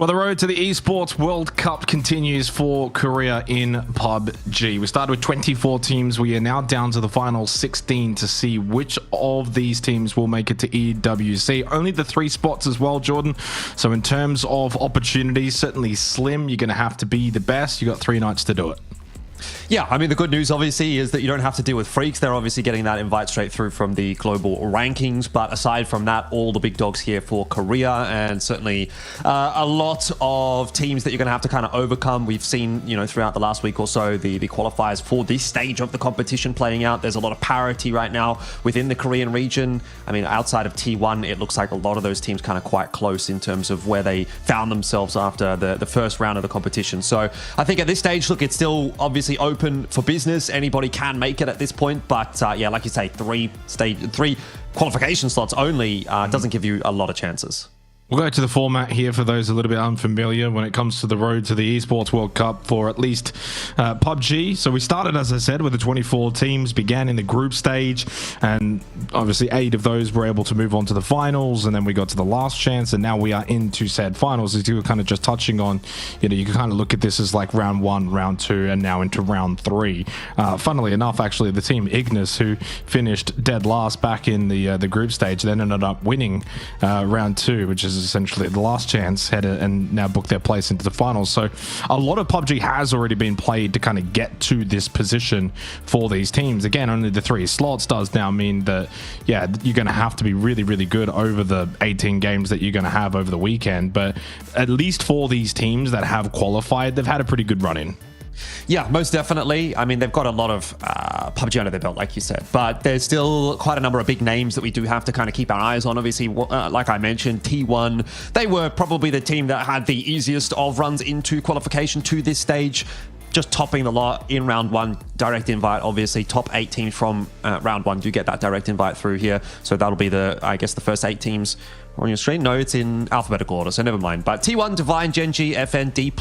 Well, the road to the Esports World Cup continues for Korea in PUBG. We started with 24 teams. We are now down to the final 16 to see which of these teams will make it to EWC. Only the 3 spots as well, Jordan. So in terms of opportunities, certainly slim. You're going to have to be the best. You got 3 nights to do it. Yeah, I mean, the good news, obviously, is that you don't have to deal with freaks. They're obviously getting that invite straight through from the global rankings. But aside from that, all the big dogs here for Korea, and certainly a lot of teams that you're going to have to kind of overcome. We've seen, throughout the last week or so, the qualifiers for this stage of the competition playing out. There's a lot of parity right now within the Korean region. I mean, outside of T1, it looks like a lot of those teams kind of quite close in terms of where they found themselves after the first round of the competition. So I think at this stage, look, it's still obviously open for business. Anybody can make it at this point, but yeah, like you say, 3 qualification slots only doesn't give you a lot of chances. We'll go to the format here for those a little bit unfamiliar when it comes to the road to the Esports World Cup for at least PUBG. So we started, as I said, with the 24 teams, began in the group stage, and obviously 8 of those were able to move on to the finals, and then we got to the last chance, and now we are into said finals. As you were kind of just touching on, you can kind of look at this as like round 1, round 2, and now into round 3. Funnily enough, actually, the team Ignis, who finished dead last back in the group stage, then ended up winning round 2, which is essentially the last chance, and now booked their place into the finals. So a lot of PUBG has already been played to kind of get to this position for these teams. Again, only the 3 slots does now mean that, yeah, you're going to have to be really, really good over the 18 games that you're going to have over the weekend. But at least for these teams that have qualified, they've had a pretty good run in. Yeah, most definitely. I mean, they've got a lot of PUBG under their belt, like you said, but there's still quite a number of big names that we do have to kind of keep our eyes on. Obviously, like I mentioned, T1, they were probably the team that had the easiest of runs into qualification to this stage, just topping the lot in round 1. Direct invite, obviously, top 8 teams from round 1 do get that direct invite through here. So that'll be the first 8 teams on your screen. No, it's in alphabetical order, so never mind. But T1, Divine, Genji, FN, D+,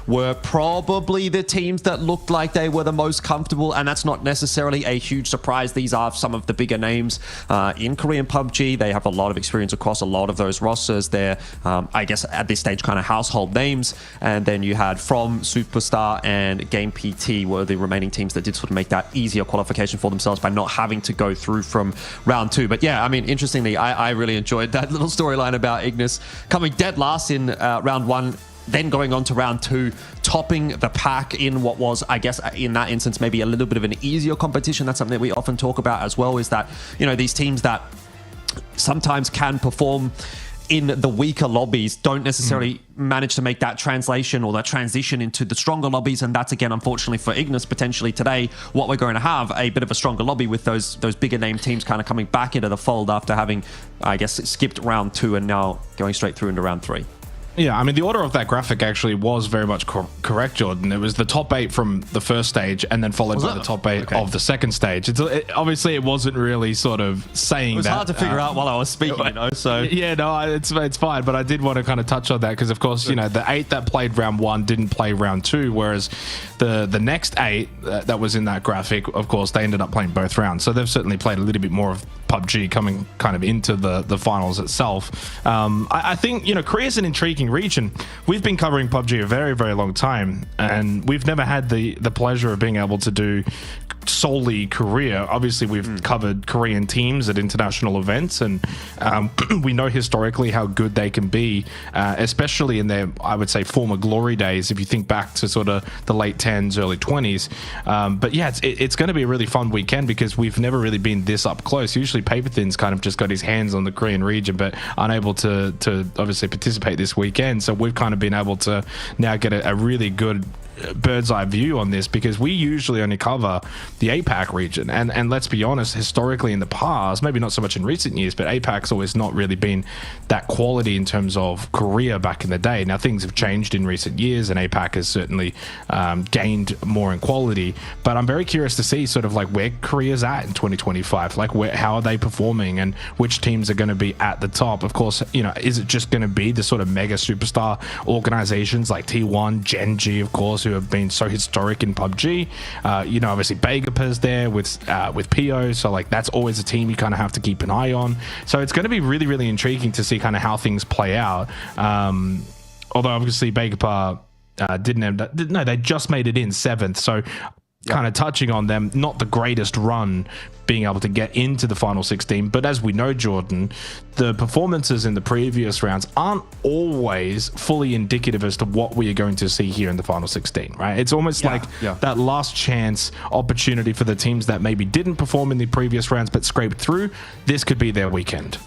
were probably the teams that looked like they were the most comfortable, and that's not necessarily a huge surprise. These are some of the bigger names in Korean PUBG. They have a lot of experience across a lot of those rosters. They're, at this stage, kind of household names. And then you had From, Superstar, and Game PT were the remaining teams that did sort of make that easier qualification for themselves by not having to go through from round 2. But yeah, I mean, interestingly, I really enjoyed that little storyline about Ignis coming dead last in round 1, then going on to round 2, topping the pack in what was, I guess, in that instance, maybe a little bit of an easier competition. That's something that we often talk about as well, is that, these teams that sometimes can perform in the weaker lobbies don't necessarily manage to make that translation or that transition into the stronger lobbies. And that's, again, unfortunately for Ignis, potentially today, what we're going to have, a bit of a stronger lobby with those bigger name teams kind of coming back into the fold after having, I guess, skipped round 2 and now going straight through into round 3. Yeah, I mean, the order of that graphic actually was very much correct, Jordan. It was the top 8 from the first stage and then followed by the top 8 of the second stage. Obviously, it wasn't really sort of saying that. It was hard to figure out while I was speaking, so... Yeah, no, it's fine, but I did want to kind of touch on that because, of course, the 8 that played round 1 didn't play round 2, whereas the next 8 that was in that graphic, of course, they ended up playing both rounds. So they've certainly played a little bit more of PUBG coming kind of into the finals itself. I think, Korea's an intriguing region. We've been covering PUBG a very, very long time, and we've never had the pleasure of being able to do solely Korea. Obviously, we've covered Korean teams at international events, and we know historically how good they can be, especially in their, I would say, former glory days, if you think back to sort of the late 10s, early 20s. But yeah, it's going to be a really fun weekend because we've never really been this up close. Usually Paperthin's kind of just got his hands on the Korean region, but unable to obviously participate this weekend. So we've kind of been able to now get a really good bird's eye view on this, because we usually only cover the APAC region, and let's be honest, historically in the past, maybe not so much in recent years, but APAC's always not really been that quality in terms of Korea back in the day. Now things have changed in recent years, and APAC has certainly gained more in quality, but I'm very curious to see sort of like where Korea's at in 2025, like how are they performing and which teams are going to be at the top. Of course, is it just going to be the sort of mega superstar organizations like T1, Genji, of course, who have been so historic in PUBG? Obviously Begapa's there with PO, so like that's always a team you kind of have to keep an eye on. So it's going to be really, really intriguing to see kind of how things play out. although obviously Bakerpar didn't end up, no, they just made it in 7th. So kind of touching on them, not the greatest run being able to get into the final 16. But as we know, Jordan, the performances in the previous rounds aren't always fully indicative as to what we are going to see here in the final 16, right? It's almost like that last chance opportunity for the teams that maybe didn't perform in the previous rounds but scraped through. This could be their weekend.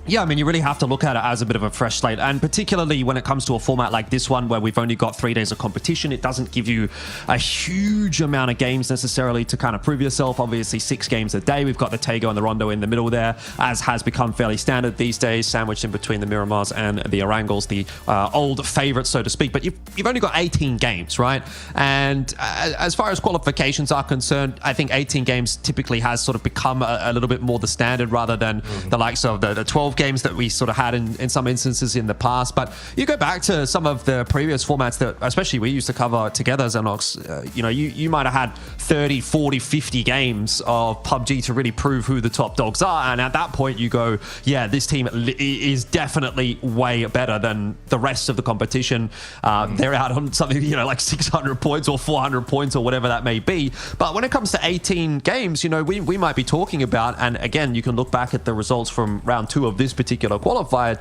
Yeah, I mean, you really have to look at it as a bit of a fresh slate, and particularly when it comes to a format like this one where we've only got 3 days of competition, it doesn't give you a huge amount of games necessarily to kind of prove yourself. Obviously, 6 games a day. We've got the Tego and the Rondo in the middle there, as has become fairly standard these days, sandwiched in between the Miramars and the Orangles, the old favorites, so to speak. But you've only got 18 games, right? And as far as qualifications are concerned, I think 18 games typically has sort of become a little bit more the standard rather than the likes of the 12 games that we sort of had in some instances in the past. But you go back to some of the previous formats that especially we used to cover together, Xenox, you might have had 30, 40, 50 games of PUBG to really prove who the top dogs are. And at that point you go, yeah, this team is definitely way better than the rest of the competition. They're out on something, like 600 points or 400 points or whatever that may be. But when it comes to 18 games, we might be talking about, and again, you can look back at the results from round 2 of this particular qualifier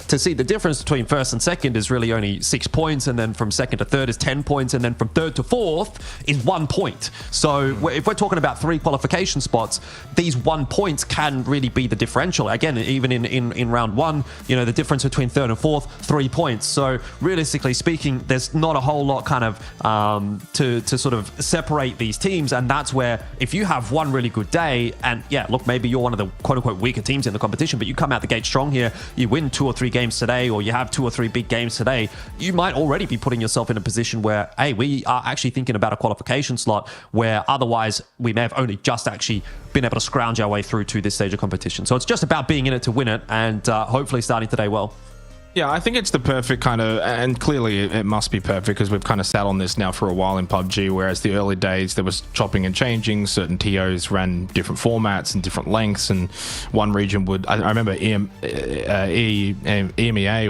to see the difference between first and second is really only 6 points, and then from second to third is 10 points, and then from third to fourth is 1 point. So if we're talking about 3 qualification spots, these 1 points can really be the differential. Again, even in round 1, the difference between third and fourth, 3 points. So realistically speaking, there's not a whole lot kind of to sort of separate these teams, and that's where if you have one really good day, and look, maybe you're one of the quote-unquote weaker teams in the competition, but you come out the gate strong here, you win 2 or 3 games today, or you have 2 or 3 big games today, you might already be putting yourself in a position where, hey, we are actually thinking about a qualification slot where otherwise we may have only just actually been able to scrounge our way through to this stage of competition. So it's just about being in it to win it, and hopefully starting today well. Yeah, I think it's the perfect kind of, and clearly it must be perfect because we've kind of sat on this now for a while in PUBG, whereas the early days there was chopping and changing. Certain TOs ran different formats and different lengths, and one region would, I remember EMEA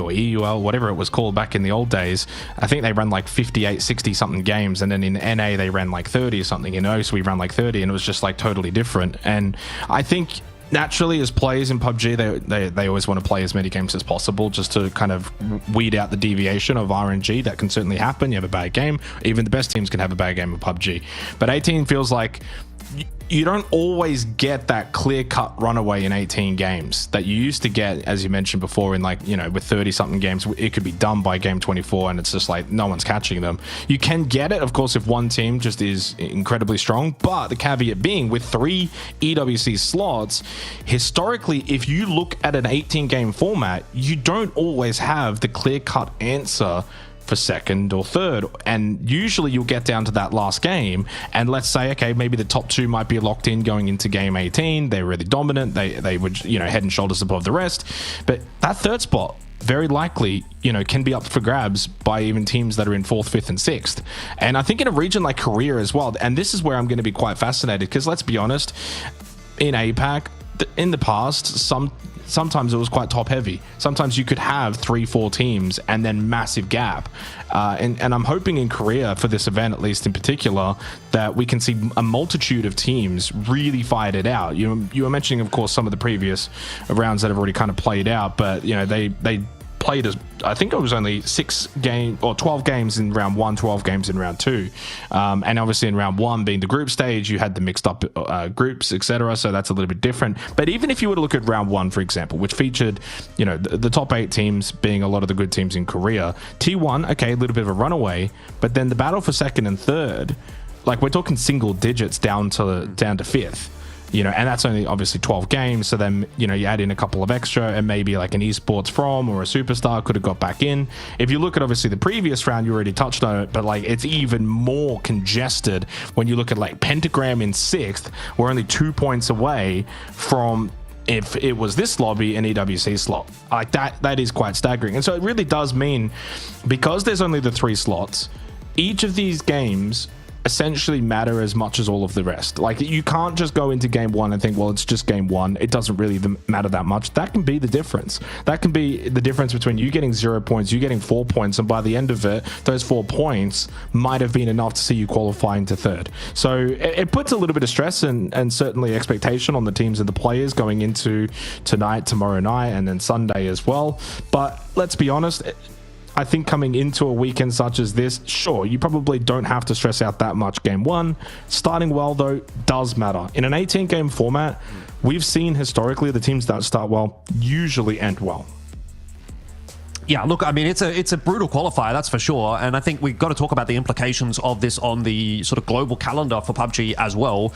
or EUL, whatever it was called back in the old days, I think they ran like 58, 60 something games, and then in NA they ran like 30 or something. In OS we ran like 30, and it was just like totally different. And I think naturally, as players in PUBG, they always want to play as many games as possible just to kind of weed out the deviation of RNG. That can certainly happen. You have a bad game. Even the best teams can have a bad game of PUBG. But 18 feels like you don't always get that clear-cut runaway in 18 games that you used to get, as you mentioned before, in with 30-something games. It could be done by game 24, and it's just like no one's catching them. You can get it, of course, if one team just is incredibly strong, but the caveat being, with 3 EWC slots, historically, if you look at an 18-game format, you don't always have the clear-cut answer for second or third, and usually you'll get down to that last game, and let's say, okay, maybe the top 2 might be locked in going into game 18. They're really dominant. They would head and shoulders above the rest, but that third spot very likely can be up for grabs by even teams that are in 4th, 5th, and 6th. And I think in a region like Korea as well, and this is where I'm going to be quite fascinated, because let's be honest, in APAC in the past, sometimes it was quite top heavy. Sometimes you could have 3-4 teams and then massive gap. And I'm hoping in Korea, for this event, at least in particular, that we can see a multitude of teams really fight it out. You were mentioning, of course, some of the previous rounds that have already kind of played out, but they played as, I think it was only 12 games in round 1, 12 games in round 2, and obviously in round 1 being the group stage, you had the mixed up groups, etc. So that's a little bit different. But even if you were to look at round 1, for example, which featured the top 8 teams being a lot of the good teams in Korea, T1, okay, a little bit of a runaway, but then the battle for second and third, like we're talking single digits down to 5th. And that's only obviously 12 games. So then, you add in a couple of extra, and maybe like an esports from or a superstar could have got back in. If you look at obviously the previous round, you already touched on it, but like it's even more congested when you look at like Pentagram in 6th. We're only 2 points away from, if it was this lobby, an EWC slot. Like that is quite staggering. And so it really does mean, because there's only the 3 slots, each of these games essentially matter as much as all of the rest. Like, you can't just go into game one and think, well, it's just game one, it doesn't really matter that much. That can be the difference. That can be the difference between you getting 0 points, you getting 4 points, and by the end of it, those 4 points might have been enough to see you qualifying to third. So it puts a little bit of stress and certainly expectation on the teams and the players going into tonight, tomorrow night, and then Sunday as well. But let's be honest, I think coming into a weekend such as this, sure, you probably don't have to stress out that much game one. Starting well, though, does matter. In an 18-game format, we've seen historically the teams that start well usually end well. Yeah, look, I mean, it's a brutal qualifier, that's for sure. And I think we've got to talk about the implications of this on the sort of global calendar for PUBG as well.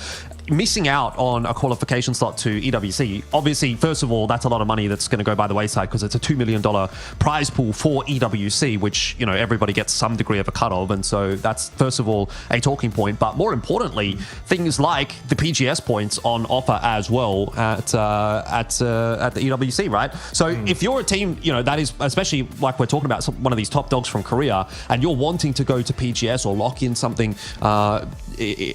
Missing out on a qualification slot to EWC, obviously, first of all, that's a lot of money that's going to go by the wayside because it's a $2 million prize pool for EWC, which, you know, everybody gets some degree of a cut of. And so that's, first of all, a talking point. But more importantly, things like the PGS points on offer as well at the EWC, right? So if you're a team, you know, that is, especially like we're talking about one of these top dogs from Korea, and you're wanting to go to PGS or lock in something, at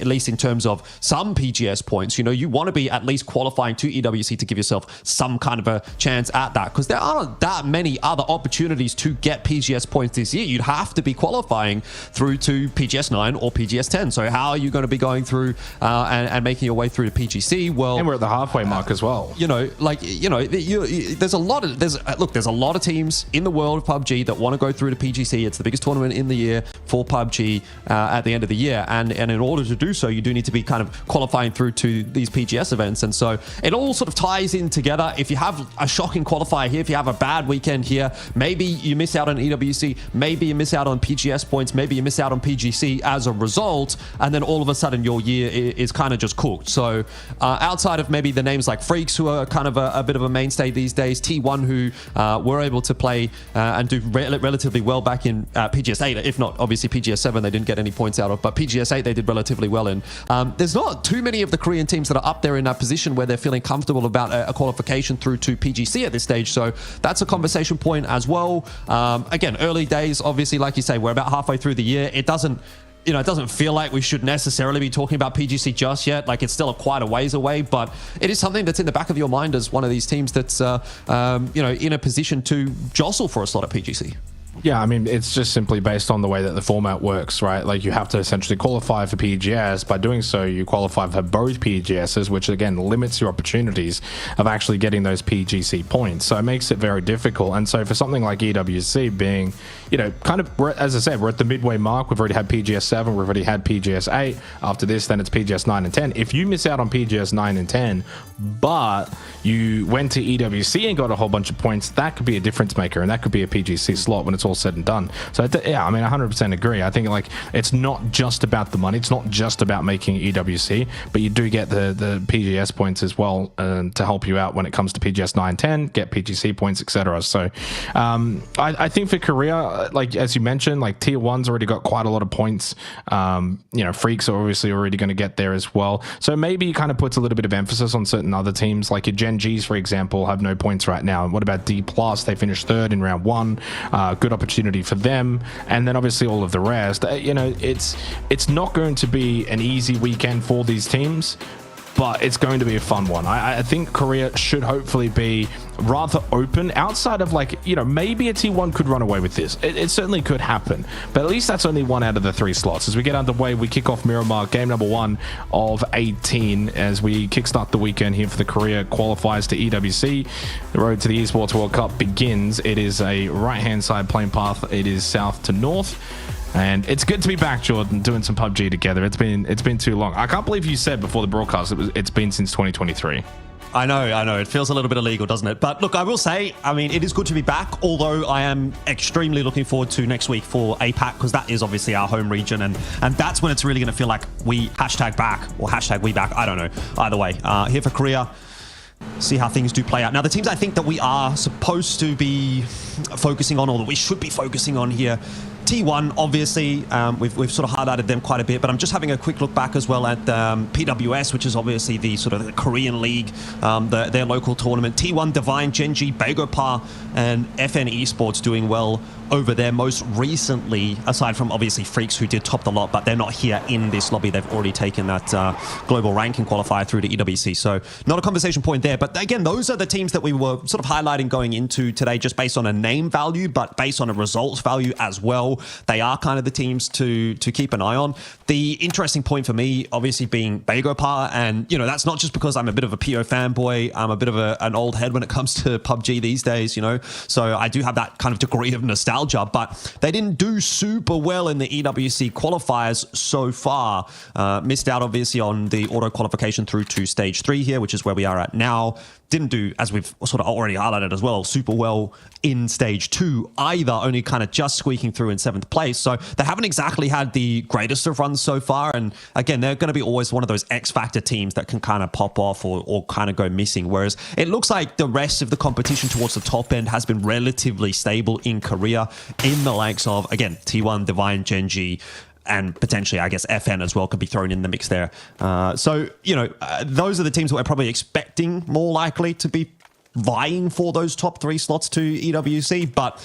least in terms of some PGS points, you know, you want to be at least qualifying to EWC to give yourself some kind of a chance at that, because there aren't that many other opportunities to get PGS points this year. You'd have to be qualifying through to PGS 9 or PGS 10. So how are you going to be going through and making your way through to PGC? Well, and we're at the halfway mark as well. You know, like, you know, there's a lot of teams in the world of PUBG that want to go through to PGC. It's the biggest tournament in the year for PUBG at the end of the year, and in order to do so, you do need to be kind of qualifying through to these PGS events. And so it all sort of ties in together. If you have a shocking qualifier here, if you have a bad weekend here, maybe you miss out on EWC, maybe you miss out on PGS points, maybe you miss out on PGC as a result, and then all of a sudden your year is kind of just cooked. So outside of maybe the names like Freaks, who are kind of a bit of a mainstay these days, T1, who were able to play and do relatively well back in PGS 8, if not obviously PGS 7 they didn't get any points out of, but PGS 8 they did relatively well in. There's not too many of the Korean teams that are up there in that position where they're feeling comfortable about a qualification through to PGC at this stage, so that's a conversation point as well. Again, early days, obviously, like you say, we're about halfway through the year. It doesn't feel like we should necessarily be talking about PGC just yet. Like, it's still quite a ways away, but it is something that's in the back of your mind as one of these teams that's, in a position to jostle for a slot at PGC. Yeah, I mean, it's just simply based on the way that the format works, right? Like, you have to essentially qualify for PGS. By doing so, you qualify for both PGSs, which again limits your opportunities of actually getting those PGC points. So it makes it very difficult. And so for something like EWC being, you know, kind of, as I said, we're at the midway mark. We've already had PGS 7, we've already had PGS 8. After this, then it's PGS 9 and 10. If you miss out on PGS 9 and 10, but you went to EWC and got a whole bunch of points, that could be a difference maker, and that could be a PGC slot when it's all said and done. So yeah, I mean, 100% agree. I think, like, it's not just about the money, it's not just about making EWC, but you do get the PGS points as well to help you out when it comes to PGS 9, 10, get PGC points, etc. So I think for Korea, like as you mentioned, like tier 1's already got quite a lot of points. Freaks are obviously already going to get there as well, so maybe it kind of puts a little bit of emphasis on certain other teams, like your Gen Gs, for example, have no points right now. And what about D+? They finished 3rd in round 1. Good opportunity for them. And then obviously all of the rest. It's not going to be an easy weekend for these teams, but it's going to be a fun one. I think Korea should hopefully be rather open, outside of, like, you know, maybe a T1 could run away with this. It certainly could happen, but at least that's only 1 out of the 3 slots. As we get underway, we kick off Miramar, game number 1 of 18, as we kickstart the weekend here for the Korea qualifiers to EWC. The road to the Esports World Cup begins. It is a right-hand side plane path. It is south to north. And it's good to be back, Jordan, doing some PUBG together. It's been too long. I can't believe you said before the broadcast it's been since 2023. I know. It feels a little bit illegal, doesn't it? But look, I will say, I mean, it is good to be back, although I am extremely looking forward to next week for APAC, because that is obviously our home region, and that's when it's really going to feel like we #back or #we back. I don't know. Either way, here for Korea. See how things do play out. Now, the teams I think that we are supposed to be focusing on, or that we should be focusing on here, T1, obviously, we've sort of highlighted them quite a bit, but I'm just having a quick look back as well at PWS, which is obviously the sort of the Korean league, their local tournament. T1, Divine, Genji, Bagopar, and FN Esports doing well over there most recently, aside from obviously Freaks, who did top the lot, but they're not here in this lobby. They've already taken that global ranking qualifier through to EWC, so not a conversation point there. But again, those are the teams that we were sort of highlighting going into today, just based on a name value, but based on a results value as well. They are kind of the teams to keep an eye on. The interesting point for me, obviously, being Bagopar, and you know, that's not just because I'm a bit of a PO fanboy. I'm a bit of an old head when it comes to PUBG these days, you know, so I do have that kind of degree of nostalgia. But they didn't do super well in the EWC qualifiers so far. Missed out, obviously, on the auto qualification through to stage 3 here, which is where we are at now. Didn't do, as we've sort of already highlighted as well, super well in stage 2 either, only kind of just squeaking through in 7th place. So they haven't exactly had the greatest of runs so far. And again, they're going to be always one of those X Factor teams that can kind of pop off or kind of go missing. Whereas it looks like the rest of the competition towards the top end has been relatively stable in Korea, in the likes of, again, T1, Divine, Genji, and potentially, I guess, FN as well could be thrown in the mix there. So, you know, those are the teams that we're probably expecting more likely to be vying for those top 3 slots to EWC. But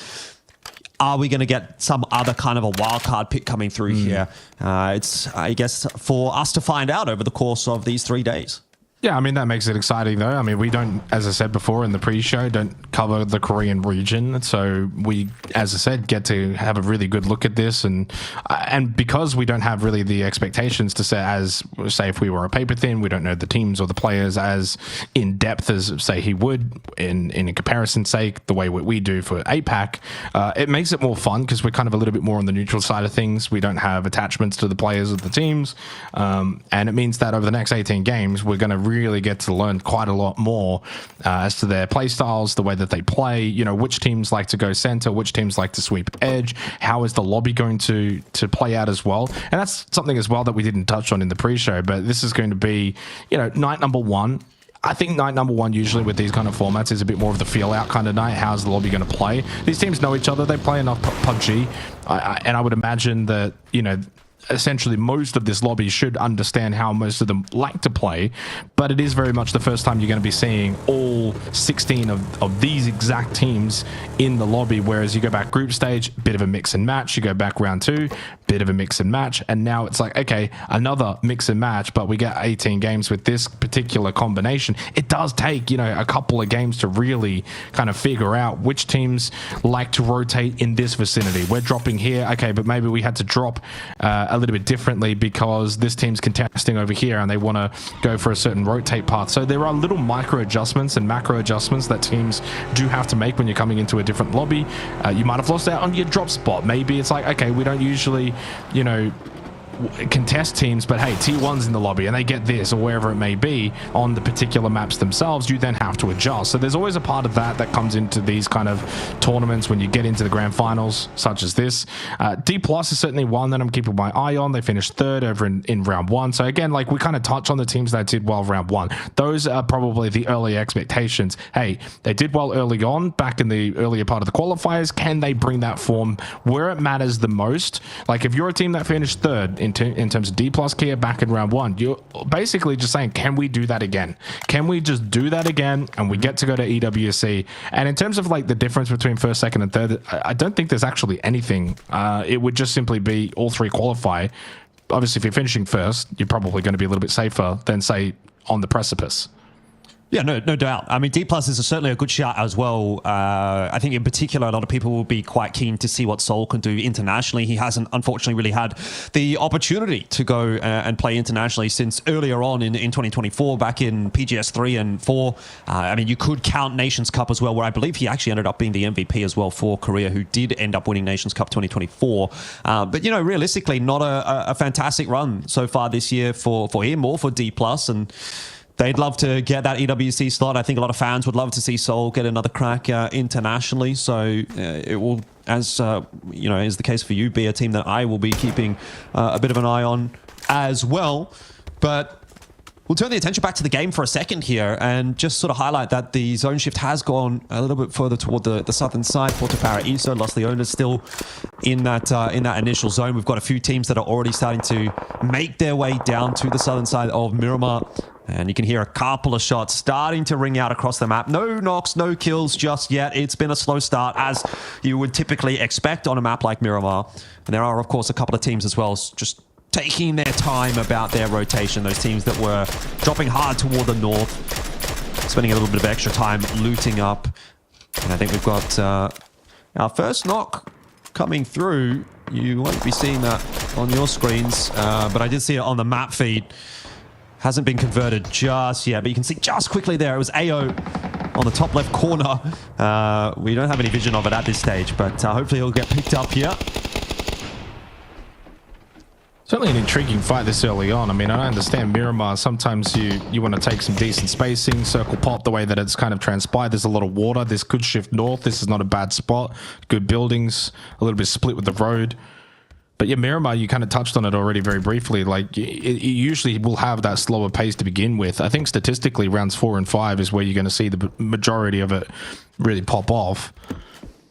are we going to get some other kind of a wildcard pick coming through here? It's, I guess, for us to find out over the course of these 3 days. Yeah, I mean, that makes it exciting, though. I mean, we don't, as I said before in the pre-show, don't cover the Korean region. So we, as I said, get to have a really good look at this. And because we don't have really the expectations to say, as, say, if we were a paper thin, we don't know the teams or the players as in-depth as, say, he would in a comparison sake, the way we do for APAC, it makes it more fun because we're kind of a little bit more on the neutral side of things. We don't have attachments to the players of the teams. And it means that over the next 18 games, we're going to really get to learn quite a lot more as to their play styles, the way that they play, you know, which teams like to go center, which teams like to sweep edge, how is the lobby going to play out as well. And that's something as well that we didn't touch on in the pre-show, but this is going to be, you know, night number 1. I think night number 1 usually with these kind of formats is a bit more of the feel out kind of night. How's the lobby going to play? These teams know each other. They play enough PUBG. And I would imagine that, you know, essentially most of this lobby should understand how most of them like to play, but it is very much the first time you're going to be seeing all 16 of these exact teams in the lobby, whereas you go back group stage, bit of a mix and match, you go back round 2, bit of a mix and match, and now it's like, okay, another mix and match, but we get 18 games with this particular combination. It does take, you know, a couple of games to really kind of figure out which teams like to rotate in this vicinity. We're dropping here, okay, but maybe we had to drop a little bit differently because this team's contesting over here and they want to go for a certain rotate path. So there are little micro adjustments and macro adjustments that teams do have to make when you're coming into a different lobby. You might have lost out on your drop spot. Maybe it's like, okay, we don't usually, you know, contest teams, but hey, T1's in the lobby and they get this or wherever it may be on the particular maps themselves. You then have to adjust. So there's always a part of that comes into these kind of tournaments when you get into the grand finals such as this. D plus is certainly one that I'm keeping my eye on. They finished 3rd over in round 1. So again, like we kind of touch on the teams that did well round 1. Those are probably the early expectations. Hey, they did well early on back in the earlier part of the qualifiers. Can they bring that form where it matters the most? Like if you're a team that finished 3rd in terms of D plus gear back in round 1, you're basically just saying, can we do that again? Can we just do that again and we get to go to EWC? And in terms of like the difference between 1st, 2nd and 3rd, I don't think there's actually anything. It would just simply be all 3 qualify. Obviously, if you're finishing 1st, you're probably going to be a little bit safer than, say, on the precipice. Yeah, no doubt. I mean, D plus is certainly a good shout as well. I think in particular, a lot of people will be quite keen to see what Seoul can do internationally. He hasn't, unfortunately, really had the opportunity to go and play internationally since earlier on in 2024, back in PGS 3 and 4. I mean, you could count Nations Cup as well, where I believe he actually ended up being the MVP as well for Korea, who did end up winning Nations Cup 2024. But, you know, realistically, not a fantastic run so far this year for him or for D plus. And they'd love to get that EWC slot. I think a lot of fans would love to see Seoul get another crack internationally. So it will, as you know, is the case for you, be a team that I will be keeping a bit of an eye on as well. But We'll turn the attention back to the game for a second here and just sort of highlight that the zone shift has gone a little bit further toward the southern side. Porto Para East, Los Leones still in that initial zone. We've got a few teams that are already starting to make their way down to the southern side of Miramar. And you can hear a couple of shots starting to ring out across the map. No knocks, no kills just yet. It's been a slow start, as you would typically expect on a map like Miramar. And there are, of course, a couple of teams as well just taking their time about their rotation. Those teams that were dropping hard toward the north, spending a little bit of extra time looting up. And I think we've got our first knock coming through. You won't be seeing that on your screens, but I did see it on the map feed. Hasn't been converted just yet, but you can see just quickly there, it was AO on the top left corner. We don't have any vision of it at this stage, but hopefully it'll get picked up here. Certainly an intriguing fight this early on. I mean, I understand Miramar, sometimes you want to take some decent spacing, circle pop the way that it's kind of transpired. There's a lot of water. This could shift north. This is not a bad spot. Good buildings, a little bit split with the road. But yeah, Miramar, you kind of touched on it already very briefly. Like, it usually will have that slower pace to begin with. I think statistically, rounds 4 and 5 is where you're going to see the majority of it really pop off.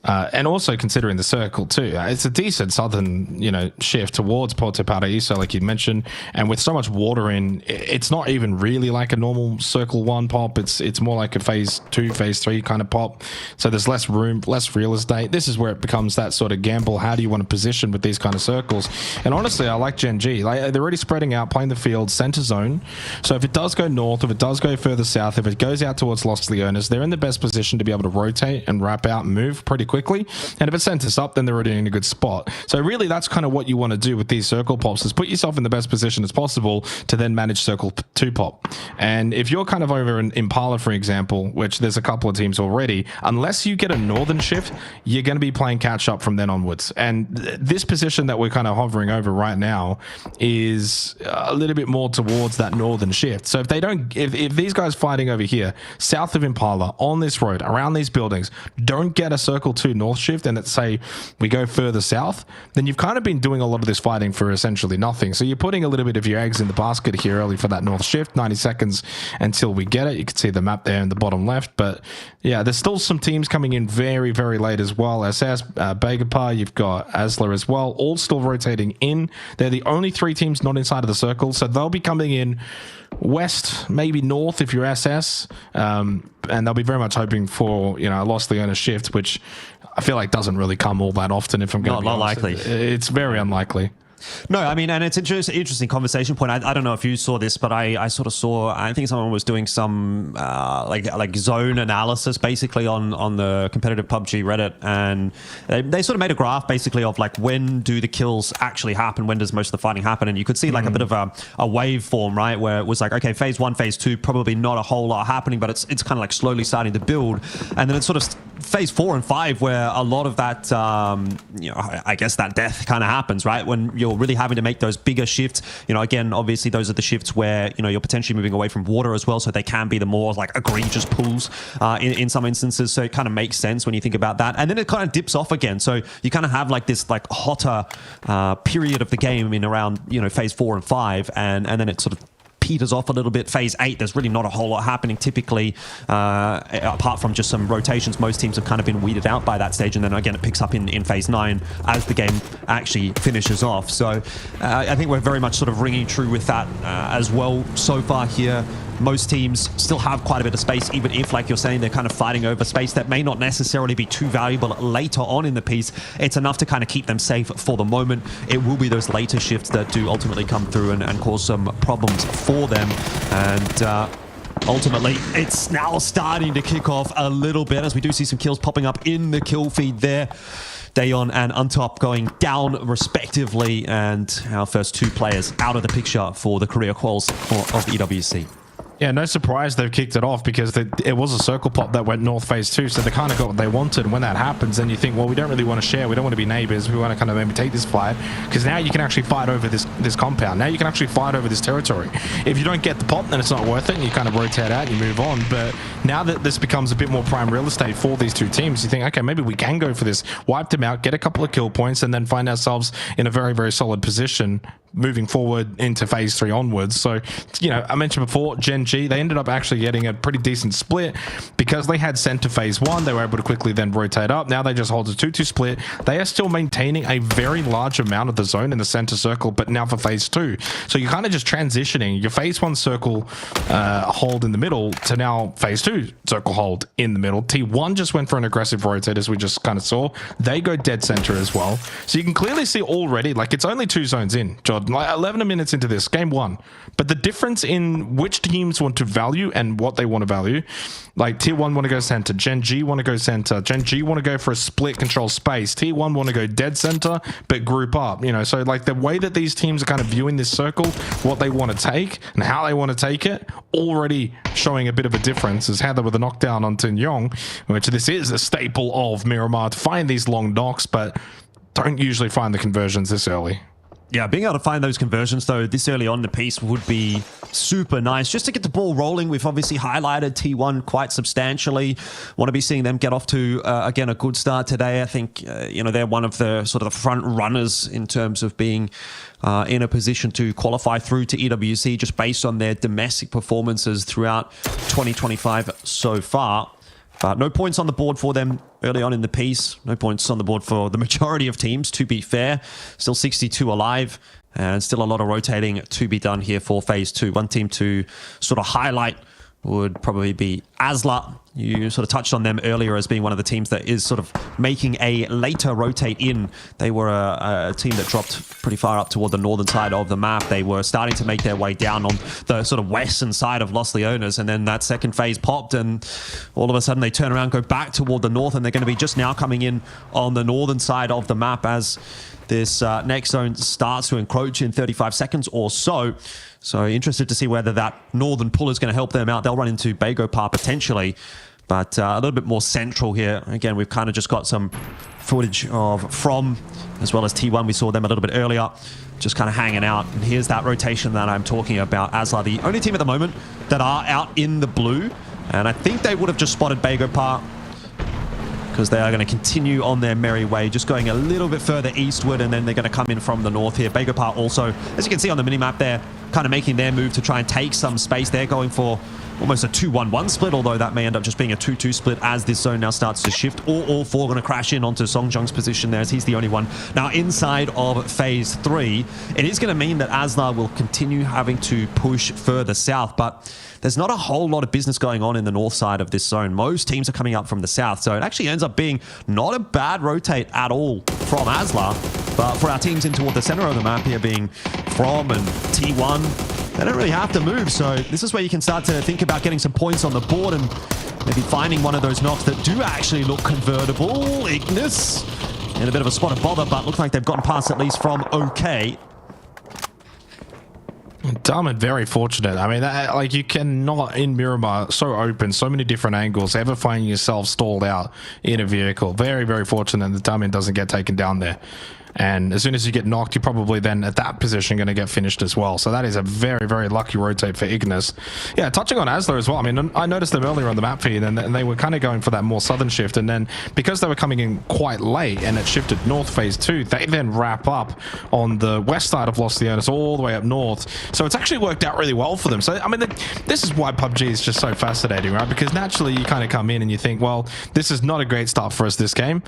And also considering the circle too, it's a decent southern, shift towards Porto Paraíso, like you mentioned. And with so much water in, it's not even really like a normal circle 1 pop. It's more like a phase 2, phase 3 kind of pop. So there's less room, less real estate. This is where it becomes that sort of gamble. How do you want to position with these kind of circles? And honestly, I like Gen G. Like, they're already spreading out, playing the field center zone. So if it does go north, if it does go further south, if it goes out towards Los Leones, they're in the best position to be able to rotate and wrap out and move pretty quickly. And if it sends us up, then they're already in a good spot. So really, that's kind of what you want to do with these circle pops, is put yourself in the best position as possible to then manage circle 2 pop. And if you're kind of over in Impala, for example, which there's a couple of teams already, unless you get a northern shift, you're going to be playing catch up from then onwards. And this position that we're kind of hovering over right now is a little bit more towards that northern shift. So if they don't, if these guys fighting over here, south of Impala, on this road, around these buildings, don't get a circle 2 north shift, and let's say we go further south, then you've kind of been doing a lot of this fighting for essentially nothing. So you're putting a little bit of your eggs in the basket here early for that north shift. 90 seconds until we get it. You can see the map there in the bottom left. But yeah, there's still some teams coming in very, very late as well. SS, Begapar, you've got Asla as well, all still rotating in. They're the only 3 teams not inside of the circle, so they'll be coming in west, maybe north if you're SS, and they'll be very much hoping for a Los Leones shift, which I feel like doesn't really come all that often. If I'm going to be honest, likely, it's very unlikely. No, I mean, and it's an interesting conversation point. I don't know if you saw this, but I sort of saw, I think someone was doing some like zone analysis basically on the competitive PUBG Reddit, and they sort of made a graph basically of like, when do the kills actually happen, when does most of the fighting happen, and you could see like a bit of a waveform, right, where it was like, okay, phase 1, phase 2, probably not a whole lot happening, but it's kind of like slowly starting to build, and then it's sort of phase 4 and 5 where a lot of that, I guess that death kind of happens, right, when you're really having to make those bigger shifts. Again, obviously those are the shifts where you're potentially moving away from water as well, so they can be the more like egregious pulls in some instances. So it kind of makes sense when you think about that, and then it kind of dips off again. So you kind of have like this like hotter period of the game in around phase 4 and 5, and then it sort of peters off a little bit. Phase 8, there's really not a whole lot happening typically, apart from just some rotations. Most teams have kind of been weeded out by that stage, and then again it picks up in phase 9 as the game actually finishes off. So I think we're very much sort of ringing true with that as well so far here. Most teams still have quite a bit of space, even if, like you're saying, they're kind of fighting over space that may not necessarily be too valuable later on in the piece. It's enough to kind of keep them safe for the moment. It will be those later shifts that do ultimately come through and cause some problems for them. And ultimately, it's now starting to kick off a little bit as we do see some kills popping up in the kill feed there. Dayon and Untop going down respectively, and our first 2 players out of the picture for the career quals of the EWC. Yeah, no surprise they've kicked it off, because it was a circle pop that went north phase 2, so they kind of got what they wanted. And when that happens, then you think, well, we don't really want to share, we don't want to be neighbors, we want to kind of maybe take this fight, because now you can actually fight over this compound. Now you can actually fight over this territory. If you don't get the pop, then it's not worth it, and you kind of rotate out and you move on. But now that this becomes a bit more prime real estate for these 2 teams, you think, okay, maybe we can go for this, wipe them out, get a couple of kill points, and then find ourselves in a very, very solid position moving forward into phase 3 onwards. So, you know, I mentioned before, Gen G, they ended up actually getting a pretty decent split because they had center phase 1. They were able to quickly then rotate up. Now they just hold a 2-2 split. They are still maintaining a very large amount of the zone in the center circle, but now for phase 2. So you're kind of just transitioning your phase 1 circle hold in the middle to now phase 2 circle hold in the middle. T1 just went for an aggressive rotate, as we just kind of saw. They go dead center as well. So you can clearly see already, like, it's only 2 zones in, Jordan, like 11 minutes into this, game 1. But the difference in which teams want to value and what they want to value, like Tier 1 want to go center, Gen G want to go center, Gen G want to go for a split control space, Tier 1 want to go dead center, but group up, you know. So like the way that these teams are kind of viewing this circle, what they want to take and how they want to take it, already showing a bit of a difference. Is Heather with a knockdown on Tin Yong, which this is a staple of Miramar to find these long knocks, but don't usually find the conversions this early. Yeah, being able to find those conversions, though, this early on in the piece would be super nice. Just to get the ball rolling, we've obviously highlighted T1 quite substantially. Want to be seeing them get off to, again, a good start today. I think, you know, they're one of the sort of the front runners in terms of being in a position to qualify through to EWC just based on their domestic performances throughout 2025 so far. But no points on the board for them early on in the piece. No points on the board for the majority of teams, to be fair. Still 62 alive, and still a lot of rotating to be done here for phase 2. One team to sort of highlight would probably be Asla. You sort of touched on them earlier as being one of the teams that is sort of making a later rotate in. They were a team that dropped pretty far up toward the northern side of the map. They were starting to make their way down on the sort of western side of Los Leones, and then that second phase popped, and all of a sudden they turn around, go back toward the north, and they're going to be just now coming in on the northern side of the map as this next zone starts to encroach in 35 seconds or so. So interested to see whether that northern pull is going to help them out. They'll run into Bagopar potentially, but a little bit more central here. Again, we've kind of just got some footage of From, as well as T1. We saw them a little bit earlier, just kind of hanging out. And here's that rotation that I'm talking about. Asla, the only team at the moment that are out in the blue. And I think they would have just spotted Bagopar, because they are going to continue on their merry way, just going a little bit further eastward, and then they're going to come in from the north here. Bagopar also, as you can see on the minimap there, kind of making their move to try and take some space. They're going for almost a 2-1-1 split, although that may end up just being a 2-2 split as this zone now starts to shift. All four going to crash in onto Songjung's position there, as he's the only one now inside of phase 3. It is going to mean that Asla will continue having to push further south, but there's not a whole lot of business going on in the north side of this zone. Most teams are coming up from the south, so it actually ends up being not a bad rotate at all from Asla. But for our teams in toward the center of the map here, being From and T1, they don't really have to move. So this is where you can start to think about getting some points on the board and maybe finding one of those knocks that do actually look convertible. Ignis in a bit of a spot of bother, but looks like they've gotten past at least From okay. Dumb and very fortunate. I mean, like, you cannot, in Miramar, so open, so many different angles, ever find yourself stalled out in a vehicle. Very, very fortunate that Damin doesn't get taken down there. And as soon as you get knocked, you're probably then at that position going to get finished as well. So that is a very, very lucky rotate for Ignis. Yeah, touching on Asla as well. I mean, I noticed them earlier on the map feed, and they were kind of going for that more southern shift. And then because they were coming in quite late and it shifted north phase 2, they then wrap up on the west side of Los Leones all the way up north. So it's actually worked out really well for them. So, I mean, this is why PUBG is just so fascinating, right? Because naturally you kind of come in and you think, well, this is not a great start for us this game.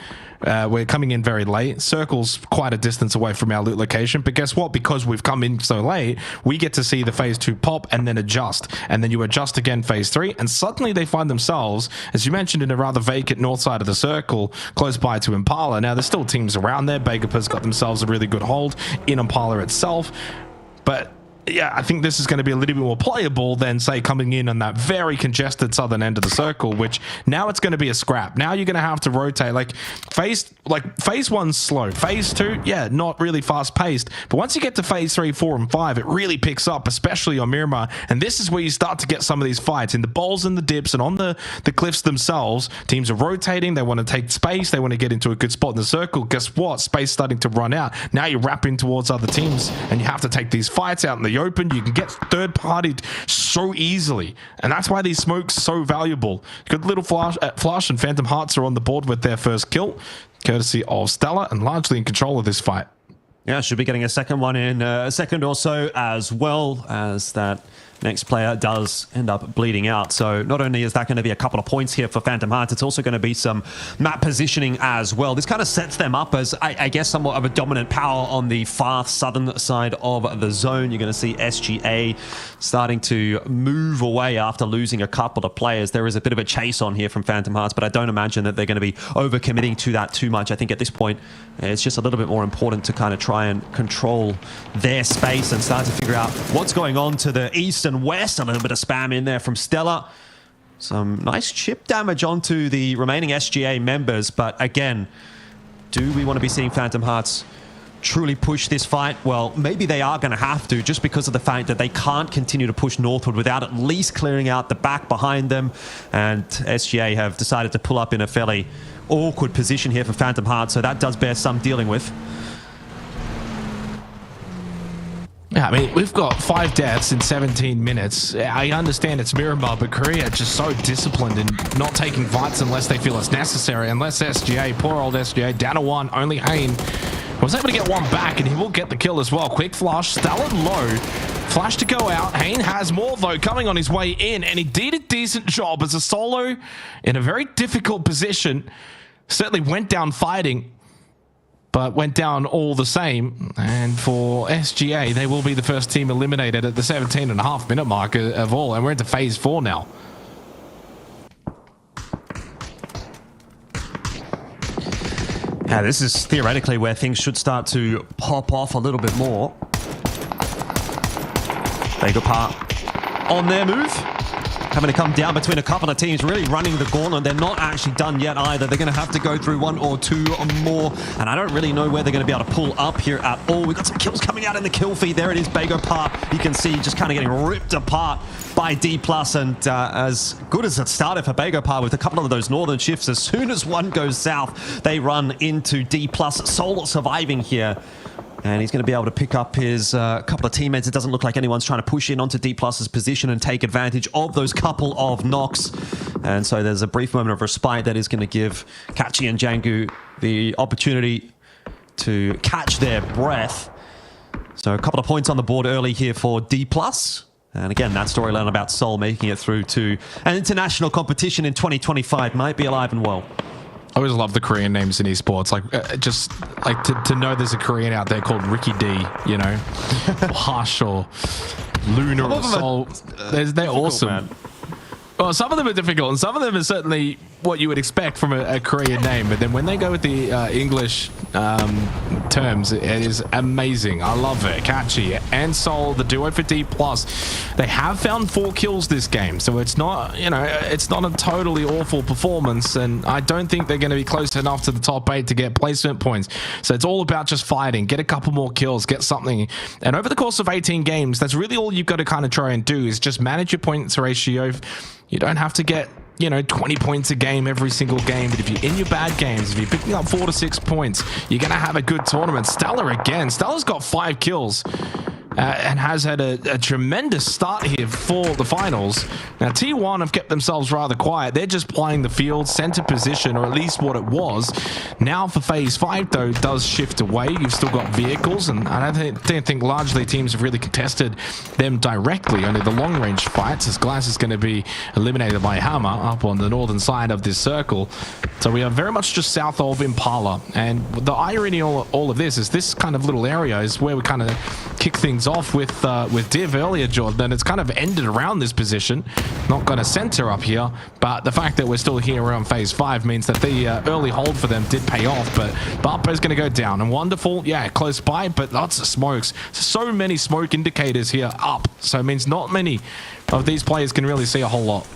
We're coming in very late. Circle's quite a distance away from our loot location, but guess what? Because we've come in so late, we get to see the phase 2 pop and then adjust, and then you adjust again phase 3, and suddenly they find themselves, as you mentioned, in a rather vacant north side of the circle, close by to Impala. Now there's still teams around there. Bagopa's got themselves a really good hold in Impala itself, but yeah, I think this is going to be a little bit more playable than, say, coming in on that very congested southern end of the circle, which now it's going to be a scrap. Now you're going to have to rotate. Phase 1's slow. Phase 2, yeah, not really fast paced. But once you get to phase 3, 4, and 5, it really picks up, especially on Miramar. And this is where you start to get some of these fights in the bowls and the dips and on the cliffs themselves. Teams are rotating. They want to take space. They want to get into a good spot in the circle. Guess what? Space starting to run out. Now you're wrapping towards other teams, and you have to take these fights out in the open. You can get third-partied so easily, and that's why these smokes so valuable. Good little Flush and Phantom Hearts are on the board with their first kill, courtesy of Stella, and largely in control of this fight. Yeah, should be getting a second one in a second or so, as well as that next player does end up bleeding out. So not only is that going to be a couple of points here for Phantom Hearts, it's also going to be some map positioning as well. This kind of sets them up as, I guess, somewhat of a dominant power on the far southern side of the zone. You're going to see SGA starting to move away after losing a couple of players. There is a bit of a chase on here from Phantom Hearts, but I don't imagine that they're going to be overcommitting to that too much. I think at this point, it's just a little bit more important to kind of try and control their space and start to figure out what's going on to the east and west. A little bit of spam in there from Stella. Some nice chip damage onto the remaining SGA members, but again, do we want to be seeing Phantom Hearts truly push this fight? Well, maybe they are going to have to, just because of the fact that they can't continue to push northward without at least clearing out the back behind them. And SGA have decided to pull up in a fairly awkward position here for Phantom Hearts, so that does bear some dealing with. Yeah, I mean, we've got 5 deaths in 17 minutes. I understand it's Miramar, but Korea are just so disciplined in not taking fights unless they feel it's necessary. Unless SGA, poor old SGA, down to 1, only Hayne was able to get 1 back, and he will get the kill as well. Quick flush, Stella low. Flash to go out. Hayne has more, though, coming on his way in, and he did a decent job as a solo in a very difficult position. Certainly went down fighting, but went down all the same. And for SGA, they will be the first team eliminated at the 17.5-minute mark of all, and we're into phase 4 now. Yeah, this is theoretically where things should start to pop off a little bit more. Begopar on their move. Having to come down between a couple of teams, really running the gauntlet. They're not actually done yet either. They're going to have to go through 1 or 2 or more. And I don't really know where they're going to be able to pull up here at all. We've got some kills coming out in the kill feed. There it is, Begopar. You can see just kind of getting ripped apart by D+. And as good as it started for Begopar with a couple of those northern shifts, as soon as one goes south, they run into D+. Soul surviving here. And he's going to be able to pick up his couple of teammates. It doesn't look like anyone's trying to push in onto D+'s position and take advantage of those couple of knocks. And so there's a brief moment of respite that is going to give Kachi and Jangu the opportunity to catch their breath. So a couple of points on the board early here for D+. And again, that storyline about Seoul making it through to an international competition in 2025 might be alive and well. I always love the Korean names in esports. Like, just like to know there's a Korean out there called Ricky D, you know, Hush or Luna or Soul. They're awesome. Man. Well, some of them are difficult, and some of them are certainly what you would expect from a Korean name. But then when they go with the English terms, it is amazing. I love it. Kachi and Soul, the duo for D+. They have found 4 kills this game, so it's not, you know, it's not a totally awful performance. And I don't think they're going to be close enough to the top 8 to get placement points. So it's all about just fighting, get a couple more kills, get something. And over the course of 18 games, that's really all you've got to kind of try and do is just manage your points ratio. You don't have to get, you know, 20 points a game every single game, but if you're in your bad games, if you're picking up 4 to 6 points, you're going to have a good tournament. Stella again. Stella's got 5 kills and has had a tremendous start here for the finals. Now, T1 have kept themselves rather quiet. They're just playing the field, center position, or at least what it was. Now for phase 5, though, it does shift away. You've still got vehicles, and I don't think largely teams have really contested them directly. Only the long-range fights, as Glass is going to be eliminated by Hammer up on the northern side of this circle. So we are very much just south of Impala. And the irony of all of this is this kind of little area is where we kind of kick things off with Div earlier, Jordan, and it's kind of ended around this position. Not going to center up here, but the fact that we're still here around phase 5 means that the early hold for them did pay off. But Barpo's going to go down, and Wonderful, yeah, close by, but lots of smokes. So many smoke indicators here up, so it means not many of these players can really see a whole lot.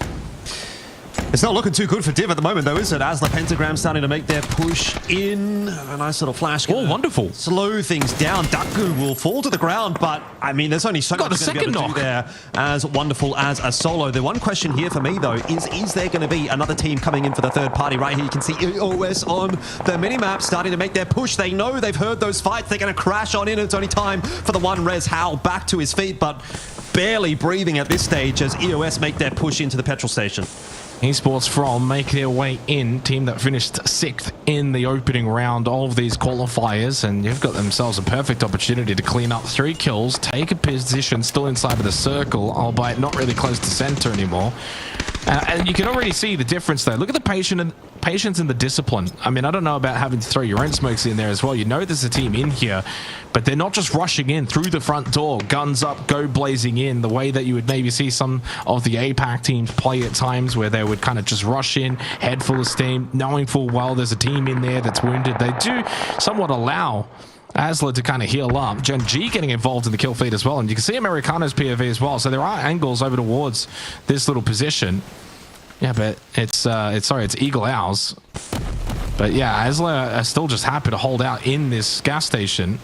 It's not looking too good for Div at the moment, though, is it? As the Pentagram starting to make their push in. A nice little flash. Oh, wonderful. Slow things down. Daku will fall to the ground, but, I mean, there's only so much going to be able to do there as Wonderful as a solo. The one question here for me, though, is there going to be another team coming in for the third party? Right here, you can see EOS on the minimap starting to make their push. They know they've heard those fights. They're going to crash on in. It's only time for the one res Howl back to his feet, but barely breathing at this stage as EOS make their push into the petrol station. Esports from make their way in, team that finished 6th in the opening round of these qualifiers, and you've got themselves a perfect opportunity to clean up 3 kills, take a position still inside of the circle, albeit not really close to center anymore. And you can already see the difference there. Look at the patience and the discipline. I mean, I don't know about having to throw your own smokes in there as well. You know there's a team in here, but they're not just rushing in through the front door, guns up, go blazing in, the way that you would maybe see some of the APAC teams play at times, where they would kind of just rush in, head full of steam, knowing full well there's a team in there that's wounded. They do somewhat allow Asla to kind of heal up. Gen G getting involved in the kill feed as well, and you can see Americano's POV as well, so there are angles over towards this little position. Yeah, but it's Eagle Owls. But yeah, Asla are still just happy to hold out in this gas station.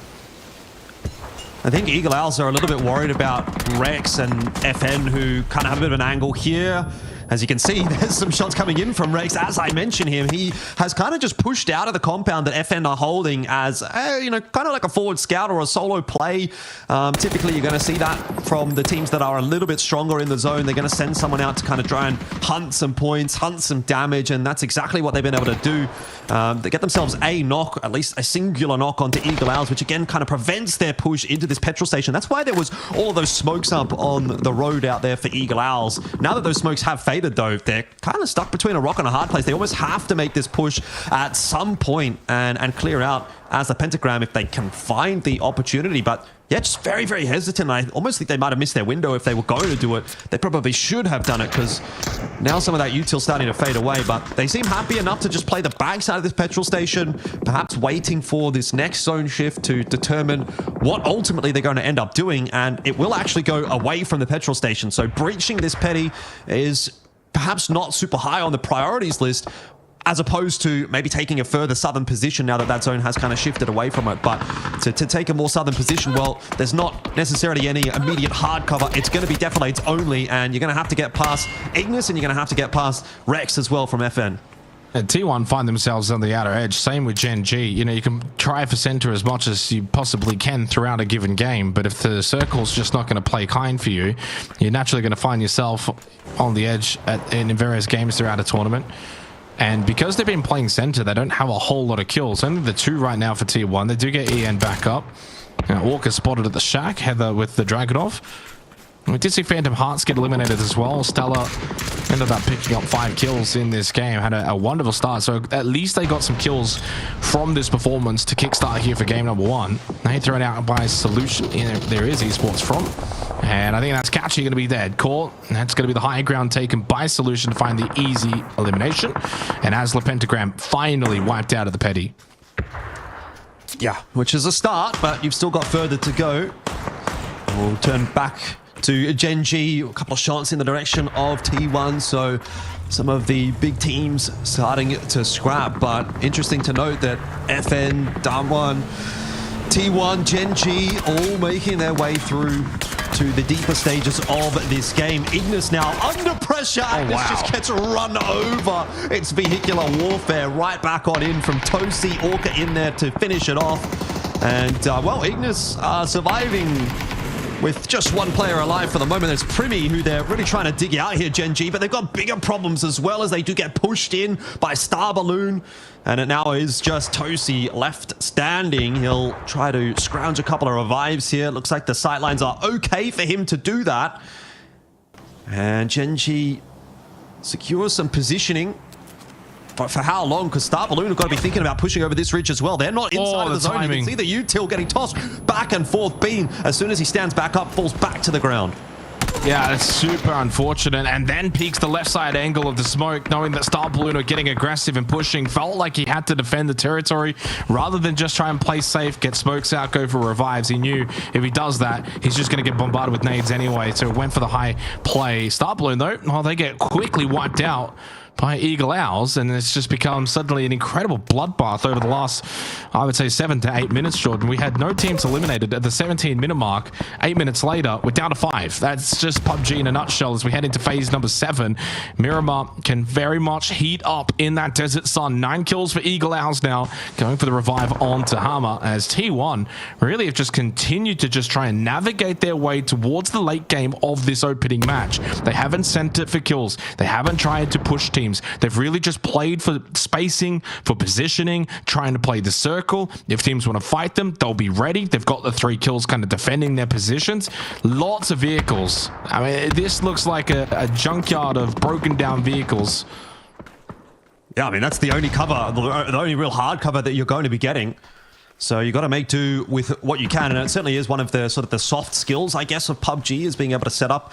I think Eagle Owls are a little bit worried about Rex and FN, who kind of have a bit of an angle here. As you can see, there's some shots coming in from Rex. As I mentioned him, he has kind of just pushed out of the compound that FN are holding as, you know, kind of like a forward scout or a solo play. Typically, you're going to see that from the teams that are a little bit stronger in the zone. They're going to send someone out to kind of try and hunt some points, hunt some damage, and that's exactly what they've been able to do. They get themselves a knock, at least a singular knock onto Eagle Owls, which again kind of prevents their push into this petrol station. That's why there was all of those smokes up on the road out there for Eagle Owls. Now that those smokes have faded, though, they're kind of stuck between a rock and a hard place. They almost have to make this push at some point and clear out as the pentagram if they can find the opportunity. But yeah, just very, very hesitant. I almost think they might have missed their window if they were going to do it. They probably should have done it, because now some of that util starting to fade away. But they seem happy enough to just play the backside of this petrol station, perhaps waiting for this next zone shift to determine what ultimately they're going to end up doing. And it will actually go away from the petrol station. So breaching this petty is perhaps not super high on the priorities list, as opposed to maybe taking a further southern position now that that zone has kind of shifted away from it. But to take a more southern position, well, there's not necessarily any immediate hard cover. It's going to be defilades only, and you're going to have to get past Ignis, and you're going to have to get past Rex as well from FN. And T1 find themselves on the outer edge. Same with Gen G. You know, you can try for center as much as you possibly can throughout a given game, but if the circle's just not going to play kind for you, you're naturally going to find yourself on the edge in various games throughout a tournament. And because they've been playing center, they don't have a whole lot of kills. Only the 2 right now for T1. They do get EN back up. Now, Walker spotted at the shack. Heather with the Dragunov. We did see Phantom Hearts get eliminated as well. Stella ended up picking up 5 kills in this game. Had a wonderful start. So at least they got some kills from this performance to kickstart here for game number 1. They thrown out by Solution. There is Esports from. And I think that's Catchy going to be dead. Caught. That's going to be the high ground taken by Solution to find the easy elimination. And Asla Pentagram finally wiped out of the petty. Yeah, which is a start, but you've still got further to go. We'll turn back to Gen G, a couple of shots in the direction of T1, so some of the big teams starting to scrap. But interesting to note that FN, Damwon, T1, Gen G all making their way through to the deeper stages of this game. Ignis now under pressure. Ignis just gets run over. It's vehicular warfare right back on in from Tosi. Orca in there to finish it off. And well, Ignis are surviving with just 1 player alive for the moment. There's Primi, who they're really trying to dig out here, Gen G, but they've got bigger problems as well, as they do get pushed in by Star Balloon. And it now is just Tosi left standing. He'll try to scrounge a couple of revives here. Looks like the sightlines are okay for him to do that. And Gen G secures some positioning. But for how long? Because Star Balloon have got to be thinking about pushing over this ridge as well. They're not inside of the zone. You can see the util getting tossed back and forth. Bean, as soon as he stands back up, falls back to the ground. Yeah, that's super unfortunate. And then peeks the left side angle of the smoke, knowing that Star Balloon are getting aggressive and pushing. Felt like he had to defend the territory rather than just try and play safe, get smokes out, go for revives. He knew if he does that, he's just going to get bombarded with nades anyway. So went for the high play. Star Balloon, though, well, they get quickly wiped out by Eagle Owls, and it's just become suddenly an incredible bloodbath over the last, I would say, 7 to 8 minutes, Jordan. We had no teams eliminated at the 17-minute mark. 8 minutes later, we're down to 5. That's just PUBG in a nutshell as we head into phase number 7. Miramar can very much heat up in that desert sun. 9 kills for Eagle Owls now, going for the revive on Tahama, as T1 really have just continued to just try and navigate their way towards the late game of this opening match. They haven't sent it for kills. They haven't tried to push teams. They've really just played for spacing, for positioning, trying to play the circle. If teams want to fight them, they'll be ready. They've got the 3 kills kind of defending their positions. Lots of vehicles. I mean, this looks like a junkyard of broken down vehicles. Yeah, I mean, that's the only cover, the only real hard cover that you're going to be getting. So you got to make do with what you can, and it certainly is one of the sort of the soft skills, I guess, of PUBG, is being able to set up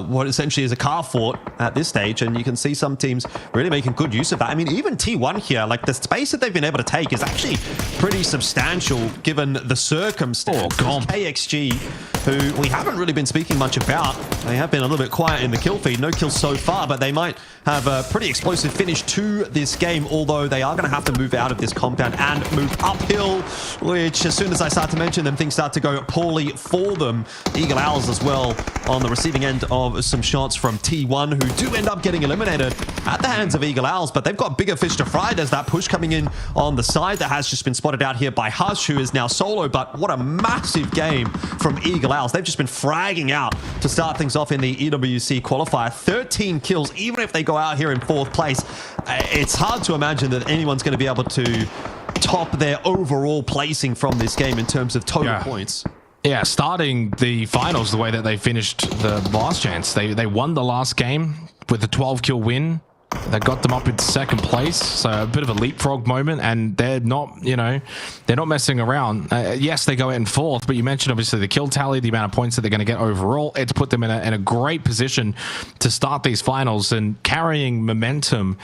what essentially is a car fort at this stage, and you can see some teams really making good use of that. I mean, even T1 here, like the space that they've been able to take is actually pretty substantial given the circumstances. KXG, who we haven't really been speaking much about, they have been a little bit quiet in the kill feed. No kills so far, but they might have a pretty explosive finish to this game, although they are going to have to move out of this compound and move uphill, which as soon as I start to mention them, things start to go poorly for them. Eagle Owls as well on the receiving end of some shots from T1, who do end up getting eliminated at the hands of Eagle Owls, but they've got bigger fish to fry. There's that push coming in on the side that has just been spotted out here by Hush, who is now solo, but what a massive game from Eagle Owls. They've just been fragging out to start things off in the EWC qualifier. 13 kills, even if they go out here in 4th place. It's hard to imagine that anyone's going to be able to top their overall placing from this game in terms of total points. Yeah, starting the finals the way that they finished the last chance. They won the last game with a 12-kill win. That got them up in 2nd place, so a bit of a leapfrog moment, and they're not, you know, they're not messing around. Yes, they go out in 4th, but you mentioned obviously the kill tally, the amount of points that they're going to get overall. It's put them in a great position to start these finals, and carrying momentum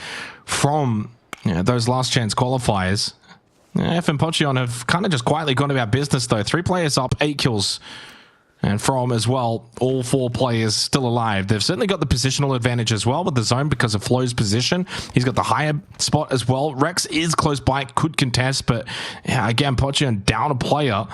from, you know, those last chance qualifiers. F and Pocheon have kind of just quietly gone about business though. 3 players up, 8 kills. And from as well, all 4 players still alive. They've certainly got the positional advantage as well with the zone because of Flo's position. He's got the higher spot as well. Rex is close by, could contest, but yeah, again, Pocheon down a player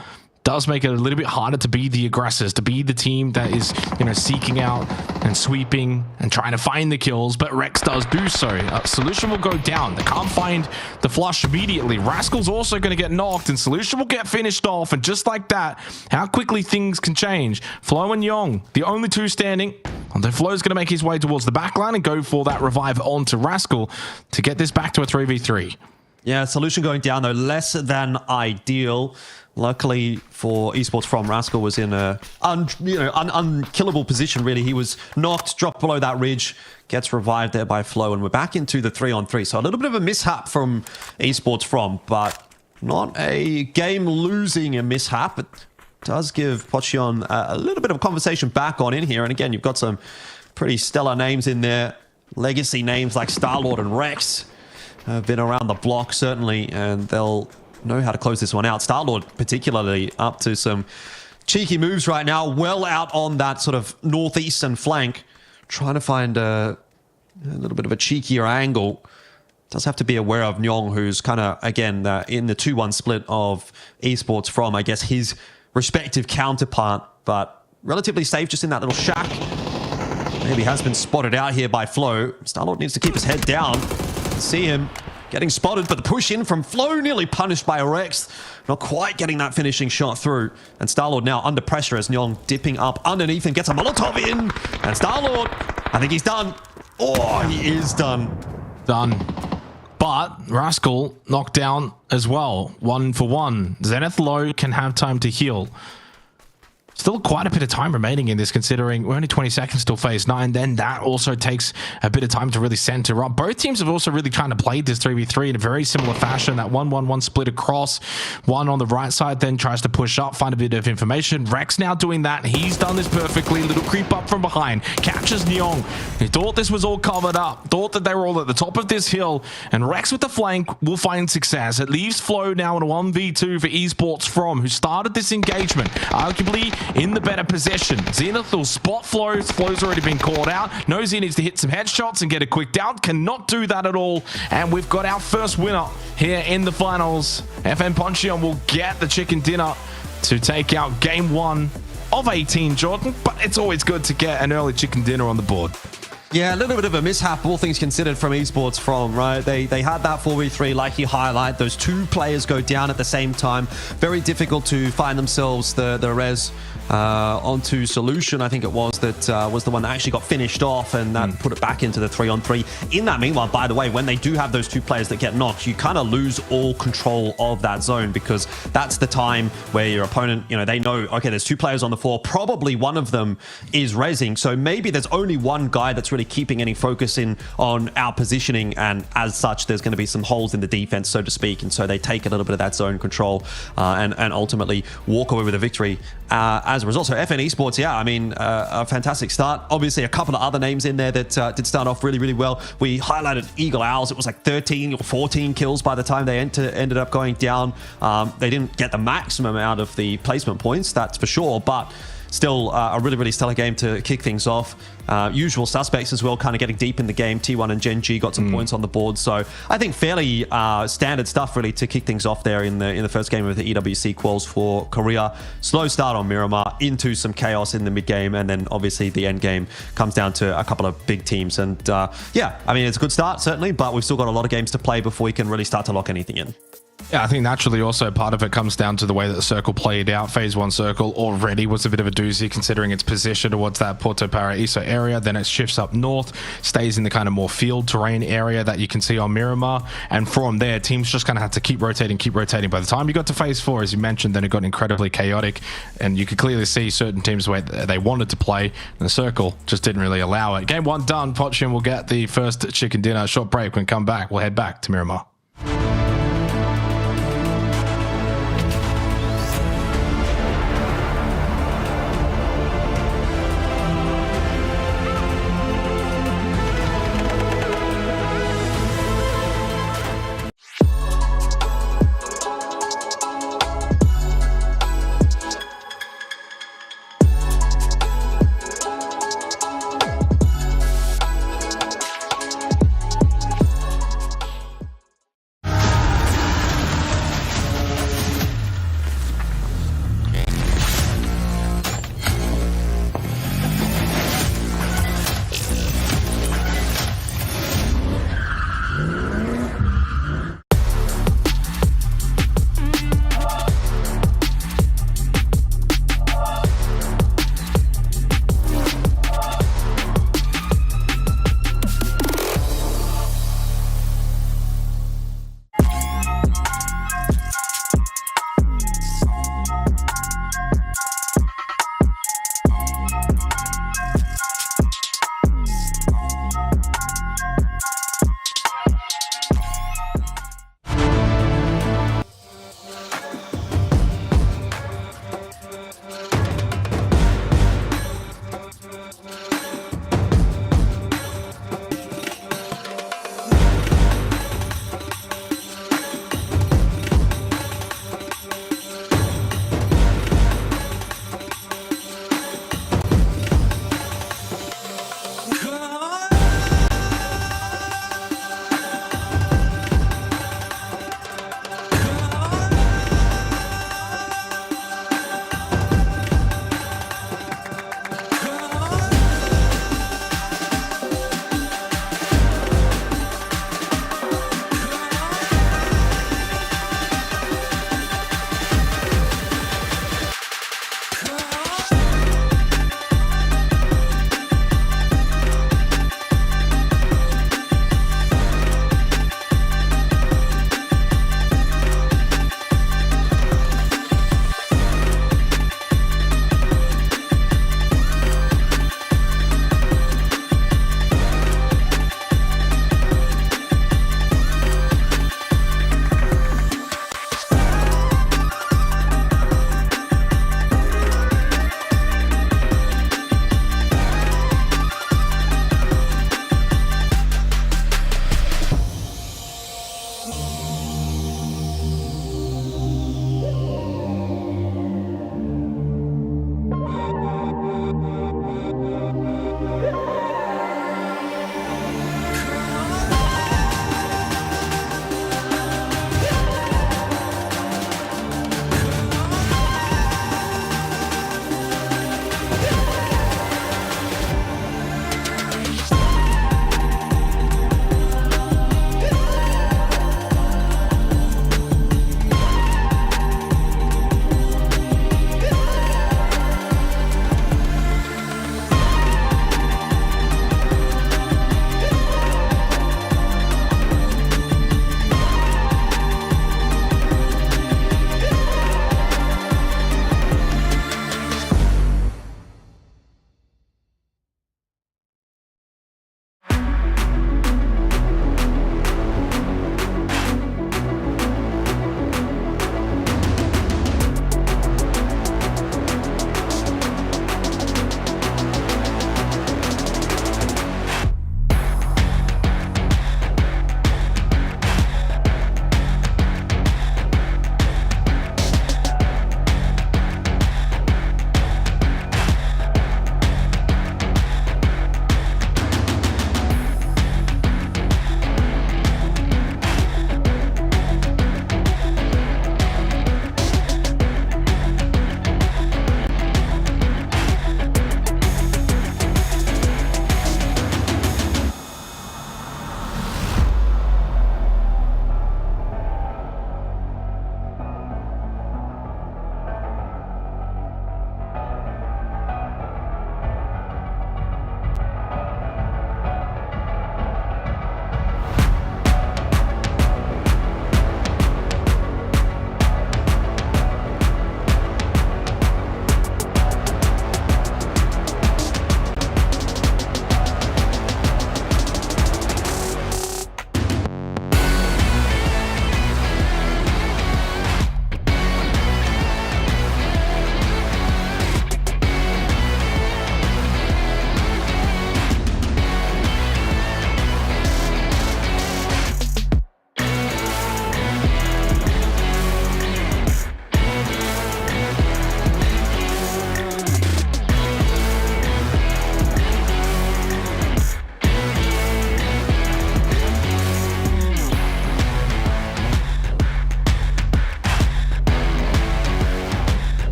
does make it a little bit harder to be the aggressors, to be the team that is, you know, seeking out and sweeping and trying to find the kills, but Rex does do so. Solution will go down. They can't find the flush immediately. Rascal's also going to get knocked, and Solution will get finished off, and just like that, how quickly things can change. Flo and Yong, the only 2 standing. And then Flo's going to make his way towards the back line and go for that revive onto Rascal to get this back to a 3v3. Yeah, Solution going down, though, less than ideal. Luckily for Esports From, Rascal was in a unkillable position, really. He was knocked, dropped below that ridge, gets revived there by Flo, and we're back into the 3-on-3. So a little bit of a mishap from Esports From, but not a game-losing mishap. It does give Pocheon a little bit of conversation back on in here. And again, you've got some pretty stellar names in there. Legacy names like Starlord and Rex have been around the block, certainly, and they'll know how to close this one out. Starlord particularly up to some cheeky moves right now, well out on that sort of northeastern flank, trying to find a little bit of a cheekier angle. Does have to be aware of Nyong, who's kind of, again, in the 2-1 split of Esports From, I guess, his respective counterpart, but relatively safe just in that little shack. Maybe has been spotted out here by Flo. Starlord needs to keep his head down. See him getting spotted, but the push in from Flo nearly punished by Rex. Not quite getting that finishing shot through. And Starlord now under pressure as Nyong dipping up underneath and gets a Molotov in. And Starlord, I think he's done. Oh, he is done. Done. But Rascal knocked down as well. 1 for 1. Zenith Low can have time to heal. Still quite a bit of time remaining in this, considering we're only 20 seconds till phase 9. Then that also takes a bit of time to really center up. Both teams have also really kind of played this 3v3 in a very similar fashion. That 1-1-1 split across. One on the right side then tries to push up, find a bit of information. Rex now doing that. He's done this perfectly. Little creep up from behind. Captures Nyong. He thought this was all covered up. Thought that they were all at the top of this hill. And Rex with the flank will find success. It leaves Flo now in a 1v2 for Esports From, who started this engagement. Arguably in the better position. Zenith will spot Flows. Flows already been called out. Knows he needs to hit some headshots and get a quick down. Cannot do that at all. And we've got our first winner here in the finals. FN Ponchion will get the chicken dinner to take out game 1 of 18, Jordan. But it's always good to get an early chicken dinner on the board. Yeah, a little bit of a mishap, all things considered, from Esports from, right? They had that 4v3, like you highlight. Those 2 players go down at the same time. Very difficult to find themselves the res onto Solution, I think it was, that was the one that actually got finished off, and that put it back into the 3-on-3. In that meanwhile, by the way, when they do have those 2 players that get knocked, you kind of lose all control of that zone, because that's the time where your opponent, you know, they know, okay, there's 2 players on the floor, probably one of them is rezzing, so maybe there's only one guy that's really keeping any focus in on our positioning, and as such there's going to be some holes in the defense, so to speak, and so they take a little bit of that zone control and ultimately walk away with a victory as a result. So FN Esports, yeah, I mean, a fantastic start. Obviously a couple of other names in there that did start off really, really well. We highlighted Eagle Owls. It was like 13 or 14 kills by the time they ended up going down. They didn't get the maximum out of the placement points, that's for sure, but still a really, really stellar game to kick things off. Usual suspects as well, kind of getting deep in the game. T1 and Gen G got some points on the board. So I think fairly standard stuff really to kick things off there in the first game of the EWC quals for Korea. Slow start on Miramar, into some chaos in the mid game, and then obviously the end game comes down to a couple of big teams. And yeah, I mean, it's a good start certainly, but we've still got a lot of games to play before we can really start to lock anything in. Yeah, I think naturally also part of it comes down to the way that the circle played out. Phase 1 circle already was a bit of a doozy considering its position towards that Porto Paraíso area. Then it shifts up north, stays in the kind of more field terrain area that you can see on Miramar. And from there, teams just kind of had to keep rotating. By the time you got to phase 4, as you mentioned, then it got incredibly chaotic. And you could clearly see certain teams where they wanted to play, and the circle just didn't really allow it. Game 1 done. Pochim will get the first chicken dinner. Short break. When we come back, we'll head back to Miramar.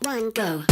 1, go.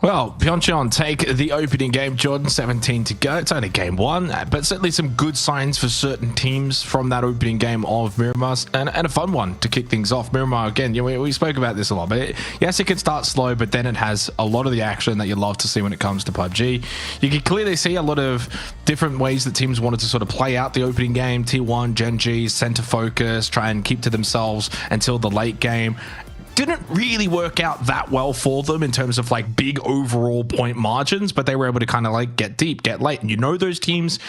Well, Pyeongchang take the opening game, Jordan, 17 to go. It's only game one, but certainly some good signs for certain teams from that opening game of Miramar, and a fun one to kick things off. Miramar, again, we spoke about this a lot, but yes, it can start slow, but then it has a lot of the action that you love to see when it comes to PUBG. You can clearly see a lot of different ways that teams wanted to sort of play out the opening game. T1, Gen G, center focus, try and keep to themselves until the late game. Didn't really work out that well for them in terms of like big overall point margins, but they were able to kind of like get deep, get late. And you know those teams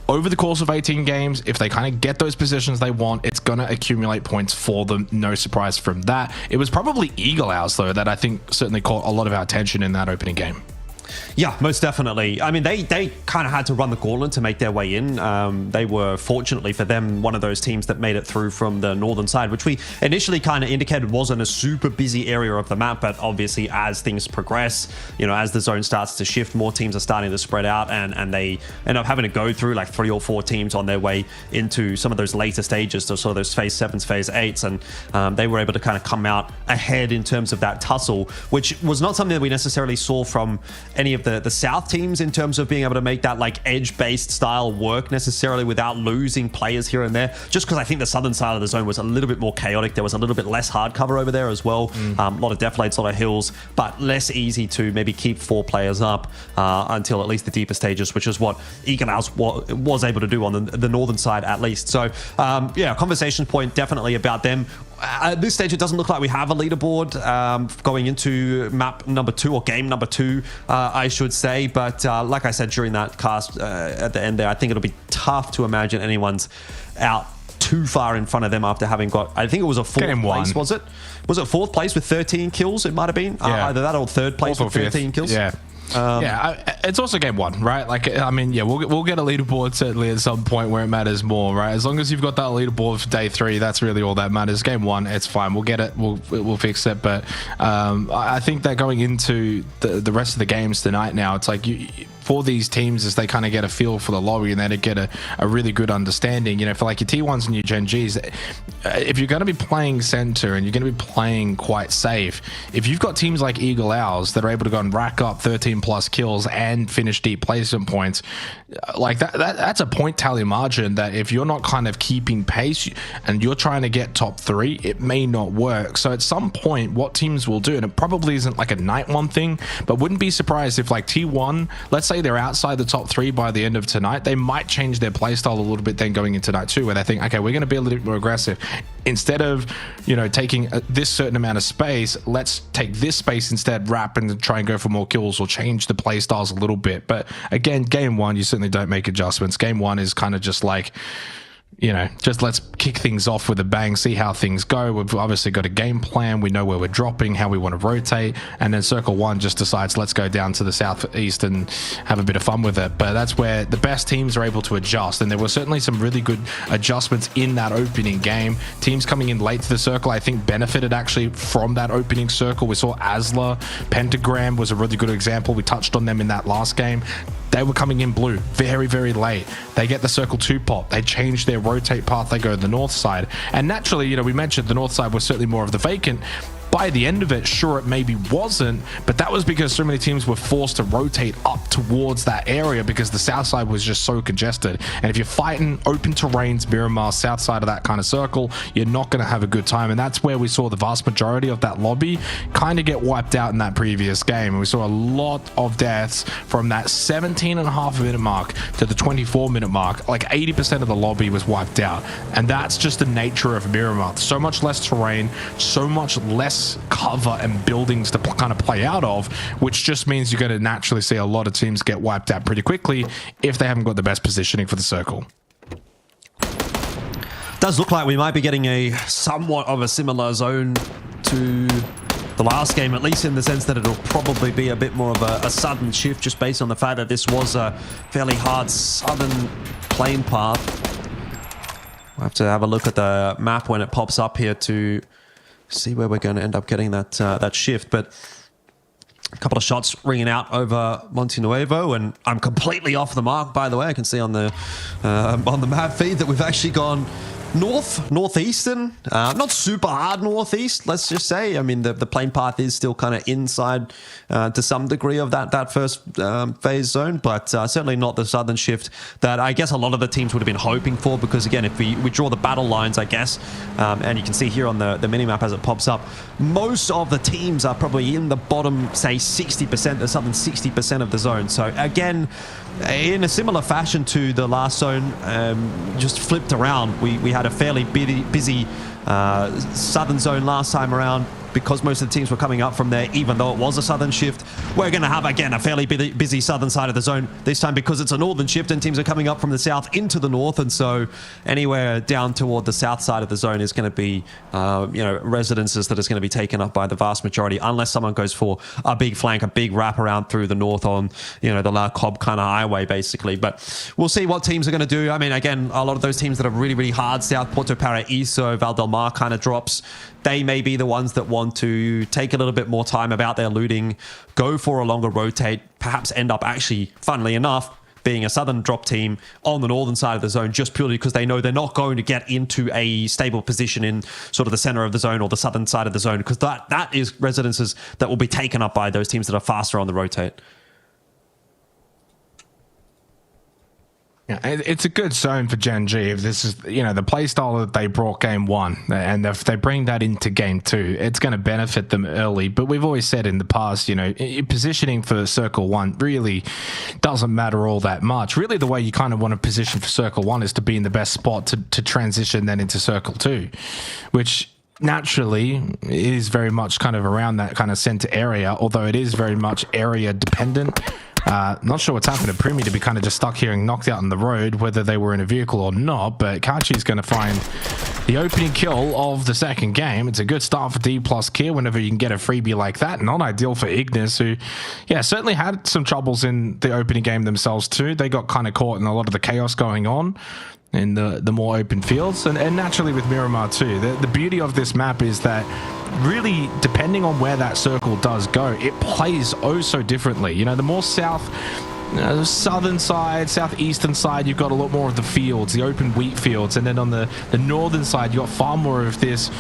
over the course of 18 games, if they kind of get those positions they want, it's going to accumulate points for them. No surprise from that. It was probably Eagle Owls though that I think certainly caught a lot of our attention in that opening game. Yeah, most definitely. I mean, they kind of had to run the gauntlet to make their way in. They were, fortunately for them, one of those teams that made it through from the northern side, which we initially kind of indicated wasn't a super busy area of the map. But obviously, as things progress, you know, as the zone starts to shift, more teams are starting to spread out, and they end up having to go through like 3 or 4 teams on their way into some of those later stages, so sort of those phase 7s, phase 8s, and they were able to kind of come out ahead in terms of that tussle, which was not something that we necessarily saw from any of the South teams in terms of being able to make that like edge-based style work necessarily without losing players here and there, just because I think the southern side of the zone was a little bit more chaotic. There was a little bit less hard cover over there as well. A lot of deflates, a lot of hills, but less easy to maybe keep 4 players up until at least the deeper stages, which is what Eagle Owls was able to do on the northern side at least. So yeah, conversation point definitely about them. At this stage, it doesn't look like we have a leaderboard going into map number 2 or game number 2, I should say. But like I said during that cast at the end there, I think it'll be tough to imagine anyone's out too far in front of them after having got, I think it was a 4th place, was it? Was it 4th place with 13 kills? It might have been. Either that or 3rd place with 13 kills. Yeah. It's also game 1, right? Like, I mean, yeah, we'll get a leaderboard certainly at some point where it matters more, right? As long as you've got that leaderboard for day 3, that's really all that matters. Game 1, it's fine. We'll get it. We'll fix it. But I think that going into the rest of the games tonight now, it's like for these teams as they kind of get a feel for the lobby and they get a really good understanding, you know, for like your T1s and your Gen Gs, if you're going to be playing center and you're going to be playing quite safe, if you've got teams like Eagle Owls that are able to go and rack up 13 plus kills and finish deep placement points, like that's a point tally margin that if you're not kind of keeping pace and you're trying to get top 3, it may not work. So at some point what teams will do, and it probably isn't like a night one thing, but wouldn't be surprised if like T1, let's say they're outside the top 3 by the end of tonight, they might change their playstyle a little bit then going into night 2, where they think, okay, we're going to be a little bit more aggressive. Instead of, you know, taking this certain amount of space, let's take this space instead, wrap and try and go for more kills or change the playstyles a little bit. But again, game 1, you certainly don't make adjustments. Game 1 is kind of just like, you know, just let's kick things off with a bang, see how things go. We've obviously got a game plan. We know where we're dropping, how we want to rotate. And then Circle 1 just decides, let's go down to the southeast and have a bit of fun with it. But that's where the best teams are able to adjust. And there were certainly some really good adjustments in that opening game. Teams coming in late to the circle, I think, benefited actually from that opening circle. We saw Asla, Pentagram was a really good example. We touched on them in that last game. They were coming in blue very, very late. They get the circle 2 pop. They change their rotate path. They go to the north side. And naturally, you know, we mentioned the north side was certainly more of the vacant. By the end of it, sure, it maybe wasn't, but that was because so many teams were forced to rotate up towards that area because the south side was just so congested. And if you're fighting open terrains, Miramar, south side of that kind of circle, you're not going to have a good time. And that's where we saw the vast majority of that lobby kind of get wiped out in that previous game. And we saw a lot of deaths from that 17.5-minute mark to the 24-minute mark. Like 80% of the lobby was wiped out. And that's just the nature of Miramar. So much less terrain, so much less cover and buildings to kind of play out of, which just means you're going to naturally see a lot of teams get wiped out pretty quickly if they haven't got the best positioning for the circle. Does look like we might be getting a somewhat of a similar zone to the last game, at least in the sense that it'll probably be a bit more of a sudden shift, just based on the fact that this was a fairly hard southern plane path. We'll have to have a look at the map when it pops up here to see where we're going to end up getting that shift. But a couple of shots ringing out over Monte Nuevo, and I'm completely off the mark, by the way. I can see on the map feed that we've actually gone northeastern, not super hard northeast, let's just say. I mean, the plane path is still kind of inside to some degree of that first phase zone, but certainly not the southern shift that I guess a lot of the teams would have been hoping for, because again, if we draw the battle lines, I guess, and you can see here on the mini-map as it pops up, most of the teams are probably in the bottom, say 60%, the southern 60% of the zone. So again, in a similar fashion to the last zone, just flipped around. We had a fairly busy southern zone last time around, because most of the teams were coming up from there, even though it was a southern shift. We're going to have, again, a fairly busy southern side of the zone this time, because it's a northern shift and teams are coming up from the south into the north. And so anywhere down toward the south side of the zone is going to be, residences that is going to be taken up by the vast majority, unless someone goes for a big flank, a big wraparound through the north on, the La Cobb kind of highway, basically. But we'll see what teams are going to do. I mean, again, a lot of those teams that are really, really hard south, Puerto Paraíso, Val del Mar kind of drops, they may be the ones that want to take a little bit more time about their looting, go for a longer rotate, perhaps end up actually, funnily enough, being a southern drop team on the northern side of the zone, just purely because they know they're not going to get into a stable position in sort of the center of the zone or the southern side of the zone, because that is residences that will be taken up by those teams that are faster on the rotate. Yeah, it's a good zone for Gen G. If this is, the play style that they brought game one, and if they bring that into game two, it's going to benefit them early. But we've always said in the past, positioning for Circle 1 really doesn't matter all that much. Really, the way you kind of want to position for Circle 1 is to be in the best spot to transition then into Circle 2, which naturally is very much kind of around that kind of center area, although it is very much area dependent. Not sure what's happened to Primi to be kind of just stuck here and knocked out on the road, whether they were in a vehicle or not, but Kachi's going to find the opening kill of the second game. It's a good start for D plus Kier whenever you can get a freebie like that. Not ideal for Ignis, who, certainly had some troubles in the opening game themselves too. They got kind of caught in a lot of the chaos going on in the more open fields, and naturally with Miramar too. The beauty of this map is that really, depending on where that circle does go, it plays oh so differently. The more southern side, southeastern side, you've got a lot more of the fields, the open wheat fields, and then on the northern side, you've got far more of this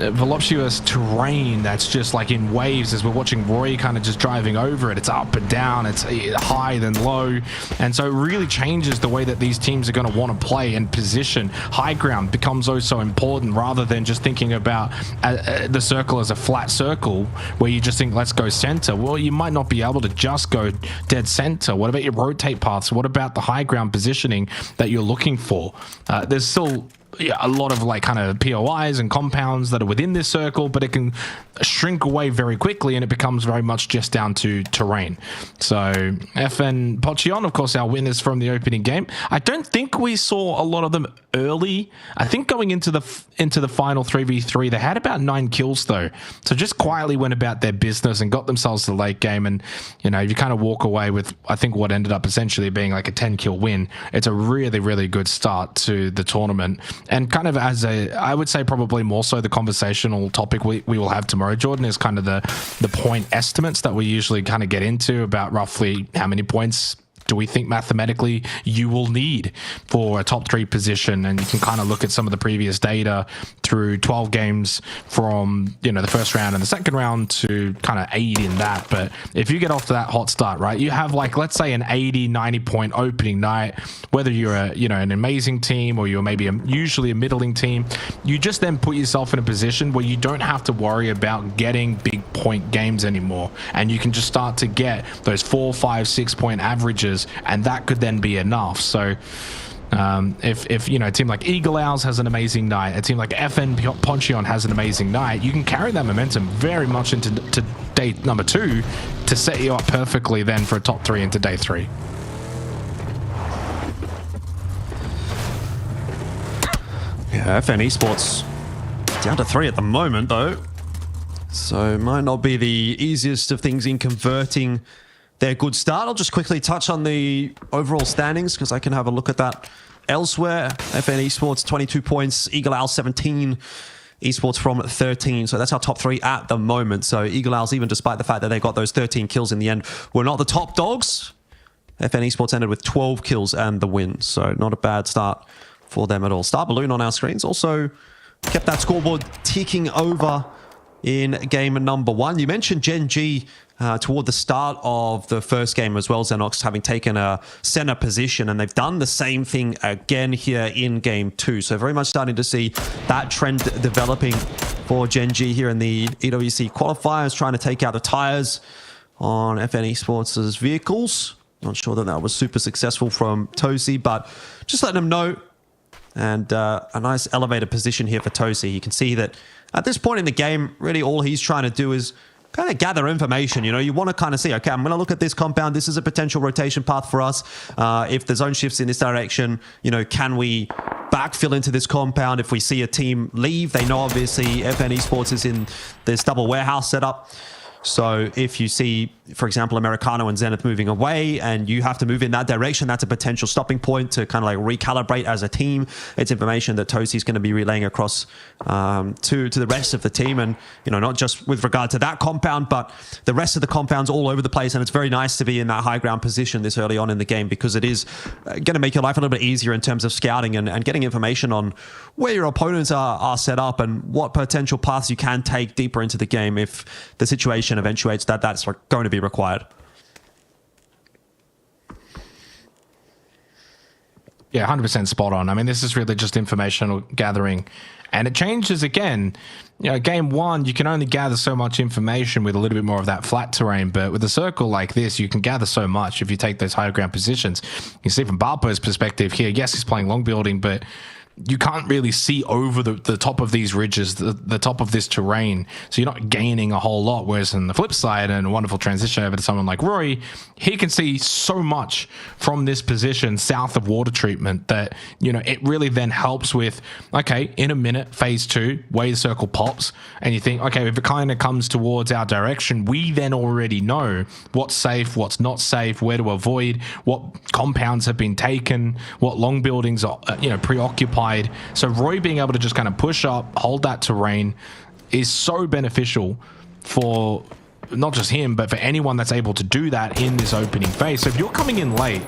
voluptuous terrain that's just like in waves, as we're watching Roy kind of just driving over it. It's up and down, it's high then low, and so it really changes the way that these teams are going to want to play and position. High ground becomes oh so important, rather than just thinking about the circle as a flat circle where you just think let's go center. Well, you might not be able to just go dead center. What about your rotate paths? What about the high ground positioning that you're looking for? There's still a lot of like kind of POIs and compounds that are within this circle, but it can shrink away very quickly and it becomes very much just down to terrain. So FN Pochion, of course, our winners from the opening game. I don't think we saw a lot of them early. I think going into the final 3v3, they had about 9 kills though. So just quietly went about their business and got themselves to the late game. And, you kind of walk away with, I think, what ended up essentially being like a 10 kill win. It's a really, really good start to the tournament. And kind of as I would say probably more so the conversational topic we will have tomorrow, Jordan, is kind of the point estimates that we usually kind of get into about roughly how many points do we think mathematically you will need for a top 3 position? And you can kind of look at some of the previous data through 12 games from, you know, the first round and the second round to kind of aid in that. But if you get off to that hot start, right, you have like, let's say an 80, 90 point opening night, whether you're a, you know, an amazing team or you're maybe usually a middling team, you just then put yourself in a position where you don't have to worry about getting big point games anymore. And you can just start to get those 4, 5, 6 point averages, and that could then be enough. So if you know, a team like Eagle Owls has an amazing night, a team like FN Poncheon has an amazing night, you can carry that momentum very much into day number 2 to set you up perfectly then for a top 3 into day 3. Yeah, FN Esports down to 3 at the moment, though. So it might not be the easiest of things in converting their good start. I'll just quickly touch on the overall standings because I can have a look at that elsewhere. FN Esports 22 points, Eagle Owl 17, Esports from 13. So that's our top 3 at the moment. So Eagle Owls, even despite the fact that they got those 13 kills in the end, were not the top dogs. FN Esports ended with 12 kills and the win. So not a bad start for them at all. Star Balloon on our screens also kept that scoreboard ticking over in game number 1. You mentioned Gen G toward the start of the first game as well, Xenox having taken a center position, and they've done the same thing again here in game 2. So very much starting to see that trend developing for Gen G here in the EWC qualifiers, trying to take out the tires on FN Esports' vehicles. Not sure that that was super successful from Tosi, but just letting them know. And a nice elevated position here for Tosi. You can see that at this point in the game, really all he's trying to do is kind of gather information. You know, you want to kind of see, okay, I'm going to look at this compound. This is a potential rotation path for us. If the zone shifts in this direction, you know, can we backfill into this compound? If we see a team leave, they know obviously FN Esports is in this double warehouse setup. So if you see, for example, Americano and Zenith moving away and you have to move in that direction, that's a potential stopping point to kind of like recalibrate as a team. It's information that Tosi's going to be relaying across to the rest of the team. And, you know, not just with regard to that compound, but the rest of the compounds all over the place. And it's very nice to be in that high ground position this early on in the game because it is going to make your life a little bit easier in terms of scouting and getting information on where your opponents are set up and what potential paths you can take deeper into the game if the situation eventuates that that's going to be required. Yeah, 100% spot on. I mean, this is really just informational gathering, and it changes again. You know, game 1, you can only gather so much information with a little bit more of that flat terrain, but with a circle like this, you can gather so much if you take those higher ground positions. You see from Balpo's perspective here, yes, he's playing long building, but you can't really see over the top of these ridges, the top of this terrain. So you're not gaining a whole lot. Whereas on the flip side, and a wonderful transition over to someone like Roy, he can see so much from this position south of water treatment that, you know, it really then helps with, okay, in a minute, phase 2, wave circle pops, and you think, okay, if it kind of comes towards our direction, we then already know what's safe, what's not safe, where to avoid, what compounds have been taken, what long buildings are, you know, preoccupied. So Roy being able to just kind of push up, hold that terrain is so beneficial for not just him, but for anyone that's able to do that in this opening phase. So if you're coming in late,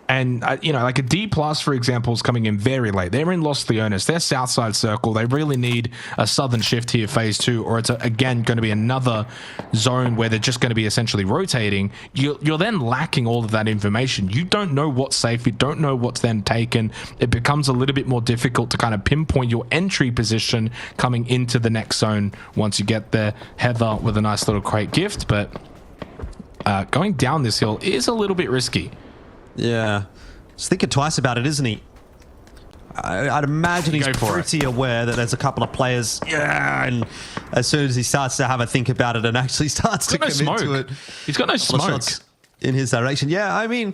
and, you know, like a D+, for example, is coming in very late. They're in Los Leones. They're Southside Circle. They really need a southern shift here, phase 2, or it's, again, going to be another zone where they're just going to be essentially rotating. You're then lacking all of that information. You don't know what's safe. You don't know what's then taken. It becomes a little bit more difficult to kind of pinpoint your entry position coming into the next zone once you get there. Heather with a nice little crate gift, but going down this hill is a little bit risky. Yeah. Just thinking twice about it, isn't he? I'd imagine he's pretty aware that there's a couple of players. Yeah, and as soon as he starts to have a think about it and actually starts to commit to it. He's got no smoke in his direction. Yeah, I mean,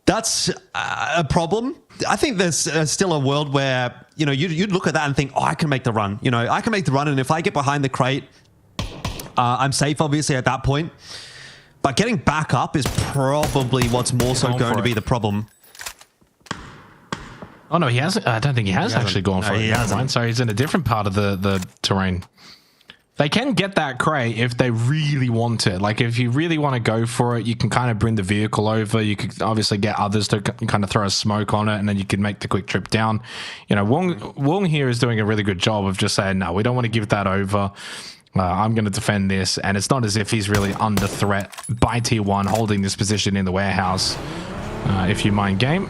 that's a problem. I think there's still a world where, you know, you'd look at that and think, oh, I can make the run. You know, I can make the run, and if I get behind the crate, I'm safe, obviously, at that point. But getting back up is probably what's more so going to be the problem. Oh, no, he hasn't. I don't think he has actually gone for it. He hasn't. So he's in a different part of the terrain. They can get that crate if they really want it. Like, if you really want to go for it, you can kind of bring the vehicle over. You could obviously get others to kind of throw a smoke on it, and then you can make the quick trip down. You know, Wong here is doing a really good job of just saying, no, we don't want to give that over. I'm going to defend this. And it's not as if he's really under threat by T1 holding this position in the warehouse. If you mind game.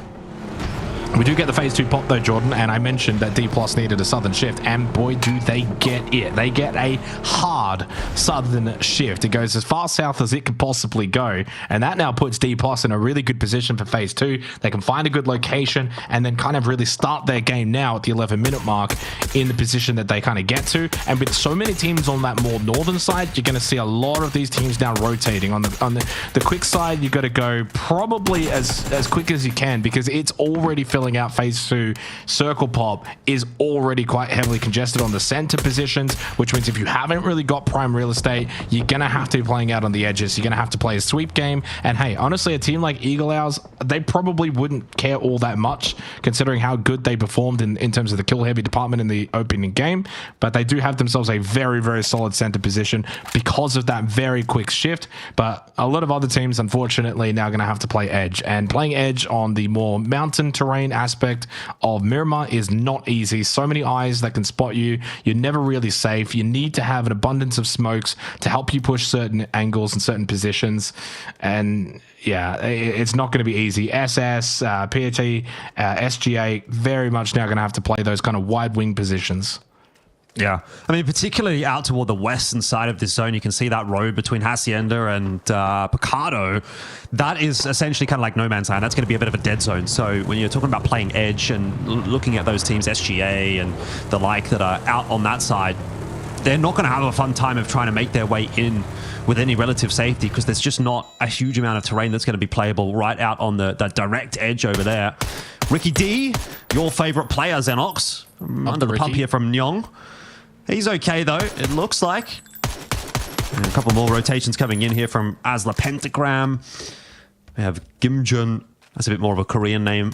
We do get the phase 2 pop though, Jordan, and I mentioned that D+ needed a southern shift, and boy do they get it. They get a hard southern shift. It goes as far south as it could possibly go, and that now puts D+ in a really good position for phase 2. They can find a good location and then kind of really start their game now at the 11-minute mark in the position that they kind of get to. And with so many teams on that more northern side, you're going to see a lot of these teams now rotating. On the quick side, you've got to go probably as quick as you can, because it's already filling out phase 2. Circle pop is already quite heavily congested on the center positions, which means if you haven't really got prime real estate, you're gonna have to be playing out on the edges. You're gonna have to play a sweep game. And hey, honestly, a team like Eagle Owls, they probably wouldn't care all that much considering how good they performed in terms of the kill heavy department in the opening game. But they do have themselves a very, very solid center position because of that very quick shift. But a lot of other teams, unfortunately, now gonna have to play edge, and playing edge on the more mountain terrain aspect of Miramar is not easy. So many eyes that can spot you. You're never really safe. You need to have an abundance of smokes to help you push certain angles and certain positions. And yeah, it's not going to be easy. SS, PHE, SGA, very much now going to have to play those kind of wide wing positions. Yeah, I mean, particularly out toward the western side of this zone, you can see that road between Hacienda and Picardo. That is essentially kind of like no man's land. That's going to be a bit of a dead zone. So when you're talking about playing edge and looking at those teams, SGA and the like, that are out on that side, they're not going to have a fun time of trying to make their way in with any relative safety, because there's just not a huge amount of terrain that's going to be playable right out on the direct edge over there. Ricky D, your favorite player, Xenox, under the pump here from Nyong. He's okay, though, it looks like. And a couple more rotations coming in here from Asla Pentagram. We have Gimjun. That's a bit more of a Korean name.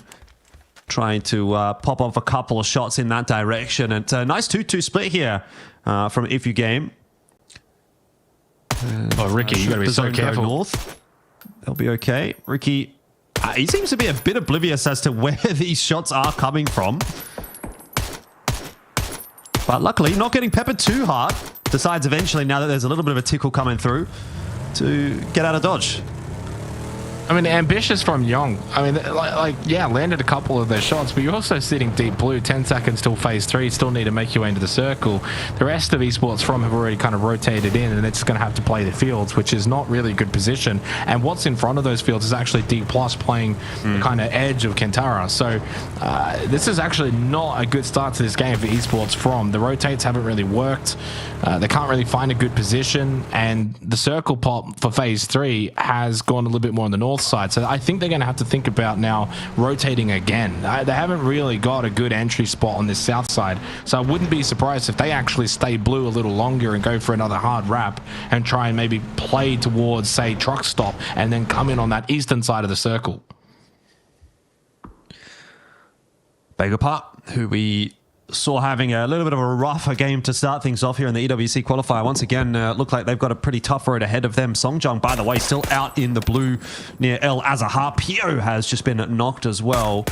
Trying to pop off a couple of shots in that direction. And nice 2-2 split here from Ifu Game. Oh, Ricky, you got to be so careful. North. They'll be okay. Ricky, he seems to be a bit oblivious as to where these shots are coming from. But luckily, not getting peppered too hard. Decides eventually, now that there's a little bit of a tickle coming through, to get out of dodge. I mean, ambitious from Young. I mean, yeah, landed a couple of their shots, but you're also sitting deep blue. 10 seconds till phase 3. Still need to make your way into the circle. The rest of Esports From have already kind of rotated in, and it's going to have to play the fields, which is not really a good position. And what's in front of those fields is actually D+ playing the kind of edge of Kentara. So this is actually not a good start to this game for Esports From. The rotates haven't really worked. They can't really find a good position, and the circle pop for phase 3 has gone a little bit more on the north side. So I think they're going to have to think about now rotating again. They haven't really got a good entry spot on this south side. So I wouldn't be surprised if they actually stay blue a little longer and go for another hard wrap and try and maybe play towards, say, truck stop, and then come in on that eastern side of the circle. Begapart, who we saw having a little bit of a rougher game to start things off here in the EWC qualifier. Once again, look like they've got a pretty tough road ahead of them. Songjung, by the way, still out in the blue near El Azahar. Pio has just been knocked as well.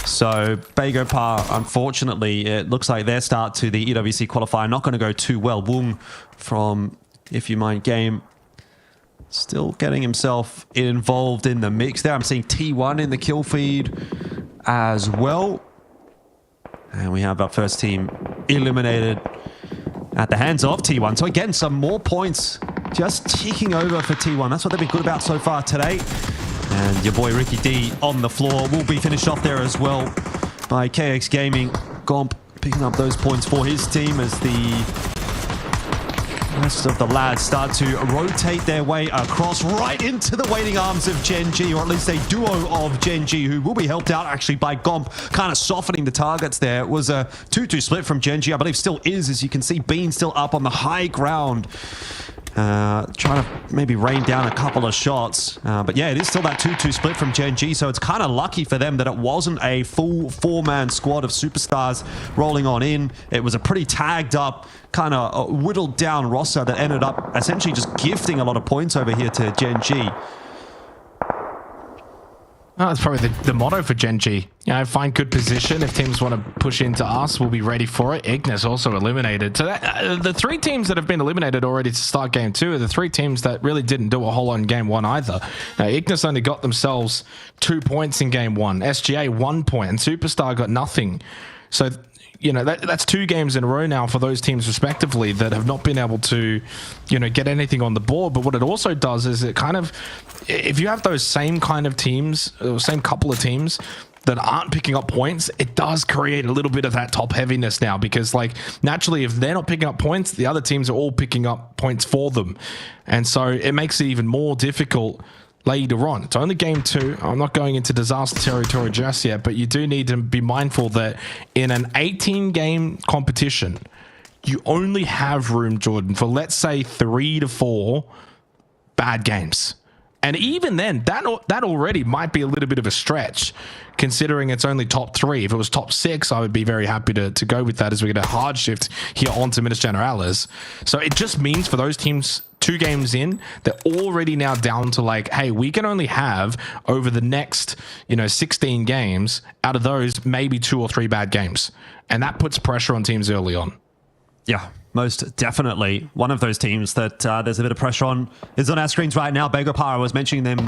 So Begopar, unfortunately, it looks like their start to the EWC qualifier not going to go too well. Wung from If You Mind Game still getting himself involved in the mix there. I'm seeing T1 in the kill feed as well. And we have our first team eliminated at the hands of T1. So again, some more points just ticking over for T1. That's what they've been good about so far today. And your boy Ricky D on the floor will be finished off there as well by KX Gaming. Gomp picking up those points for his team as the rest of the lads start to rotate their way across right into the waiting arms of Gen G, or at least a duo of Gen G, who will be helped out actually by Gomp, kind of softening the targets there. It was a 2-2 split from Gen G, I believe still is, as you can see Bean still up on the high ground. Trying to maybe rain down a couple of shots. But yeah, it is still that 2-2 split from Gen G, so it's kind of lucky for them that it wasn't a full 4-man squad of superstars rolling on in. It was a pretty tagged up, kind of whittled down roster that ended up essentially just gifting a lot of points over here to Gen G. Oh, that's probably the motto for Gen G. You know, find good position. If teams want to push into us, we'll be ready for it. Ignis also eliminated. So that, the 3 teams that have been eliminated already to start game 2 are the 3 teams that really didn't do a whole lot in game 1 either. Now, Ignis only got themselves 2 points in game 1. SGA 1 point, and Superstar got nothing. So, you know, that's 2 games in a row now for those teams respectively that have not been able to, you know, get anything on the board. But what it also does is it kind of, if you have those same kind of teams, or same couple of teams that aren't picking up points, it does create a little bit of that top heaviness now, because like naturally if they're not picking up points, the other teams are all picking up points for them. And so it makes it even more difficult later on. It's only game 2. I'm not going into disaster territory just yet, but you do need to be mindful that in an 18-game competition, you only have room, Jordan, for let's say 3 to 4 bad games. And even then, that already might be a little bit of a stretch, considering it's only top 3. If it was top 6, I would be very happy to go with that as we get a hard shift here onto Minas Generales. So it just means for those teams 2 games in, they're already now down to like, hey, we can only have over the next, you know, 16 games, out of those, maybe 2 or 3 bad games. And that puts pressure on teams early on. Yeah, most definitely. One of those teams that there's a bit of pressure on is on our screens right now. Boulevard, I was mentioning them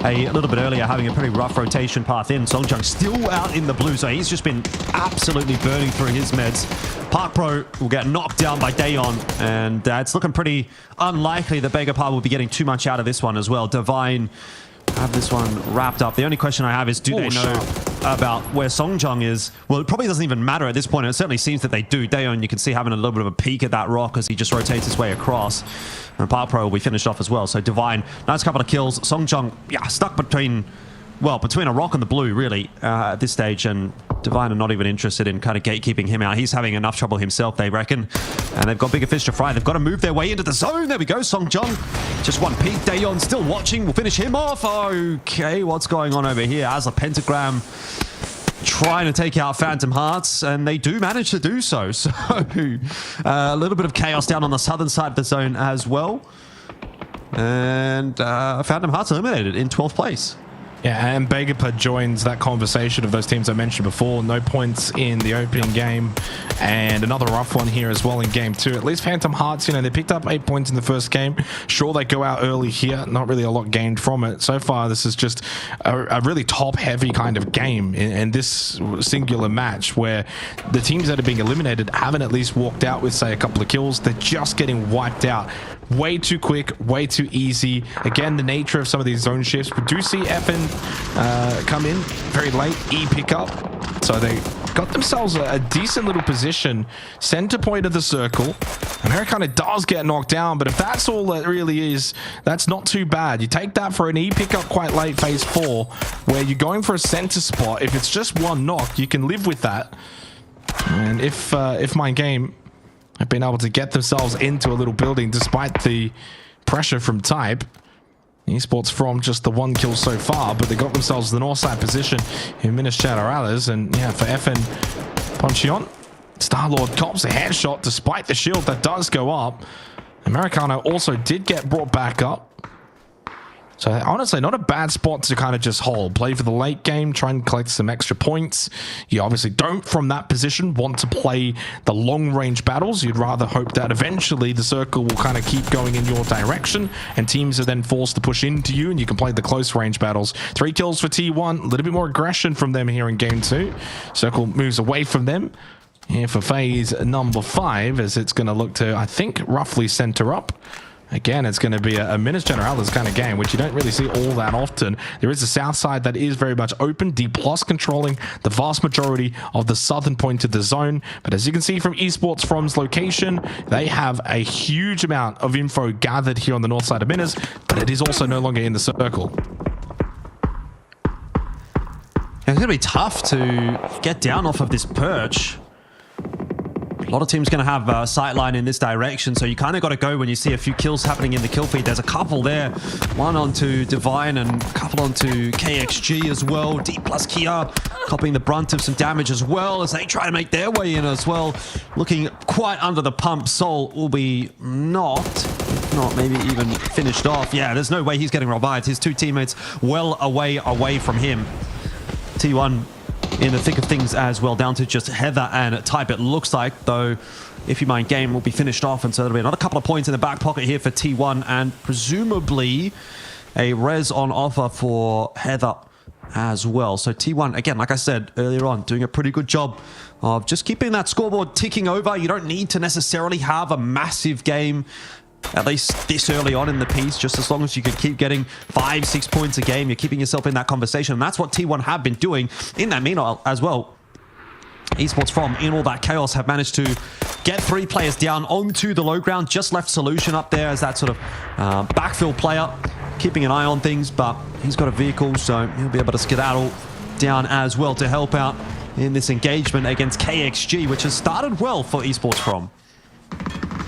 a little bit earlier, having a pretty rough rotation path in. Songjung still out in the blue, so he's just been absolutely burning through his meds. Park Pro will get knocked down by Dayon, and it's looking pretty unlikely that Boulevard will be getting too much out of this one as well. Divine have this one wrapped up. The only question I have is, do they know about where Songjung is? Well, it probably doesn't even matter at this point. It certainly seems that they do. Dayon, you can see having a little bit of a peek at that rock as he just rotates his way across. And Park Pro will be finished off as well. So Divine, nice couple of kills. Songjung, yeah, stuck between a rock and the blue, really, at this stage. And Divine are not even interested in kind of gatekeeping him out. He's having enough trouble himself, they reckon. And they've got bigger fish to fry. They've got to move their way into the zone. There we go, Songjung. Just one peek. Dayon still watching. We'll finish him off. Okay, what's going on over here? As a pentagram trying to take out Phantom Hearts, and they do manage to do so. So a little bit of chaos down on the southern side of the zone as well. And Phantom Hearts eliminated in 12th place. Yeah, and Begapa joins that conversation of those teams I mentioned before. No points in the opening game, and another rough one here as well in game 2. At least Phantom Hearts, you know, they picked up 8 points in the first game. Sure, they go out early here. Not really a lot gained from it. So far, this is just a really top-heavy kind of game in this singular match, where the teams that are being eliminated haven't at least walked out with, say, a couple of kills. They're just getting wiped out way too quick, way too easy. Again, the nature of some of these zone shifts. We do see FN come in very late, E pick up. So they got themselves a decent little position, center point of the circle. Americana does get knocked down, but if that's all that really is, that's not too bad. You take that for an E pick up quite late phase 4, where you're going for a center spot. If it's just one knock, you can live with that. And if my game have been able to get themselves into a little building despite the pressure from Type. Esports from just the 1 kill so far, but they got themselves the north side position in Minas Generales. And yeah, for FN Ponchion, Star-Lord cops a headshot despite the shield that does go up. Americano also did get brought back up. So honestly, not a bad spot to kind of just hold. Play for the late game, try and collect some extra points. You obviously don't, from that position, want to play the long-range battles. You'd rather hope that eventually the circle will kind of keep going in your direction, and teams are then forced to push into you, and you can play the close-range battles. 3 kills for T1, a little bit more aggression from them here in Game 2. Circle moves away from them here for phase number 5, as it's going to look to, I think, roughly center up. Again, it's going to be a Minas Generales kind of game, which you don't really see all that often. There is a south side that is very much open, D+ controlling the vast majority of the southern point of the zone. But as you can see from Esports From's location, they have a huge amount of info gathered here on the north side of Minas, but it is also no longer in the circle. It's going to be tough to get down off of this perch. A lot of teams going to have a sight line in this direction, so you kind of got to go when you see a few kills happening in the kill feed. There's a couple there. One onto Divine and a couple onto KXG as well. D plus Kia copying the brunt of some damage as well as they try to make their way in as well. Looking quite under the pump. Soul will be not maybe even finished off. Yeah, there's no way he's getting revived. His two teammates well away from him. T1 in the thick of things as well, down to just Heather and Type, it looks like, though. If you mind, game will be finished off, and so there'll be another couple of points in the back pocket here for T1, and presumably a res on offer for Heather as well. So T1, again, like I said earlier on, doing a pretty good job of just keeping that scoreboard ticking over. You don't need to necessarily have a massive game, at least this early on in the piece. Just as long as you could keep getting 5-6 points a game, you're keeping yourself in that conversation. And that's what T1 have been doing. In that meanwhile as well, Esports From, in all that chaos, have managed to get 3 players down onto the low ground. Just left Solution up there as that sort of backfill player, keeping an eye on things, but he's got a vehicle, so he'll be able to skedaddle down as well to help out in this engagement against KXG, which has started well for Esports From.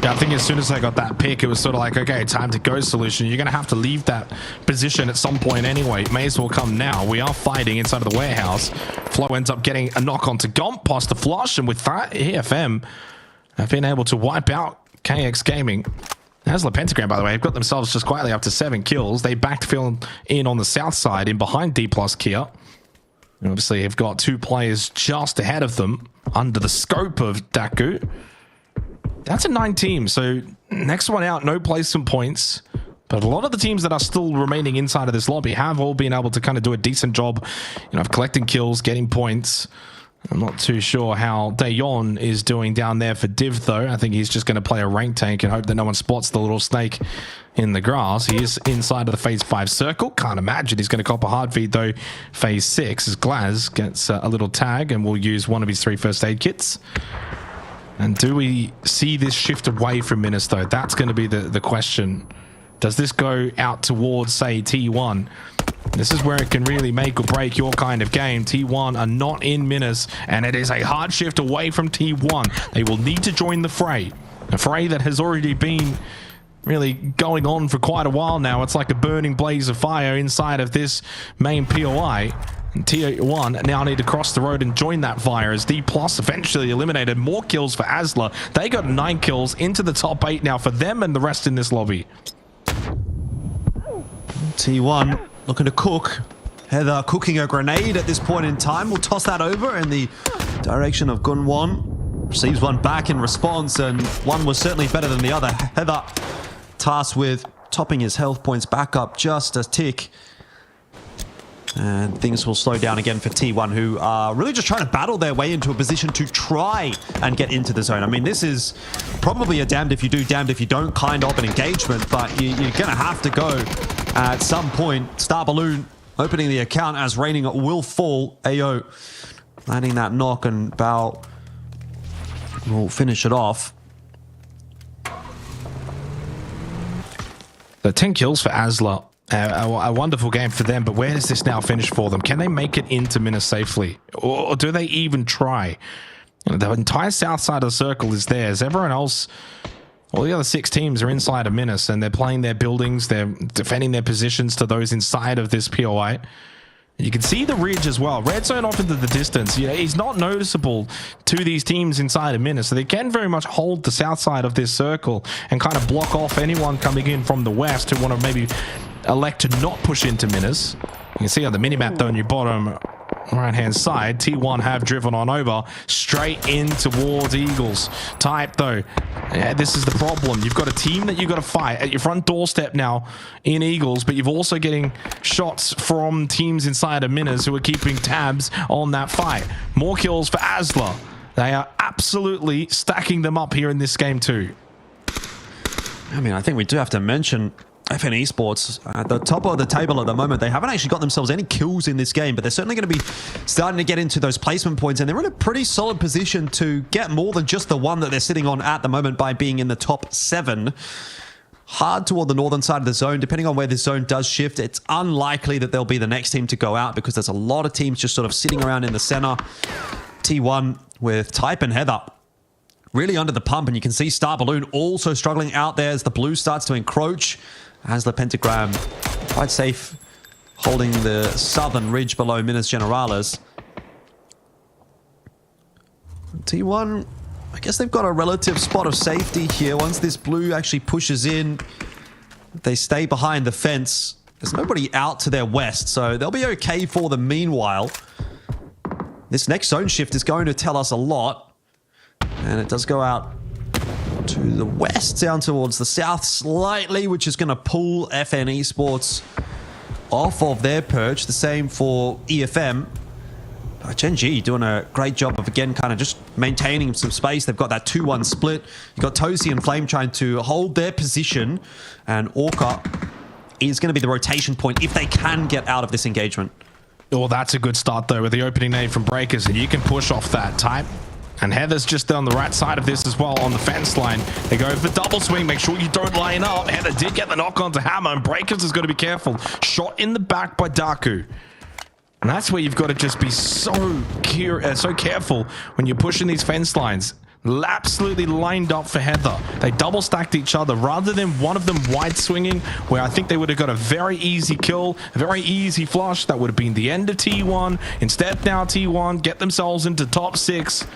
Yeah, I think as soon as they got that pick, it was sort of like, okay, time to go, Solution. You're going to have to leave that position at some point anyway. May as well come now. We are fighting inside of the warehouse. Flo ends up getting a knock onto Gomp, past the flush, and with that, EFM have been able to wipe out KX Gaming. Hasla Pentagram, by the way, have got themselves just quietly up to 7 kills. They backfill in on the south side, in behind D plus Kia. And obviously, have got 2 players just ahead of them, under the scope of Daku. That's a 9 team, so next one out, no placement points. But a lot of the teams that are still remaining inside of this lobby have all been able to kind of do a decent job, you know, of collecting kills, getting points. I'm not too sure how Dayon is doing down there for Div, though. I think he's just going to play a rank tank and hope that no one spots the little snake in the grass. He is inside of the Phase 5 circle. Can't imagine he's going to cop a hard feed, though. Phase 6 as Glaz gets a little tag and will use one of his 3 first aid kits. And do we see this shift away from Minas, though? That's going to be the question. Does this go out towards, say, T1? This is where it can really make or break your kind of game. T1 are not in Minas, and it is a hard shift away from T1. They will need to join the fray. A fray that has already been really going on for quite a while now. It's like a burning blaze of fire inside of this main POI. T1 now need to cross the road and join that fire as D Plus eventually eliminated. More kills for Asla. They got 9 kills into the top 8 now for them and the rest in this lobby. T1 looking to cook. Heather cooking a grenade at this point in time. We'll toss that over in the direction of Gunwon. Receives one back in response, and one was certainly better than the other. Heather tasked with topping his health points back up just a tick. And things will slow down again for T1, who are really just trying to battle their way into a position to try and get into the zone. I mean, this is probably a damned if you do, damned if you don't kind of an engagement, but you're going to have to go at some point. Star Balloon opening the account as raining will fall. AO landing that knock, and Bao will finish it off. The 10 kills for Asla. A wonderful game for them, but where does this now finish for them? Can they make it into Minas safely? Or do they even try? The entire south side of the circle is theirs. Everyone else, all the other 6 teams are inside of Minas, and they're playing their buildings, they're defending their positions to those inside of this POI. You can see the ridge as well. Red zone off into the distance. You know, he's not noticeable to these teams inside of Minas, so they can very much hold the south side of this circle and kind of block off anyone coming in from the west who want to maybe elect to not push into Minas. You can see on the minimap, though, in your bottom right-hand side, T1 have driven on over straight in towards Eagles. Type, though, yeah, this is the problem. You've got a team that you've got to fight at your front doorstep now in Eagles, but you've also getting shots from teams inside of Minas who are keeping tabs on that fight. More kills for Asla. They are absolutely stacking them up here in this game too. I mean, I think we do have to mention FN Esports at the top of the table at the moment. They haven't actually got themselves any kills in this game, but they're certainly going to be starting to get into those placement points, and they're in a pretty solid position to get more than just the one that they're sitting on at the moment by being in the top 7. Hard toward the northern side of the zone. Depending on where this zone does shift, it's unlikely that they'll be the next team to go out because there's a lot of teams just sort of sitting around in the center. T1 with Type and Heather really under the pump, and you can see Star Balloon also struggling out there as the blue starts to encroach. As the Pentagram quite safe holding the southern ridge below Minas Generalis. T1, I guess they've got a relative spot of safety here. Once this blue actually pushes in, they stay behind the fence. There's nobody out to their west, so they'll be okay for the meanwhile. This next zone shift is going to tell us a lot. And it does go out to the west, down towards the south slightly, which is going to pull FN Esports off of their perch. The same for EFM. Gen G doing a great job of, again, kind of just maintaining some space. They've got that 2-1 split. You've got Tosi and Flame trying to hold their position. And Orca is going to be the rotation point if they can get out of this engagement. Oh, that's a good start, though, with the opening nade from Breakers. And you can push off that type. And Heather's just on the right side of this as well on the fence line. They go for double swing. Make sure you don't line up. Heather did get the knock onto Hammer, and Breakers is going to be careful. Shot in the back by Daku. And that's where you've got to just be so careful when you're pushing these fence lines. Absolutely lined up for Heather. They double stacked each other rather than one of them wide swinging, where I think they would have got a very easy kill, a very easy flush. That would have been the end of T1. Instead, now T1 get themselves into top 6.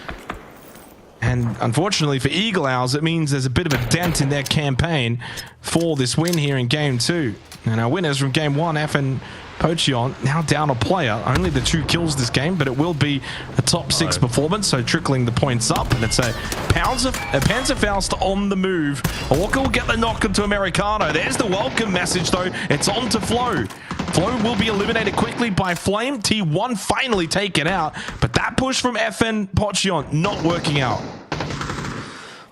And unfortunately for Eagle Owls, it means there's a bit of a dent in their campaign for this win here in Game 2. And our winners from Game 1, FN Pocheon, now down a player. Only the 2 kills this game, but it will be a top 6 performance, so trickling the points up. And it's a Panzerfaust on the move. Orca will get the knock into Americano. There's the welcome message, though. It's on to Flow. Flow will be eliminated quickly by Flame. T1 finally taken out, but that push from FN Pocheon not working out.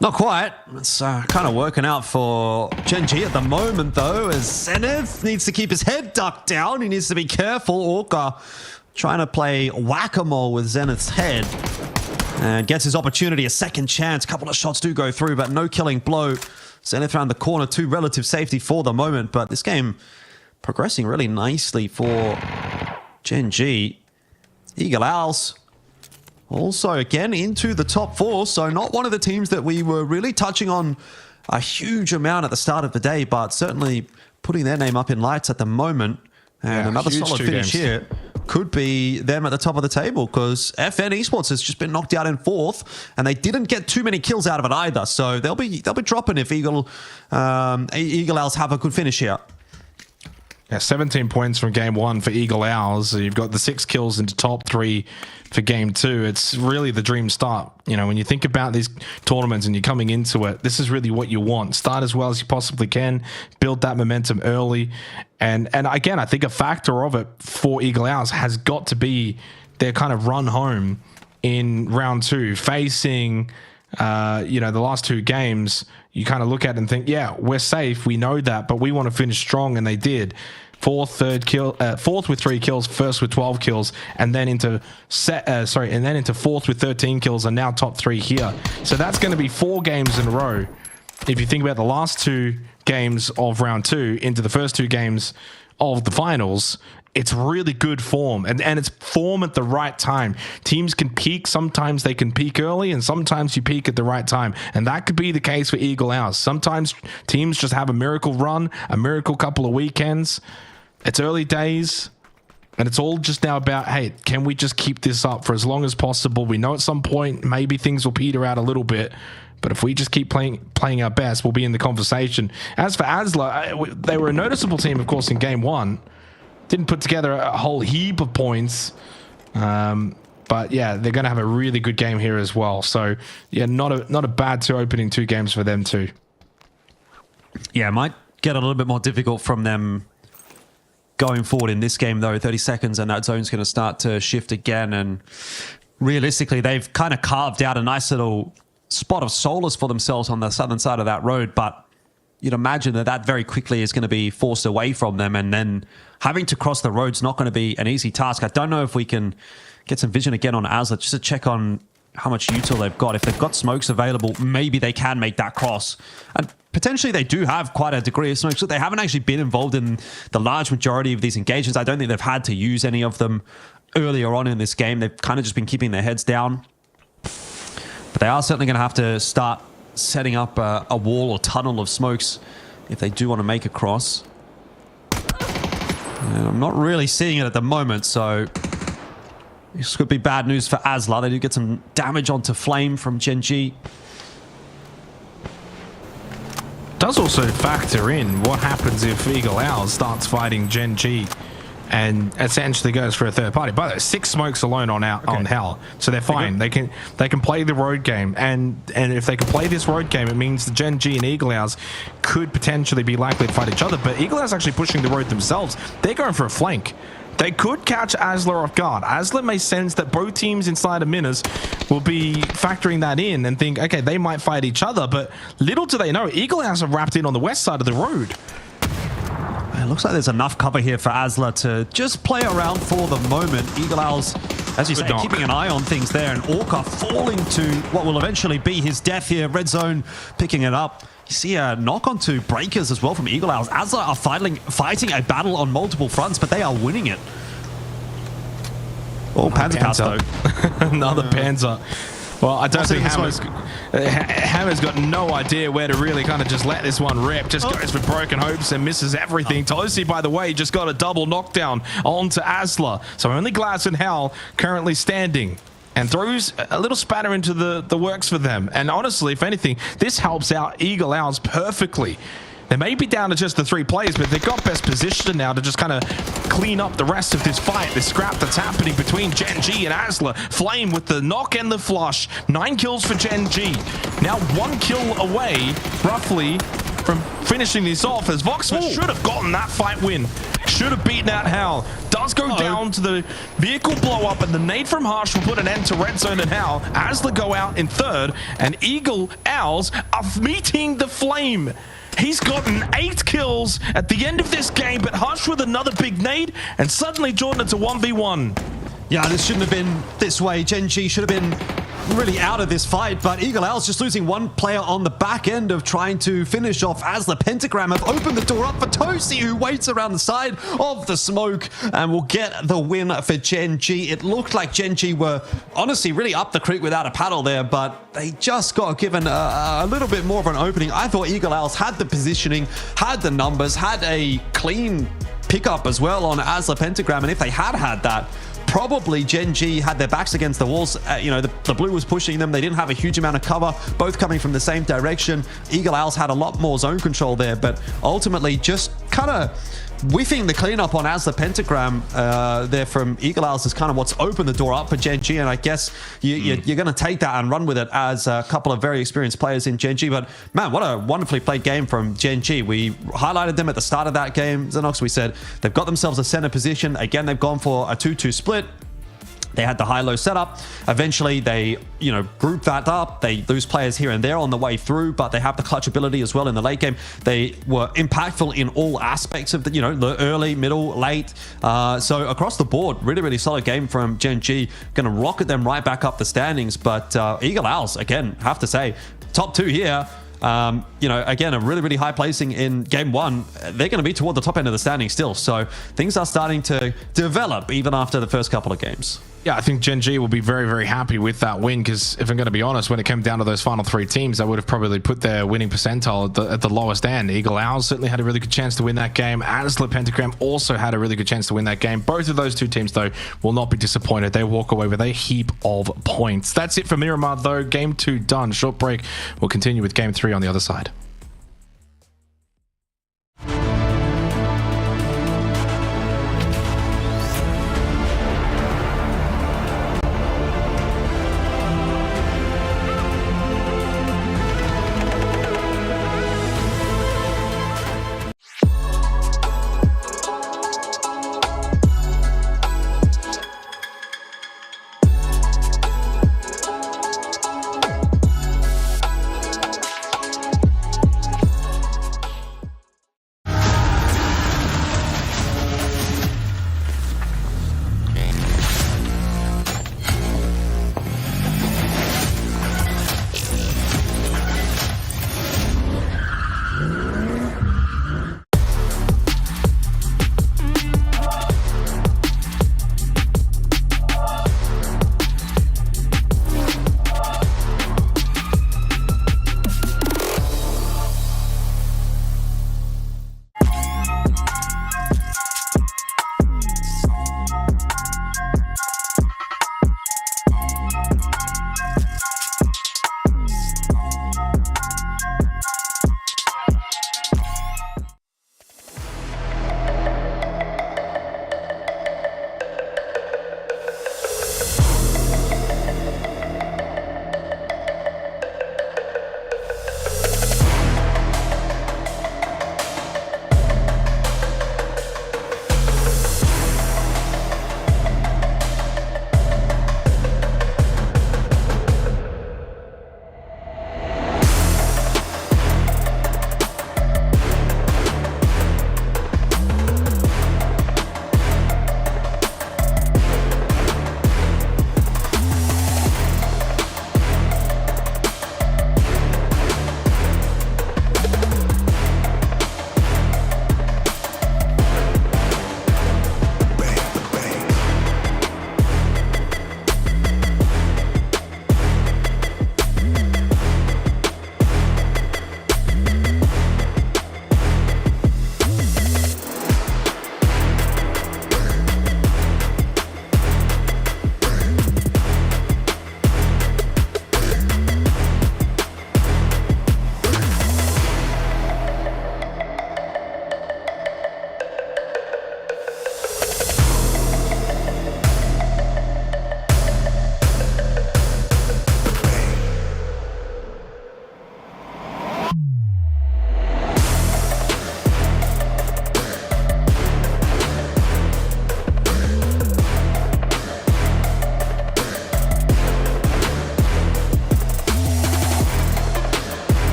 Not quite. It's kind of working out for Gen G at the moment, though, as Zenith needs to keep his head ducked down. He needs to be careful. Orca trying to play whack-a-mole with Zenith's head. And gets his opportunity, a second chance. A couple of shots do go through, but no killing blow. Zenith around the corner, 2 relative safety for the moment. But this game progressing really nicely for Gen G. Eagle Owls also, again, into the top 4, so not one of the teams that we were really touching on a huge amount at the start of the day, but certainly putting their name up in lights at the moment. And yeah, another solid finish here could be them at the top of the table, because FN Esports has just been knocked out in 4th, and they didn't get too many kills out of it either, so they'll be dropping if Eagle Owls have a good finish here. Yeah, 17 points from Game 1 for Eagle Owls. You've got the 6 kills into top 3 for Game 2. It's really the dream start. You know, when you think about these tournaments and you're coming into it, this is really what you want. Start as well as you possibly can. Build that momentum early. And again, I think a factor of it for Eagle Owls has got to be their kind of run home in round 2, facing the last 2 games. You kind of look at it and think, yeah, we're safe. We know that, but we want to finish strong, and they did. Fourth with 3 kills, first with 12 kills, and then into fourth with 13 kills, and now top 3 here. So that's going to be 4 games in a row. If you think about the last 2 games of round 2 into the first 2 games of the finals, it's really good form, and it's form at the right time. Teams can peak. Sometimes they can peak early, and sometimes you peak at the right time. And that could be the case for Eagle Owls. Sometimes teams just have a miracle run, a miracle couple of weekends. It's early days, and it's all just now about, hey, can we just keep this up for as long as possible? We know at some point maybe things will peter out a little bit, but if we just keep playing our best, we'll be in the conversation. As for Asla, they were a noticeable team, of course, in Game 1. Didn't put together a whole heap of points. But yeah, they're going to have a really good game here as well. So yeah, not a bad opening 2 games for them too. Yeah, it might get a little bit more difficult from them going forward in this game, though. 30 seconds and that zone's going to start to shift again. And realistically, they've kind of carved out a nice little spot of solace for themselves on the southern side of that road. But you'd imagine that very quickly is going to be forced away from them. And then having to cross the road's not going to be an easy task. I don't know if we can get some vision again on Asla just to check on how much util they've got. If they've got smokes available, maybe they can make that cross. And potentially they do have quite a degree of smokes. So they haven't actually been involved in the large majority of these engagements. I don't think they've had to use any of them earlier on in this game. They've kind of just been keeping their heads down. But they are certainly going to have to start setting up a wall or tunnel of smokes if they do want to make a cross. And I'm not really seeing it at the moment, so this could be bad news for Asla. They do get some damage onto Flame from Gen G. Does also factor in what happens if Eagle Owl starts fighting Gen G and essentially goes for a third party. By the way, 6 smokes alone on Hell, so they're fine. They can play the road game, and if they can play this road game, it means the Gen G and Eagle Owls could potentially be likely to fight each other. But Eagle Owls actually pushing the road themselves. They're going for a flank. They could catch Asla off guard. Asla may sense that both teams inside of Minas will be factoring that in and think, okay, they might fight each other. But little do they know, Eagle Owls are wrapped in on the west side of the road. It looks like there's enough cover here for Asla to just play around for the moment. Eagle Owls, as you say, keeping an eye on things there, and Orca falling to what will eventually be his death here. Red Zone picking it up. You see a knock onto Breakers as well from Eagle Owls. Asla are fighting a battle on multiple fronts, but they are winning it. Oh, Panzer Pass though. Another Panzer. Well, I don't think Hammer's got no idea where to really kind of just let this one rip. Just goes for broken hopes and misses everything. Tosi, by the way, just got a double knockdown onto Asla. So only Glass and Hal currently standing, and throws a little spanner into the works for them. And honestly, if anything, this helps out Eagle Owls perfectly. They may be down to just the 3 players, but they've got best position now to just kind of clean up the rest of this fight, this scrap that's happening between Gen G and Asla. Flame with the knock and the flush. 9 kills for Gen G. Now 1 kill away, roughly, from finishing this off, as Voxford should have gotten that fight win. Should have beaten out Hal. Does go down to the vehicle blow up, and the nade from Harsh will put an end to Red Zone and Hal. Asla go out in 3rd, and Eagle Owls are meeting the Flame. He's gotten 8 kills at the end of this game, but Hush with another big nade, and suddenly Jordan, it's a 1v1. Yeah, this shouldn't have been this way. Gen G should have been really out of this fight, but Eagle Owls just losing 1 player on the back end of trying to finish off Asla. Pentagram have opened the door up for Tosi, who waits around the side of the smoke and will get the win for Gen G. It looked like Gen G were honestly really up the creek without a paddle there, but they just got given a little bit more of an opening. I thought Eagle Owls had the positioning, had the numbers, had a clean pickup as well on Asla Pentagram, and if they had that, probably Gen G had their backs against the walls. You know, the blue was pushing them. They didn't have a huge amount of cover, both coming from the same direction. Eagle Owls had a lot more zone control there, but ultimately just kind of whiffing the cleanup on Asla Pentagram there from Eagle Owls is kind of what's opened the door up for Gen G, and I guess you're going to take that and run with it as a couple of very experienced players in Gen G. But man, what a wonderfully played game from Gen G. We highlighted them at the start of that game, Xenox. We said they've got themselves a center position. Again, they've gone for a 2-2 split. They had the high-low setup. Eventually, they, group that up. They lose players here and there on the way through, but they have the clutch ability as well in the late game. They were impactful in all aspects of the early, middle, late. So across the board, really, really solid game from Gen G. Going to rocket them right back up the standings. But Eagle Owls, again, have to say, top 2 here. Again, a really, really high placing in game 1. They're going to be toward the top end of the standing still. So things are starting to develop even after the first couple of games. Yeah, I think Gen G will be very, very happy with that win, because if I'm going to be honest, when it came down to those final 3 teams, they would have probably put their winning percentile at the lowest end. Eagle Owls certainly had a really good chance to win that game. Asla Pentagram also had a really good chance to win that game. Both of those 2 teams, though, will not be disappointed. They walk away with a heap of points. That's it for Miramar, though. Game 2 done. Short break. We'll continue with Game 3 on the other side.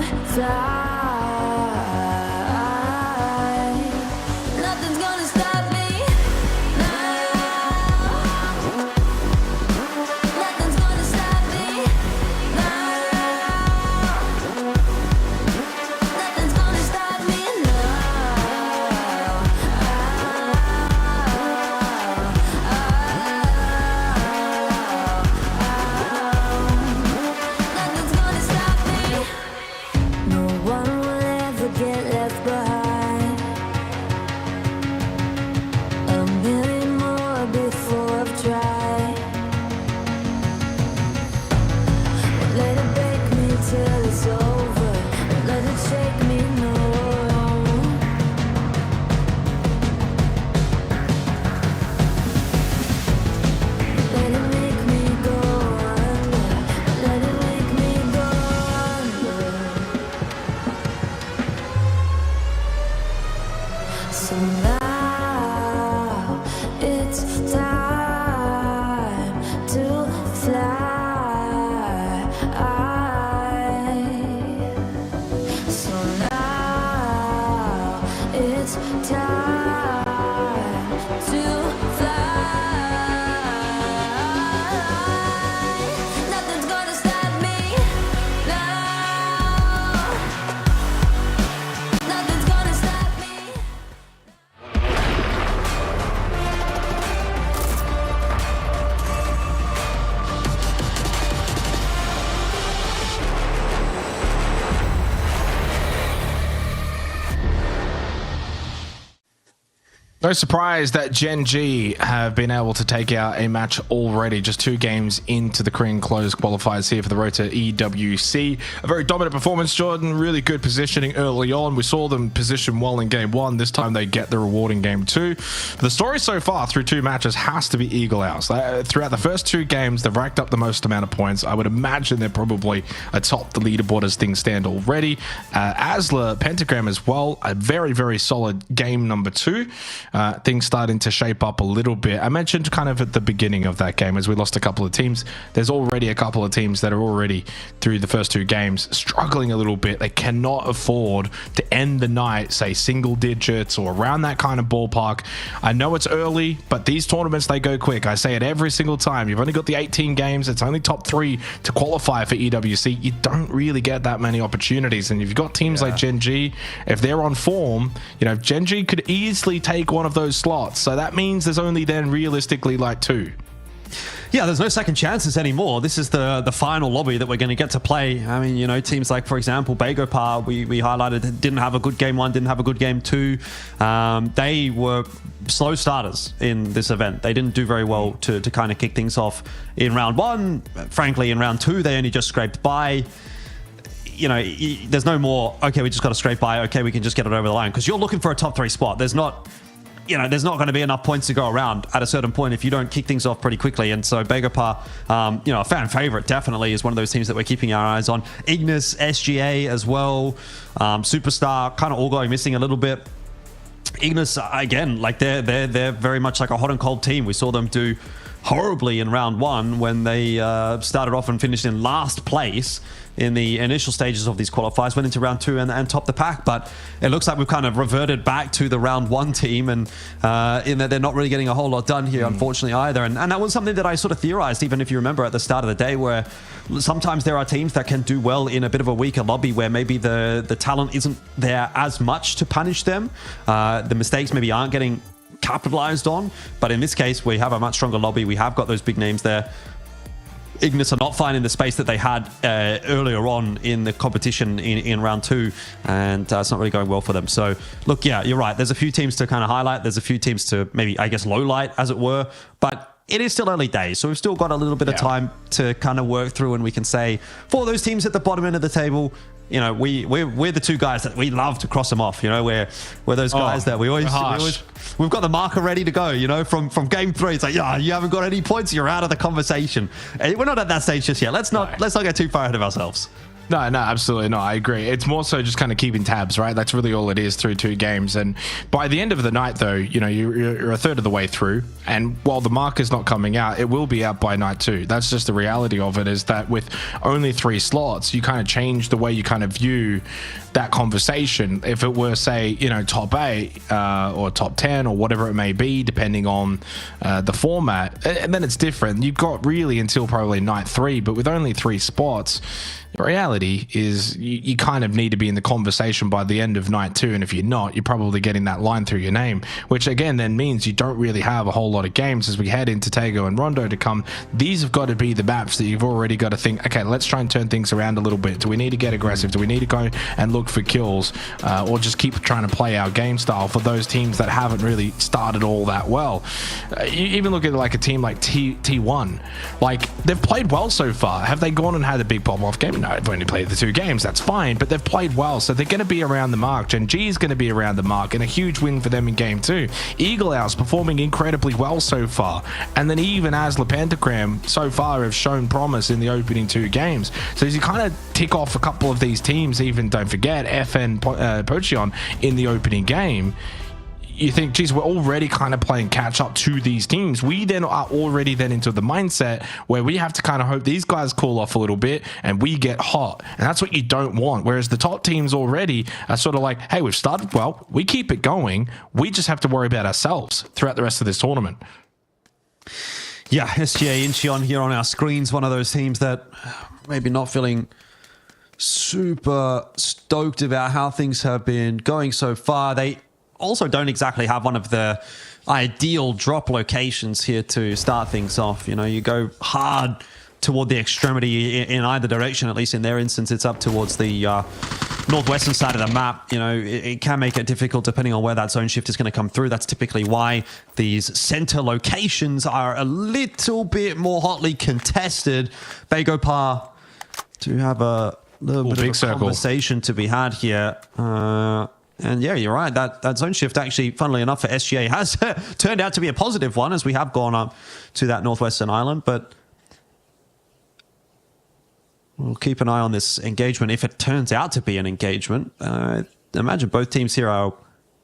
fly. Nothing's gonna stop me now. Nothing's gonna stop me now. Nothing's gonna stop me Nothing's gonna stop me. No one will ever get left behind. A million more before I've tried. Let it break me till it's over. Let it shake me, no. Let it make me go under. Let it make me go under. So now it's time to fly. So now it's time to fly. Nothing's gonna stop me now. Nothing's gonna stop me. No surprise that Gen G have been able to take out a match already, just 2 games into the Korean closed qualifiers here for the road to EWC. A very dominant performance, Jordan. Really good positioning early on. We saw them position well in game 1. This time they get the reward in game 2. But the story so far through 2 matches has to be Eagle Owls. Throughout the first 2 games, they've racked up the most amount of points. I would imagine they're probably atop the leaderboard as things stand already. Asla, Pentagram as well. A very, very solid game number 2. Things starting to shape up a little bit. I mentioned kind of at the beginning of that game as we lost a couple of teams. There's already a couple of teams that are already through the first 2 games struggling a little bit. They cannot afford to end the night, say single digits or around that kind of ballpark. I know it's early, but these tournaments, they go quick. I say it every single time. You've only got the 18 games. It's only top 3 to qualify for EWC. You don't really get that many opportunities. And if you've got teams like Gen G, if they're on form, you know, Gen G could easily take one of those slots. So that means there's only then realistically like 2. Yeah, there's no second chances anymore. This is the final lobby that we're going to get to play. I mean, you know, teams like, for example, Bagopar, we highlighted, didn't have a good game 1, didn't have a good game 2. They were slow starters in this event. They didn't do very well to kind of kick things off in round 1. Frankly, in round 2, they only just scraped by. You know, there's no more, okay, we just got to scrape by, okay, we can just get it over the line. Because you're looking for a top 3 spot. There's not going to be enough points to go around at a certain point if you don't kick things off pretty quickly. And so Bagopar, you know, a fan favorite definitely is one of those teams that we're keeping our eyes on. Ignis, SGA as well, Superstar, kind of all going missing a little bit. Ignis, again, like they're very much like a hot and cold team. We saw them do horribly in round 1 when they started off and finished in last place in the initial stages of these qualifiers, went into round 2 and topped the pack. But it looks like we've kind of reverted back to the round 1 team, and in that they're not really getting a whole lot done here, unfortunately, either. And that was something that I sort of theorized, even if you remember at the start of the day, where sometimes there are teams that can do well in a bit of a weaker lobby where maybe the talent isn't there as much to punish them. The mistakes maybe aren't getting capitalized on, but in this case we have a much stronger lobby. We have got those big names there. Ignis are not finding the space that they had earlier on in the competition in round 2, and it's not really going well for them. So look, yeah, you're right, there's a few teams to kind of highlight, there's a few teams to maybe, I guess, low light, as it were, but it is still early days, so we've still got a little bit of time to kind of work through, and we can say for those teams at the bottom end of the table, you know, we're the 2 guys that we love to cross them off. You know, we're those guys that we've got the marker ready to go. You know, from game 3, it's like, yeah, you haven't got any points, you're out of the conversation. We're not at that stage just yet. Let's not get too far ahead of ourselves. No, absolutely not. I agree. It's more so just kind of keeping tabs, right? That's really all it is through 2 games. And by the end of the night, though, you know, you're a third of the way through. And while the marker's not coming out, it will be out by night 2. That's just the reality of it, is that with only 3 slots, you kind of change the way you kind of view that conversation. If it were, say, you know, top 8 or top 10 or whatever it may be, depending on the format, and then it's different. You've got really until probably night 3, but with only 3 spots, the reality is you kind of need to be in the conversation by the end of night 2, and if you're not, you're probably getting that line through your name, which again then means you don't really have a whole lot of games as we head into Tego and Rondo to come. These have got to be the maps that you've already got to think, okay, let's try and turn things around a little bit. Do we need to get aggressive? Do we need to go and look for kills, or just keep trying to play our game style for those teams that haven't really started all that well? You even look at like a team like T1, like they've played well so far. Have they gone and had a big pop-off game? No, they've only played the 2 games. That's fine, but they've played well, so they're going to be around the mark. Gen G is going to be around the mark, and a huge win for them in game 2. Eagle Owl's performing incredibly well so far, and then even as Pentagram so far have shown promise in the opening 2 games. So as you kind of tick off a couple of these teams, even don't forget FN Pocheon in the opening game, you think, geez, we're already kind of playing catch up to these teams. We then are already then into the mindset where we have to kind of hope these guys cool off a little bit and we get hot. And that's what you don't want. Whereas the top teams already are sort of like, hey, we've started well, we keep it going. We just have to worry about ourselves throughout the rest of this tournament. Yeah, SGA Incheon here on our screens. One of those teams that maybe not feeling super stoked about how things have been going so far. They also don't exactly have one of the ideal drop locations here to start things off. You know, you go hard toward the extremity in either direction. At least in their instance, it's up towards the northwestern side of the map. You know, it can make it difficult depending on where that zone shift is going to come through. That's typically why these center locations are a little bit more hotly contested. Bagopar to have a little bit of a conversation to be had here. And yeah, you're right. That zone shift actually, funnily enough, for SGA has turned out to be a positive one as we have gone up to that northwestern island. But we'll keep an eye on this engagement. If it turns out to be an engagement, I imagine both teams here are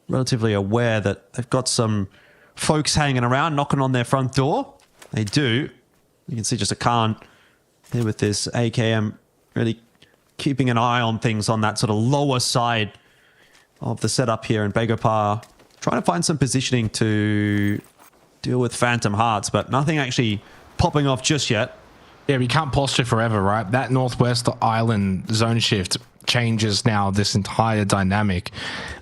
relatively aware that they've got some folks hanging around, knocking on their front door. They do. You can see just a Khan here with this AKM really keeping an eye on things on that sort of lower side of the setup here, and Bagopar trying to find some positioning to deal with Phantom Hearts, but nothing actually popping off just yet. Yeah, we can't posture forever, right? That Northwest Island zone shift changes now this entire dynamic.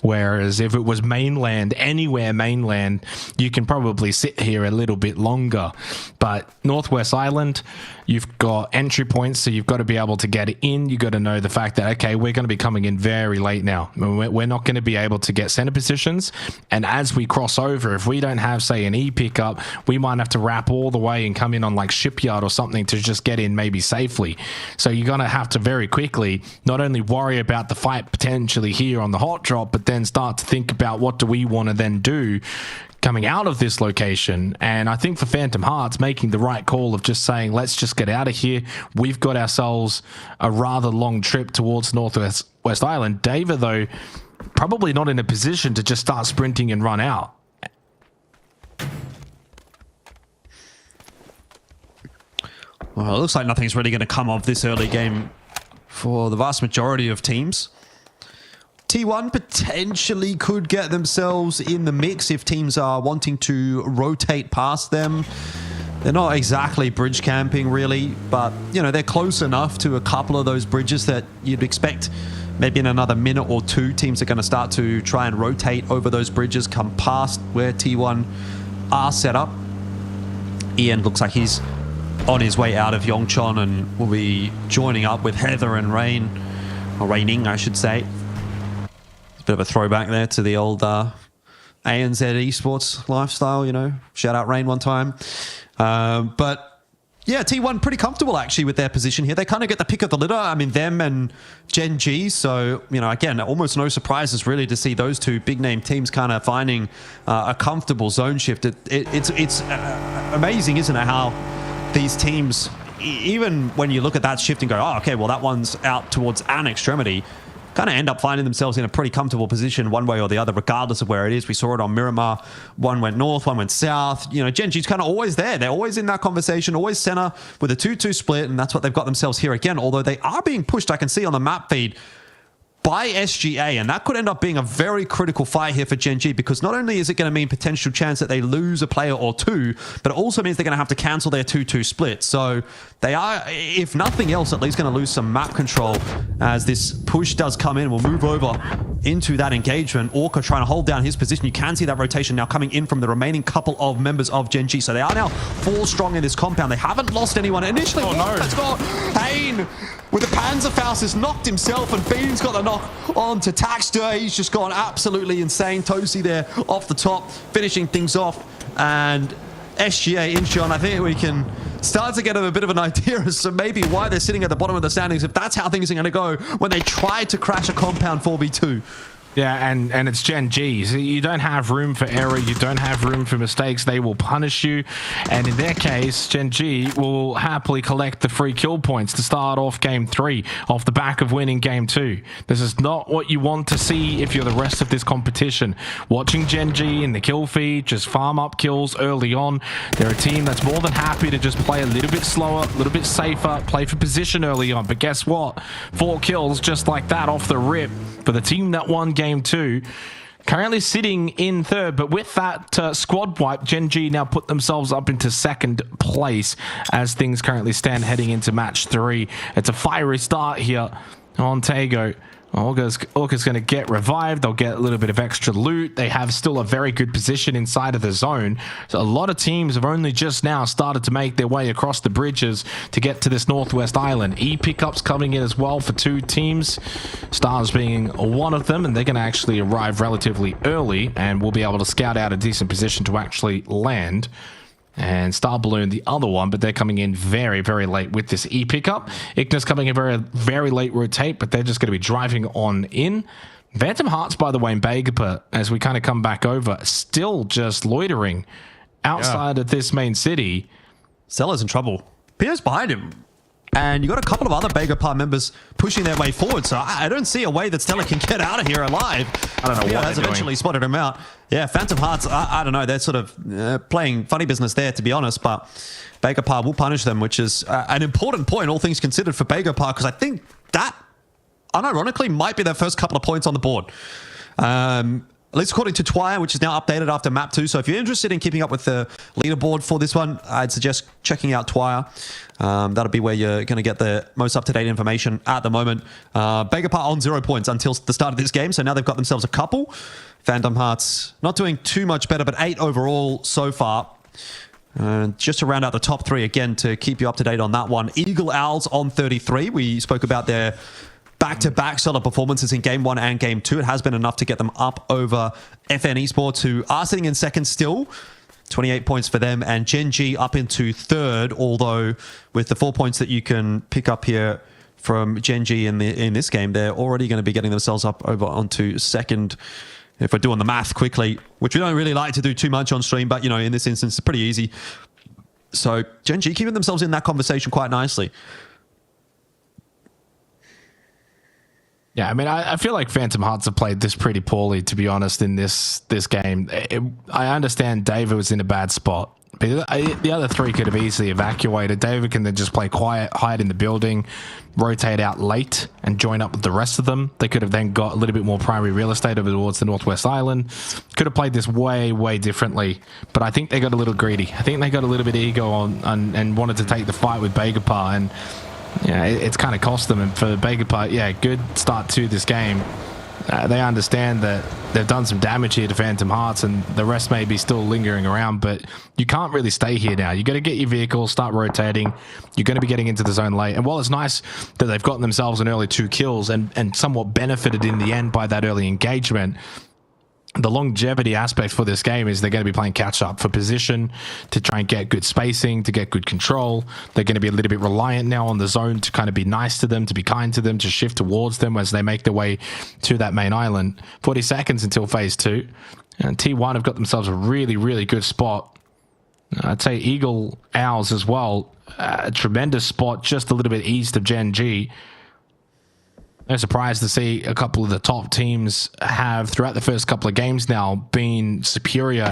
Whereas if it was mainland, anywhere mainland, you can probably sit here a little bit longer. But Northwest Island, you've got entry points, so you've got to be able to get in. You've got to know the fact that, okay, we're going to be coming in very late now. We're not going to be able to get center positions. And as we cross over, if we don't have, say, an E pickup, we might have to wrap all the way and come in on like Shipyard or something to just get in maybe safely. So you're going to have to very quickly not only worry about the fight potentially here on the hot drop, but then start to think about what do we want to then do coming out of this location. And I think for Phantom Hearts, making the right call of just saying, let's just get out of here. We've got ourselves a rather long trip towards Northwest Island. David, though, probably not in a position to just start sprinting and run out. Well, it looks like nothing's really going to come of this early game for the vast majority of teams. T1 potentially could get themselves in the mix if teams are wanting to rotate past them. They're not exactly bridge camping, really, but, you know, they're close enough to a couple of those bridges that you'd expect maybe in another minute or two, teams are going to start to try and rotate over those bridges, come past where T1 are set up. Ian looks like he's on his way out of Yongchon and will be joining up with Heather and Rain, or Raining, I should say. Bit of a throwback there to the old ANZ esports lifestyle, you know. Shout out Rain one time. But yeah, T1 pretty comfortable actually with their position here. They kind of get the pick of the litter. I mean, them and Gen G. So, you know, again, almost no surprises really to see those two big name teams kind of finding a comfortable zone shift. It's amazing, isn't it, how these teams even when you look at that shift and go, oh, okay, well, that one's out towards an extremity, kind of end up finding themselves in a pretty comfortable position one way or the other, regardless of where it is. We saw it on Miramar. One went north, one went south. You know, Gen G's kind of always there. They're always in that conversation, always center with a 2-2 split, and that's what they've got themselves here again, although they are being pushed, I can see on the map feed, by SGA, and that could end up being a very critical fight here for Gen G, because not only is it going to mean potential chance that they lose a player or two, but it also means they're going to have to cancel their 2-2 split. So they are, if nothing else, at least going to lose some map control as this push does come in. We'll move over into that engagement. Orca trying to hold down his position. You can see that rotation now coming in from the remaining couple of members of Gen G. So they are now 4 strong in this compound. They haven't lost anyone initially. Oh, no. Let's go. Hayne with the Panzerfaust has knocked himself, and Bean's got the knock on to Taxter. He's just gone absolutely insane. Tosi there off the top, finishing things off. And SGA, Incheon, I think we can start to get a bit of an idea as to maybe why they're sitting at the bottom of the standings, if that's how things are going to go when they try to crash a compound 4v2. Yeah, and it's Gen G. So you don't have room for error. You don't have room for mistakes. They will punish you. And in their case, Gen G will happily collect the free kill points to start off game 3 off the back of winning game 2. This is not what you want to see if you're the rest of this competition. Watching Gen G in the kill feed, just farm up kills early on. They're a team that's more than happy to just play a little bit slower, a little bit safer, play for position early on. But guess what? 4 kills just like that off the rip for the team that won game 2, currently sitting in 3rd, but with that squad wipe, Gen G now put themselves up into 2nd place as things currently stand heading into match 3. It's a fiery start here on Tago. Orca's going to get revived. They'll get a little bit of extra loot. They have still a very good position inside of the zone. So a lot of teams have only just now started to make their way across the bridges to get to this Northwest Island. E-pickups coming in as well for 2 teams. Stars being one of them, and they're going to actually arrive relatively early, and we'll be able to scout out a decent position to actually land. And Star Balloon, the other one, but they're coming in very, very late with this E-pickup. Ignis coming in very, very late rotate, but they're just going to be driving on in. Phantom Hearts, by the way, in Bagapa, as we kind of come back over, still just loitering outside of this main city. Stella's in trouble. Pierre's behind him. And you got a couple of other Bagapa members pushing their way forward, so I don't see a way that Stella can get out of here alive. I don't know Pierre what has they're eventually doing. spotted him out. Yeah, Phantom Hearts, I don't know, they're sort of playing funny business there, to be honest, but Bagapa will punish them, which is an important point, all things considered, for Bagapa, because I think that, unironically, might be their first couple of points on the board. At least according to Twire, which is now updated after map 2. So if you're interested in keeping up with the leaderboard for this one, I'd suggest checking out Twire. That'll be where you're going to get the most up-to-date information at the moment. Bagapa on 0 points until the start of this game, so now they've got themselves a couple. Phantom Hearts not doing too much better, but 8 overall so far. Just to round out the top 3 again to keep you up to date on that one. Eagle Owls on 33. We spoke about their back-to-back solid performances in Game 1 and Game 2. It has been enough to get them up over FN Esports, who are sitting in 2nd still. 28 points for them, and Gen G up into 3rd, although with the 4 points that you can pick up here from Gen G in this game, they're already going to be getting themselves up over onto 2nd, if we're doing the math quickly, which we don't really like to do too much on stream, but, you know, in this instance, it's pretty easy. So Gen G keeping themselves in that conversation quite nicely. Yeah, I mean, I feel like Phantom Hearts have played this pretty poorly, to be honest, in this game. I understand David was in a bad spot, but the other 3 could have easily evacuated. David can then just play quiet, hide in the building, rotate out late, and join up with the rest of them. They could have then got a little bit more primary real estate over towards the Northwest Island. Could have played this way, way differently, but I think they got a little greedy. I think they got a little bit ego on and wanted to take the fight with Bagapa, and yeah, it's kind of cost them. And for Bagapa, yeah, good start to this game. They understand that they've done some damage here to Phantom Hearts, and the rest may be still lingering around, but you can't really stay here now. You got to get your vehicle, start rotating. You're going to be getting into the zone late. And while it's nice that they've gotten themselves an early 2 kills and somewhat benefited in the end by that early engagement, the longevity aspect for this game is they're going to be playing catch up for position to try and get good spacing, to get good control. They're going to be a little bit reliant now on the zone to kind of be nice to them, to be kind to them, to shift towards them as they make their way to that main island. 40 seconds until phase 2. And T1 have got themselves a really, really good spot I'd say Eagle Owls as well. A tremendous spot just a little bit east of Gen G. No surprise to see a couple of the top teams have, throughout the first couple of games now, been superior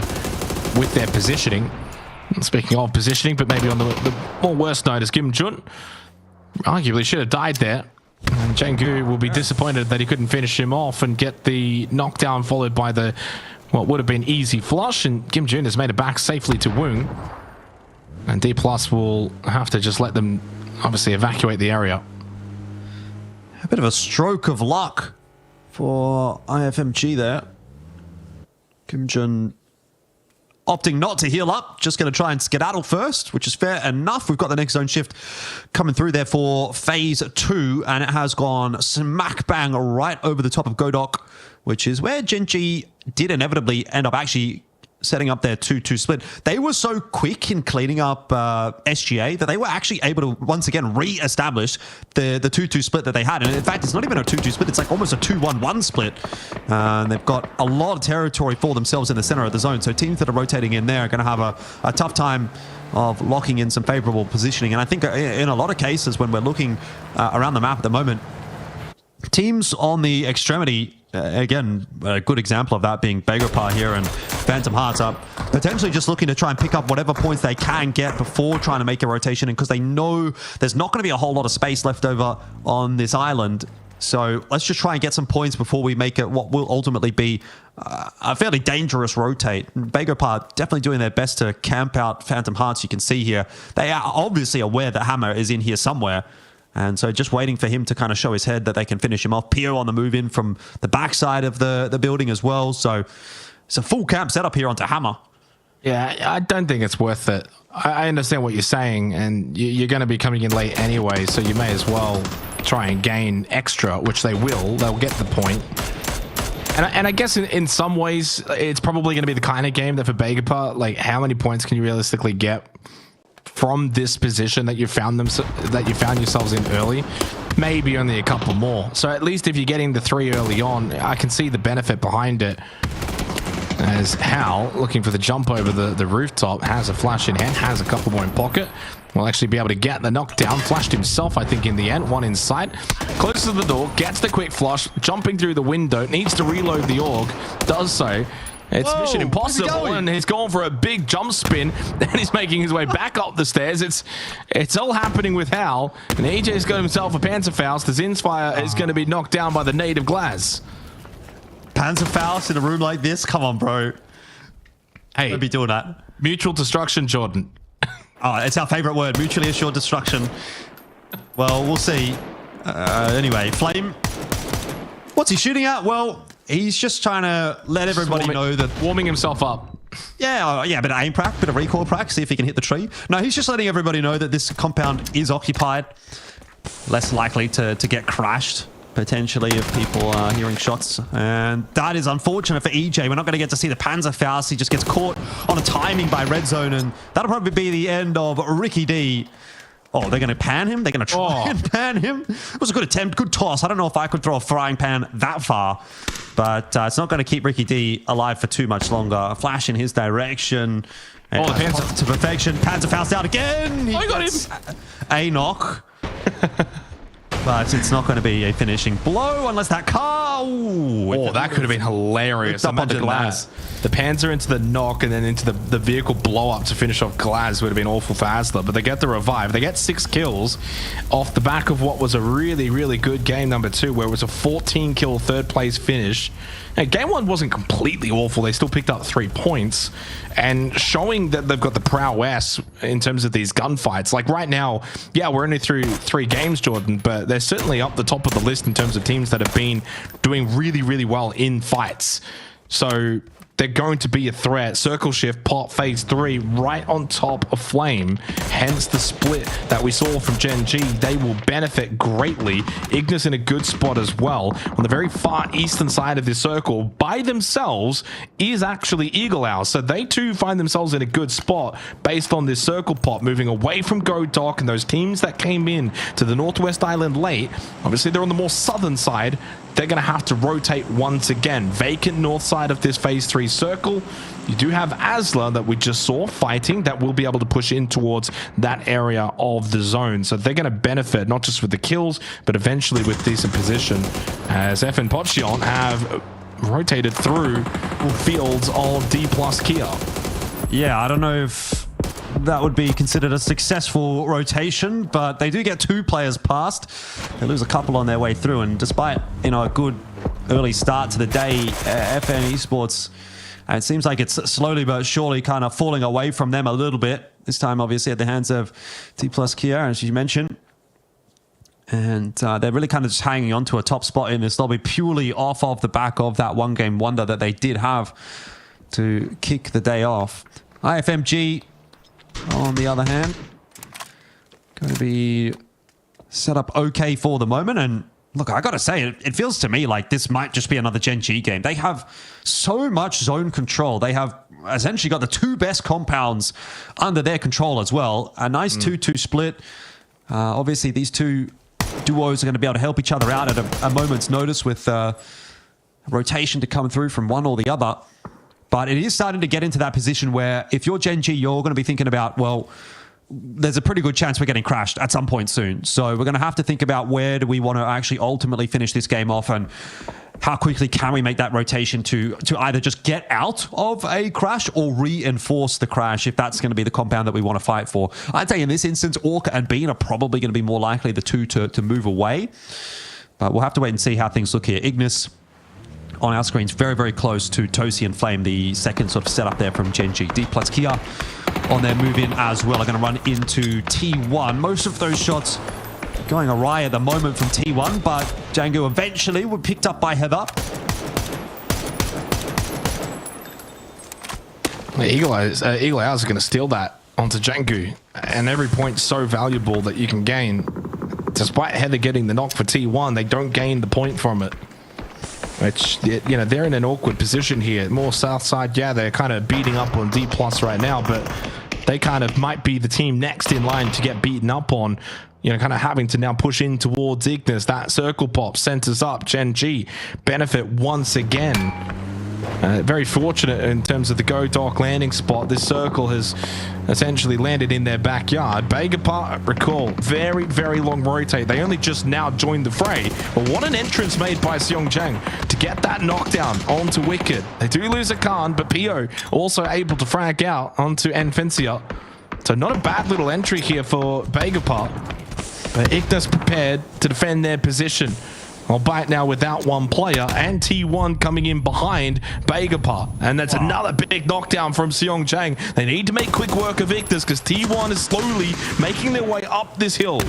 with their positioning. And speaking of positioning, but maybe on the more worst note, is Kim Jun arguably should have died there. And Janggu will be disappointed that he couldn't finish him off and get the knockdown, followed by the what would have been easy flush. And Kim Jun has made it back safely to Woong. And D Plus will have to just let them obviously evacuate the area. A bit of a stroke of luck for IFMG there. Kim Jun opting not to heal up, just going to try and skedaddle first, which is fair enough. We've got the next zone shift coming through there for phase 2, and it has gone smack bang right over the top of Godok, which is where Gen G did inevitably end up actually setting up their 2-2 split. They were so quick in cleaning up SGA that they were actually able to once again re-establish the 2-2 split that they had. And in fact, it's not even a 2-2 split, it's like almost a 2-1-1 split. And they've got a lot of territory for themselves in the center of the zone. So teams that are rotating in there are going to have a tough time of locking in some favorable positioning. And I think in a lot of cases when we're looking around the map at the moment, teams on the extremity, again, a good example of that being Begopar here and Phantom Hearts, up potentially just looking to try and pick up whatever points they can get before trying to make a rotation, and because they know there's not going to be a whole lot of space left over on this island. So let's just try and get some points before we make it what will ultimately be a fairly dangerous rotate. Begopar definitely doing their best to camp out Phantom Hearts. You can see here they are obviously aware that Hammer is in here somewhere. And so just waiting for him to kind of show his head that they can finish him off. Pio on the move in from the backside of the building as well. So it's a full camp setup here onto Hammer. Yeah, I don't think it's worth it. I understand what you're saying, and you're going to be coming in late anyway, so you may as well try and gain extra, which they will. They'll get the point. And I guess in some ways, it's probably going to be the kind of game that for Begopar, like, how many points can you realistically get from this position that you found yourselves in early? Maybe only a couple more. So at least if you're getting the 3 early on, I can see the benefit behind it. As Hal, looking for the jump over the rooftop, has a flash in hand, has a couple more in pocket. Will actually be able to get the knockdown. Flashed himself, I think, in the end. One inside. Close to the door, gets the quick flush, jumping through the window, needs to reload the AUG, does so. It's Mission Impossible, and he's going for a big jump spin, and he's making his way back up the stairs. It's all happening with Hal, and EJ's got himself a Panzerfaust as Inspire is going to be knocked down by the native Glaz. Panzerfaust in a room like this? Come on, bro. Hey, Don't be doing that. Mutual destruction, Jordan. Oh, it's our favorite word, mutually assured destruction. Well, we'll see. Anyway, Flame. What's he shooting at? Well, he's just trying to let everybody know that... Warming himself up. Yeah, a bit of aim prac, bit of recoil prac, see if he can hit the tree. No, he's just letting everybody know that this compound is occupied. Less likely to get crashed, potentially, if people are hearing shots. And that is unfortunate for EJ. We're not going to get to see the Panzerfaust. He just gets caught on a timing by Red Zone, and that'll probably be the end of Ricky D. Oh, they're going to pan him? They're going to try and pan him? It was a good attempt, good toss. I don't know if I could throw a frying pan that far, but it's not going to keep Ricky D alive for too much longer. A flash in his direction. Oh, the Panzer to perfection. Panzerfaust out again. He got gets a knock. But it's not going to be a finishing blow unless that car... Ooh, that could have been hilarious. Up onto Imagine Glaz. that. The Panzer into the knock and then into the vehicle blow up to finish off Glaz would have been awful for Asler. But they get the revive. They get 6 kills off the back of what was a really, really good game number 2, where it was a 14 kill third place finish. Now, game 1 wasn't completely awful. They still picked up 3 points, and showing that they've got the prowess in terms of these gunfights. Like right now, yeah, we're only through 3 games, Jordan, but they're certainly up the top of the list in terms of teams that have been doing really, really well in fights. So they're going to be a threat. Circle shift, pot phase 3, right on top of Flame. Hence the split that we saw from Gen G. They will benefit greatly. Ignis in a good spot as well. On the very far eastern side of this circle, by themselves, is actually Eagle Owl. So they too find themselves in a good spot based on this circle pot, moving away from Godok and those teams that came in to the Northwest Island late. Obviously, they're on the more southern side. They're going to have to rotate once again. Vacant north side of this phase 3 free circle. You do have Asla that we just saw fighting that will be able to push in towards that area of the zone. So they're going to benefit not just with the kills, but eventually with decent position, as F and Pochyon have rotated through fields of D plus Kia. Yeah, I don't know if that would be considered a successful rotation, but they do get 2 players past. They lose a couple on their way through, and despite, you know, a good early start to the day, FN Esports, it seems like it's slowly but surely kind of falling away from them a little bit. This time, obviously, at the hands of T plus Kia, as you mentioned. And they're really kind of just hanging on to a top spot in this lobby purely off of the back of that one-game wonder that they did have to kick the day off. IFMG, on the other hand, going to be set up okay for the moment. And look, I got to say, it feels to me like this might just be another Gen G game. They have so much zone control. They have essentially got the 2 best compounds under their control as well. A nice 2-2 split. Obviously, these 2 duos are going to be able to help each other out at a moment's notice with rotation to come through from one or the other. But it is starting to get into that position where if you're Gen G, you're going to be thinking about, well, there's a pretty good chance we're getting crashed at some point soon. So we're going to have to think about where do we want to actually ultimately finish this game off, and how quickly can we make that rotation to either just get out of a crash or reinforce the crash if that's going to be the compound that we want to fight for. I'd say in this instance, Orca and Bean are probably going to be more likely the 2 to move away. But we'll have to wait and see how things look here. Ignis on our screens very, very close to Tosi and Flame, the second sort of setup there from Gen G. D plus Kia on their move in as well are going to run into T1. Most of those shots going awry at the moment from T1, but Django eventually were picked up by Heather. Eagle Eyes are going to steal that onto Django, and every point's so valuable that you can gain. Despite Heather getting the knock for T1, they don't gain the point from it. Which, you know, they're in an awkward position here. More south side, yeah, they're kind of beating up on D plus right now, but they kind of might be the team next in line to get beaten up on. You know, kind of having to now push in towards Ignis. That circle pop centers up. Gen G benefit once again. Very fortunate in terms of the go dock landing spot. This circle has essentially landed in their backyard. Begapart, recall, very, very long rotate. They only just now joined the fray. But what an entrance made by Seongjang to get that knockdown onto Wicked. They do lose a Khan, but Pio also able to frag out onto Enfincia. So not a bad little entry here for Begapart. But Ignis prepared to defend their position. Albeit now without one player, and T1 coming in behind Begapart. And that's another big knockdown from Seongjang. They need to make quick work of Ignis because T1 is slowly making their way up this hill.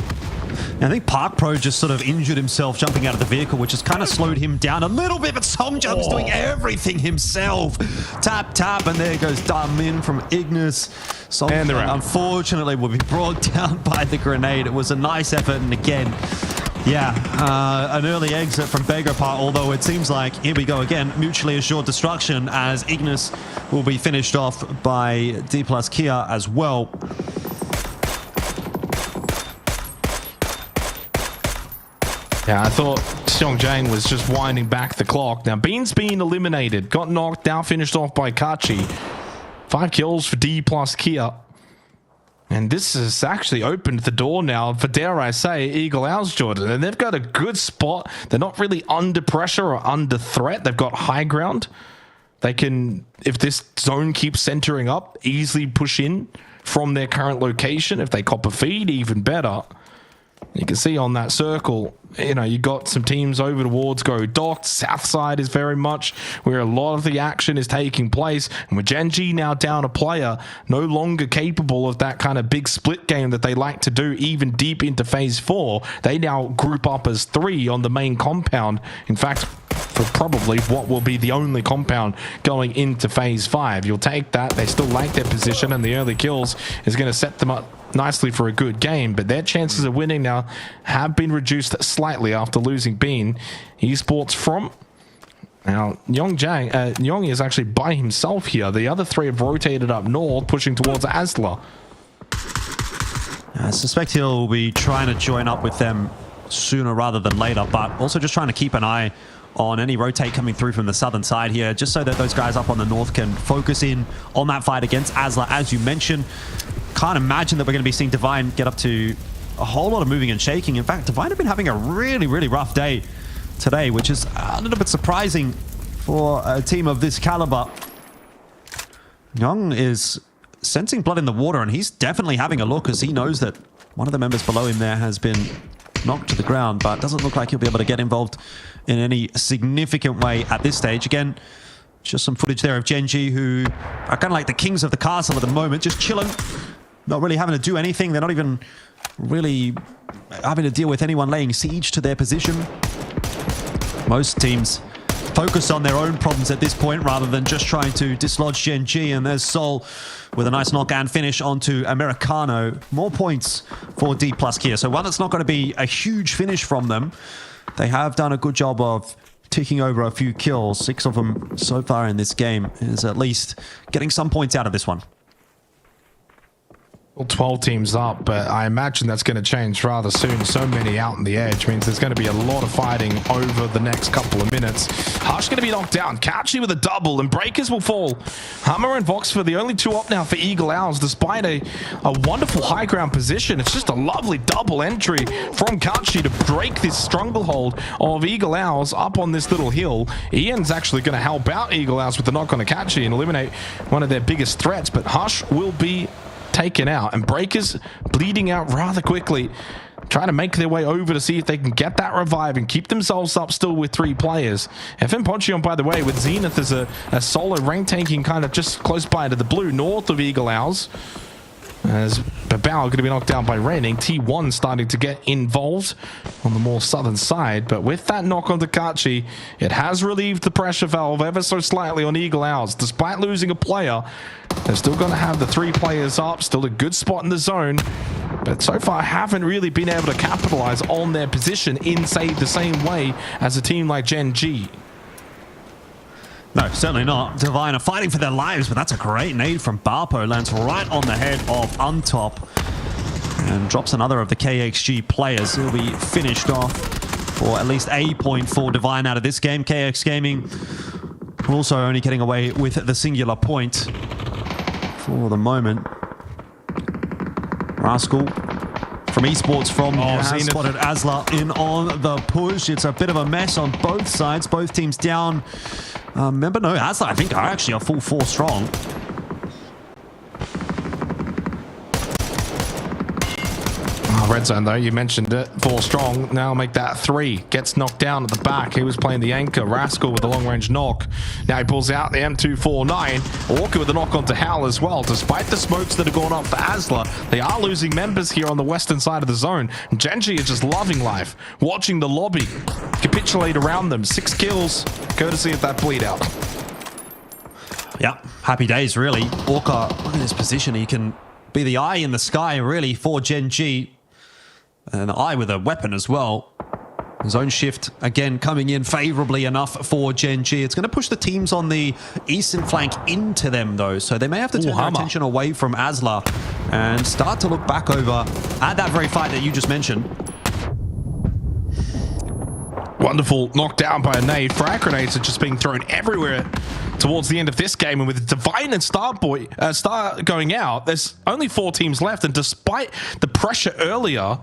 I think Park Pro just sort of injured himself jumping out of the vehicle, which has kind of slowed him down a little bit, but Songjung's doing everything himself. Tap, tap, and there goes Damin from Ignis. Songjung, unfortunately, will be brought down by the grenade. It was a nice effort, and again, yeah, an early exit from Begapart, although it seems like, here we go again, mutually assured destruction as Ignis will be finished off by D plus Kia as well. Yeah, I thought Seongjang was just winding back the clock. Now, Bean's been eliminated, got knocked, now finished off by Kachi. 5 kills for D plus Kia. And this has actually opened the door now for, dare I say, Eagle Owls, Jordan. And they've got a good spot. They're not really under pressure or under threat. They've got high ground. They can, if this zone keeps centering up, easily push in from their current location. If they cop a feed, even better. You can see on that circle, you know, you got some teams over towards Go Docked. South side is very much where a lot of the action is taking place. And with Gen G now down a player, no longer capable of that kind of big split game that they like to do even deep into phase 4, they now group up as 3 on the main compound. In fact, for probably what will be the only compound going into phase 5. You'll take that. They still like their position, and the early kills is going to set them up nicely for a good game, but their chances of winning now have been reduced slightly after losing Bean. Esports from now Nyong is actually by himself here. The other 3 have rotated up north, pushing towards Asla. I suspect he'll be trying to join up with them sooner rather than later, but also just trying to keep an eye on any rotate coming through from the southern side here, just so that those guys up on the north can focus in on that fight against Asla, as you mentioned. Can't imagine that we're going to be seeing Divine get up to a whole lot of moving and shaking. In fact, Divine have been having a really, really rough day today, which is a little bit surprising for a team of this caliber. Young is sensing blood in the water, and he's definitely having a look as he knows that one of the members below him there has been knocked to the ground, but doesn't look like he'll be able to get involved in any significant way at this stage. Again, just some footage there of Genji, who are kind of like the kings of the castle at the moment, just chilling, not really having to do anything. They're not even really having to deal with anyone laying siege to their position. Most teams focus on their own problems at this point rather than just trying to dislodge Genji. And there's Sol with a nice knock and finish onto Americano. More points for D+ here. So one that's not going to be a huge finish from them. They have done a good job of ticking over a few kills. 6 of them so far in this game is at least getting some points out of this one. Well, 12 teams up, but I imagine that's going to change rather soon. So many out on the edge means there's going to be a lot of fighting over the next couple of minutes. Hush going to be knocked down. Couchy with a double, and Breakers will fall. Hammer and Voxfer, the only 2 up now for Eagle Owls, despite a wonderful high ground position. It's just a lovely double entry from Couchy to break this stranglehold of Eagle Owls up on this little hill. Ian's actually going to help out Eagle Owls with the knock on a Couchy and eliminate one of their biggest threats, but Hush will be taken out, and Breakers bleeding out rather quickly, trying to make their way over to see if they can get that revive and keep themselves up still with 3 players. FM Ponchion, by the way, with Zenith as a solo rank tanking kind of just close by to the blue north of Eagle Owls. As Babao going to be knocked down by Raining. T1 starting to get involved on the more southern side, but with that knock on Takachi, it has relieved the pressure valve ever so slightly on Eagle Owls. Despite losing a player, they're still going to have the 3 players up, still a good spot in the zone, but so far haven't really been able to capitalize on their position in, say, the same way as a team like Gen G. No, certainly not. Divine are fighting for their lives, but that's a great nade from Barpo. Lands right on the head of Untop and drops another of the KXG players. He'll be finished off for at least a point for Divine out of this game. KX Gaming also only getting away with the singular point for the moment. Rascal from Esports has spotted Asla in on the push. It's a bit of a mess on both sides. Both teams down. Remember, no, Asla, I think, are actually a full 4 strong. Red zone, though, you mentioned it. 4 strong. Now make that 3. Gets knocked down at the back. He was playing the anchor. Rascal with the long-range knock. Now he pulls out the M249. Orca with the knock onto Howl as well. Despite the smokes that have gone up for Asla, they are losing members here on the western side of the zone. Genji is just loving life, watching the lobby capitulate around them. 6 kills, courtesy of that bleed out. Yeah, happy days, really. Orca, look at his position. He can be the eye in the sky, really, for Gen G. And the eye with a weapon as well. Zone shift, again, coming in favorably enough for Gen G. It's going to push the teams on the eastern flank into them, though. So they may have to turn their attention away from Asla and start to look back over at that very fight that you just mentioned. Wonderful knockdown by a nade. Frag grenades are just being thrown everywhere towards the end of this game, and with Divine and Star going out, there's only 4 teams left, and despite the pressure earlier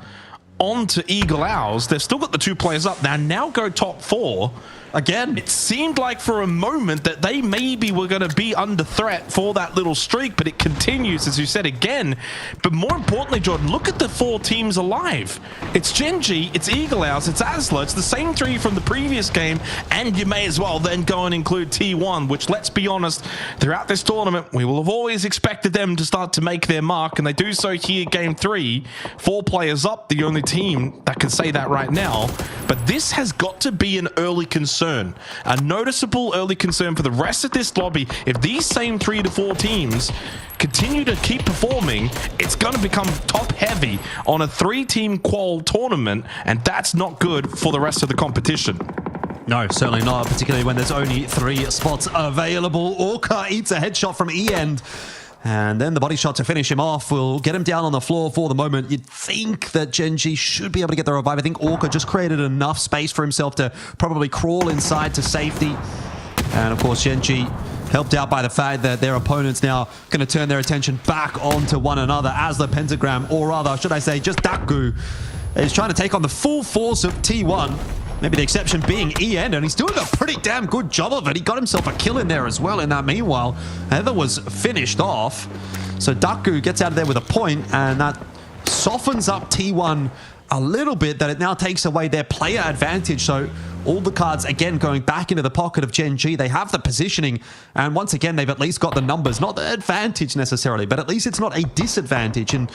onto Eagle Owls, they've still got the 2 players up. They now go top 4. Again, it seemed like for a moment that they maybe were going to be under threat for that little streak, but it continues, as you said, again. But more importantly, Jordan, look at the 4 teams alive. It's Gen G, it's Eagle Owls, it's Asla, it's the same 3 from the previous game, and you may as well then go and include T1, which, let's be honest, throughout this tournament, we will have always expected them to start to make their mark, and they do so here, game 3. 4 players up, the only team that can say that right now. But this has got to be an early concern. A noticeable early concern for the rest of this lobby. If these same 3 to 4 teams continue to keep performing, it's going to become top heavy on a 3-team qual tournament, and that's not good for the rest of the competition. No, certainly not, particularly when there's only 3 spots available. Orca eats a headshot from E-End. And then the body shot to finish him off will get him down on the floor for the moment. You'd think that Gen G should be able to get the revive. I think Orca just created enough space for himself to probably crawl inside to safety. And of course, Gen G helped out by the fact that their opponents now going to turn their attention back onto one another as the pentagram, or rather, should I say, just Daku is trying to take on the full force of T1. Maybe the exception being EN, and he's doing a pretty damn good job of it. He got himself a kill in there as well in that meanwhile. Heather was finished off. So Daku gets out of there with a point, and that softens up T1 a little bit, that it now takes away their player advantage. So all the cards, again, going back into the pocket of Gen G. They have the positioning, and once again, they've at least got the numbers. Not the advantage necessarily, but at least it's not a disadvantage, and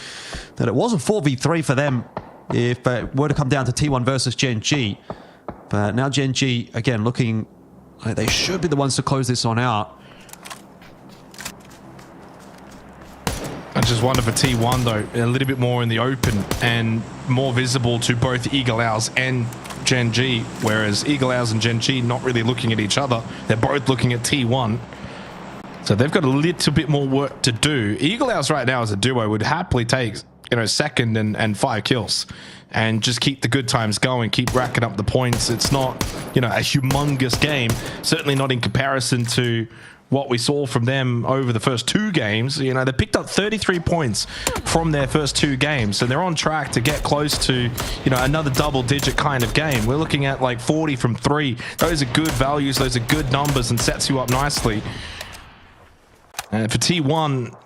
that it was a 4v3 for them if it were to come down to T1 versus Gen G. But now Gen G, again, looking like they should be the ones to close this one out. I just wonder for T1, though, a little bit more in the open and more visible to both Eagle Owls and Gen G, whereas Eagle Owls and Gen G not really looking at each other. They're both looking at T1. So they've got a little bit more work to do. Eagle Owls right now as a duo would happily take, second and 5 kills and just keep the good times going, keep racking up the points. It's not, a humongous game, certainly not in comparison to what we saw from them over the first 2 games. They picked up 33 points from their first 2 games, so they're on track to get close to, another double-digit kind of game. We're looking at like 40 from 3. Those are good values, those are good numbers, and sets you up nicely. And for T1,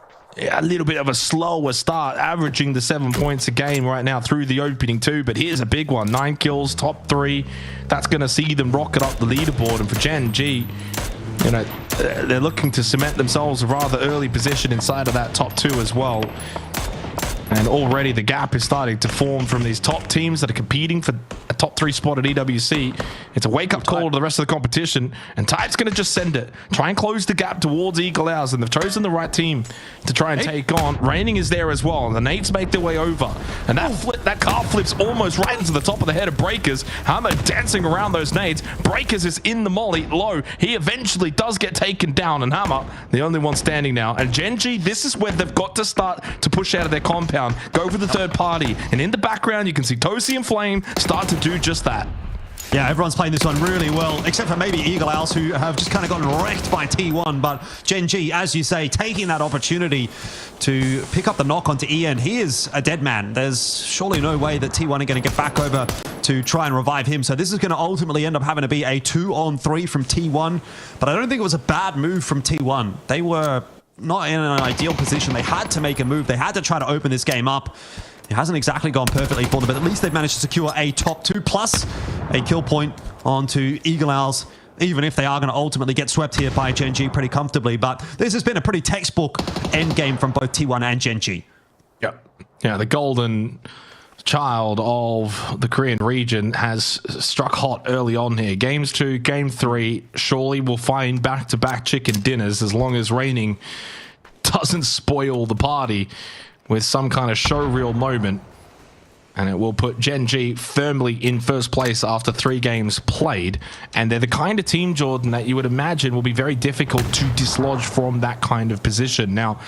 a little bit of a slower start, averaging the 7 points a game right now through the opening 2, but here's a big one. 9 kills, top 3. That's going to see them rocket up the leaderboard. And for Gen G, they're looking to cement themselves a rather early position inside of that top 2 as well. And already the gap is starting to form from these top teams that are competing for a top 3 spot at EWC. It's a wake-up call to the rest of the competition, and Tide's going to just send it. Try and close the gap towards Eagle Owls, and they've chosen the right team to try and take on. Raining is there as well, and the nades make their way over. And that car flips almost right into the top of the head of Breakers. Hammer dancing around those nades. Breakers is in the molly, low. He eventually does get taken down, and Hammer, the only one standing now. And Gen G, this is where they've got to start to push out of their compound. Go for the third party, and in the background you can see Tosi and Flame start to do just that. Yeah, everyone's playing this one really well, except for maybe Eagle Owls, who have just kind of gotten wrecked by T1. But Gen G, as you say, taking that opportunity to pick up the knock onto EN. He is a dead man. There's surely no way that T1 are going to get back over to try and revive him. So this is going to ultimately end up having to be a 2-on-3 from T1. But I don't think it was a bad move from T1. They were not in an ideal position. They had to make a move. They had to try to open this game up. It hasn't exactly gone perfectly for them, but at least they've managed to secure a top 2 plus a kill point onto Eagle Owls, even if they are going to ultimately get swept here by Gen G pretty comfortably. But this has been a pretty textbook end game from both T1 and Gen G. Yeah, the golden child of the Korean region has struck hot early on here. Games 2, game 3, surely we'll find back-to-back chicken dinners as long as Raining doesn't spoil the party with some kind of showreel moment. And it will put Gen G firmly in first place after 3 games played. And they're the kind of team, Jordan, that you would imagine will be very difficult to dislodge from that kind of position. Now,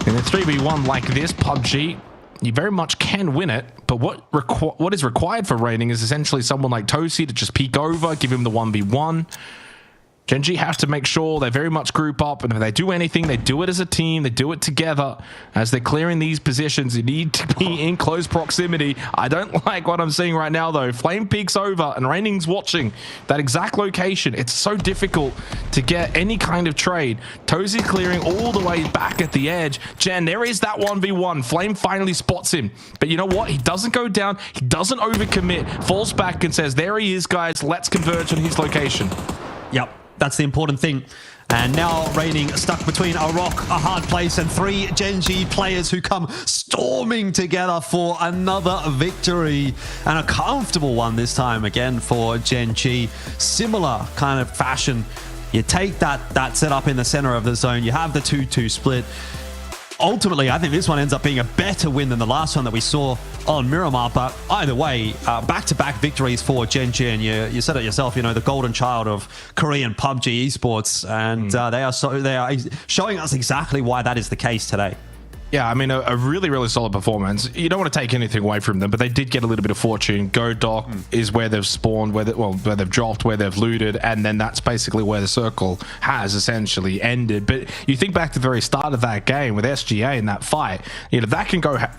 in a 3v1 like this, PUBG, you very much can win it, but what is required for Raining is essentially someone like Tosi to just peek over, give him the 1v1. Gen G have to make sure they very much group up, and if they do anything, they do it as a team, they do it together. As they're clearing these positions, you need to be in close proximity. I don't like what I'm seeing right now, though. Flame peeks over, and Raining's watching that exact location. It's so difficult to get any kind of trade. Tosi clearing all the way back at the edge. Gen, there is that 1v1. Flame finally spots him, but you know what? He doesn't go down. He doesn't overcommit. Falls back and says, there he is, guys. Let's converge on his location. Yep. That's the important thing. And now Raining stuck between a rock, a hard place, and 3 Gen G players who come storming together for another victory. And a comfortable one this time again for Gen G. Similar kind of fashion. You take that setup in the center of the zone. You have the 2-2 split. ultimately, I think this one ends up being a better win than the last one that we saw on Miramar. But either way, back-to-back victories for Gen G. And you said it yourself, the golden child of Korean PUBG esports. And they are showing us exactly why that is the case today. Yeah, I mean, a really, really solid performance. You don't want to take anything away from them, but they did get a little bit of fortune. Go Doc is where they've spawned, where they've dropped, where they've looted, and then that's basically where the circle has essentially ended. But you think back to the very start of that game with SGA in that fight, that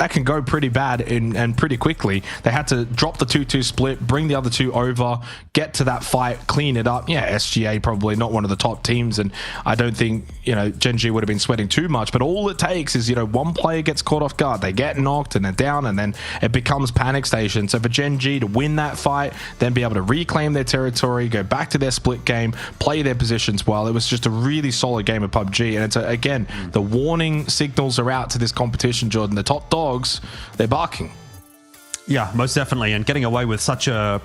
can go pretty bad and pretty quickly. They had to drop the 2-2 split, bring the other two over, get to that fight, clean it up. Yeah, SGA probably not one of the top teams, and I don't think Gen G would have been sweating too much. But all it takes is one player gets caught off guard, they get knocked and they're down, and then it becomes panic station. So for Gen G to win that fight, then be able to reclaim their territory, go back to their split game, play their positions well, it was just a really solid game of PUBG. And it's again, the warning signals are out to this competition, Jordan. The top dogs, they're barking. Yeah, most definitely. And getting away with such a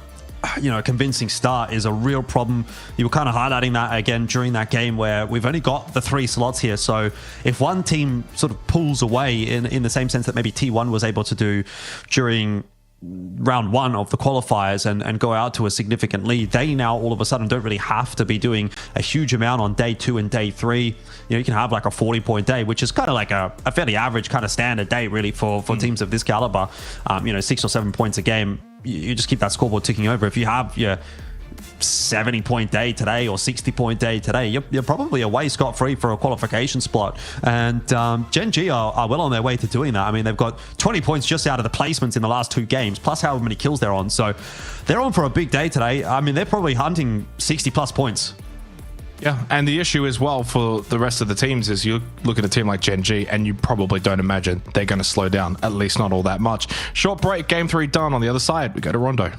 convincing start is a real problem. You were kind of highlighting that again during that game where we've only got the 3 slots here. So if one team sort of pulls away in the same sense that maybe T1 was able to do during round 1 of the qualifiers and go out to a significant lead, they now all of a sudden don't really have to be doing a huge amount on day 2 and day 3. You can have like a 40-point day, which is kind of like a fairly average kind of standard day really for teams of this caliber. 6 or 7 points a game. You just keep that scoreboard ticking over. If you have your 70-point day today or 60-point day today, you're probably away scot-free for a qualification spot. And Gen G are well on their way to doing that. I mean, they've got 20 points just out of the placements in the last 2 games, plus however many kills they're on. So they're on for a big day today. I mean, they're probably hunting 60-plus points. Yeah, and the issue as well for the rest of the teams is you look at a team like Gen G and you probably don't imagine they're going to slow down, at least not all that much. Short break, game 3 done. On the other side, we go to Rondo.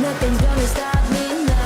Nothing's gonna stop me now. Nothing's gonna stop me now. Nothing's gonna stop me now. Nothing's gonna stop me Nothing's gonna stop me now.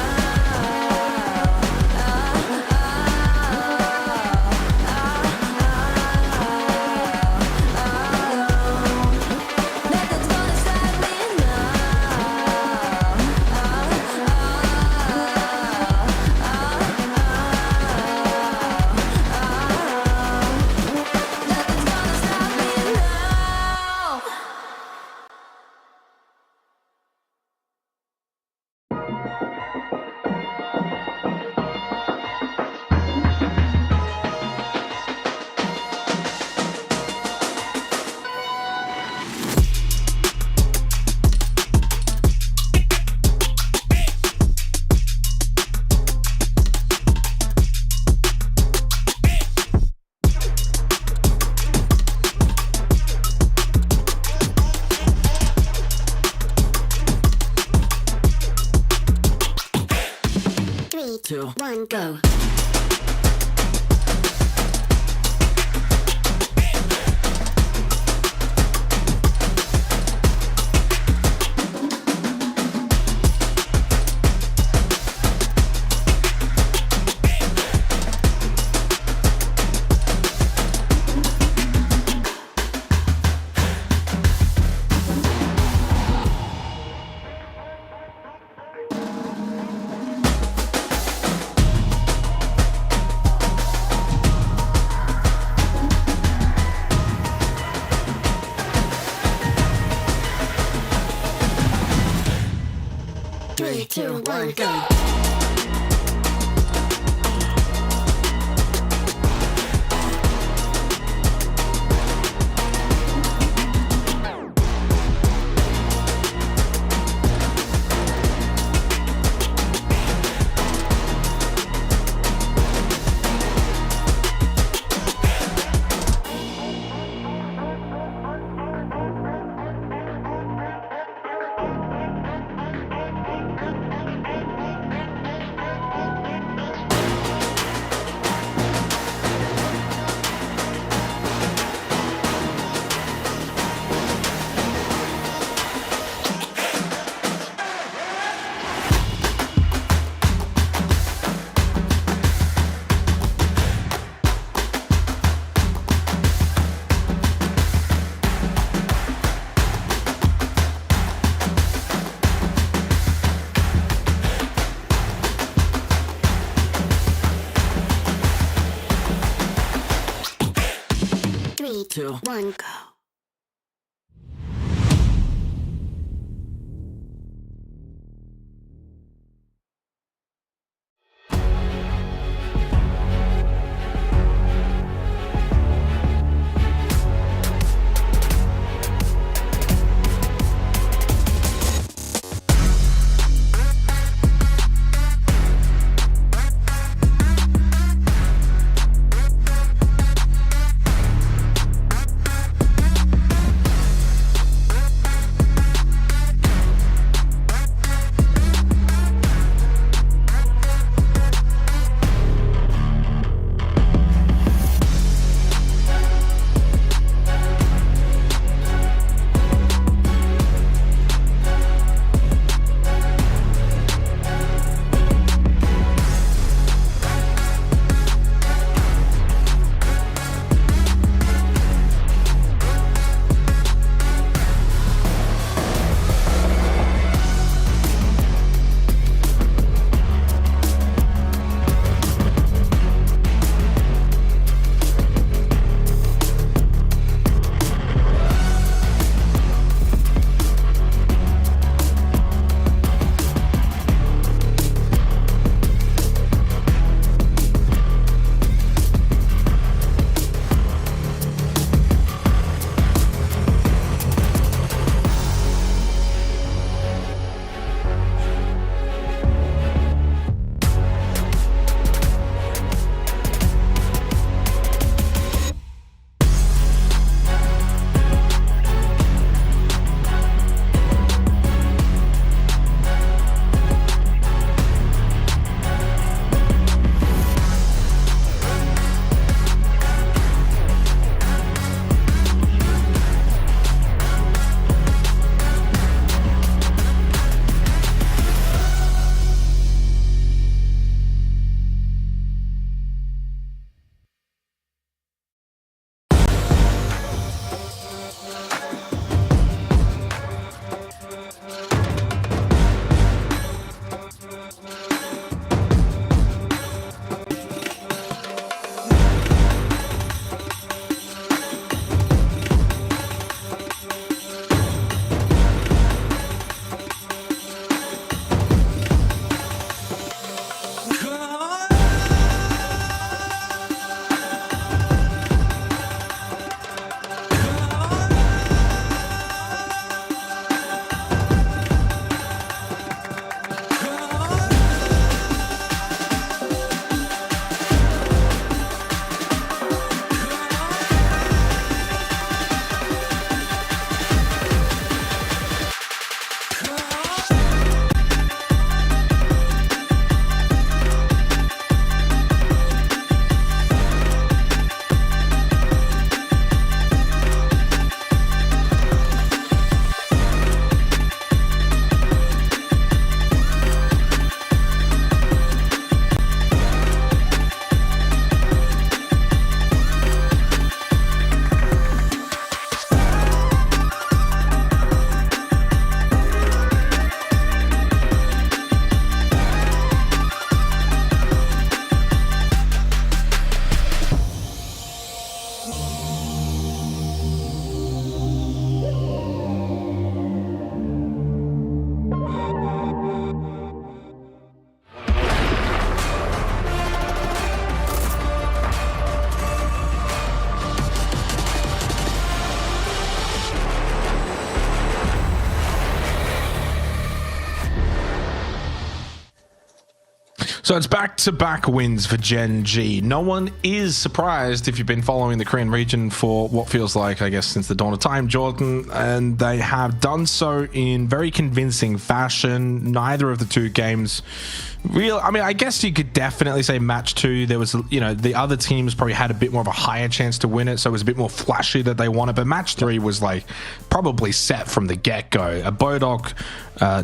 Three, two, one, go. one, go. Three, two, one, go. So it's back-to-back wins for Gen G. No one is surprised if you've been following the Korean region for what feels like, I guess, since the dawn of time, Jordan, and they have done so in very convincing fashion. Neither of the two games I mean, I guess you could definitely say match 2. There was, the other teams probably had a bit more of a higher chance to win it, so it was a bit more flashy that they won it. But match 3 was like probably set from the get-go. A Bodok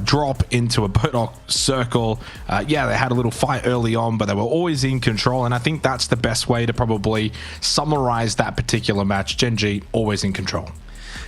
drop into a Bodok circle. They had a little fight early on, but they were always in control. And I think that's the best way to probably summarize that particular match. Gen G always in control.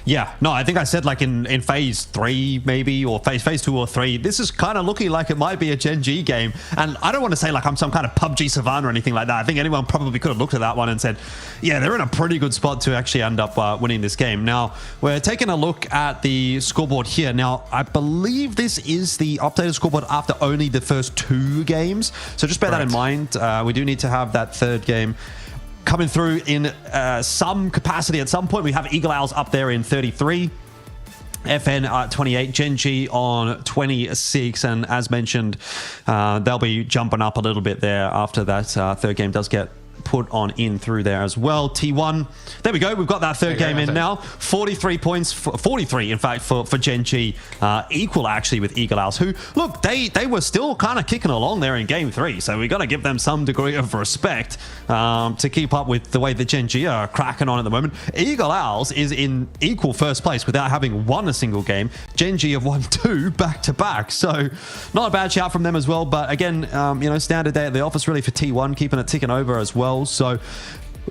Yeah, no, I think I said like in phase 3 maybe, or phase 2 or 3, this is kind of looking like it might be a Gen G game. And I don't want to say like I'm some kind of PUBG savant or anything like that. I think anyone probably could have looked at that one and said, yeah, they're in a pretty good spot to actually end up winning this game. Now, we're taking a look at the scoreboard here. Now, I believe this is the updated scoreboard after only the first 2 games. So just bear that in mind. We do need to have that 3rd game coming through in some capacity at some point. We have Eagle Owls up there in 33, FN at 28, Gen G on 26, and as mentioned, they'll be jumping up a little bit there after that 3rd game does get put on in through there as well. T1, there we go, we've got that 3rd game in now. 43 points, 43 in fact for Gen G, equal actually with Eagle Owls, who, look, they were still kind of kicking along there in game 3, so we got to give them some degree of respect to keep up with the way that Gen G are cracking on at the moment. Eagle Owls is in equal first place without having won a single game. Gen G have won 2 back-to-back, so not a bad shout from them as well. But again, standard day at the office really for T1, keeping it ticking over as well. So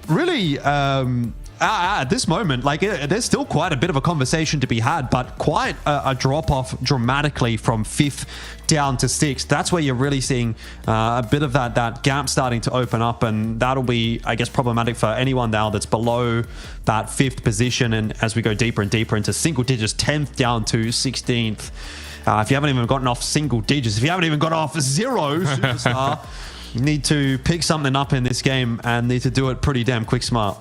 really at this moment, like there's still quite a bit of a conversation to be had, but quite a drop off dramatically from 5th down to 6th. That's where you're really seeing a bit of that gap starting to open up, and that'll be, I guess, problematic for anyone now that's below that 5th position. And as we go deeper and deeper into single digits, 10th down to 16th, if you haven't even gotten off single digits, if you haven't even got off 0 superstar, you need to pick something up in this game and need to do it pretty damn quick smart.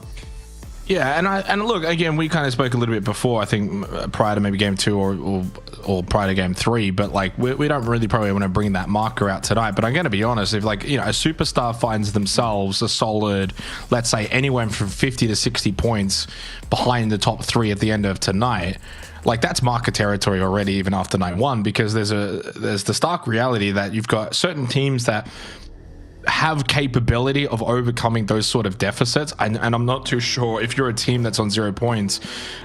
Yeah, and look, again, we kind of spoke a little bit before, I think, prior to maybe game 2 or prior to game 3, but like we don't really probably want to bring that marker out tonight. But I'm going to be honest, if a superstar finds themselves a solid, let's say anywhere from 50 to 60 points behind the top 3 at the end of tonight, like that's marker territory already, even after night 1, because there's the stark reality that you've got certain teams that have capability of overcoming those sort of deficits, and I'm not too sure if you're a team that's on 0 points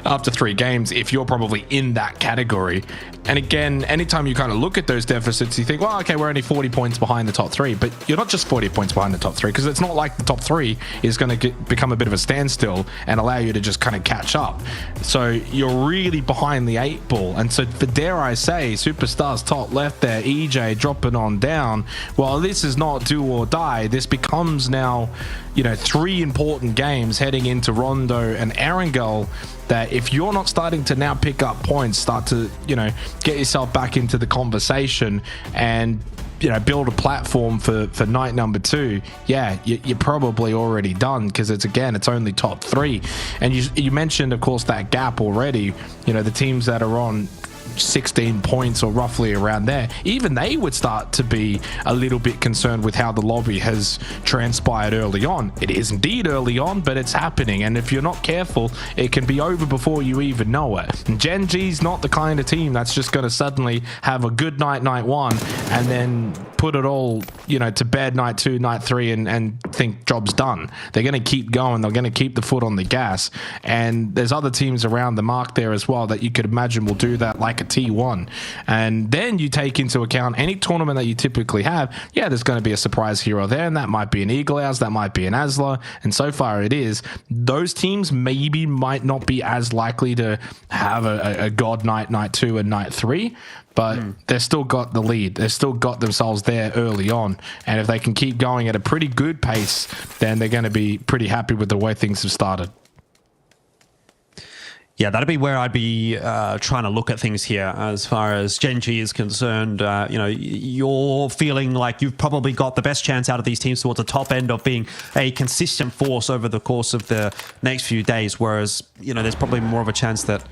after 3 games, if you're probably in that category. And again, anytime you kind of look at those deficits, you think, well, okay, we're only 40 points behind the top 3, but you're not just 40 points behind the top 3, because it's not like the top 3 is going to become a bit of a standstill and allow you to just kind of catch up. So you're really behind the 8 ball. And so, for dare I say, superstars top left there, EJ dropping on down, well, this is not do or die. This becomes now, 3 important games heading into Rondo and Erangel, that if you're not starting to now pick up points, start to, get yourself back into the conversation and, build a platform for night number 2, you're probably already done, because it's only top 3. And you mentioned, of course, that gap already, the teams that are on 16 points or roughly around there, even they would start to be a little bit concerned with how the lobby has transpired early on. It is indeed early on, but it's happening, and if you're not careful, it can be over before you even know it. And Gen G's not the kind of team that's just going to suddenly have a good night 1 and then put it all to bed night 2, night 3 and think job's done. They're going to keep going. They're going to keep the foot on the gas, and there's other teams around the mark there as well that you could imagine will do that, like a T1. And then you take into account any tournament that you typically have, there's going to be a surprise here or there, and that might be an Eagle Owls, that might be an Asla, and so far it is. Those teams might not be as likely to have a god night 2 and night 3, but they've still got the lead. They've still got themselves there early on, and if they can keep going at a pretty good pace, then they're going to be pretty happy with the way things have started. Yeah, that'd be where I'd be trying to look at things here as far as Gen G is concerned. You're feeling like you've probably got the best chance out of these teams towards the top end of being a consistent force over the course of the next few days, whereas, there's probably more of a chance that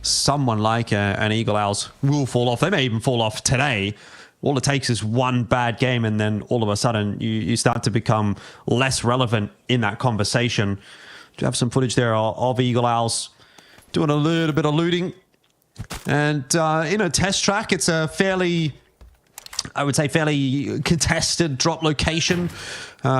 someone like an Eagle Owls will fall off. They may even fall off today. all it takes is one bad game, and then all of a sudden you start to become less relevant in that conversation. Do have some footage there of Eagle Owls doing a little bit of looting. And in a test track, it's a fairly contested drop location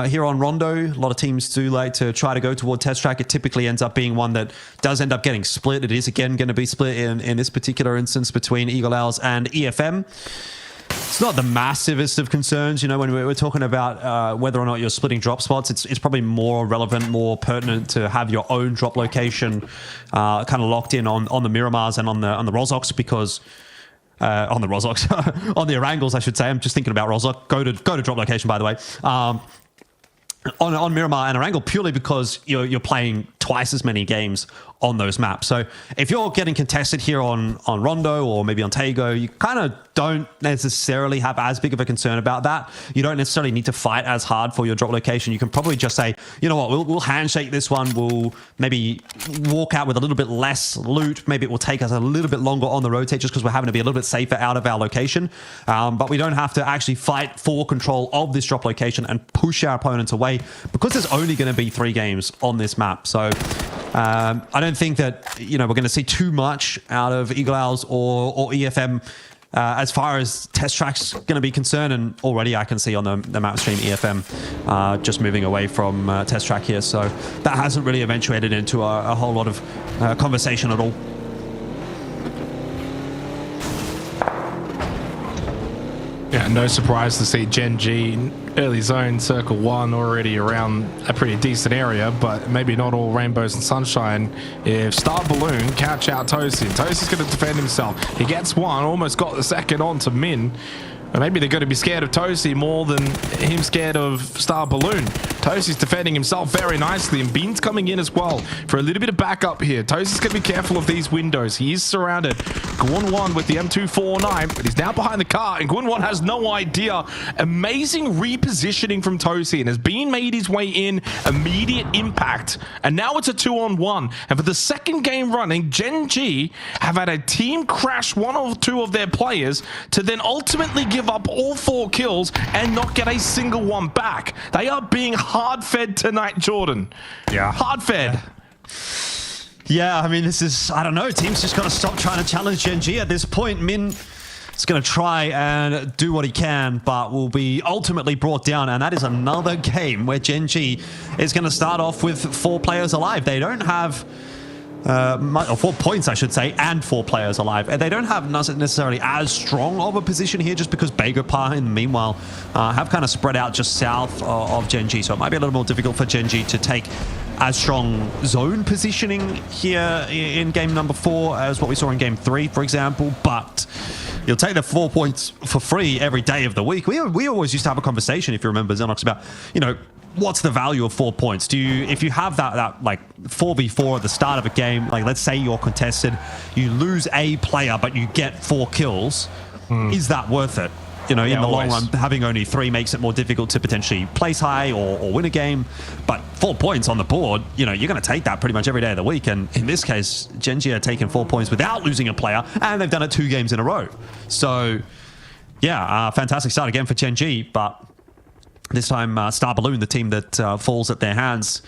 here on Rondo. A lot of teams do like to try to go toward test track. It typically ends up being one that does end up getting split. It is again going to be split in this particular instance between Eagle Owls and EFM. It's not the massivest of concerns, when we're talking about whether or not you're splitting drop spots. It's probably more relevant, more pertinent to have your own drop location kind of locked in on the Miramars and on the Rozoks, because on the Rozoks, on the Orangles, I should say. I'm just thinking about Rozok. Go to drop location, by the way. On Miramar and Orangle, purely because you're playing twice as many games on those maps. So if you're getting contested here on Rondo or maybe on Tego, you kind of don't necessarily have as big of a concern about that. You don't necessarily need to fight as hard for your drop location. You can probably just say, you know what, we'll handshake this one. We'll maybe walk out with a little bit less loot. Maybe it will take us a little bit longer on the rotate just because we're having to be a little bit safer out of our location. But we don't have to actually fight for control of this drop location and push our opponents away, because there's only going to be 3 games on this map. So I don't think that we're going to see too much out of Eagle Owls or EFM as far as test tracks going to be concerned. And already I can see on the map stream EFM just moving away from test track here. So that hasn't really eventuated into a whole lot of conversation at all. Yeah, no surprise to see Gen G early zone circle 1 already around a pretty decent area, but maybe not all rainbows and sunshine. If Star Balloon catch out Tosi, Tosi's going to defend himself. He gets one, almost got the second on to Min. Or maybe they're going to be scared of Tosi more than him scared of Star Balloon. Tosi's defending himself very nicely, and Bean's coming in as well for a little bit of backup here. Tosi's going to be careful of these windows. He is surrounded. Gwon1 with the M249, but he's now behind the car, and Gwon1 has no idea. Amazing repositioning from Tosi, and has Bean made his way in, immediate impact. And now it's a 2-on-1. And for the second game running, Gen G have had a team crash 1 or 2 of their players to then ultimately give up all 4 kills and not get a single one back. They are being hard-fed tonight, Jordan. Yeah. Hard-fed. Yeah, I mean, this is, I don't know, teams just got to stop trying to challenge Gen G at this point. Min is going to try and do what he can, but will be ultimately brought down, and that is another game where Gen G is going to start off with 4 players alive. They don't have... 4 points, I should say, and 4 players alive. And they don't have necessarily as strong of a position here, just because Begopar, in the meanwhile, have kind of spread out just south of Gen G. So it might be a little more difficult for Gen G to take as strong zone positioning here in game number 4 as what we saw in game 3, for example. But you'll take the 4 points for free every day of the week. We always used to have a conversation, if you remember, Xenox, about, what's the value of 4 points? If you have that like 4v4 at the start of a game, like let's say you're contested, you lose a player, but you get 4 kills, is that worth it? In the long run, having only 3 makes it more difficult to potentially place high or win a game. But 4 points on the board, you're going to take that pretty much every day of the week. And in this case, Gen G are taking 4 points without losing a player, and they've done it 2 games in a row. So, yeah, fantastic start again for Gen G, but this time, Star Balloon, the team that falls at their hands.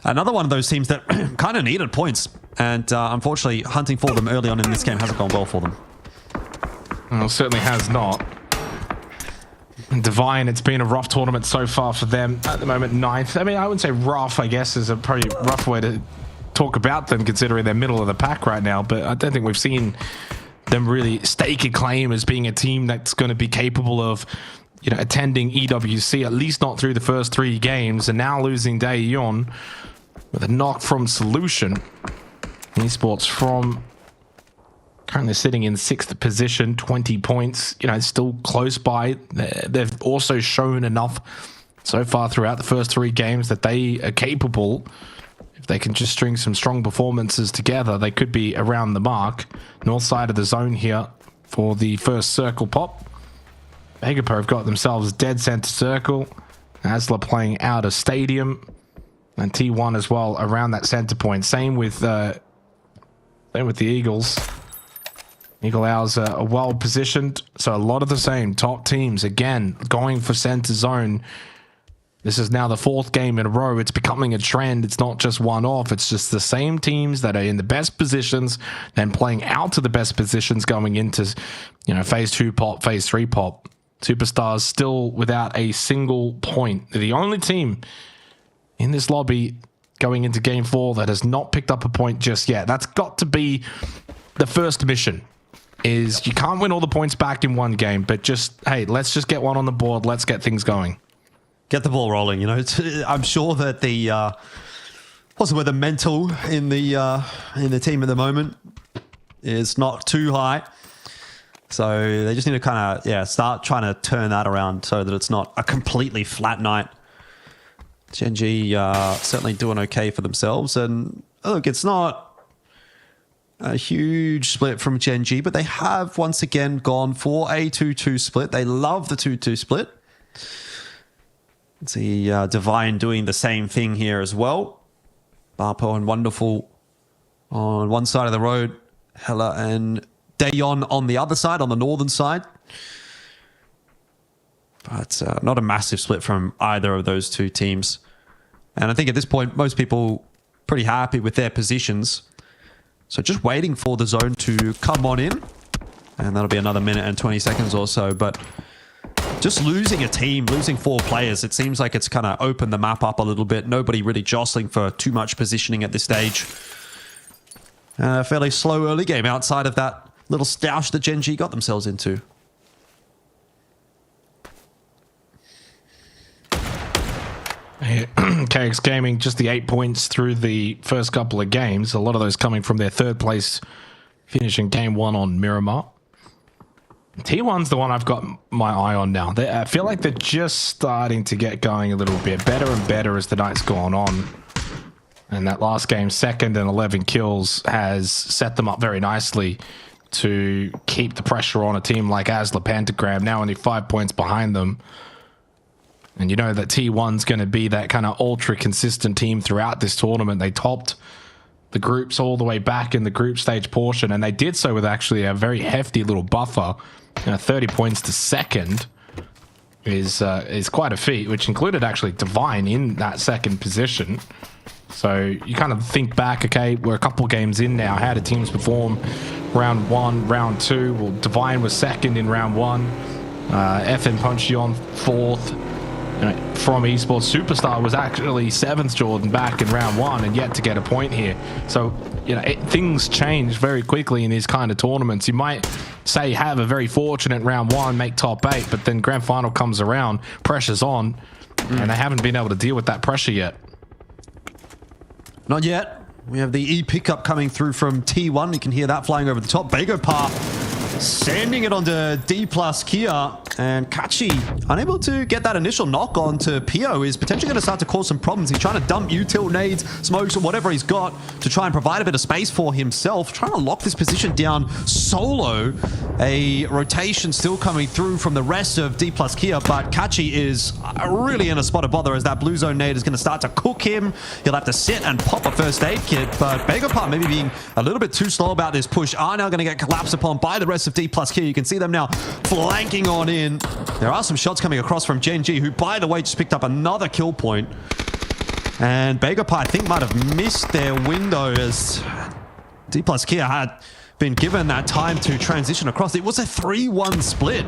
Another one of those teams that kind of needed points. And unfortunately, hunting for them early on in this game hasn't gone well for them. Well, certainly has not. Divine, it's been a rough tournament so far for them. At the moment, 9th. I mean, I wouldn't say rough, I guess, is a pretty rough way to talk about them, considering they're middle of the pack right now. But I don't think we've seen them really stake a claim as being a team that's going to be capable of attending EWC, at least not through the first 3 games, and now losing Daeyeon with a knock from Solution. Esports from currently sitting in 6th position, 20 points, still close by. They've also shown enough so far throughout the first 3 games that they are capable. If they can just string some strong performances together, they could be around the mark. North side of the zone here for the first circle pop. Begopar have got themselves dead center circle. Asla playing out of stadium, and T1 as well around that center point. Same with the Eagles. Eagle Owls are well positioned. So a lot of the same top teams, again, going for center zone. This is now the 4th game in a row. It's becoming a trend. It's not just one off. It's just the same teams that are in the best positions, then playing out to the best positions going into, phase 2 pop, phase 3 pop. Superstars still without a single point. They're the only team in this lobby going into game 4 that has not picked up a point just yet. That's got to be the first mission. Is you can't win all the points back in one game, but hey, let's just get one on the board. Let's get things going. Get the ball rolling. I'm sure that the mental in the team at the moment is not too high. So they just need to kind of start trying to turn that around so that it's not a completely flat night. Gen G certainly doing okay for themselves, and look, it's not a huge split from Gen G, but they have once again gone for a 2-2 split. They love the 2-2 split. Let's see Divine doing the same thing here as well. Barpo and Wonderful on one side of the road. Hella and Dayon on the other side, on the northern side. But not a massive split from either of those two teams. And I think at this point, most people pretty happy with their positions. So just waiting for the zone to come on in. And that'll be another minute and 20 seconds or so. But just losing a team, losing 4 players, it seems like it's kind of opened the map up a little bit. Nobody really jostling for too much positioning at this stage. A fairly slow early game outside of that little stoush that Gen G got themselves into. KX Gaming, just the 8 points through the first couple of games. A lot of those coming from their 3rd place, finishing game 1 on Miramar. T1's the one I've got my eye on now. I feel like they're just starting to get going a little bit better and better as the night's gone on. And that last game, 2nd and 11 kills, has set them up very nicely to keep the pressure on a team like Asla Pentagram, now only 5 points behind them. And you know that T1's going to be that kind of ultra consistent team throughout this tournament. They topped the groups all the way back in the group stage portion, and they did so with actually a very hefty little buffer. 30 points to 2nd is quite a feat, which included actually Divine in that 2nd position. So you kind of think back, okay, we're a couple games in now. How did teams perform round 1, round 2? Well, Divine was 2nd in round 1. FN Puncheon 4th. From Esports, Superstar was actually 7th, Jordan, back in round 1 and yet to get a point here. So, things change very quickly in these kind of tournaments. You might say have a very fortunate round 1, make top 8, but then grand final comes around, pressure's on, and they haven't been able to deal with that pressure yet. Not yet. We have the E pickup coming through from T1. You can hear that flying over the top. Bagopar sending it onto D plus Kia, and Kachi, unable to get that initial knock on to Pio, is potentially going to start to cause some problems. He's trying to dump util nades, smokes, or whatever he's got to try and provide a bit of space for himself, trying to lock this position down solo. A rotation still coming through from the rest of D plus Kia, but Kachi is really in a spot of bother as that blue zone nade is going to start to cook him. He'll have to sit and pop a first aid kit, but Bagopar maybe being a little bit too slow about this push are now going to get collapsed upon by the rest of D plus Kia. You can see them now flanking on in. There are some shots coming across from Gen G, who, by the way, just picked up another kill point. And Bagopar, I think, might have missed their window as D plus Kia had been given that time to transition across. It was a 3-1 split.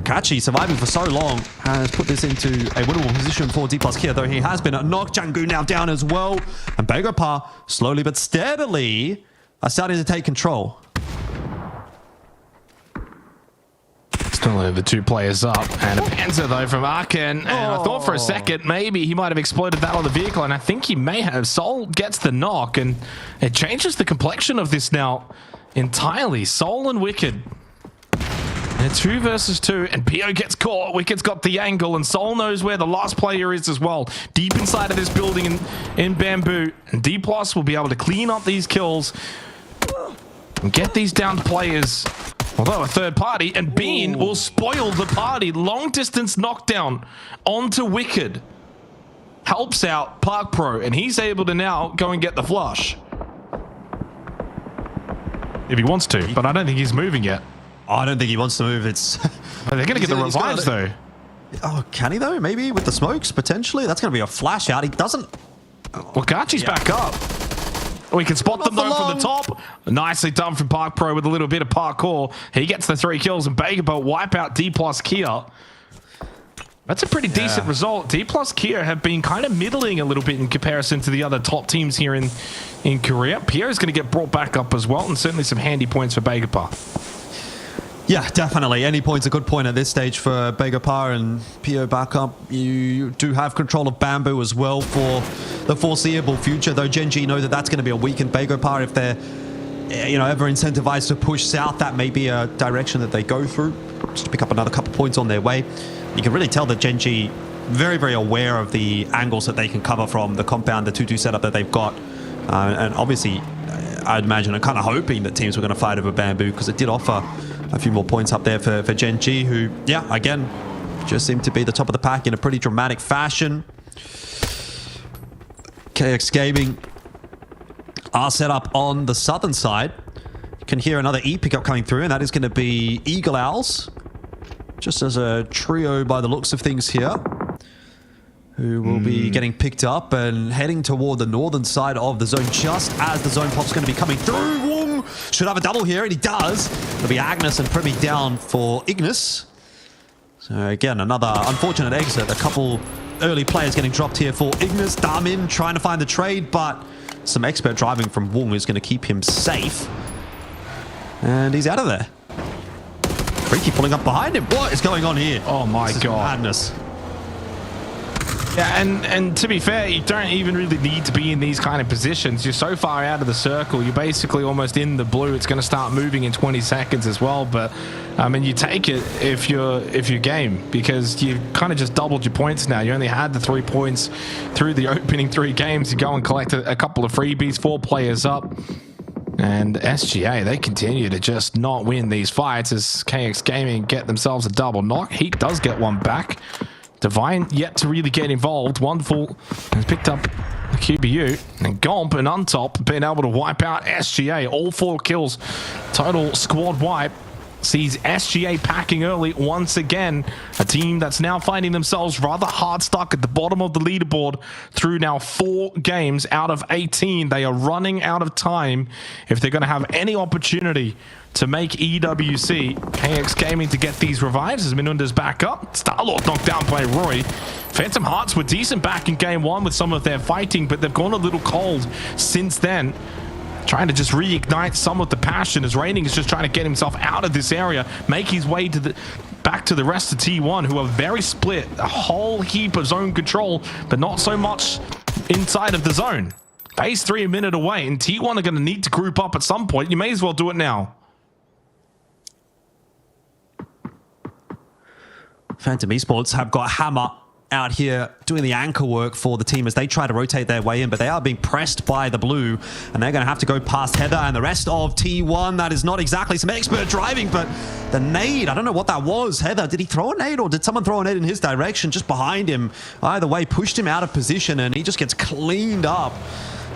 Kachi, surviving for so long, has put this into a winnable position for D plus Kia, though he has been knocked. Jangu now down as well. And Bagopar, slowly but steadily, are starting to take control. Still only the 2 players up, and a Panzer though from Arken, and I thought for a second maybe he might have exploded that on the vehicle, and I think he may have. Soul gets the knock, and it changes the complexion of this now entirely. Soul and Wicked. And 2 versus 2, and Pio gets caught. Wicked's got the angle, and Soul knows where the last player is as well. Deep inside of this building in Bamboo, and D Plus will be able to clean up these kills and get these down to players. Although a third party, and Bean will spoil the party. Long distance knockdown onto Wicked. Helps out Park Pro, and he's able to now go and get the flush. if he wants to, but I don't think he's moving yet. Oh, I don't think he wants to move. It's. They're going to get the He's got revives, it. though. Oh, can he though? Maybe with the smokes potentially. That's going to be a flash out. He doesn't. Well, Gachi's back up. We can spot them, though, from the top. Nicely done from Park Pro with a little bit of parkour. He gets the 3 kills, and Bagabelt wipe out D plus Kia. That's a pretty decent result. D plus Kia have been kind of middling a little bit in comparison to the other top teams here in Korea. Pierre is going to get brought back up as well, and certainly some handy points for Bagapar. Yeah, definitely. Any point's a good point at this stage for Begapar and Pio back up. You do have control of Bamboo as well for the foreseeable future, though Genji know that that's going to be a weakened Begapar. If they're ever incentivized to push south, that may be a direction that they go through, just to pick up another couple points on their way. You can really tell that Genji very, very aware of the angles that they can cover from the compound, the 2-2 setup that they've got. And obviously, I'd imagine I'm kind of hoping that teams were going to fight over Bamboo, because it did offer a few more points up there for Genji, who, yeah, again, just seemed to be the top of the pack in a pretty dramatic fashion. KX Gaming are set up on the southern side. You can hear another E pickup coming through, and that is going to be Eagle Owls, just as a trio by the looks of things here, who will be getting picked up and heading toward the northern side of the zone just as the zone pop's going to be coming through. Wong should have a double here, and he does. It'll be Agnes and Primi down for Ignis. So again, another unfortunate exit. A couple early players getting dropped here for Ignis. Damin trying to find the trade, but some expert driving from Wong is going to keep him safe. And he's out of there. Freaky pulling up behind him. What is going on here? Oh my God. Madness. Yeah, and to be fair, you don't even really need to be in these kind of positions. You're so far out of the circle. You're basically almost in the blue. It's going to start moving in 20 seconds as well. But I mean, you take it if you're game, because you've kind of just doubled your points now. You only had the 3 points through the opening 3 games. You go and collect a couple of freebies, 4 players up. And SGA, they continue to just not win these fights as KX Gaming get themselves a double knock. Heat does get one back. Divine yet to really get involved. Wonderful has picked up the QBU. And Gomp and Untop being able to wipe out SGA. All 4 kills. Total squad wipe. Sees SGA packing early once again. A team that's now finding themselves rather hard stuck at the bottom of the leaderboard through now 4 games out of 18. They are running out of time if they're going to have any opportunity to make EWC. KX Gaming to get these revives as Minunda's back up. Starlord knocked down by Roy. Phantom Hearts were decent back in game 1 with some of their fighting, but they've gone a little cold since then. Trying to just reignite some of the passion as Raining is just trying to get himself out of this area, make his way to back to the rest of T1, who are very split. A whole heap of zone control, but not so much inside of the zone. Phase 3 a minute away, and T1 are going to need to group up at some point. You may as well do it now. Phantom Esports have got Hammer out here doing the anchor work for the team as they try to rotate their way in, but they are being pressed by the blue, and they're going to have to go past Heather and the rest of T1. That is not exactly some expert driving, but the nade, I don't know what that was. Heather, did he throw a nade, or did someone throw a nade in his direction just behind him? Either way, pushed him out of position, and he just gets cleaned up.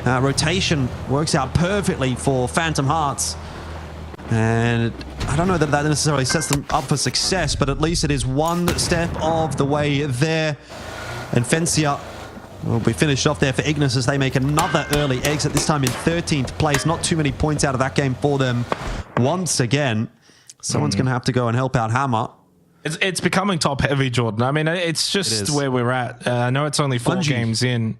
Rotation works out perfectly for Phantom Hearts. And I don't know that that necessarily sets them up for success, but at least it is one step of the way there. And Fencia will be finished off there for Ignis as they make another early exit, this time in 13th place. Not too many points out of that game for them once again. Someone's going to have to go and help out Hammer. It's becoming top heavy, Jordan. I mean, it's just where we're at. I know it's only 4 games in.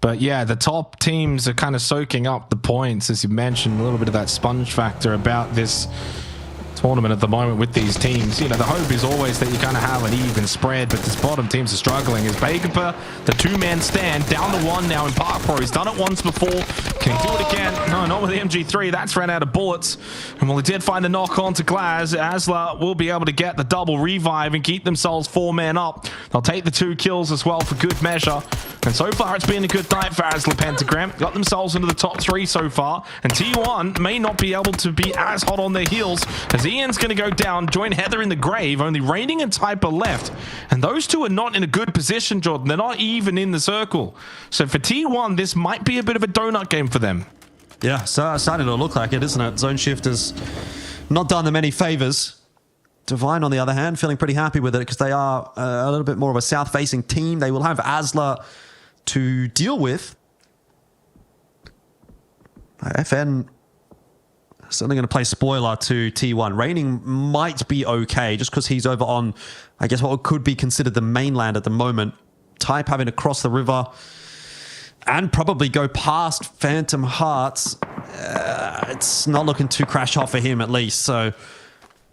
But yeah, the top teams are kind of soaking up the points, as you mentioned, a little bit of that sponge factor about this tournament at the moment with these teams. You know, the hope is always that you kind of have an even spread, but this bottom teams are struggling. As Baker, the 2-man stand, down to 1 now in Park Pro. He's done it once before. Can he do it again? No, not with the MG3. That's ran out of bullets. And while he did find the knock on to Glaz, Asla will be able to get the double revive and keep themselves 4-man up. They'll take the 2 kills as well for good measure. And so far, it's been a good night for Asla Pentagram. Got themselves into the top 3 so far. And T1 may not be able to be as hot on their heels, as Ian's going to go down, join Heather in the grave. Only Raining and Type are left. And those 2 are not in a good position, Jordan. They're not even in the circle. So for T1, this might be a bit of a donut game for them. Yeah, so starting to look like it, isn't it? Zone shift has not done them any favors. Divine, on the other hand, feeling pretty happy with it because they are a little bit more of a south-facing team. They will have Asla to deal with. FN certainly going to play spoiler to T1. Raining might be okay just because he's over on, I guess, what could be considered the mainland at the moment. Type having to cross the river and probably go past Phantom Hearts. It's not looking too crash hot for him, at least. So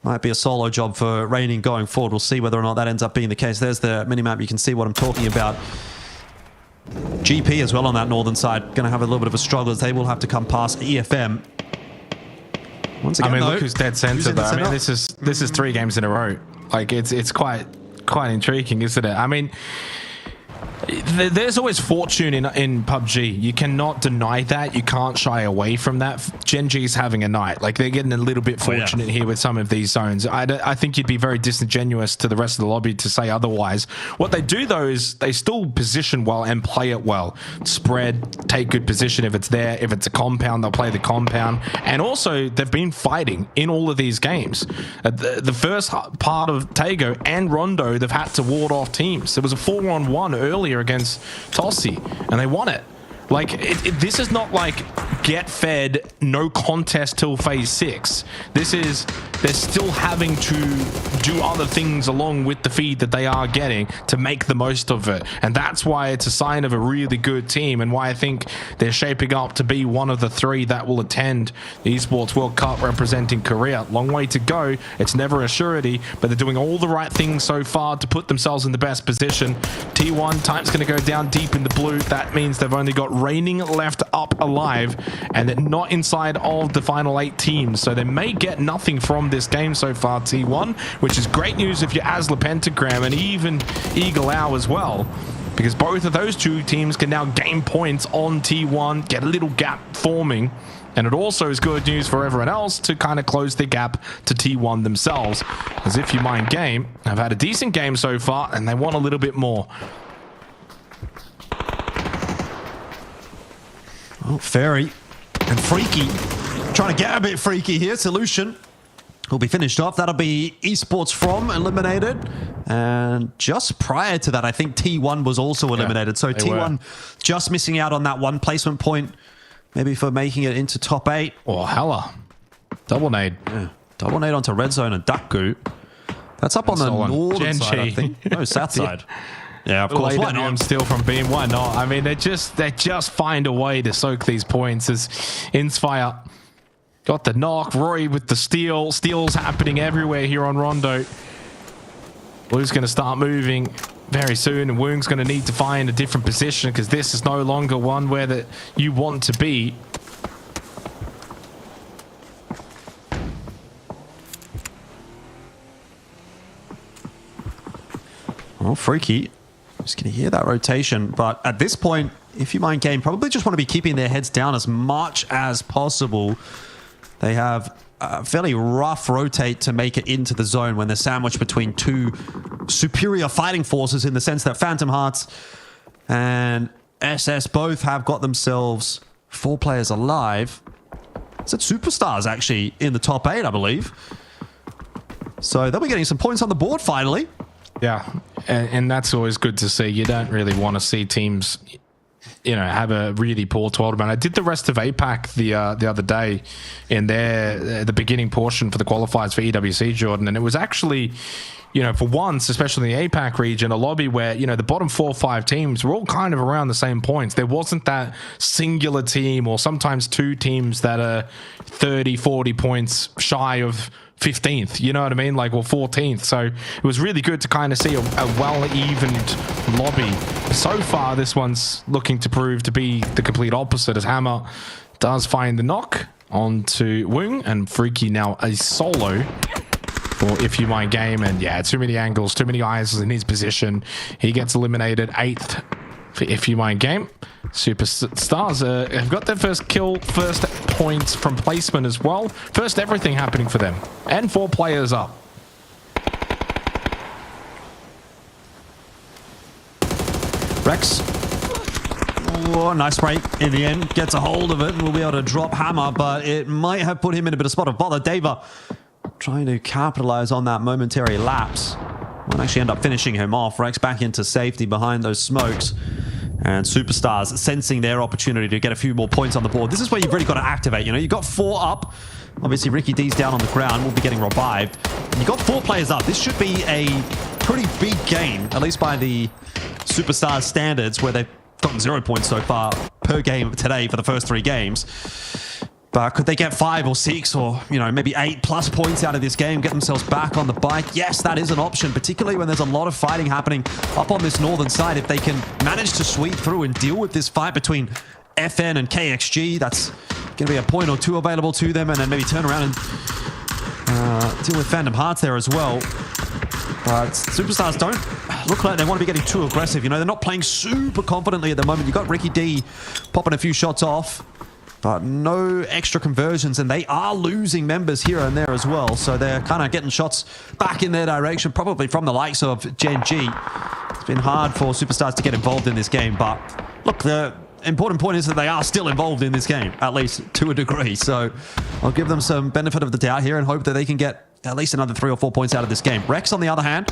might be a solo job for Raining going forward. We'll see whether or not that ends up being the case. There's the minimap. You can see what I'm talking about. GP as well on that northern side. Going to have a little bit of a struggle as they will have to come past EFM. Once again, look who's dead center though. I mean, this is 3 games in a row. Like it's quite intriguing, isn't it? I mean, there's always fortune in PUBG. You cannot deny that. You can't shy away from that. Gen G's having a night. Like, they're getting a little bit fortunate here with some of these zones. I think you'd be very disingenuous to the rest of the lobby to say otherwise. What they do, though, is they still position well and play it well. Spread, take good position if it's there. If it's a compound, they'll play the compound. And also, they've been fighting in all of these games. The first part of Tago and Rondo, they've had to ward off teams. There was a 4-on-1 earlier against Tossi, and they won it. Like, this is not like get fed, no contest till phase 6. This is, they're still having to do other things along with the feed that they are getting to make the most of it. And that's why it's a sign of a really good team, and why I think they're shaping up to be one of the 3 that will attend the Esports World Cup representing Korea. Long way to go. It's never a surety, but they're doing all the right things so far to put themselves in the best position. T1, Type's going to go down deep in the blue. That means they've only got Raining left up alive, and they're not inside of the final 8 teams, so they may get nothing from this game so far, T1, which is great news if you're Asla Pentagram and even Eagle Owl as well, because both of those 2 teams can now gain points on T1, get a little gap forming, and it also is good news for everyone else to kind of close the gap to T1 themselves, as If You Mind Game have had a decent game so far, and they want a little bit more. Oh, Fairy and Freaky trying to get a bit freaky here. Solution will be finished off. That'll be Esports From eliminated. And just prior to that, I think T1 was also eliminated. So T1 just missing out on that 1 placement point, maybe for making it into top 8. Oh, hella. Double nade. Yeah. Double nade onto Red Zone and Duck Goo. That's up on the northern side, I think. No, south side. Yeah, of course. Why not? Steal from Beam. Why not? I mean, they just find a way to soak these points. As Inspire got the knock, Roy with the steal. Steals happening everywhere here on Rondo. Blue's going to start moving very soon, and Woong's going to need to find a different position because this is no longer one where that you want to be. Well, Freaky. Just going to hear that rotation, but at this point, If You Mind Game probably just want to be keeping their heads down as much as possible. They have a fairly rough rotate to make it into the zone when they're sandwiched between 2 superior fighting forces, in the sense that Phantom Hearts and SS both have got themselves 4 players alive. Is it Superstars actually in the top 8, I believe? So they'll be getting some points on the board finally. Yeah, and that's always good to see. You don't really want to see teams, you know, have a really poor tournament. I did the rest of APAC the other day in the beginning portion for the qualifiers for EWC, Jordan, and it was actually, you know, for once, especially in the APAC region, a lobby where, you know, the bottom 4 or 5 teams were all kind of around the same points. There wasn't that singular team, or sometimes 2 teams that are 30, 40 points shy of 15th, you know what I mean? Like, or 14th. So it was really good to kind of see a well-evened lobby. So far, this one's looking to prove to be the complete opposite, as Hammer does find the knock onto Woong, and Freaky now a solo for If You Mind Game. And yeah, too many angles, too many eyes in his position. He gets eliminated 8th for If You Mind Game. Superstars have got their first kill, first points from placement as well. First everything happening for them. And 4 players up. Rex Oh, nice spray in the end. Gets a hold of it and will be able to drop Hammer, but it might have put him in a bit of spot of bother. Dava trying to capitalize on that momentary lapse. Won't actually end up finishing him off. Rex back into safety behind those smokes. And Superstars sensing their opportunity to get a few more points on the board. This is where you've really got to activate. You know, you've got 4 up. Obviously, Ricky D's down on the ground. Will be getting revived. You've got 4 players up. This should be a pretty big game, at least by the Superstars standards, where they've gotten 0 points so far per game today for the first 3 games. But could they get 5 or 6 or, you know, maybe 8+ points out of this game, get themselves back on the bike? Yes, that is an option, particularly when there's a lot of fighting happening up on this northern side. If they can manage to sweep through and deal with this fight between FN and KXG, that's going to be a point or 2 available to them, and then maybe turn around and deal with Phantom Hearts there as well. But Superstars don't look like they want to be getting too aggressive. You know, they're not playing super confidently at the moment. You've got Ricky D popping a few shots off, but no extra conversions, and they are losing members here and there as well. So they're kind of getting shots back in their direction, probably from the likes of Gen G. It's been hard for Superstars to get involved in this game, but look, the important point is that they are still involved in this game, at least to a degree. So I'll give them some benefit of the doubt here and hope that they can get at least another 3 or 4 points out of this game. Rex, on the other hand,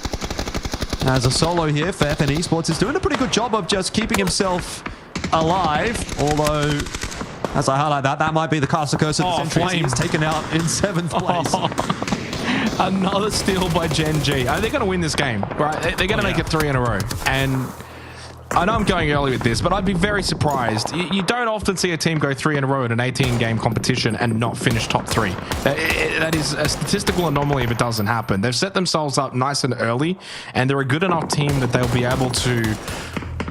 as a solo here for FN Esports, is doing a pretty good job of just keeping himself alive, although, as I highlight that might be the caster curse of the century. He's taken out in 7th place. Another steal by Gen G. They're going to win this game, right? They're going to make it 3 in a row. And I know I'm going early with this, but I'd be very surprised. You don't often see a team go 3 in a row in an 18-game competition and not finish top 3. That is a statistical anomaly if it doesn't happen. They've set themselves up nice and early, and they're a good enough team that they'll be able to...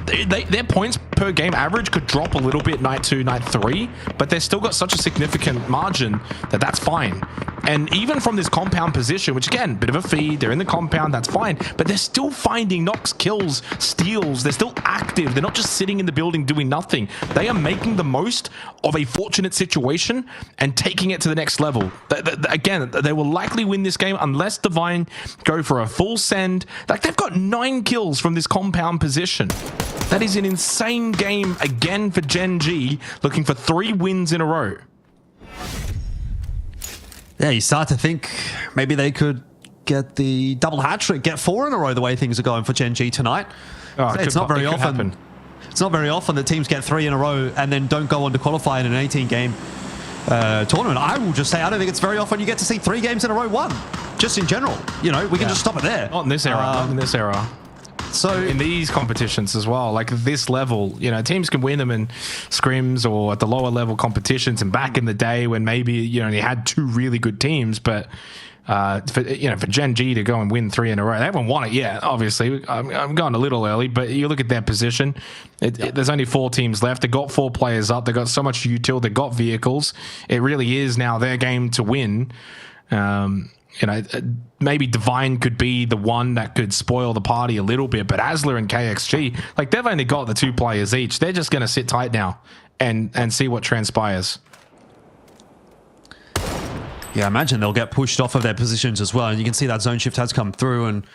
Their points per game average could drop a little bit night 2, night 3, but they've still got such a significant margin that that's fine. And even from this compound position, which again, bit of a feed, they're in the compound, that's fine, but they're still finding knocks, kills, steals. They're still active. They're not just sitting in the building doing nothing. They are making the most of a fortunate situation and taking it to the next level. Again, they will likely win this game unless Divine go for a full send. Like, they've got 9 kills from this compound position. That is an insane game again for Gen G, looking for 3 wins in a row. Yeah, you start to think maybe they could get the double hat trick, get 4 in a row the way things are going for Gen G tonight. Oh, it's not very often. It's not very often that teams get 3 in a row and then don't go on to qualify in an 18-game tournament. I will just say I don't think it's very often you get to see 3 games in a row won. Just in general, you know, we can just stop it there. Not in this era. Not in this era. So in these competitions as well, like this level, you know, teams can win them in scrims or at the lower level competitions. And back in the day when maybe you only had 2 really good teams, but for Gen G to go and win 3 in a row, they haven't won it yet. Obviously, I'm going a little early, but you look at their position. There's only 4 teams left. They got 4 players up. They got so much util. They got vehicles. It really is now their game to win. You know, maybe Divine could be the one that could spoil the party a little bit, but Asler and KXG, like, they've only got the 2 players each. They're just going to sit tight now and see what transpires. yeah, I imagine they'll get pushed off of their positions as well. And you can see that zone shift has come through, and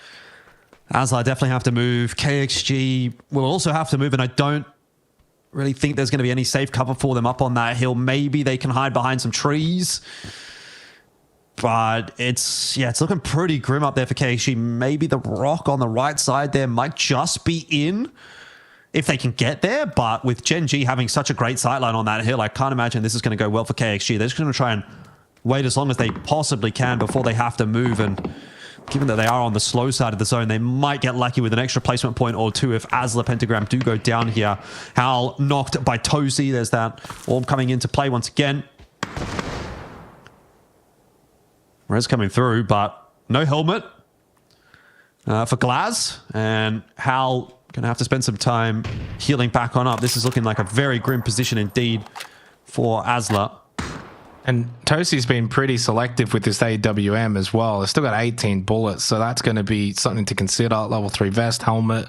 Asler definitely have to move. KXG will also have to move, and I don't really think there's going to be any safe cover for them up on that hill. Maybe they can hide behind some trees. But it's looking pretty grim up there for KXG. Maybe the rock on the right side there might just be in if they can get there. But with Gen G having such a great sightline on that hill, I can't imagine this is going to go well for KXG. They're just going to try and wait as long as they possibly can before they have to move. And given that they are on the slow side of the zone, they might get lucky with an extra placement point or 2 if Asler Pentagram do go down here. Hal knocked by Tozy. There's that orb coming into play once again. Res coming through, but no helmet for Glaz. And Hal going to have to spend some time healing back on up. This is looking like a very grim position indeed for Asler. And Tosy's been pretty selective with this AWM as well. They've still got 18 bullets, so that's going to be something to consider. Level 3 vest, helmet.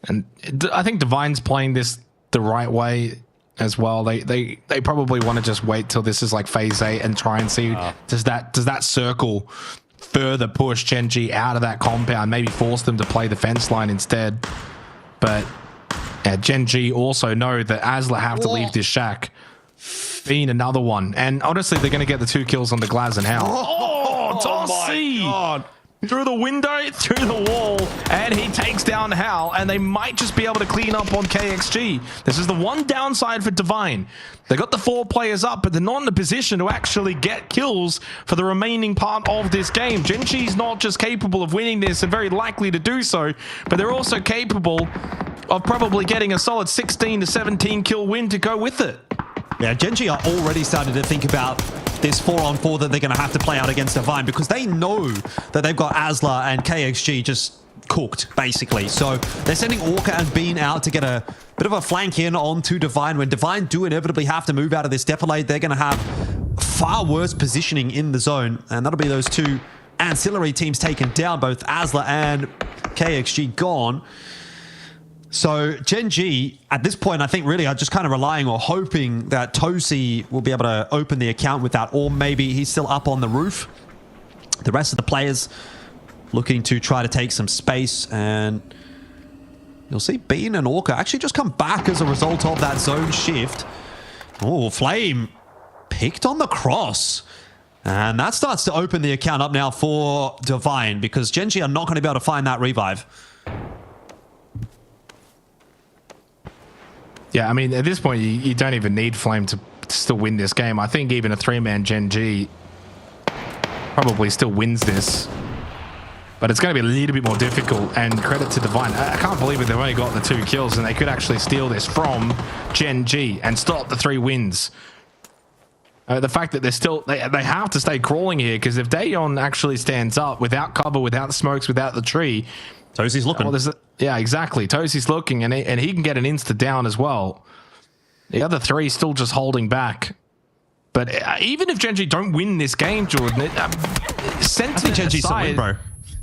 And I think Divine's playing this the right way as well. They probably want to just wait till this is like phase 8 and try and see does that circle further push Gen G out of that compound, maybe force them to play the fence line instead. But Gen G also know that Asla have to leave this shack. Being another one. And honestly, they're going to get the 2 kills on the Glaz and Hal. Oh, Tossie! Through the window, through the wall, and he takes down Hal, and they might just be able to clean up on KXG. This is the one downside for Divine. They got the 4 players up, but they're not in a position to actually get kills for the remaining part of this game. Gen G's not just capable of winning this and very likely to do so, but they're also capable of probably getting a solid 16 to 17 kill win to go with it. Yeah, Gen G are already starting to think about this 4-on-4 that they're going to have to play out against Divine, because they know that they've got Asla and KXG just cooked, basically. So they're sending Orca and Bean out to get a bit of a flank in onto Divine. When Divine do inevitably have to move out of this defilade, they're going to have far worse positioning in the zone, and that'll be those 2 ancillary teams taken down, both Asla and KXG gone. So Gen G, at this point, I think really are just kind of relying or hoping that Tosi will be able to open the account with that, or maybe he's still up on the roof. The rest of the players looking to try to take some space, and you'll see Bean and Orca actually just come back as a result of that zone shift. Oh, Flame picked on the cross. And that starts to open the account up now for Divine, because Gen G are not going to be able to find that revive. Yeah, I mean, at this point, you don't even need Flame to still win this game. I think even a 3-man Gen G probably still wins this. But it's going to be a little bit more difficult, and credit to Divine. I can't believe it, they've only got the 2 kills, and they could actually steal this from Gen G and stop the 3 wins. The fact that they're still... They have to stay crawling here, because if Daeon actually stands up without cover, without the smokes, without the tree... Tosi's looking. Well, yeah, exactly. Tosi's looking, and he can get an insta down as well. The other 3 still just holding back. But even if Gen G don't win this game, Jordan, sentiment Gen G's still win, bro.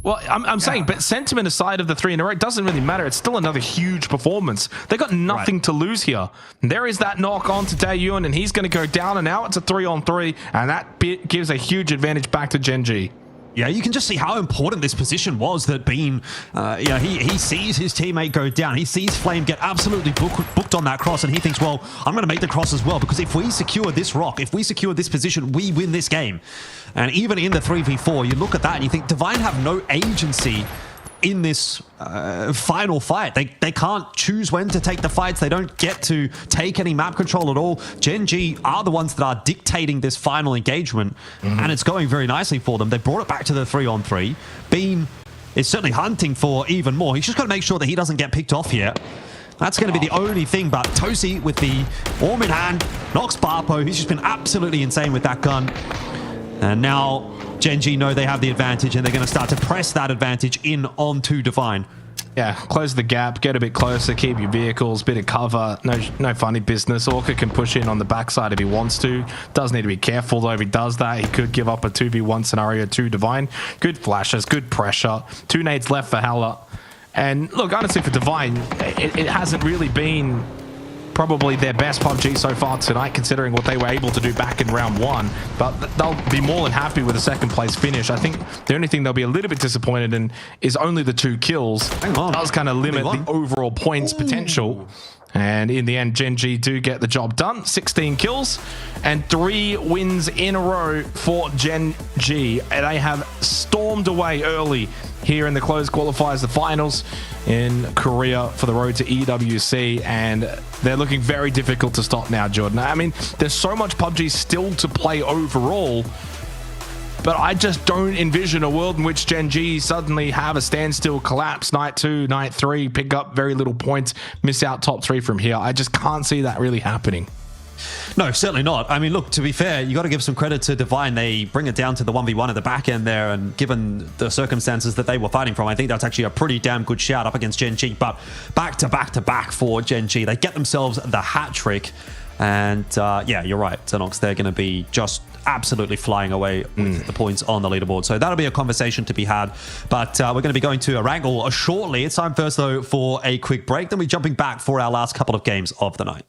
Well, I'm saying, but sentiment aside of the 3 in a row, it doesn't really matter. It's still another huge performance. They got nothing to lose here. And there is that knock on to Daeon, and he's going to go down, and now it's a 3-on-3, and that gives a huge advantage back to Gen G. Yeah, you can just see how important this position was that Bean, he sees his teammate go down. He sees Flame get absolutely booked on that cross, and he thinks, well, I'm going to make the cross as well, because if we secure this rock, if we secure this position, we win this game. And even in the 3v4, you look at that and you think Divine have no agency in this final fight. They can't choose when to take the fights. They don't get to take any map control at all. Gen G are the ones that are dictating this final engagement, and it's going very nicely for them. They brought it back to the 3-on-3. Bean is certainly hunting for even more. He's just got to make sure that he doesn't get picked off here. That's going to be the only thing, but Tosi with the Orm in hand knocks Barpo. He's just been absolutely insane with that gun. And now Gen G know they have the advantage, and they're going to start to press that advantage in onto Divine. Yeah, close the gap, get a bit closer, keep your vehicles, bit of cover, no funny business. Orca can push in on the backside if he wants to. Does need to be careful though if he does that. He could give up a 2v1 scenario to Divine. Good flashes, good pressure. 2 nades left for Hella. And look, honestly for Divine, it hasn't really been probably their best PUBG so far tonight, considering what they were able to do back in round 1. But they'll be more than happy with a 2nd place finish. I think the only thing they'll be a little bit disappointed in is only the 2 kills. Hang on. It does kind of limit the overall points potential. And in the end, Gen G do get the job done. 16 kills and 3 wins in a row for Gen G. And they have stormed away early here in the closed qualifiers, the finals in Korea for the road to EWC, and they're looking very difficult to stop now, Jordan. I mean, there's so much PUBG still to play overall, but I just don't envision a world in which Gen G suddenly have a standstill, collapse night 2, night 3, pick up very little points, miss out top 3 from here. I just can't see that really happening. No, certainly not. I mean, look, to be fair, you got to give some credit to Divine. They bring it down to the 1v1 at the back end there, and given the circumstances that they were fighting from, I think that's actually a pretty damn good shout up against Gen G. But back to back to back for Gen G. They get themselves the hat trick, and yeah, you're right, Xenox, they're going to be just absolutely flying away with the points on the leaderboard. So that'll be a conversation to be had, but we're going to be going to a wrangle shortly. It's time first, though, for a quick break. Then we're jumping back for our last couple of games of the night.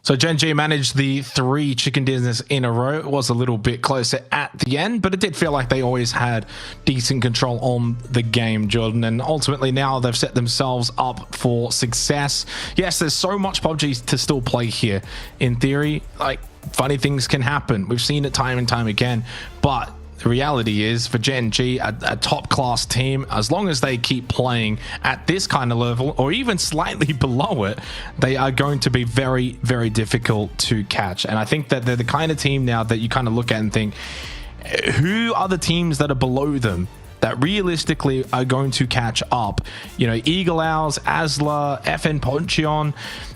So Gen G managed the 3 chicken dinners in a row. It was a little bit closer at the end, but it did feel like they always had decent control on the game, Jordan. And ultimately now they've set themselves up for success. Yes, there's so much PUBG to still play here. In theory, like, funny things can happen. We've seen it time and time again, but the reality is for Gen G, a top class team, as long as they keep playing at this kind of level or even slightly below it, they are going to be very, very difficult to catch. And I think that they're the kind of team now that you kind of look at and think, who are the teams that are below them that realistically are going to catch up? You know, Eagle Owls, Asla, FN Poncheon,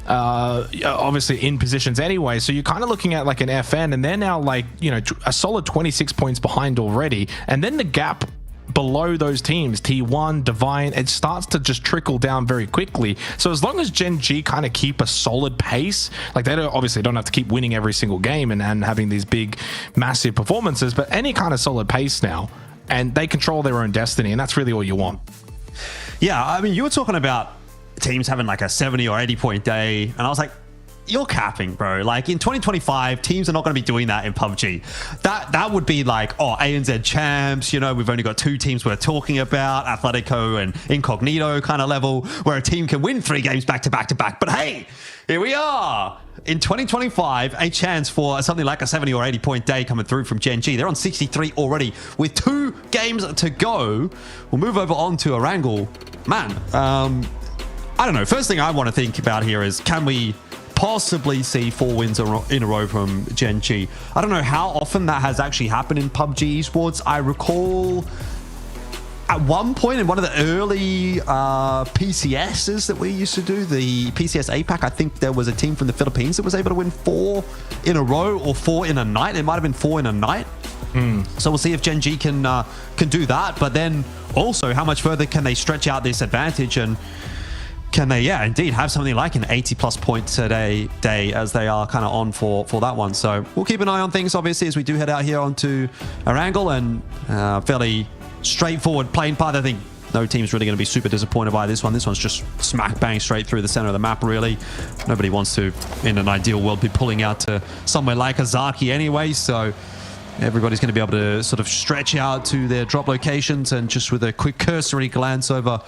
obviously in positions anyway. So you're kind of looking at like an FN, and they're now like, you know, a solid 26 points behind already. And then the gap below those teams, T1, Divine, it starts to just trickle down very quickly. So as long as Gen G kind of keep a solid pace, like they obviously don't have to keep winning every single game and having these big, massive performances, but any kind of solid pace now, and they control their own destiny, and that's really all you want. Yeah, I mean, you were talking about teams having like a 70 or 80 point day, and I was like, you're capping, bro. Like in 2025, teams are not going to be doing that in PUBG. That would be like, oh, ANZ champs, you know, we've only got 2 teams we're talking about, Atletico and Incognito kind of level, where a team can win 3 games back to back to back. But hey, here we are. In 2025, a chance for something like a 70 or 80 point day coming through from Gen G. They're on 63 already with 2 games to go. We'll move over on to Erangel. Man, I don't know. First thing I want to think about here is, can we possibly see 4 wins in a row from Gen G? I don't know how often that has actually happened in PUBG Esports. I recall at one point in one of the early PCSs that we used to do, the PCS APAC, I think there was a team from the Philippines that was able to win 4 in a row or 4 in a night. It might have been 4 in a night. So we'll see if Gen G can do that. But then also, how much further can they stretch out this advantage? And can they, yeah, indeed have something like an 80-plus point today day as they are kind of on for that one. So we'll keep an eye on things, obviously, as we do head out here onto our angle and fairly straightforward playing path. I think no team's really going to be super disappointed by this one. This one's just smack bang straight through the center of the map, really. Nobody wants to, in an ideal world, be pulling out to somewhere like Azaki anyway, so everybody's going to be able to sort of stretch out to their drop locations, and just with a quick cursory glance over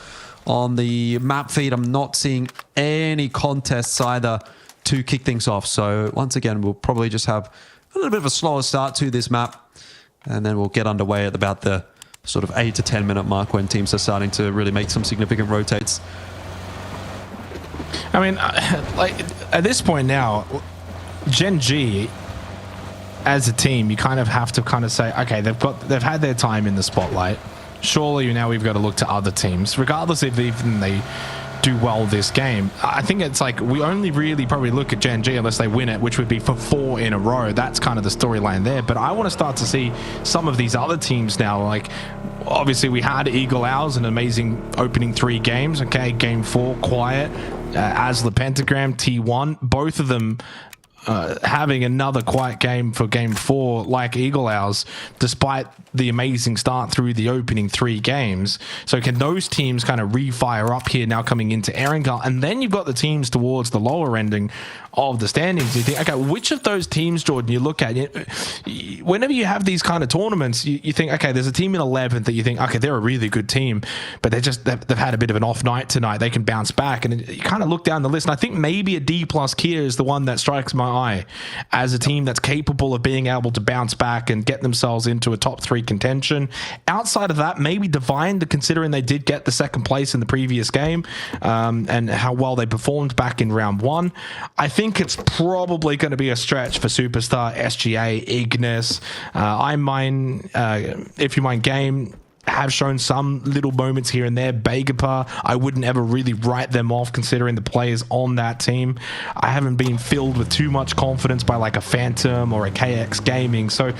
on the map feed, I'm not seeing any contests either to kick things off. So once again, we'll probably just have a little bit of a slower start to this map, and then we'll get underway at about the sort of 8 to 10 minute mark when teams are starting to really make some significant rotates. I mean, like at this point now, Gen G as a team, you kind of have to kind of say, okay, they've had their time in the spotlight. Surely now we've got to look to other teams, regardless if even they do well this game. I think it's like we only really probably look at Gen G unless they win it, which would be for 4 in a row. That's kind of the storyline there. But I want to start to see some of these other teams now. Like, obviously we had Eagle Owls, an amazing opening 3 games. Okay, game 4, quiet. Asla Pentagram, T1, both of them having another quiet game for game 4 like Eagle Owls, despite the amazing start through the opening 3 games. So can those teams kind of refire up here now coming into Erangel? And then you've got the teams towards the lower ending of the standings. You think, okay, which of those teams, Jordan, you look at, whenever you have these kind of tournaments, you think, okay, there's a team in 11th that you think, okay, they're a really good team, but they've had a bit of an off night tonight. They can bounce back. And you kind of look down the list, and I think maybe a D+ Kia is the one that strikes my eye as a team that's capable of being able to bounce back and get themselves into a top 3 contention. Outside of that, maybe Divine, considering they did get the 2nd place in the previous game, and how well they performed back in round 1. I think it's probably going to be a stretch for Superstar, SGA, Ignis, If You Mind Game have shown some little moments here and there. Begapar, I wouldn't ever really write them off considering the players on that team. I haven't been filled with too much confidence by like a Phantom or a KX Gaming. So,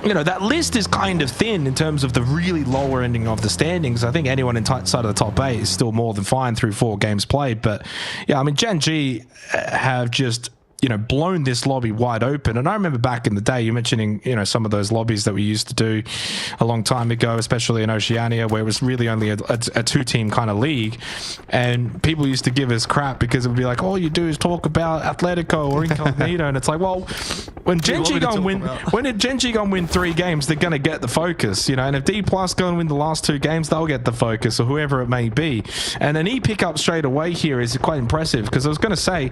you know, that list is kind of thin in terms of the really lower ending of the standings. I think anyone inside of the top 8 is still more than fine through 4 games played. But yeah, I mean, Gen G have just, you know, blown this lobby wide open. And I remember back in the day, you mentioning, you know, some of those lobbies that we used to do a long time ago, especially in Oceania, where it was really only a 2-team kind of league. And people used to give us crap because it would be like, all you do is talk about Atletico or Incognito. And it's like, well, when Gen G go and win 3 games, they're going to get the focus, you know. And if D+ go and win the last 2 games, they'll get the focus, or whoever it may be. And an E pickup straight away here is quite impressive, because I was going to say,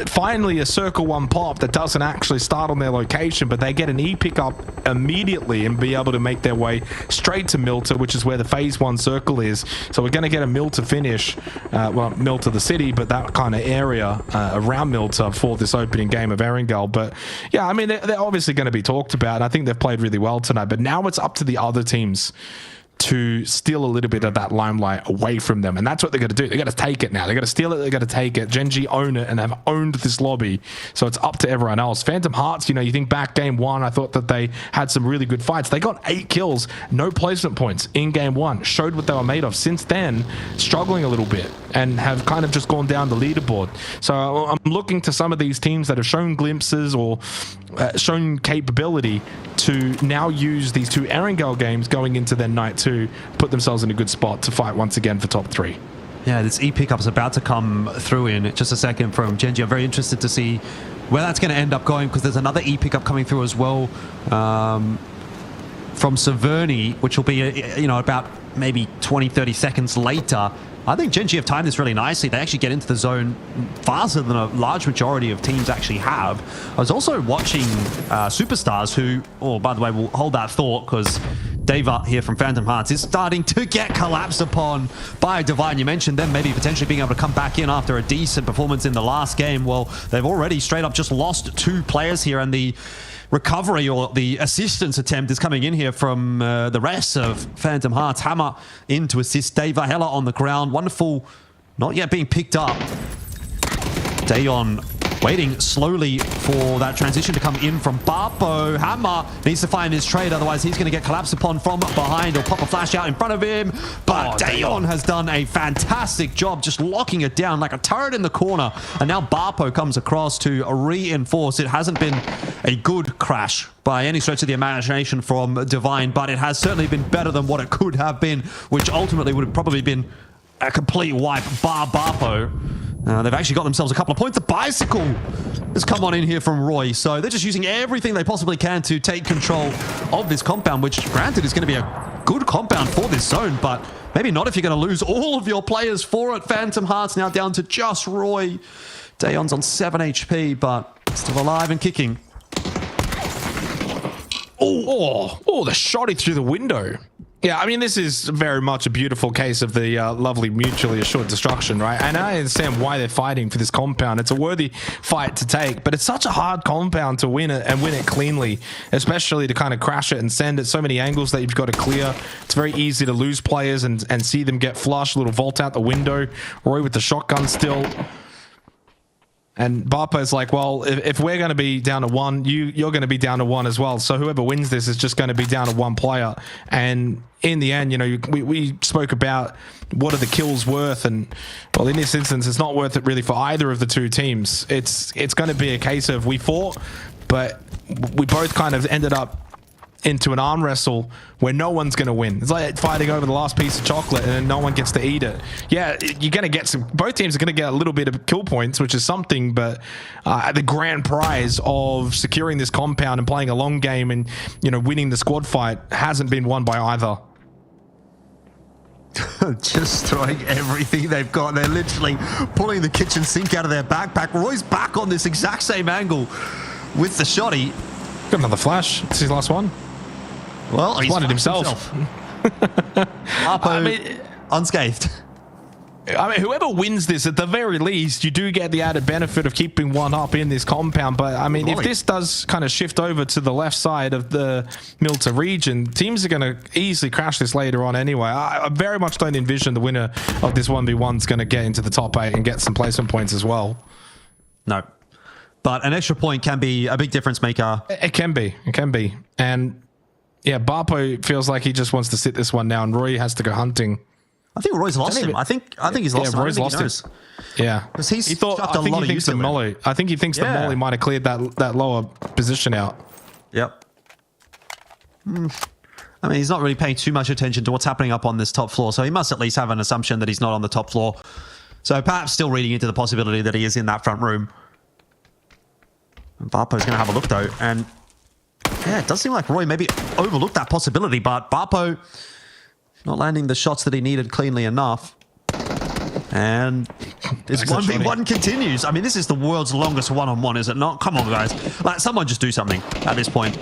finally a Circle 1 pop that doesn't actually start on their location, but they get an E pickup immediately and be able to make their way straight to Milta, which is where the phase 1 circle is. So we're going to get a Milta finish, well, Milta the city, but that kind of area around Milta for this opening game of Erangel. But yeah, I mean, they're obviously going to be talked about. I think they've played really well tonight, but now it's up to the other teams to steal a little bit of that limelight away from them. And that's what they're going to do. They're going to take it now. They're going to steal it. They're going to take it. Gen G own it and have owned this lobby. So it's up to everyone else. Phantom Hearts, you know, you think back game 1, I thought that they had some really good fights. They got 8 kills, no placement points in game 1. Showed what they were made of. Since then, struggling a little bit and have kind of just gone down the leaderboard. So I'm looking to some of these teams that have shown glimpses or shown capability to now use these 2 Erangel games going into their night 2, put themselves in a good spot to fight once again for top 3. Yeah, this E pickup's about to come through in just a second from Gen G. I'm very interested to see where that's going to end up going, because there's another E pickup coming through as well from Severny, which will be, you know, about maybe 20-30 seconds later. I think Gen G have timed this really nicely. They actually get into the zone faster than a large majority of teams actually have. I was also watching Superstars, who, oh, by the way, we'll hold that thought, because Deva here from Phantom Hearts is starting to get collapsed upon by Divine. You mentioned them maybe potentially being able to come back in after a decent performance in the last game. Well, they've already straight up just lost 2 players here, and the recovery or the assistance attempt is coming in here from the rest of Phantom Hearts. Hammer in to assist Deva. Hella on the ground. Wonderful, not yet being picked up. Dayon Waiting slowly for that transition to come in from Barpo. Hammer needs to find his trade, otherwise he's going to get collapsed upon from behind. He'll pop a flash out in front of him. But Dayon has done a fantastic job just locking it down like a turret in the corner. And now Barpo comes across to reinforce. It hasn't been a good crash by any stretch of the imagination from Divine, but it has certainly been better than what it could have been, which ultimately would have probably been a complete wipe bar Barpo. They've actually got themselves a couple of points. The bicycle has come on in here from Roy. So they're just using everything they possibly can to take control of this compound, which granted is going to be a good compound for this zone, but maybe not if you're going to lose all of your players for it. Phantom Hearts now down to just Roy. Dayon's on 7 HP, but still alive and kicking. Oh, the shotty through the window. Yeah, I mean, this is very much a beautiful case of the lovely mutually assured destruction, right? And I understand why they're fighting for this compound. It's a worthy fight to take, but it's such a hard compound to win it and win it cleanly, especially to kind of crash it and send it so many angles that you've got to clear. It's very easy to lose players and see them get flushed. A little vault out the window. Roy with the shotgun still. And Barpo's like, well, if we're going to be down to one, you're going to be down to one as well. So whoever wins this is just going to be down to one player. And in the end, you know, we spoke about what are the kills worth, and well, in this instance, it's not worth it really for either of the two teams. It's going to be a case of we fought, but we both kind of ended up into an arm wrestle where no one's going to win. It's like fighting over the last piece of chocolate and then no one gets to eat it. Yeah, you're going to get some, both teams are going to get a little bit of kill points, which is something, but the grand prize of securing this compound and playing a long game and, you know, winning the squad fight hasn't been won by either. Just throwing everything they've got. They're literally pulling the kitchen sink out of their backpack. Roy's back on this exact same angle with the shotty. Got another flash. It's his last one. Well, he's blinded himself. I mean, unscathed. I mean, whoever wins this, at the very least, you do get the added benefit of keeping one up in this compound. But, I mean, if this does kind of shift over to the left side of the Milta region, teams are going to easily crash this later on anyway. I very much don't envision the winner of this 1v1 is going to get into the top 8 and get some placement points as well. No. But an extra point can be a big difference maker. It can be. It can be. And, yeah, Barpo feels like he just wants to sit this one now, and Roy has to go hunting. I think Roy's lost him. I think he's lost him. Roy's lost him. Yeah, because he thought. I think he thinks that Molly. I think he thinks that Molly might have cleared that lower position out. Yep. I mean, he's not really paying too much attention to what's happening up on this top floor, so he must at least have an assumption that he's not on the top floor. So perhaps still reading into the possibility that he is in that front room. Barpo's going to have a look though, and yeah, it does seem like Roy maybe overlooked that possibility, but Barpo not landing the shots that he needed cleanly enough. And this 1v1 continues. I mean, this is the world's longest one-on-one, is it not? Come on, guys. Like, someone just do something at this point.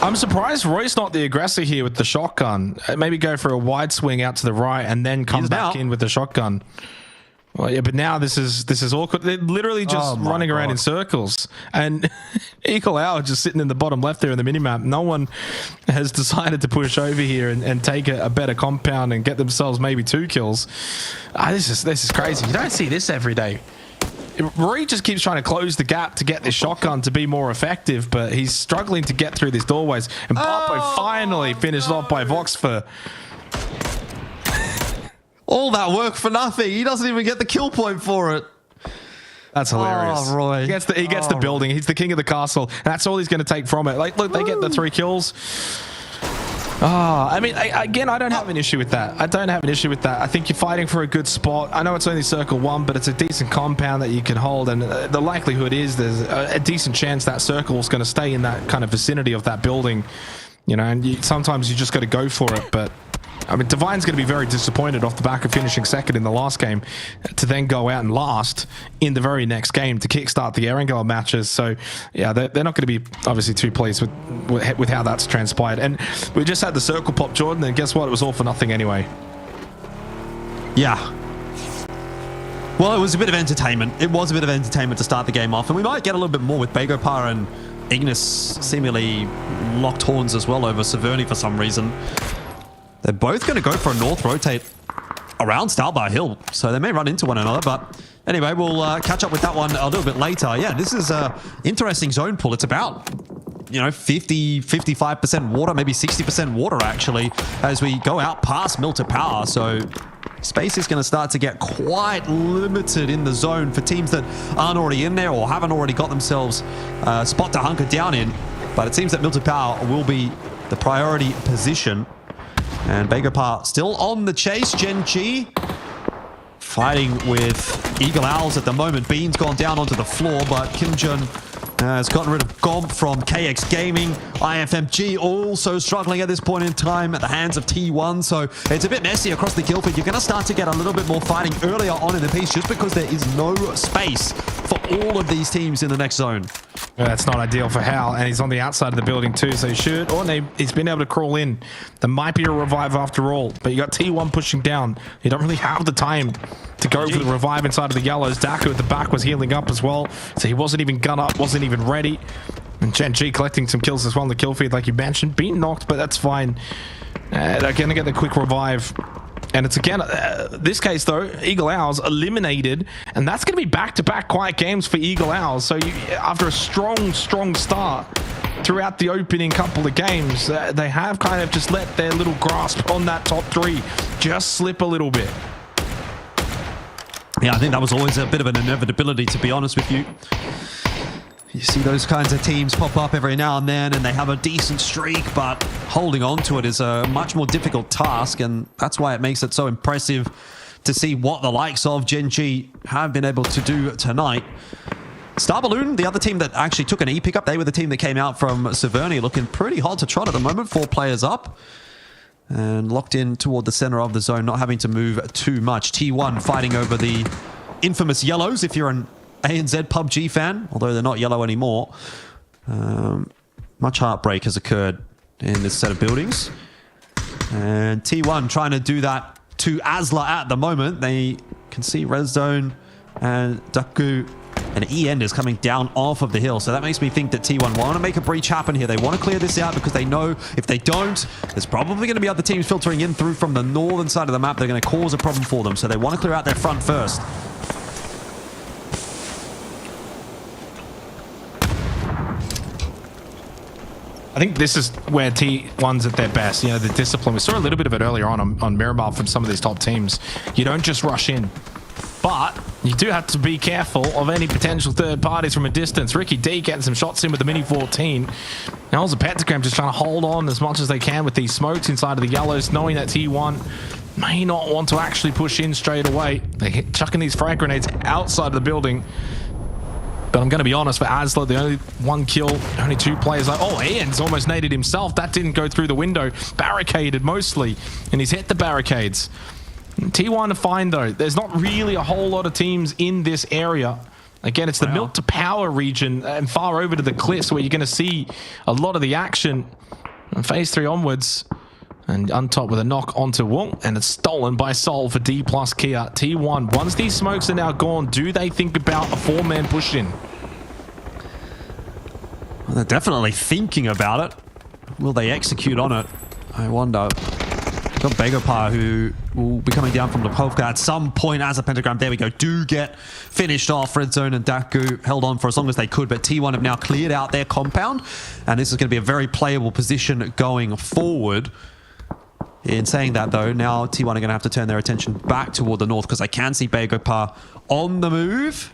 I'm surprised Roy's not the aggressor here with the shotgun. Maybe go for a wide swing out to the right and then come back in with the shotgun. Well, yeah, but now this is awkward. They're literally just running around in circles. And Equal Hour just sitting in the bottom left there in the minimap. No one has decided to push over here and take a better compound and get themselves maybe 2 kills. This is crazy. You don't see this every day. Rory just keeps trying to close the gap to get this shotgun to be more effective, but he's struggling to get through these doorways. And Barpo finally finished off by Voxfer. All that work for nothing. He doesn't even get the kill point for it. That's hilarious. Oh, Roy. He gets the building. He's the king of the castle. And that's all he's going to take from it. Like, look, they get the 3 kills. I mean, again, I don't have an issue with that. I think you're fighting for a good spot. I know it's only circle 1, but it's a decent compound that you can hold. And the likelihood is there's a decent chance that circle is going to stay in that kind of vicinity of that building. You know, and sometimes you just got to go for it. But I mean, Divine's going to be very disappointed off the back of finishing second in the last game to then go out and last in the very next game to kickstart the Erangel matches. So, yeah, they're not going to be obviously too pleased with how that's transpired. And we just had the circle pop, Jordan, and guess what? It was all for nothing anyway. Yeah. Well, it was a bit of entertainment. It was a bit of entertainment to start the game off, and we might get a little bit more with Begopar and Ignis seemingly locked horns as well over Severny for some reason. They're both going to go for a north rotate around Stalbar Hill, so they may run into one another, but Anyway, we'll catch up with that one a little bit later. Yeah, this is a interesting zone pull. It's about 50, 55% water, maybe 60% water actually, as we go out past Mill to Power. So space is going to start to get quite limited in the zone for teams that aren't already in there or haven't already got themselves a spot to hunker down in. But it seems that Mill to Power will be the priority position. And Begopar still on the chase. Gen G fighting with Eagle Owls at the moment. Bean's gone down onto the floor, but Kim Jun has gotten rid of Gomp from KX Gaming. IFMG also struggling at this point in time at the hands of T1. So it's a bit messy across the kill feed. You're going to start to get a little bit more fighting earlier on in the piece just because there is no space for all of these teams in the next zone. Well, that's not ideal for Hal, and he's on the outside of the building too, so he should, or he's been able to crawl in. There might be a revive after all, but you got T1 pushing down. You don't really have the time to go for the revive inside of the yellows. Daku at the back was healing up as well, so he wasn't even gun up, wasn't even ready. And Gen G collecting some kills as well in the kill feed, like you mentioned. Being knocked, but that's fine. They're going to get the quick revive. And it's again, this case though, Eagle Owls eliminated, and that's going to be back-to-back quiet games for Eagle Owls. So after a strong start throughout the opening couple of games, they have kind of just let their little grasp on that top 3 just slip a little bit. Yeah, I think that was always a bit of an inevitability, to be honest with you. You see those kinds of teams pop up every now and then, and they have a decent streak, but holding on to it is a much more difficult task, and that's why it makes it so impressive to see what the likes of Gen G have been able to do tonight. Star Balloon, the other team that actually took an E pickup, they were the team that came out from Severny, looking pretty hot to trot at the moment. 4 players up and locked in toward the center of the zone, not having to move too much. T1 fighting over the infamous yellows, if you're an ANZ PUBG fan, although they're not yellow anymore. Much heartbreak has occurred in this set of buildings. And T1 trying to do that to Asla at the moment. They can see Red Zone and Daku and EN is coming down off of the hill. So that makes me think that T1 want to make a breach happen here. They want to clear this out because they know if they don't, there's probably going to be other teams filtering in through from the northern side of the map. They're going to cause a problem for them. So they want to clear out their front first. I think this is where T1's at their best. The discipline. We saw a little bit of it earlier on Miramar from some of these top teams. You don't just rush in, but you do have to be careful of any potential third parties from a distance. Ricky D getting some shots in with the Mini 14. Now the Pentagram just trying to hold on as much as they can with these smokes inside of the yellows, knowing that T1 may not want to actually push in straight away. They're chucking these frag grenades outside of the building. But I'm going to be honest, for Asla, the only 1 kill, only 2 players. Ian's almost naded himself. That didn't go through the window. Barricaded mostly, and he's hit the barricades. T1 are fine though. There's not really a whole lot of teams in this area. Again, it's the Milk to Power region and far over to the cliffs where you're going to see a lot of the action. And phase 3 onwards. And untop with a knock onto Wong, and it's stolen by Sol for D plus Kia. T1, once these smokes are now gone, do they think about a 4-man push in? Well, they're definitely thinking about it. Will they execute on it? I wonder. Got Begopar, who will be coming down from the Polka at some point as a pentagram. There we go. Do get finished off. Red Zone and Daku held on for as long as they could, but T1 have now cleared out their compound, and this is going to be a very playable position going forward. In saying that, though, now T1 are going to have to turn their attention back toward the north because I can see Begopar on the move.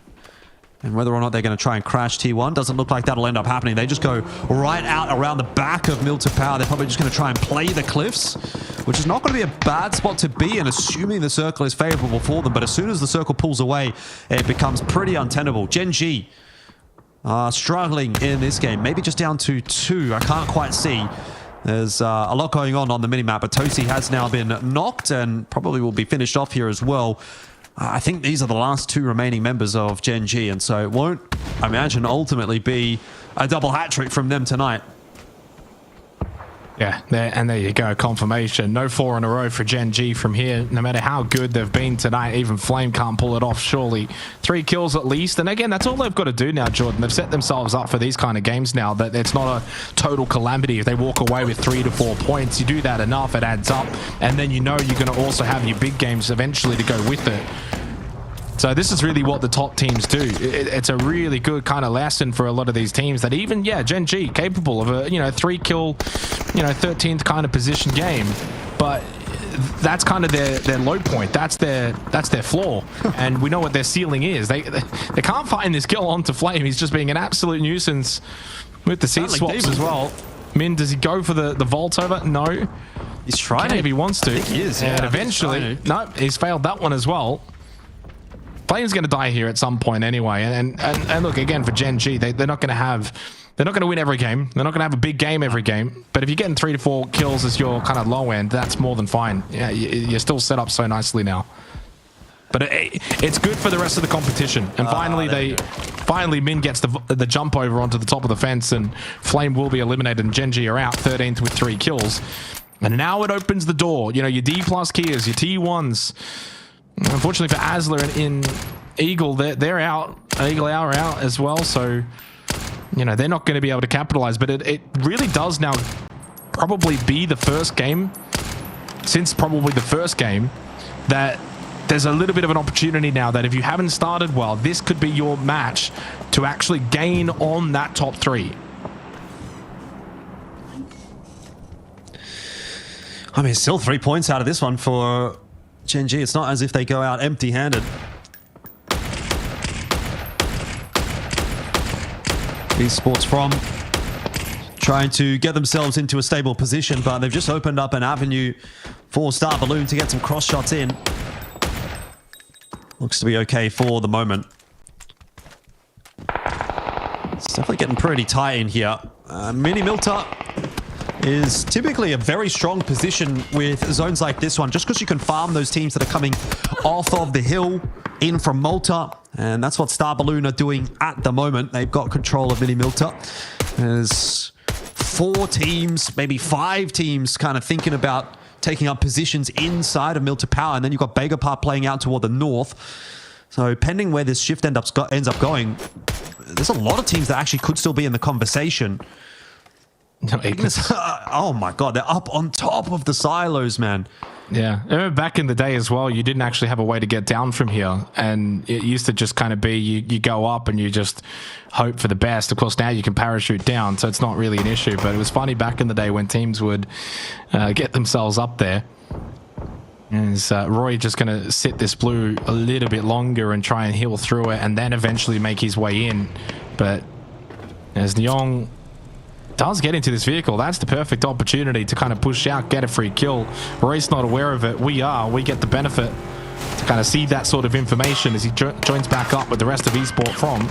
And whether or not they're going to try and crash T1 doesn't look like that'll end up happening. They just go right out around the back of Mill to Power. They're probably just going to try and play the cliffs, which is not going to be a bad spot to be in, assuming the circle is favorable for them. But as soon as the circle pulls away, it becomes pretty untenable. Gen G struggling in this game. Maybe just down to 2. I can't quite see. There's a lot going on the minimap, but Tosi has now been knocked and probably will be finished off here as well. I think these are the last 2 remaining members of Gen G, and so it won't, I imagine, ultimately be a double hat trick from them tonight. Yeah, there you go, confirmation. No 4 in a row for Gen G from here. No matter how good they've been tonight, even Flame can't pull it off, surely. 3 kills at least. And again, that's all they've got to do now, Jordan. They've set themselves up for these kind of games now. That it's not a total calamity if they walk away with 3 to 4 points. You do that enough, it adds up. And then you know you're going to also have your big games eventually to go with it. So this is really what the top teams do. It's a really good kind of lesson for a lot of these teams that even, Gen G, capable of a, 3-kill, 13th kind of position game. But that's kind of their low point. That's their flaw. And we know what their ceiling is. They can't find this kill onto Flame. He's just being an absolute nuisance with the seat swaps as well. Min, does he go for the vault over? No. He's trying if he wants to. I think he is, And yeah. eventually, no, he's failed that one as well. Flame's going to die here at some point anyway. And look, again, for Gen G, they're not going to win every game. They're not going to have a big game every game. But if you're getting 3 to 4 kills as your kind of low end, that's more than fine. Yeah, you're still set up so nicely now. But it's good for the rest of the competition. And finally Min gets the jump over onto the top of the fence, and Flame will be eliminated. And Gen G are out 13th with 3 kills. And now it opens the door. Your D+ Kias, your T1s. Unfortunately for Asler and in Eagle, they're out. Eagle are out as well. So, they're not going to be able to capitalize. But it really does now probably be the first game, since probably the first game, that there's a little bit of an opportunity now that if you haven't started well, this could be your match to actually gain on that top 3. I mean, still 3 points out of this one for Gen G. It's not as if they go out empty-handed. Esports from trying to get themselves into a stable position, but they've just opened up an avenue for Star Balloon to get some cross shots in. Looks to be okay for the moment. It's definitely getting pretty tight in here. Mini Milta is typically a very strong position with zones like this one, just because you can farm those teams that are coming off of the hill in from Malta, and that's what Star Balloon are doing at the moment. They've got control of Mini Milta. There's 4 teams, maybe 5 teams kind of thinking about taking up positions inside of Milta Power, and then you've got Begapar playing out toward the north. So pending where this shift ends up going, there's a lot of teams that actually could still be in the conversation. Oh my god, they're up on top of the silos, man. Yeah, I remember back in the day as well, you didn't actually have a way to get down from here, and it used to just kind of be you go up and you just hope for the best. Of course, now you can parachute down, so it's not really an issue, but it was funny back in the day when teams would get themselves up there. Is Roy just going to sit this blue a little bit longer and try and heal through it and then eventually make his way in? But as Nyong does get into this vehicle, that's the perfect opportunity to kind of push out, get a free kill. Roy's not aware of it. We get the benefit to kind of see that sort of information as he joins back up with the rest of Esport from.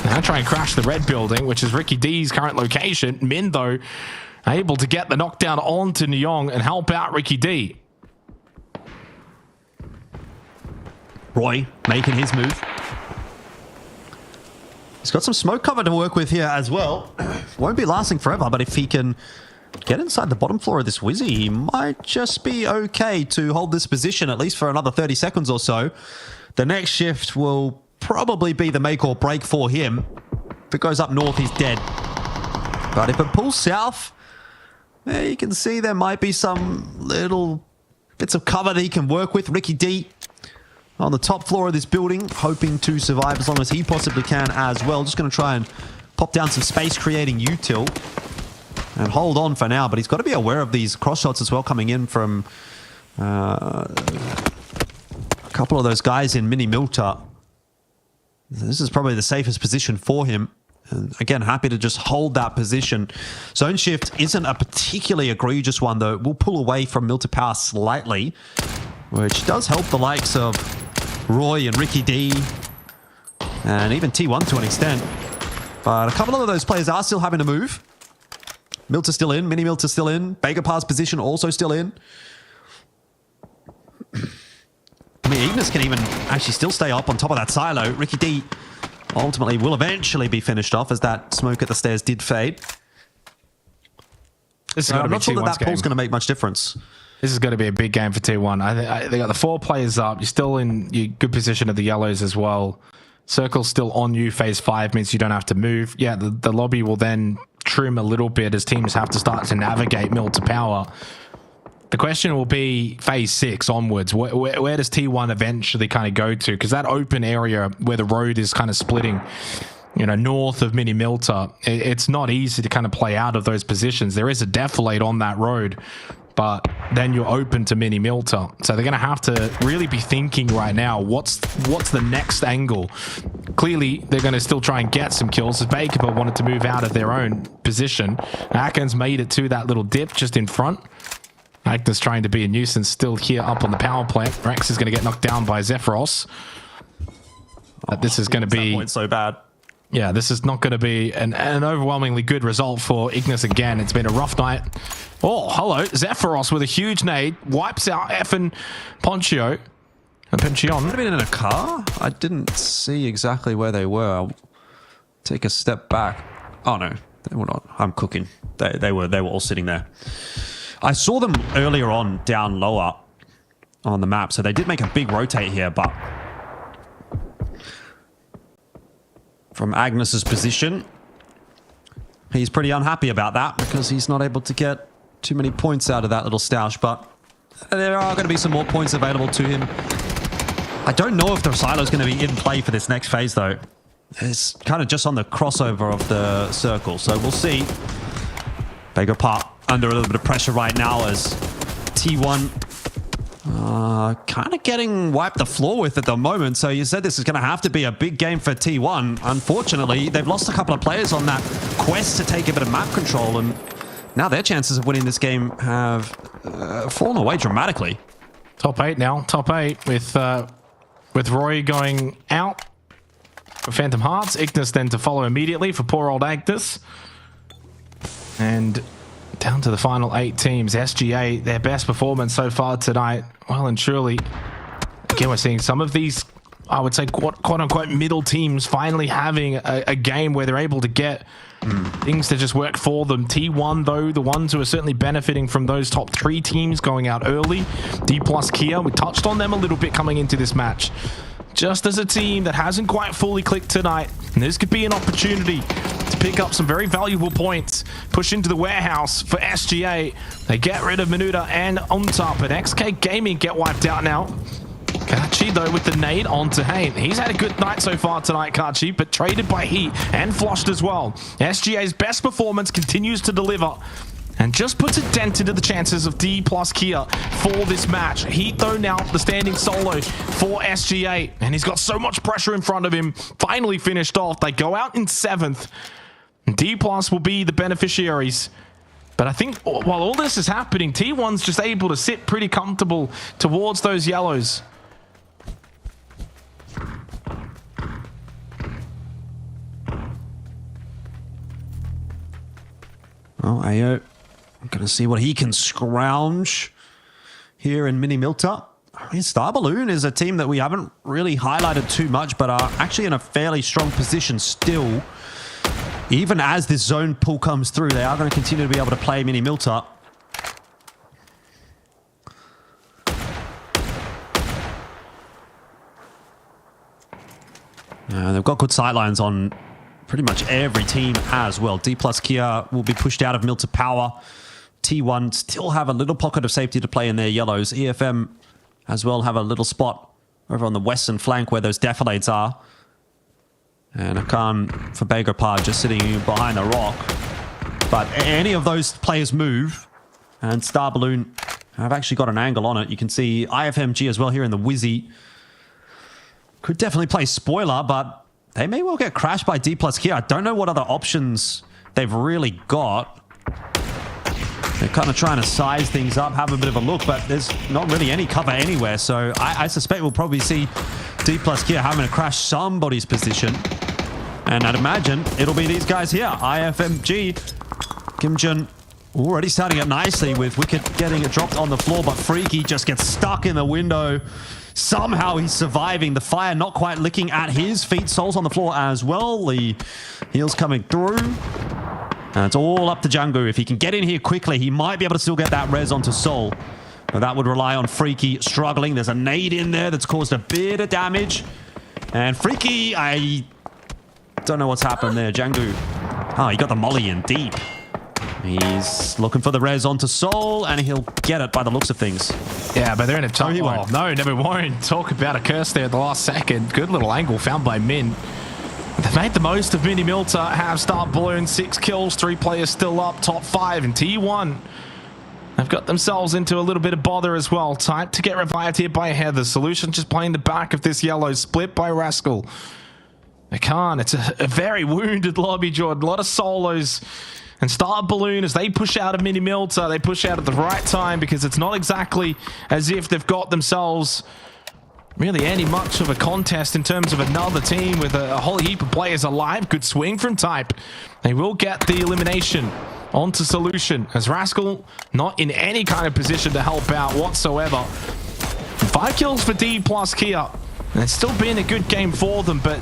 Now try and crash the red building, which is Ricky D's current location. Min, though, able to get the knockdown onto Nyong and help out Ricky D. Roy making his move. He's got some smoke cover to work with here as well. Won't be lasting forever, but if he can get inside the bottom floor of this Wizzy, he might just be okay to hold this position at least for another 30 seconds or so. The next shift will probably be the make or break for him. If it goes up north, he's dead. But if it pulls south, you can see there might be some little bits of cover that he can work with. Ricky D on the top floor of this building, hoping to survive as long as he possibly can as well. Just going to try and pop down some space, creating util. And hold on for now, but he's got to be aware of these cross shots as well coming in from a couple of those guys in Mini Milta. This is probably the safest position for him. And again, happy to just hold that position. Zone shift isn't a particularly egregious one, though. We'll pull away from Milta Power slightly, which does help the likes of Roy and Ricky D, and even T1 to an extent. But a couple of those players are still having to move. Milta's still in, Mini Milta's still in, Begapar's position also still in. I mean, Ignis can even actually still stay up on top of that silo. Ricky D ultimately will eventually be finished off as that smoke at the stairs did fade. I'm not sure that pull's going to make much difference. This is going to be a big game for T1. They got the 4 players up. You're still in your good position of the yellows as well. Circle's still on you. Phase 5 means you don't have to move. Yeah, the lobby will then trim a little bit as teams have to start to navigate Milta Power. The question will be phase 6 onwards. Where does T1 eventually kind of go to? Because that open area where the road is kind of splitting, north of Mini Milta, it's not easy to kind of play out of those positions. There is a defilade on that road, but then you're open to Mini Milta. So they're going to have to really be thinking right now, what's the next angle? Clearly, they're going to still try and get some kills. As Baker wanted to move out of their own position. Atkins made it to that little dip just in front. Agnes trying to be a nuisance still here up on the power plant. Rex is going to get knocked down by Zephyros. This is going to be... That point so bad. Yeah, this is not going to be an overwhelmingly good result for Ignis again. It's been a rough night. Oh, hello. Zephyros with a huge nade. Wipes out effing Ponchio. Ponchion. Might have been in a car? I didn't see exactly where they were. I'll take a step back. Oh, no. They were not. I'm cooking. They were all sitting there. I saw them earlier on down lower on the map, so they did make a big rotate here, but from Agnes's position, he's pretty unhappy about that because he's not able to get too many points out of that little stoush, but there are going to be some more points available to him. I don't know if the silo is going to be in play for this next phase, though. It's kind of just on the crossover of the circle, so we'll see. Baker Park under a little bit of pressure right now as T1 kind of getting wiped the floor with at the moment. So you said this is going to have to be a big game for T1. Unfortunately, they've lost a couple of players on that quest to take a bit of map control, and now their chances of winning this game have fallen away dramatically. Top 8 now. Top 8 with Roy going out for Phantom Hearts. Ignis then to follow immediately for poor old Agnes. And down to the final 8 teams. SGA, their best performance so far tonight. Well and truly, again, we're seeing some of these, I would say, quote-unquote middle teams finally having a game where they're able to get things to just work for them. T1, though, the ones who are certainly benefiting from those top 3 teams going out early. D plus Kia, we touched on them a little bit coming into this match. Just as a team that hasn't quite fully clicked tonight, and this could be an opportunity to pick up some very valuable points, push into the warehouse for SGA. They get rid of Menuda and Untap, and XK Gaming get wiped out now. Kachi, though, with the nade onto Hain. He's had a good night so far tonight, Kachi, but traded by Heat and flushed as well. SGA's best performance continues to deliver and just puts a dent into the chances of D plus Kia for this match. Heat, though, now the standing solo for SGA, and he's got so much pressure in front of him. Finally finished off. They go out in 7th. D plus will be the beneficiaries. But I think while all this is happening, T1's just able to sit pretty comfortable towards those yellows. Well, Ayo, I'm going to see what he can scrounge here in Mini Milta. I mean, Star Balloon is a team that we haven't really highlighted too much, but are actually in a fairly strong position still. Even as this zone pull comes through, they are going to continue to be able to play Mini Milta. They've got good sightlines on pretty much every team as well. D plus Kia will be pushed out of Milta Power. T1 still have a little pocket of safety to play in their yellows. EFM as well have a little spot over on the western flank where those defilades are. And Akan for Beggarpar just sitting behind the rock. But any of those players move, and Star Balloon have actually got an angle on it. You can see IFMG as well here in the Wizzy. Could definitely play spoiler, but they may well get crashed by D plus Kia. I don't know what other options they've really got. They're kind of trying to size things up, have a bit of a look, but there's not really any cover anywhere. So I suspect we'll probably see D plus Kia having to crash somebody's position. And I'd imagine it'll be these guys here. IFMG, Kimjun already starting it nicely with Wicked getting it dropped on the floor, but Freaky just gets stuck in the window. Somehow he's surviving. The fire not quite licking at his feet. Soul's on the floor as well. The heals coming through. And it's all up to Django. If he can get in here quickly, he might be able to still get that res onto Soul. But that would rely on Freaky struggling. There's a nade in there that's caused a bit of damage. And Freaky, I don't know what's happened there. Django. Oh, he got the molly in deep. He's looking for the res onto Soul, and he'll get it by the looks of things. Yeah, but they're in a tough... he won't. No, never won't. Talk about a curse there at the last second. Good little angle found by Min. They've made the most of Mini Milter. Have Star Balloon, 6 kills, 3 players still up, top 5 in T1. They've got themselves into a little bit of bother as well. Time to get revived here by Heather. Solution just playing the back of this yellow, split by Rascal. They can't. It's a very wounded lobby, Jordan. A lot of solos. And Star Balloon, as they push out of Mini Milter, they push out at the right time because it's not exactly as if they've got themselves really any much of a contest in terms of another team with a whole heap of players alive. Good swing from Type. They will get the elimination onto Solution as Rascal not in any kind of position to help out whatsoever. 5 kills for D plus Kia. And it's still been a good game for them, but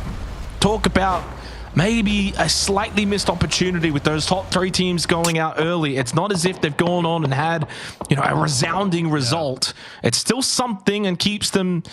talk about maybe a slightly missed opportunity with those top 3 teams going out early. It's not as if they've gone on and had, you know, a resounding result. It's still something and keeps them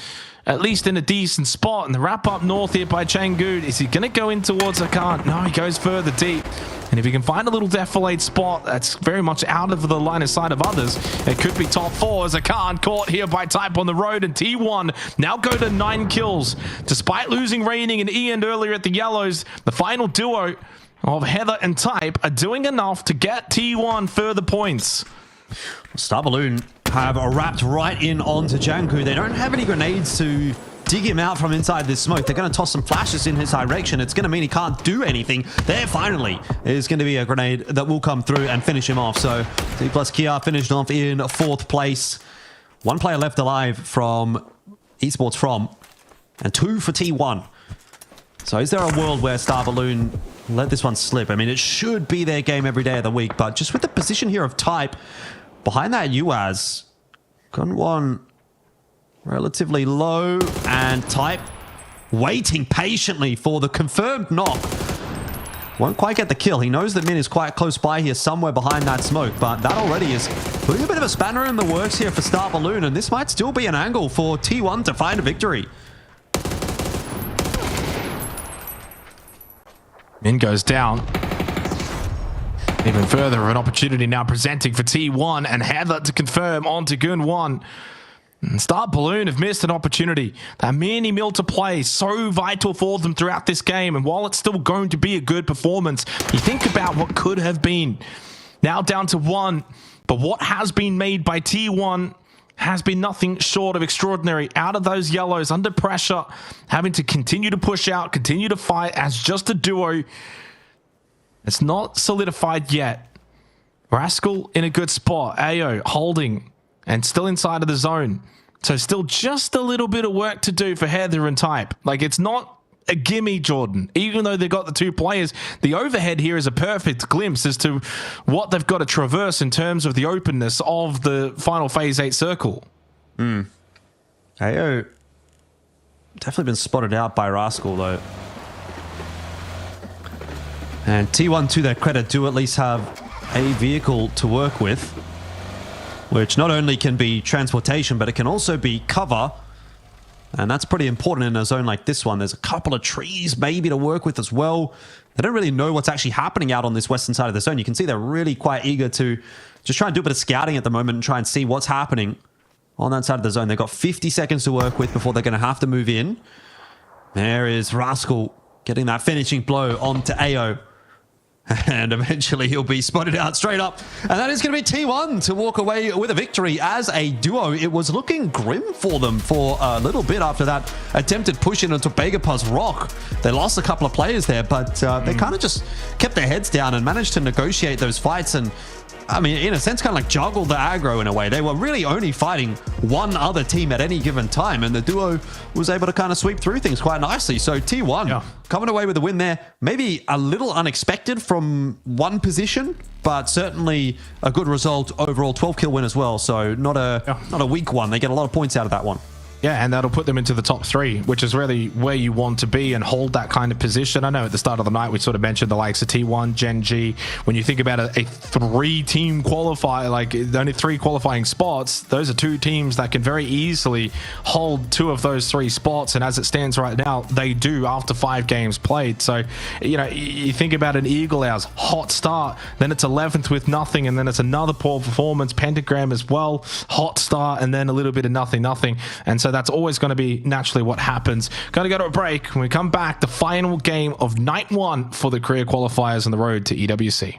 at least in a decent spot. And the wrap up north here by Changood. Is he going to go in towards Akan? No, he goes further deep. And if he can find a little defilade spot that's very much out of the line of sight of others, it could be top 4 as Akan caught here by Type on the road. And T1 now go to 9 kills. Despite losing Raining and Ian earlier at the Yellows, the final duo of Heather and Type are doing enough to get T1 further points. Star Balloon have wrapped right in onto Janku. They don't have any grenades to dig him out from inside this smoke. They're going to toss some flashes in his direction. It's going to mean he can't do anything. There finally is going to be a grenade that will come through and finish him off. So D plus Kia finished off in 4th place. 1 player left alive from Esports From, and 2 for T1. So is there a world where Star Balloon let this one slip? I mean, it should be their game every day of the week, but just with the position here of Type behind that UAZ, Gun 1 relatively low, and Type waiting patiently for the confirmed knock. Won't quite get the kill. He knows that Min is quite close by here, somewhere behind that smoke, but that already is putting a bit of a spanner in the works here for Star Balloon, and this might still be an angle for T1 to find a victory. Min goes down. Even further of an opportunity now presenting for T1 and Heather to confirm onto Gun 1. And Star Balloon have missed an opportunity. That Mini Milter play so vital for them throughout this game. And while it's still going to be a good performance, you think about what could have been. Now down to 1. But what has been made by T1 has been nothing short of extraordinary. Out of those Yellows, under pressure, having to continue to push out, continue to fight as just a duo. It's not solidified yet. Rascal in a good spot. Ayo holding and still inside of the zone. So still just a little bit of work to do for Heather and Type. Like, it's not a gimme, Jordan. Even though they've got the 2 players, the overhead here is a perfect glimpse as to what they've got to traverse in terms of the openness of the final Phase 8 circle. Ayo definitely been spotted out by Rascal, though. And T1, to their credit, do at least have a vehicle to work with, which not only can be transportation, but it can also be cover. And that's pretty important in a zone like this one. There's a couple of trees maybe to work with as well. They don't really know what's actually happening out on this western side of the zone. You can see they're really quite eager to just try and do a bit of scouting at the moment and try and see what's happening on that side of the zone. They've got 50 seconds to work with before they're going to have to move in. There is Rascal getting that finishing blow onto Ayo. And eventually he'll be spotted out straight up. And that is going to be T1 to walk away with a victory as a duo. It was looking grim for them for a little bit after that attempted push in onto Begapuz Rock. They lost a couple of players there, but they kind of just kept their heads down and managed to negotiate those fights. And I mean, in a sense, kind of like juggled the aggro in a way. They were really only fighting one other team at any given time, and the duo was able to kind of sweep through things quite nicely. So T1 coming away with a win there. Maybe a little unexpected from one position, but certainly a good result overall. 12 kill win as well, so not a weak one. They get a lot of points out of that one. Yeah, and that'll put them into the top 3, which is really where you want to be and hold that kind of position. I know at the start of the night we sort of mentioned the likes of T1, Gen G. When you think about a 3-team qualifier, like only 3 qualifying spots, those are 2 teams that can very easily hold 2 of those 3 spots. And as it stands right now, they do after 5 games played. So, you know, you think about an Eagle Hours, hot start, then it's 11th with nothing, and then it's another poor performance. Pentagram as well, hot start, and then a little bit of nothing. And so that's always going to be naturally what happens. Going to go to a break. When we come back, the final game of night 1 for the career qualifiers on the road to EWC.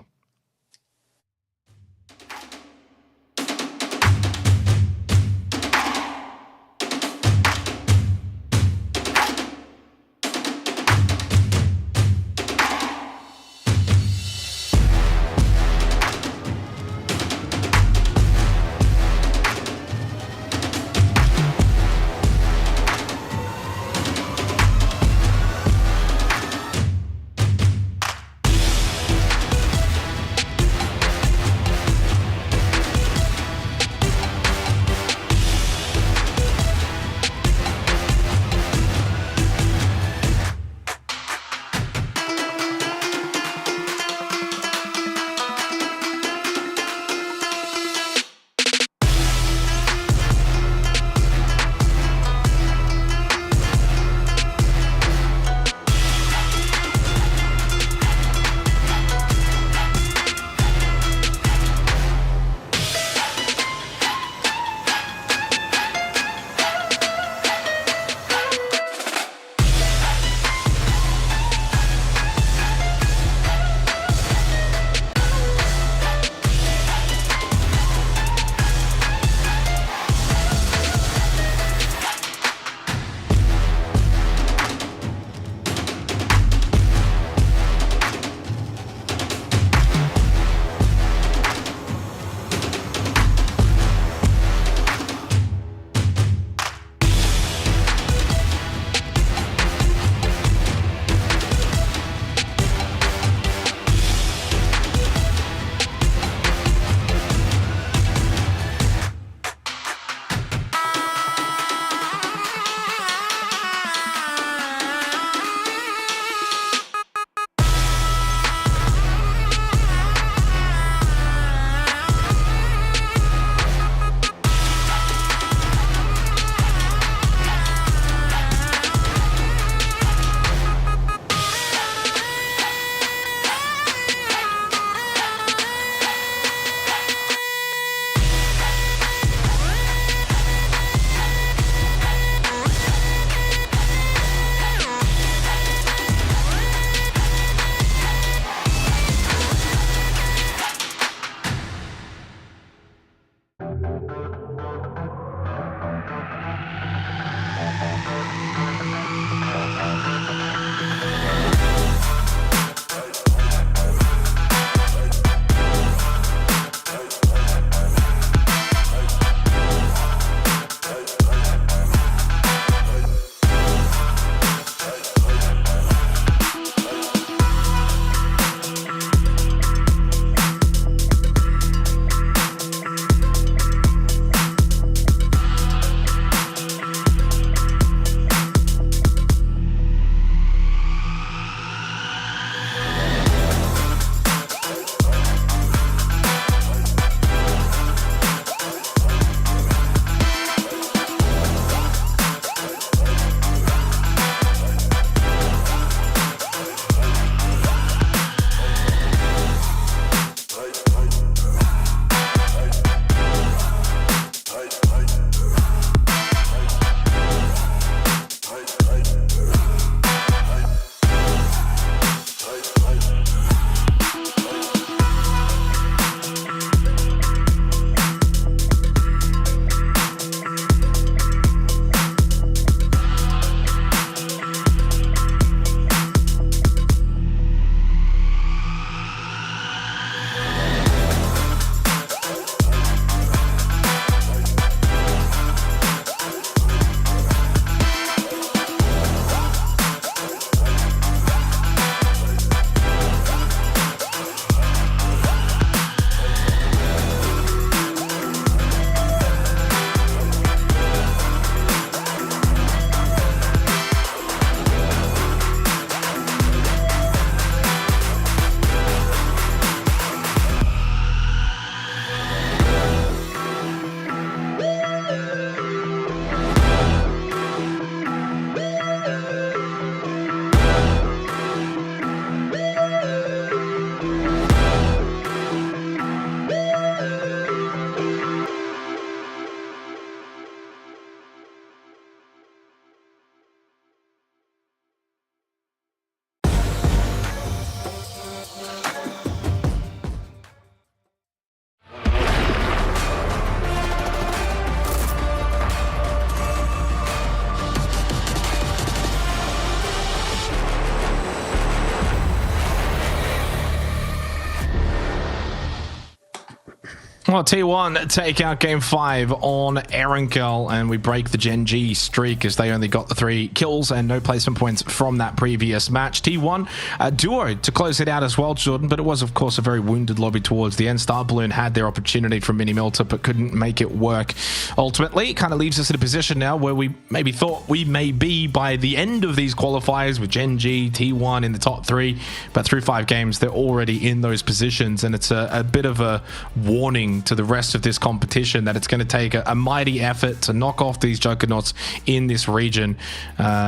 Well, T1 take out game 5 on Erenkel, and we break the Gen G streak as they only got the 3 kills and no placement points from that previous match. T1 duo to close it out as well, Jordan, but it was, of course, a very wounded lobby towards the end. Star Balloon had their opportunity from Mini Milter, but couldn't make it work. Ultimately, it kind of leaves us in a position now where we maybe thought we may be by the end of these qualifiers with Gen G, T1 in the top 3, but through 5 games, they're already in those positions, and it's a bit of a warning to the rest of this competition that it's going to take a mighty effort to knock off these juggernauts in this region,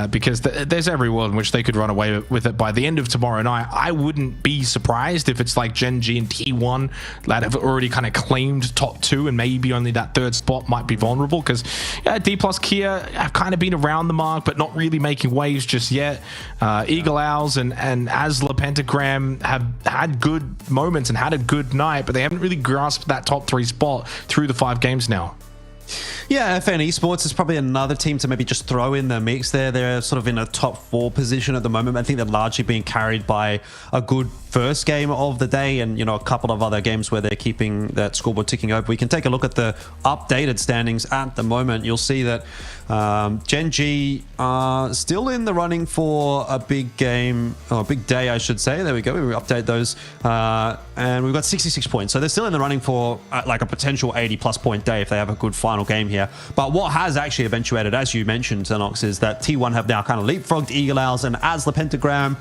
because there's every world in which they could run away with it by the end of tomorrow night. I wouldn't be surprised if it's like Gen G and T1 that have already kind of claimed top 2 and maybe only that 3rd spot might be vulnerable, because D plus Kia have kind of been around the mark but not really making waves just yet. Eagle Owls and Asla Pentagram have had good moments and had a good night, but they haven't really grasped that top 3 spot through the 5 games now. Yeah, FN Esports is probably another team to maybe just throw in the mix there. They're sort of in a top 4 position at the moment. I think they're largely being carried by a good first game of the day and, you know, a couple of other games where they're keeping that scoreboard ticking over. We can take a look at the updated standings at the moment. You'll see that Gen G are still in the running for a big game, or a big day, I should say. There we go. We update those. And we've got 66 points. So they're still in the running for like a potential 80-plus point day if they have a good final game here. But what has actually eventuated, as you mentioned, Xenox, is that T1 have now kind of leapfrogged Eagle Owls and Asla Pentagram,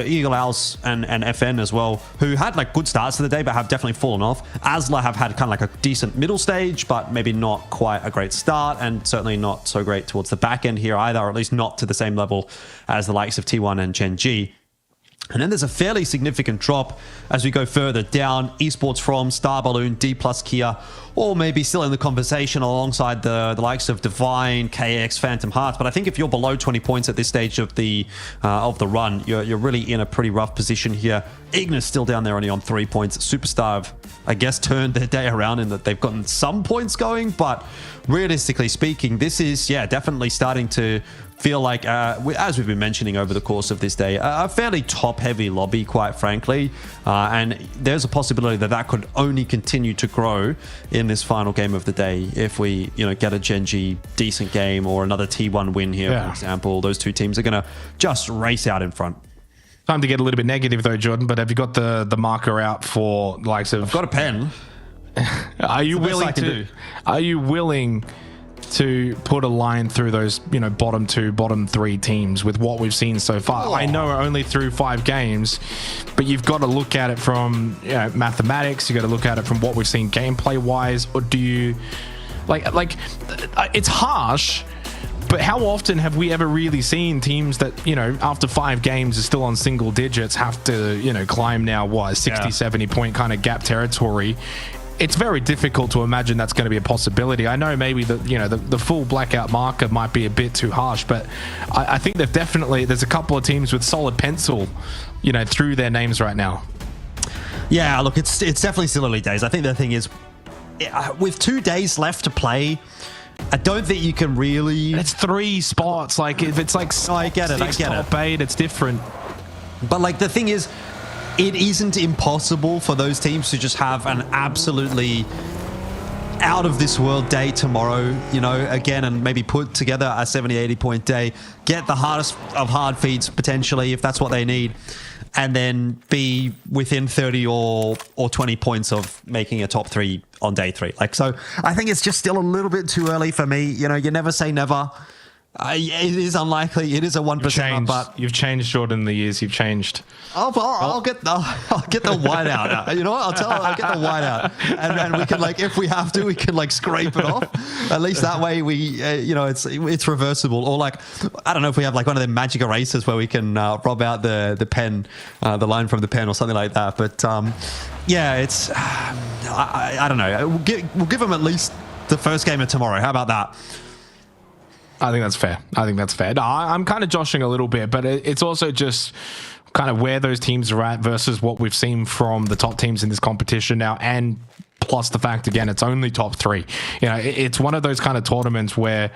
Eagle Owls and FN as well, who had like good starts to the day but have definitely fallen off. Asla have had kind of like a decent middle stage, but maybe not quite a great start, and certainly not so great towards the back end here either, or at least not to the same level as the likes of T1 and Gen G. And then there's a fairly significant drop as we go further down. Esports from Star Balloon, D plus Kia, or maybe still in the conversation alongside the likes of Divine, KX, Phantom Hearts. But I think if you're below 20 points at this stage of the run, you're really in a pretty rough position here. Ignis still down there only on 3 points. Superstar have, I guess, turned their day around in that they've gotten some points going, but realistically speaking, this is, definitely starting to feel like, as we've been mentioning over the course of this day, a fairly top-heavy lobby, quite frankly. And there's a possibility that that could only continue to grow in this final game of the day if we, get a Gen G decent game or another T1 win here, for example. Those two teams are going to just race out in front. Time to get a little bit negative though, Jordan, but have you got the marker out for the likes of... I've got a pen. Are you willing to put a line through those, bottom 2, bottom 3 teams with what we've seen so far? I know we're only through 5 games, but you've got to look at it from mathematics. You got to look at it from what we've seen gameplay wise, or do you like it's harsh, but how often have we ever really seen teams that, after 5 games are still on single digits have to, climb now 60, 70 point kind of gap territory? It's very difficult to imagine that's going to be a possibility. I know maybe the full blackout marker might be a bit too harsh, but I think there's a couple of teams with solid pencil, through their names right now. Yeah, look, it's definitely still early days. I think the thing is, with 2 days left to play, I don't think you can really... It's 3 spots. Like, if it's like I get it. top 8, it's different. But like the thing is, it isn't impossible for those teams to just have an absolutely out of this world day tomorrow, again, and maybe put together a 70, 80 point day, get the hardest of hard feeds potentially if that's what they need, and then be within 30 or 20 points of making a top 3 on day 3. So I think it's just still a little bit too early for me. You never say never. It is unlikely. It is a 1%, but you've changed, Jordan. The years you've changed. I'll get the white out. You know what? I'll get the white out, and we can if we have to, we can scrape it off. At least that way we, it's reversible. Or I don't know if we have one of the magic erasers where we can rub out the pen, the line from the pen or something like that. But it's I don't know. We'll give them at least the first game of tomorrow. How about that? I think that's fair. No, I'm kind of joshing a little bit, but it's also just kind of where those teams are at versus what we've seen from the top teams in this competition now, and plus the fact, again, it's only top 3. You know, it's one of those kind of tournaments where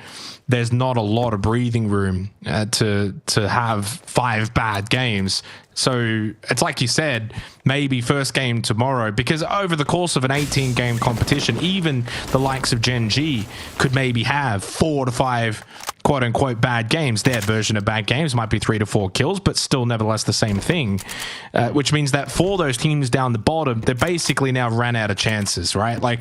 there's not a lot of breathing room to have 5 bad games. So it's like you said, maybe first game tomorrow, because over the course of an 18-game competition, even the likes of Gen G could maybe have 4 to 5 quote-unquote bad games. Their version of bad games might be 3 to 4 kills, but still nevertheless the same thing, which means that for those teams down the bottom, they basically now ran out of chances, right? Like,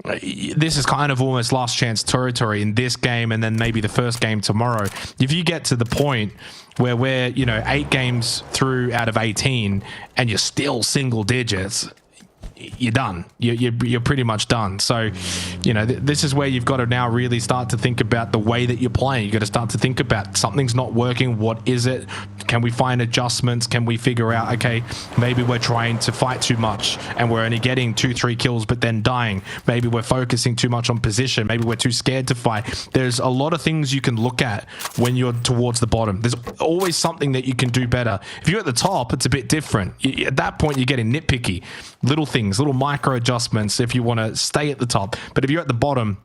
this is kind of almost last chance territory in this game, and then maybe the first game tomorrow. If you get to the point where we're, you know, 8 games through out of 18 and you're still single digits, you're done. You're pretty much done. So, you know, this is where you've got to now really start to think about the way that you're playing. You've got to start to think about something's not working. What is it? Can we find adjustments? Can we figure out, okay, maybe we're trying to fight too much and we're only getting 2-3 kills but then dying. Maybe we're focusing too much on position. Maybe we're too scared to fight. There's a lot of things you can look at when you're towards the bottom. There's always something that you can do better. If you're at the top, it's a bit different. At that point, you're getting nitpicky. Little things, little micro adjustments if you want to stay at the top. But if you're at the bottom,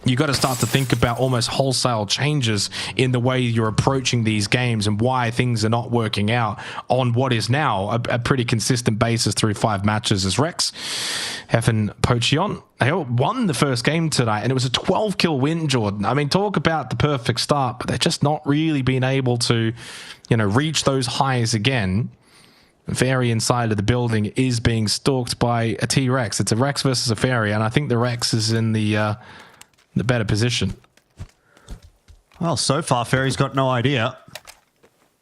you got to start to think about almost wholesale changes in the way you're approaching these games and why things are not working out on what is now a pretty consistent basis through 5 matches. As Rex, Heffen, Pochion, they all won the first game tonight, and it was a 12-kill win, Jordan. I mean, talk about the perfect start, but they're just not really been able to, you know, reach those highs again. Fairy inside of the building is being stalked by a T-Rex. It's a Rex versus a Fairy, and I think the Rex is in the better position. Well, so far, Fairy's got no idea.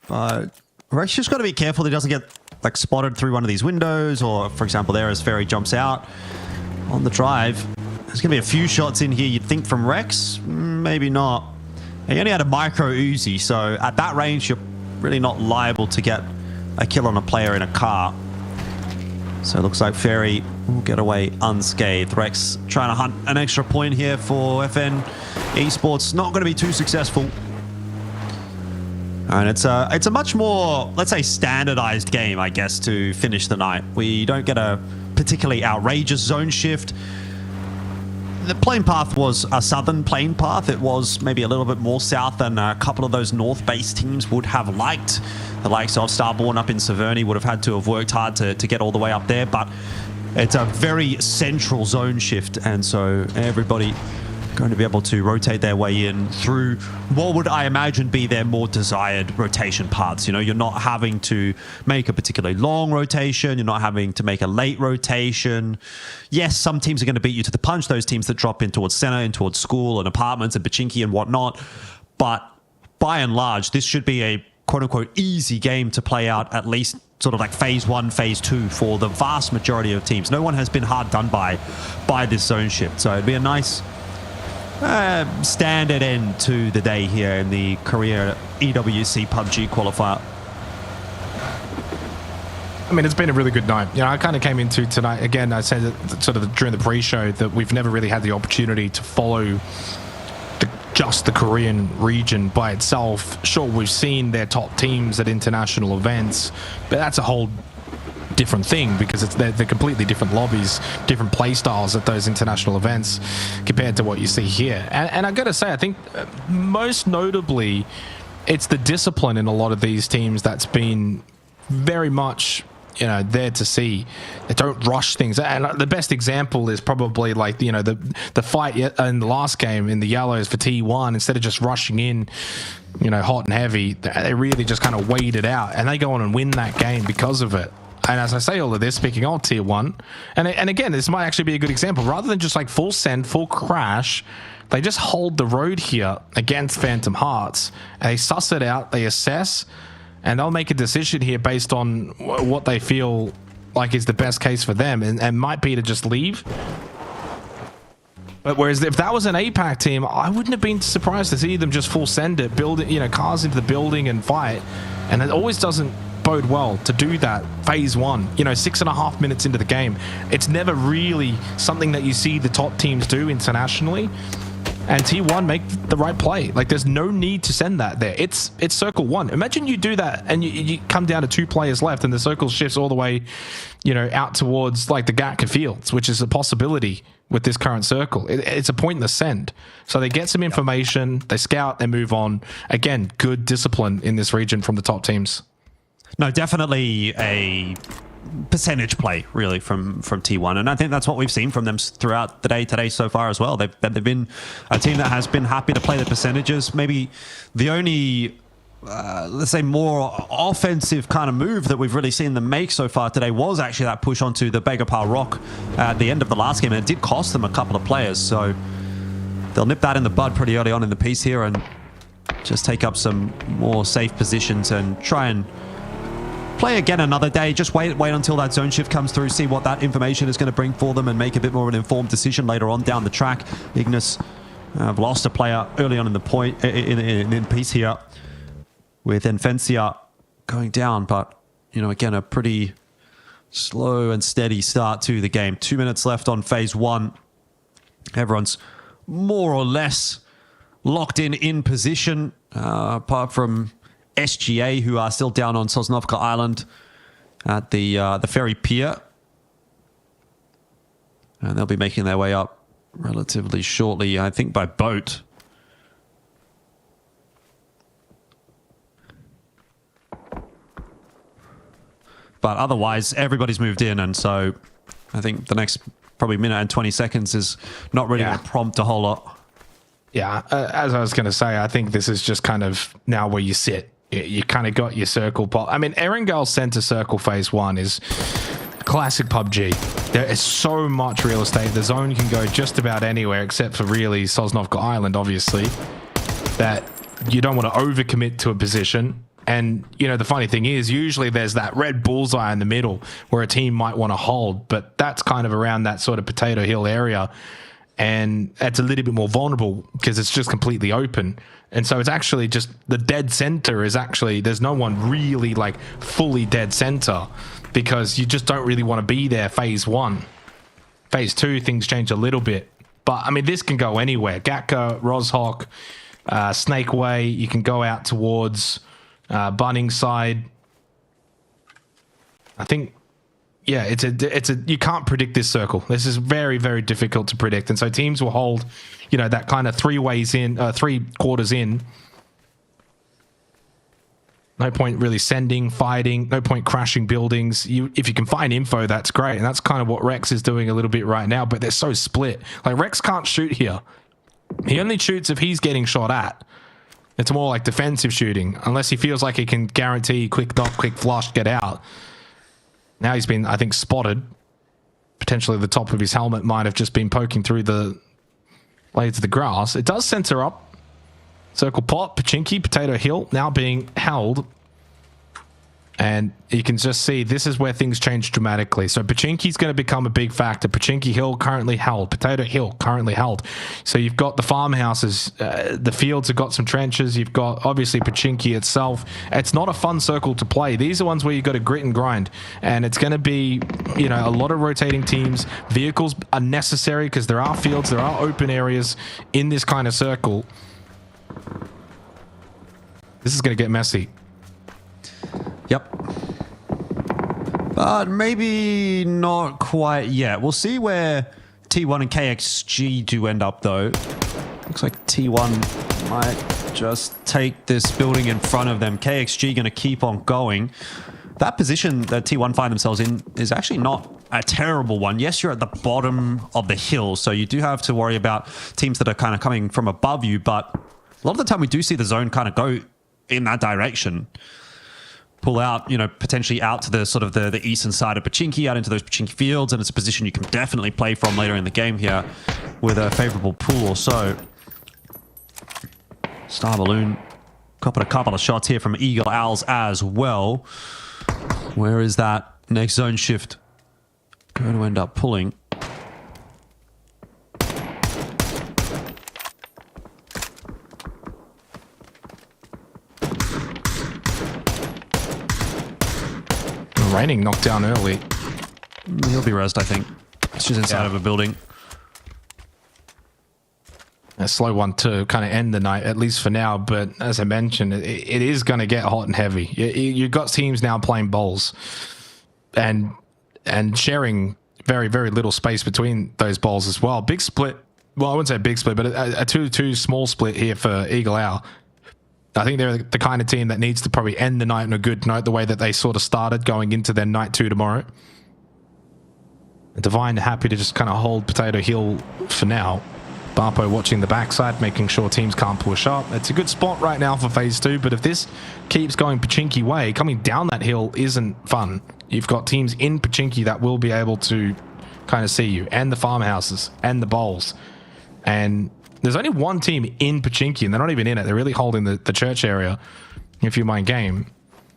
But Rex just got to be careful he doesn't get like spotted through one of these windows, or, for example, there as Fairy jumps out on the drive. There's going to be a few shots in here, you'd think, from Rex. Maybe not. He only had a micro Uzi, so at that range, you're really not liable to get a kill on a player in a car. So it looks like Fairy will get away unscathed. Rex trying to hunt an extra point here for FN Esports. Not going to be too successful. And it's a much more, let's say, standardized game, I guess, to finish the night. We don't get a particularly outrageous zone shift. The plane path was a southern plane path. It was maybe a little bit more south than a couple of those north-based teams would have liked. The likes of Starborn up in Severny would have had to have worked hard to get all the way up there, but it's a very central zone shift, and so everybody going to be able to rotate their way in through what would, I imagine, be their more desired rotation paths. You know, you're not having to make a particularly long rotation. You're not having to make a late rotation. Yes, some teams are going to beat you to the punch, those teams that drop in towards center, in towards school and apartments and Pachinki and whatnot. But by and large, this should be a quote-unquote easy game to play out, at least sort of like phase 1, phase 2 for the vast majority of teams. No one has been hard done by this zone shift. So it'd be a nice standard end to the day here in the Korea EWC PUBG qualifier. I mean, it's been a really good night. You know, I kind of came into tonight, again, I said that sort of during the pre-show that we've never really had the opportunity to follow just the Korean region by itself. Sure, we've seen their top teams at international events, but that's a whole different thing because they're completely different lobbies, different play styles at those international events compared to what you see here. And I got to say, I think most notably, it's the discipline in a lot of these teams that's been very much, you know, there to see. They don't rush things. And the best example is probably like, you know, the fight in the last game in the yellows for T1. Instead of just rushing in, you know, hot and heavy, they really just kind of wait it out, and they go on and win that game because of it. And as I say all of this, speaking of Tier 1, and again, this might actually be a good example. Rather than just like full send, full crash, they just hold the road here against Phantom Hearts. And they suss it out, they assess, and they'll make a decision here based on what they feel like is the best case for them, and might be to just leave. But whereas if that was an APAC team, I wouldn't have been surprised to see them just full send it, build it, you know, cars into the building and fight. And it always doesn't bode well to do that phase 1, you know, 6.5 minutes into the game. It's never really something that you see the top teams do internationally. and T1 make the right play. Like, there's no need to send that there. It's circle 1. Imagine you do that and you come down to 2 players left and the circle shifts all the way, out towards like the Gatka fields, which is a possibility with this current circle. It's a pointless send. So they get some information, they scout, they move on. Again, good discipline in this region from the top teams. No, definitely a percentage play, really, from T1. And I think that's what we've seen from them throughout the day today so far as well. They've been a team that has been happy to play the percentages. Maybe the only, let's say, more offensive kind of move that we've really seen them make so far today was actually that push onto the Begapar Rock at the end of the last game. And it did cost them a couple of players. So they'll nip that in the bud pretty early on in the piece here and just take up some more safe positions and try and play again another day. Just wait until that zone shift comes through, see what that information is going to bring for them and make a bit more of an informed decision later on down the track. Ignis have lost a player early on in the point in piece here with Enfencia going down, but again, a pretty slow and steady start to the game. 2 minutes left on phase 1. Everyone's more or less locked in position, apart from SGA, who are still down on Sosnovka Island at the ferry pier. And they'll be making their way up relatively shortly, I think, by boat. But otherwise, everybody's moved in, and so I think the next probably minute and 20 seconds is not really going to prompt a whole lot. Yeah, as I was going to say, I think this is just kind of now where you sit. You kind of got your circle pop. I mean, Erangel center circle phase 1 is classic PUBG. There is so much real estate. The zone can go just about anywhere except for really Sosnovka Island, obviously, that you don't want to overcommit to a position. And, the funny thing is, usually there's that red bullseye in the middle where a team might want to hold, but that's kind of around that sort of Potato Hill area. And it's a little bit more vulnerable because it's just completely open. And so it's actually just the dead center is actually, there's no one really like fully dead center because you just don't really want to be there phase 1. Phase 2, things change a little bit. But I mean, this can go anywhere. Gatka, Roshawk, Snake Way, you can go out towards Bunning side. I think, yeah, it's a you can't predict this circle. This is very, very difficult to predict. And so teams will hold, that kind of 3 quarters in. No point really sending, fighting, no point crashing buildings. If you can find info, that's great. And that's kind of what Rex is doing a little bit right now, but they're so split. Like, Rex can't shoot here. He only shoots if he's getting shot at. It's more like defensive shooting, unless he feels like he can guarantee quick knock, quick flush, get out. Now he's been, I think, spotted. Potentially the top of his helmet might have just been poking through the blades of the grass. It does center up. Circle pot, Pachinki, Potato Hill now being held. And you can just see this is where things change dramatically. So Pachinki's going to become a big factor. Pachinki Hill currently held. Potato Hill currently held. So you've got the farmhouses. The fields have got some trenches. You've got, obviously, Pachinki itself. It's not a fun circle to play. These are ones where you've got to grit and grind. And it's going to be, a lot of rotating teams. Vehicles are necessary because there are fields, there are open areas in this kind of circle. This is going to get messy. Yep. But maybe not quite yet. We'll see where T1 and KXG do end up, though. Looks like T1 might just take this building in front of them. KXG going to keep on going. That position that T1 find themselves in is actually not a terrible one. Yes, you're at the bottom of the hill, so you do have to worry about teams that are kind of coming from above you, but a lot of the time we do see the zone kind of go in that direction. Pull out, potentially out to the sort of the eastern side of Pachinki, out into those Pachinki fields, and it's a position you can definitely play from later in the game here with a favorable pool or so. Star Balloon copping a couple of shots here from Eagle Owls as well. Where is that next zone shift going to end up pulling? Raining knocked down early. He'll be rezzed, I think. It's just inside of a building. a slow one to kind of end the night, at least for now. But as I mentioned, it is going to get hot and heavy. You've got teams now playing bowls and sharing very, very little space between those bowls as well. Big split. Well, I wouldn't say big split, but a 2-2 small split here for Eagle Owl. I think they're the kind of team that needs to probably end the night on a good note, the way that they sort of started going into their night 2 tomorrow. Divine happy to just kind of hold Potato Hill for now. Barpo watching the backside, making sure teams can't push up. It's a good spot right now for phase 2, but if this keeps going Pachinki way, coming down that hill isn't fun. You've got teams in Pachinki that will be able to kind of see you, and the farmhouses, and the bowls. And there's only one team in Pachinki, and they're not even in it. They're really holding the church area, if you mind game.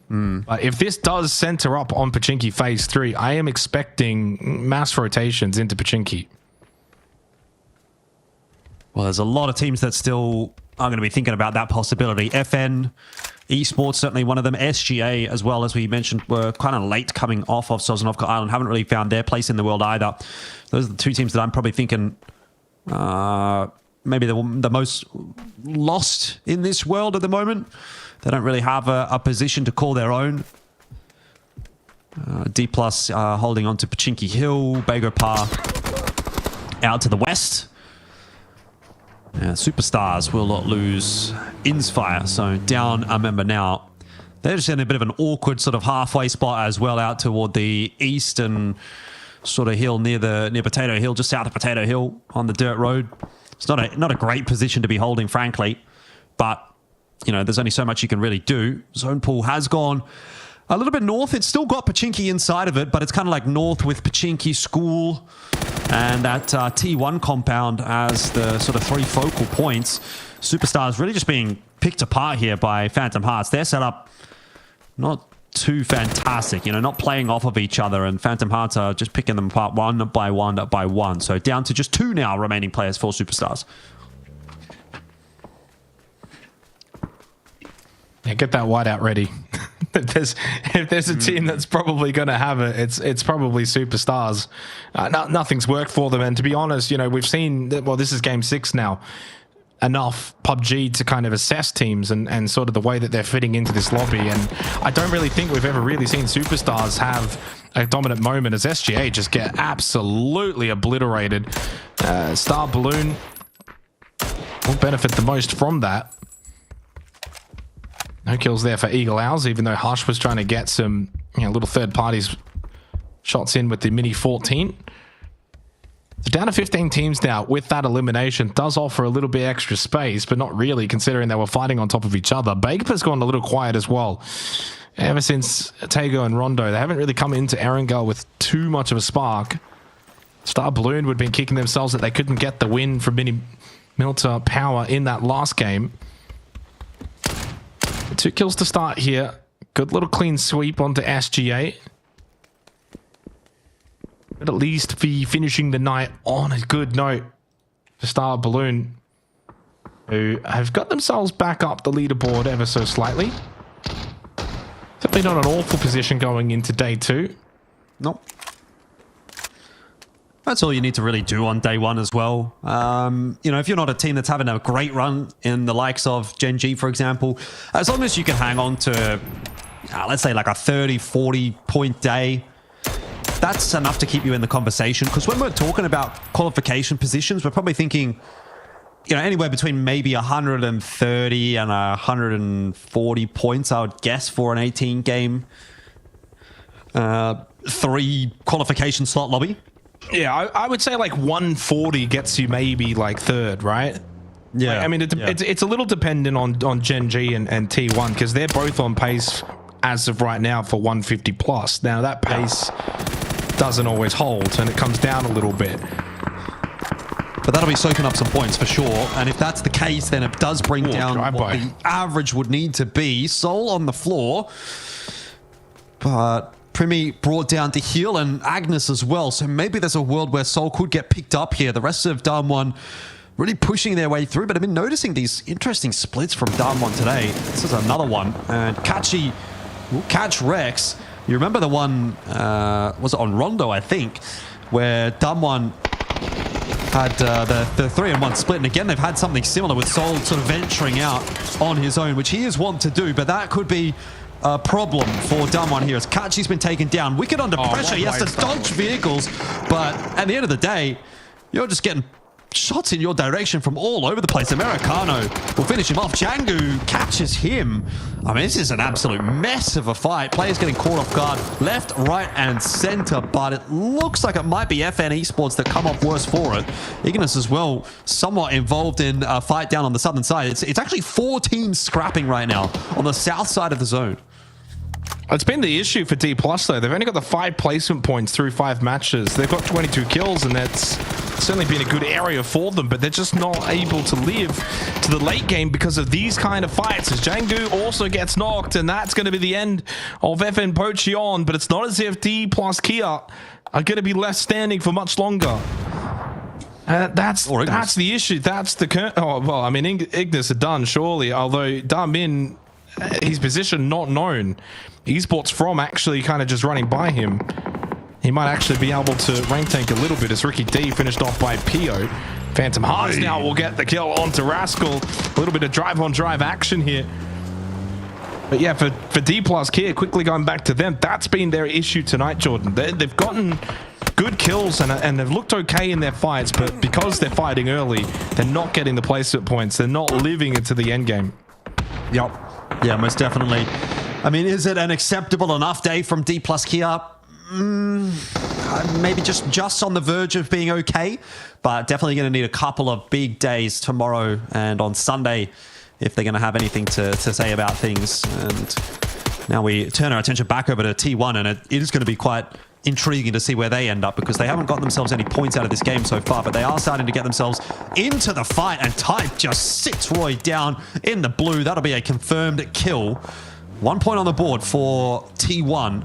But if this does center up on Pachinki phase 3, I am expecting mass rotations into Pachinki. Well, there's a lot of teams that still are going to be thinking about that possibility. FN, Esports, certainly one of them. SGA, as well, as we mentioned, were kind of late coming off of Sosnovka Island. Haven't really found their place in the world either. Those are the two teams that I'm probably thinking maybe the most lost in this world at the moment. They don't really have a position to call their own. D+ holding on to Pachinki Hill. Begopar out to the west. Superstars will not lose Inspire, so down a member now. They're just in a bit of an awkward sort of halfway spot as well, out toward the eastern sort of hill near Potato Hill, just south of Potato Hill on the dirt road. It's not a great position to be holding, frankly, but you know, there's only so much you can really do. Zone pool has gone a little bit north. It's still got Pachinki inside of it, but it's kind of like north with Pachinki School and that T1 compound as the sort of 3 focal points. Superstars really just being picked apart here by Phantom Hearts. Their setup not too fantastic, you know, not playing off of each other, and Phantom Hearts are just picking them apart one by one. So down to just 2 now remaining players for Superstars. Yeah, get that whiteout ready. If there's a team that's probably going to have it, it's probably Superstars. Nothing's worked for them, and to be honest, you know, we've seen that, well, this is game 6 now. Enough PUBG to kind of assess teams and sort of the way that they're fitting into this lobby, and I don't really think we've ever really seen Superstars have a dominant moment as SGA just get absolutely obliterated. Star Balloon will benefit the most from that. No kills there for Eagle Owls, even though Hush was trying to get some, you know, little third parties shots in with the Mini 14. So down to 15 teams now with that elimination. Does offer a little bit extra space, but not really, considering they were fighting on top of each other. Baker's gone a little quiet as well. Ever since Tego and Rondo, they haven't really come into Erangel with too much of a spark. Star Balloon would have been kicking themselves that they couldn't get the win from Mini Milter Power in that last game. 2 kills to start here. Good little clean sweep onto SGA. But at least be finishing the night on a good note for Star Balloon, who have got themselves back up the leaderboard ever so slightly. Certainly not an awful position going into day 2. Nope. That's all you need to really do on day 1 as well. You know, if you're not a team that's having a great run in the likes of Gen G, for example, as long as you can hang on to, let's say, like a 30, 40 point day, that's enough to keep you in the conversation. Because when we're talking about qualification positions, we're probably thinking, you know, anywhere between maybe 130 and 140 points, I would guess, for an 18-game 3 qualification slot lobby. Yeah, I would say like 140 gets you maybe like 3rd, right? Yeah. Like, I mean, it's a little dependent on Gen G and T1, because they're both on pace as of right now for 150 plus. Now that pace doesn't always hold, and it comes down a little bit. But that'll be soaking up some points for sure. And if that's the case, then it does bring down what the average would need to be. Soul on the floor. But Primi brought down to heal, and Agnes as well. So maybe there's a world where Soul could get picked up here. The rest of Darm1 really pushing their way through. But I've been noticing these interesting splits from Darm1 today. This is another one. And Kachi will catch Rex. You remember the one, was it on Rondo, I think, where Darm1 had the 3-1 split. And again, they've had something similar with Sol sort of venturing out on his own, which he is want to do, but that could be a problem for Damwon here as Kachi's been taken down. Wicked under pressure. He has to dodge vehicles, but at the end of the day, you're just getting shots in your direction from all over the place. Americano will finish him off. Django catches him. I mean, this is an absolute mess of a fight. Players getting caught off guard left, right, and center, but it looks like it might be FN Esports that come off worse for it. Ignis as well, somewhat involved in a fight down on the southern side. It's actually 4 teams scrapping right now on the south side of the zone. It's been the issue for D+, though. They've only got the 5 placement points through 5 matches. They've got 22 kills, and that's certainly been a good area for them, but they're just not able to live to the late game because of these kind of fights. As Django also gets knocked, and that's going to be the end of FN Pocheon, but it's not as if D+ Kia are going to be left standing for much longer. That's the issue. That's the... Oh, well, I mean, Ignis are done, surely, although Damin, his position not known. Esports from actually kind of just running by him. He might actually be able to rank tank a little bit as Ricky D finished off by Pio. Phantom Hearts now will get the kill onto Rascal. A little bit of drive-on-drive action here. But yeah, for D+ Kia, quickly going back to them, that's been their issue tonight, Jordan. They've gotten good kills and they've looked okay in their fights, but because they're fighting early, they're not getting the placement points. They're not living into the end game. Yep. Yeah, most definitely. I mean, is it an acceptable enough day from D+ Kia? Maybe just on the verge of being okay, but definitely going to need a couple of big days tomorrow and on Sunday if they're going to have anything to say about things. And now we turn our attention back over to T1, and it is going to be quite intriguing to see where they end up because they haven't gotten themselves any points out of this game so far, but they are starting to get themselves into the fight, and Type just sits Roy down in the blue. That'll be a confirmed kill. 1 point on the board for T1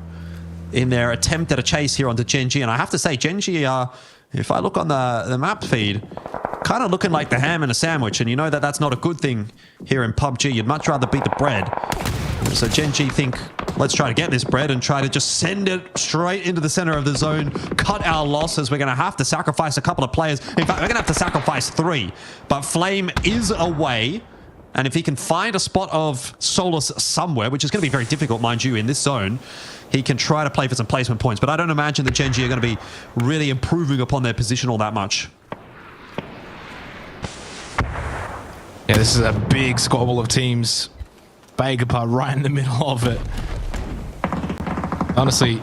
in their attempt at a chase here onto Gen G. And I have to say, Gen G, if I look on the map feed, kind of looking like the ham in a sandwich. And you know that that's not a good thing here in PUBG. You'd much rather beat the bread. So Gen G think, let's try to get this bread and try to just send it straight into the center of the zone, cut our losses. We're going to have to sacrifice a couple of players. In fact, we're going to have to sacrifice 3. But Flame is away. And if he can find a spot of Solus somewhere, which is going to be very difficult, mind you, in this zone, he can try to play for some placement points. But I don't imagine that Gen G are going to be really improving upon their position all that much. Yeah, this is a big squabble of teams. Vegapar right in the middle of it. Honestly,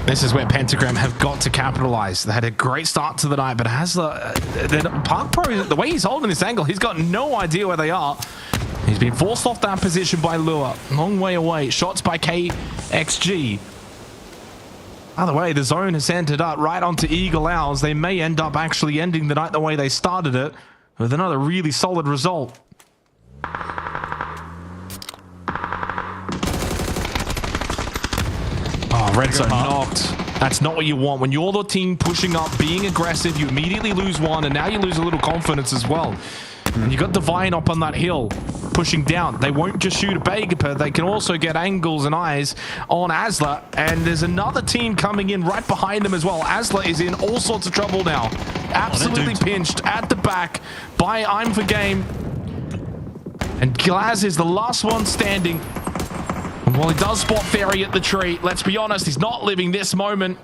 this is where Pentagram have got to capitalize. They had a great start to the night, but Park Pro, the way he's holding this angle, he's got no idea where they are. He's been forced off that position by Lua. Long way away. Shots by KXG. By the way, the zone has entered up right onto Eagle Owls. They may end up actually ending the night the way they started it with another really solid result. Oh, Red Zone knocked. That's not what you want. When you're the team pushing up, being aggressive, you immediately lose one, and now you lose a little confidence as well. And you got Divine up on that hill, pushing down. They won't just shoot at Vegapar. They can also get angles and eyes on Asla. And there's another team coming in right behind them as well. Asla is in all sorts of trouble now. Absolutely pinched at the back by I'm for Game. And Glaz is the last one standing. And while he does spot Fairy at the tree, let's be honest, he's not living this moment.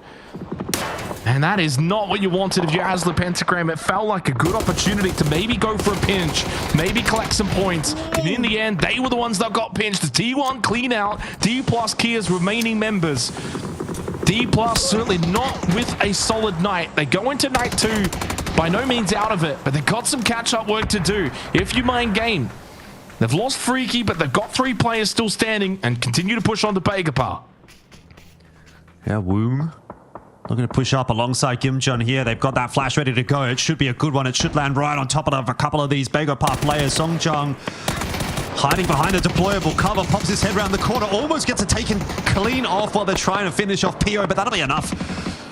And that is not what you wanted if you're Asla Pentagram. It felt like a good opportunity to maybe go for a pinch, maybe collect some points. And in the end, they were the ones that got pinched. The T1 clean out D+ Kia's remaining members. D+ certainly not with a solid night. They go into night 2, by no means out of it, but they've got some catch-up work to do. If you mind game, they've lost Freaky, but they've got 3 players still standing and continue to push on to Vegapar. Yeah, Woom looking to push up alongside Gimjun here. They've got that flash ready to go. It should be a good one. It should land right on top of a couple of these Vegapar players. Songjung hiding behind a deployable cover, pops his head around the corner, almost gets it taken clean off while they're trying to finish off PO, but that'll be enough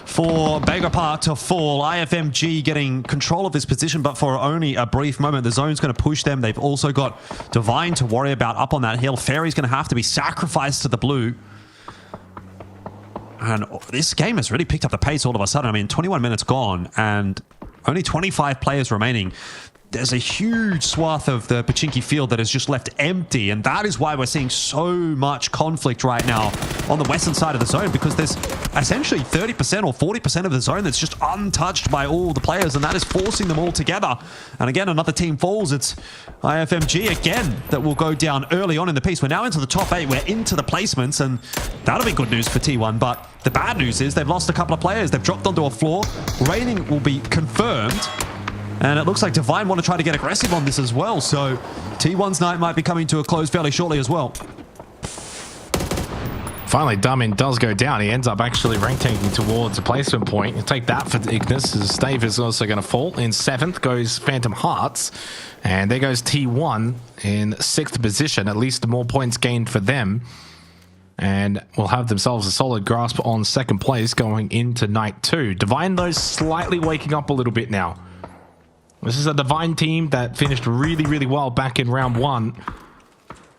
for Vegapar to fall. IFMG getting control of this position, but for only a brief moment. The zone's going to push them. They've also got Divine to worry about up on that hill. Fairy's going to have to be sacrificed to the blue. And this game has really picked up the pace all of a sudden. I mean, 21 minutes gone, and only 25 players remaining. There's a huge swath of the Pachinki field that is just left empty, and that is why we're seeing so much conflict right now on the western side of the zone, because there's essentially 30% or 40% of the zone that's just untouched by all the players, and that is forcing them all together. And again, another team falls. It's IFMG again that will go down early on in the piece. We're now into the top 8. We're into the placements, and that'll be good news for T1. But the bad news is they've lost a couple of players. They've dropped onto a floor. Raining will be confirmed. And it looks like Divine want to try to get aggressive on this as well. So T1's night might be coming to a close fairly shortly as well. Finally, Dumin does go down. He ends up actually rank tanking towards a placement point. You take that for Ignis, as Stave is also going to fall. In 7th goes Phantom Hearts. And there goes T1 in 6th position. At least more points gained for them. And will have themselves a solid grasp on 2nd place going into night 2. Divine, though, slightly waking up a little bit now. This is a Divine team that finished really, really well back in round 1.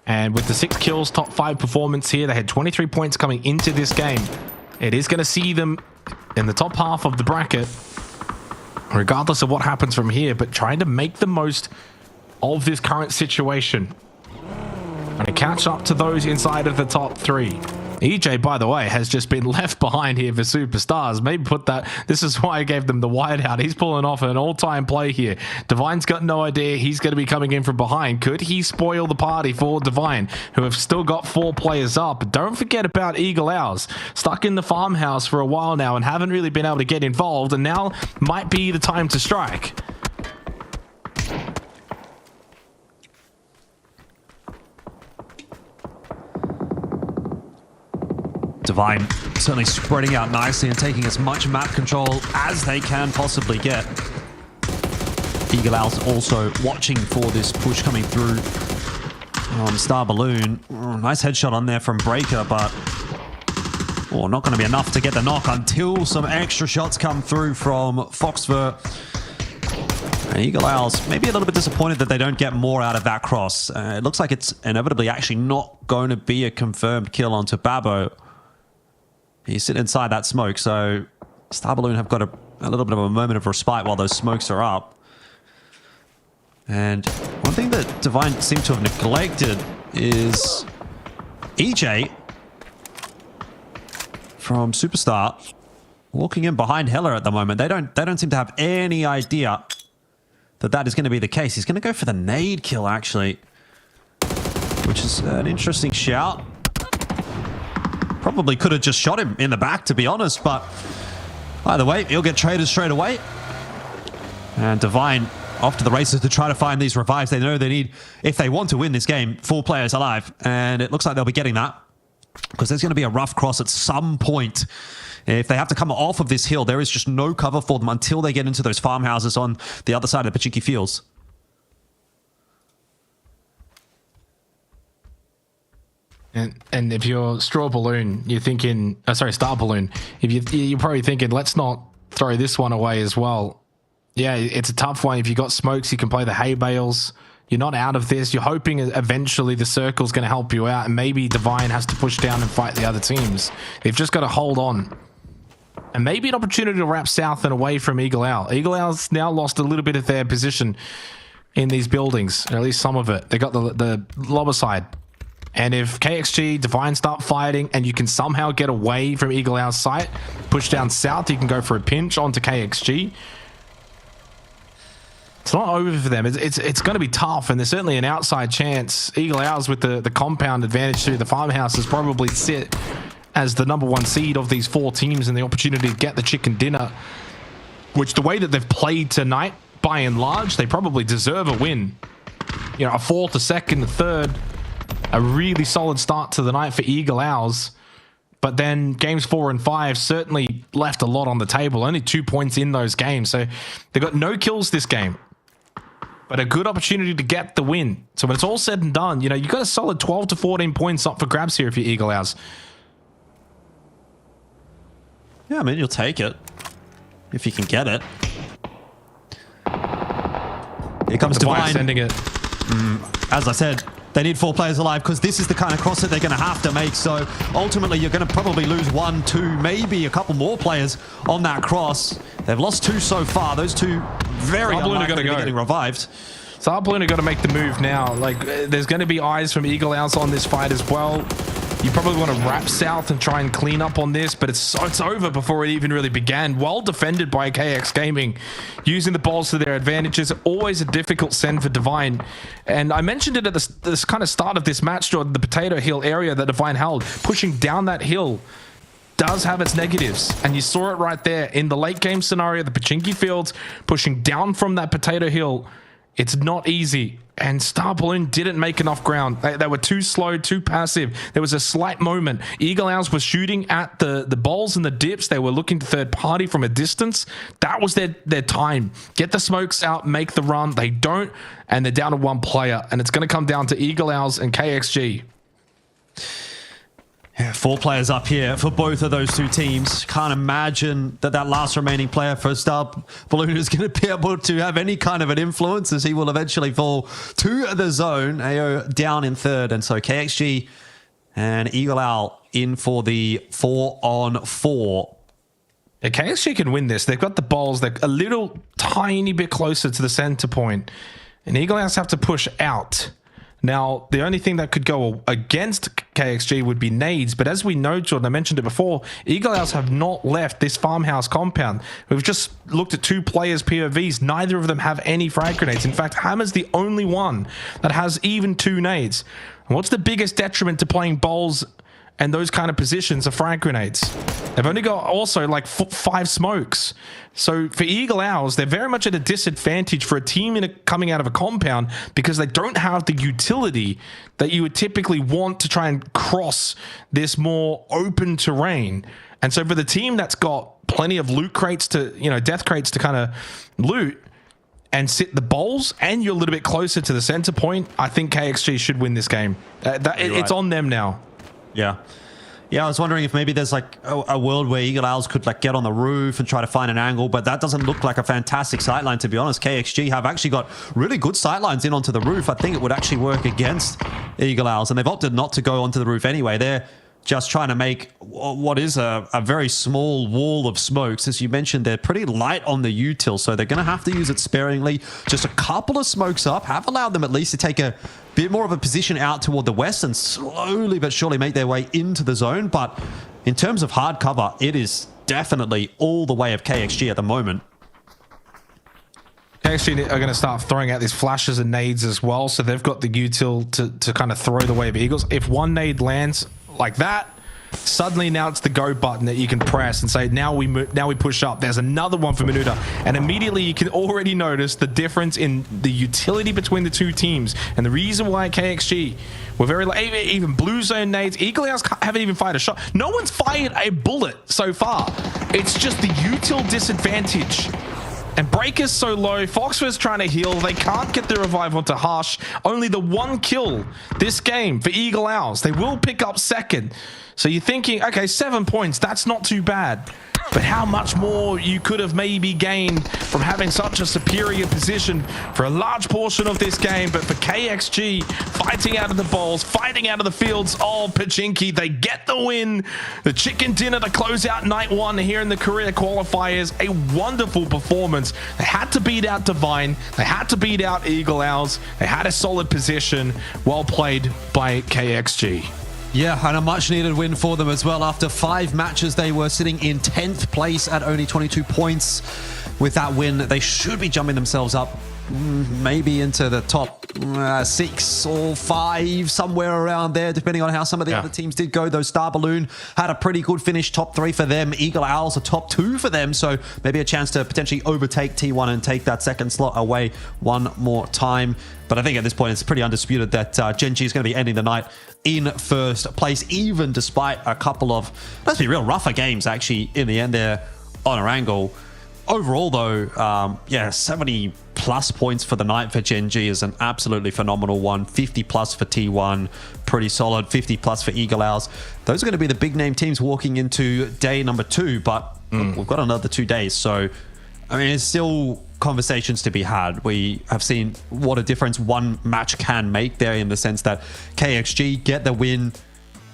And with the 6 kills, top 5 performance here, they had 23 points coming into this game. It is going to see them in the top half of the bracket, regardless of what happens from here, but trying to make the most of this current situation and to catch up to those inside of the top 3. EJ, by the way, has just been left behind here for Superstars. Maybe put that... This is why I gave them the wide out. He's pulling off an all-time play here. Divine's got no idea he's going to be coming in from behind. Could he spoil the party for Divine, who have still got 4 players up? But don't forget about Eagle Owls. Stuck in the farmhouse for a while now and haven't really been able to get involved. And now might be the time to strike. Divine certainly spreading out nicely and taking as much map control as they can possibly get. Eagle Owls also watching for this push coming through on Star Balloon. Oh, nice headshot on there from Breaker, but not going to be enough to get the knock until some extra shots come through from Foxver. And Eagle Owls maybe a little bit disappointed that they don't get more out of that cross. It looks like it's inevitably actually not going to be a confirmed kill onto Babo. He's sitting inside that smoke, so Star Balloon have got a little bit of a moment of respite while those smokes are up. And one thing that Divine seem to have neglected is EJ from Superstar walking in behind Heller at the moment. They don't seem to have any idea that that is going to be the case. He's going to go for the nade kill, actually, which is an interesting shout. Probably could have just shot him in the back, to be honest, but either way, he'll get traded straight away. And Divine off to the races to try to find these revives. They know they need, if they want to win this game, 4 players alive. And it looks like they'll be getting that, because there's going to be a rough cross at some point. If they have to come off of this hill, there is just no cover for them until they get into those farmhouses on the other side of the Pachinki Fields. And if you're Straw Balloon, you're thinking... Star Balloon. You're probably thinking, let's not throw this one away as well. Yeah, it's a tough one. If you got smokes, you can play the hay bales. You're not out of this. You're hoping eventually the circle's going to help you out, and maybe Divine has to push down and fight the other teams. They've just got to hold on. And maybe an opportunity to wrap south and away from Eagle Owl. Eagle Owl's now lost a little bit of their position in these buildings, or at least some of it. They got the lower side. And if KXG, Divine start fighting and you can somehow get away from Eagle Owl's sight, push down south, you can go for a pinch onto KXG. It's not over for them. It's going to be tough, and there's certainly an outside chance. Eagle Owls with the compound advantage through the farmhouses probably sit as the #1 seed of these 4 teams and the opportunity to get the chicken dinner, which the way that they've played tonight, by and large, they probably deserve a win. You know, a 4th, a 2nd, a 3rd. A really solid start to the night for Eagle Owls. But then games 4 and 5 certainly left a lot on the table. Only 2 points in those games. So they got no kills this game, but a good opportunity to get the win. So when it's all said and done, you know, you got a solid 12 to 14 points up for grabs here if you're Eagle Owls. Yeah, I mean, you'll take it if you can get it. Here comes Divine. Sending it. As I said, They need 4 players alive because this is the kind of cross that they're going to have to make. So ultimately, you're going to probably lose 1, 2, maybe a couple more players on that cross. They've lost 2 so far. Those 2 very unlikely to be getting revived. So our Balloon are got to make the move now. Like, there's going to be eyes from Eagle Owls on this fight as well. You probably want to wrap south and try and clean up on this, but it's over before it even really began. Well defended by KX Gaming, using the balls to their advantages. Always a difficult send for Divine. And I mentioned it at this kind of start of this match, Jordan, the Potato Hill area that Divine held. Pushing down that hill does have its negatives, and you saw it right there in the late game scenario. The Pachinki Fields pushing down from that Potato Hill. It's not easy, and Star Balloon didn't make enough ground. They were too slow, too passive. There was a slight moment. Eagle Owls were shooting at the balls and the dips. They were looking to third party from a distance. That was their time. Get the smokes out, make the run. They don't, and they're down to 1 player, and it's going to come down to Eagle Owls and KXG. Yeah, 4 players up here for both of those 2 teams. Can't imagine that last remaining player for Star Balloon is going to be able to have any kind of an influence, as he will eventually fall to the zone. AO down in 3rd, and so KXG and Eagle Owl in for the 4-on-4. Yeah, KXG can win this. They've got the balls. They're a little tiny bit closer to the center point, and Eagle Owls have to push out. Now, the only thing that could go against KXG would be nades, but as we know, Jordan, I mentioned it before, Eagle Owls have not left this farmhouse compound. We've just looked at 2 players' POVs. Neither of them have any frag grenades. In fact, Hammer's the only one that has even 2 nades. And what's the biggest detriment to playing bowls and those kind of positions are frag grenades? They've only got also like 5 smokes. So for Eagle Owls, they're very much at a disadvantage for a team coming out of a compound, because they don't have the utility that you would typically want to try and cross this more open terrain. And so for the team that's got plenty of loot crates to, death crates to kind of loot and sit the bowls, and you're a little bit closer to the center point, I think KXG should win this game. It's on them now. Yeah. Yeah, I was wondering if maybe there's like a world where Eagle Owls could like get on the roof and try to find an angle, but that doesn't look like a fantastic sightline, to be honest. KXG have actually got really good sightlines in onto the roof. I think it would actually work against Eagle Owls, and they've opted not to go onto the roof anyway. They're just trying to make what is a very small wall of smokes. As you mentioned, they're pretty light on the util, so they're going to have to use it sparingly. Just a couple of smokes up have allowed them at least to take a bit more of a position out toward the west and slowly but surely make their way into the zone. But in terms of hard cover, it is definitely all the way of KXG at the moment. KXG are going to start throwing out these flashes and nades as well, so they've got the util to kind of throw the way of Eagles. If one nade lands like that, suddenly now it's the go button that you can press and say, now we push up. There's another one for Minuta, and immediately you can already notice the difference in the utility between the 2 teams. And the reason why KXG were very, even blue zone nades, Eagle Owls haven't even fired a shot. No one's fired a bullet so far. It's just the util disadvantage. And Breaker's so low. Foxford's trying to heal. They can't get the revive onto Harsh. Only the 1 kill this game for Eagle Owls. They will pick up 2nd. So you're thinking, okay, 7 points. That's not too bad. But how much more you could have maybe gained from having such a superior position for a large portion of this game. But for KXG, fighting out of the balls, fighting out of the fields, Pachinki, they get the win. The chicken dinner to close out night 1 here in the career qualifiers. A wonderful performance. They had to beat out Divine. They had to beat out Eagle Owls. They had a solid position. Well played by KXG. Yeah, and a much-needed win for them as well. After 5 matches, they were sitting in 10th place at only 22 points. With that win, they should be jumping themselves up maybe into the top 6 or 5, somewhere around there, depending on how some of the other teams did go. Though Star Balloon had a pretty good finish, top 3 for them. Eagle Owls a top 2 for them, so maybe a chance to potentially overtake T1 and take that 2nd slot away one more time. But I think at this point, it's pretty undisputed that Gen G is going to be ending the night in 1st place, even despite a couple of, let's be real, rougher games actually in the end there on Erangel. Overall, though, 70 plus points for the night for Gen G is an absolutely phenomenal one. 50 plus for T1, pretty solid. 50 plus for Eagle Owls. Those are going to be the big name teams walking into day number 2, but look, we've got another 2 days. So, I mean, it's still conversations to be had. We have seen what a difference one match can make there, in the sense that KXG get the win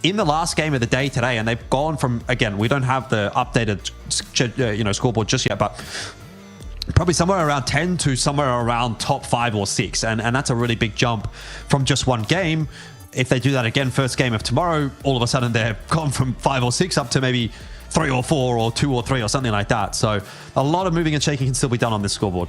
in the last game of the day today, and they've gone from, again, we don't have the updated scoreboard just yet, but probably somewhere around 10 to somewhere around top 5 or 6, and that's a really big jump from just one game. If they do that again first game of tomorrow, all of a sudden they're gone from 5 or 6 up to maybe 3 or 4 or 2 or 3 or something like that. So a lot of moving and shaking can still be done on this scoreboard.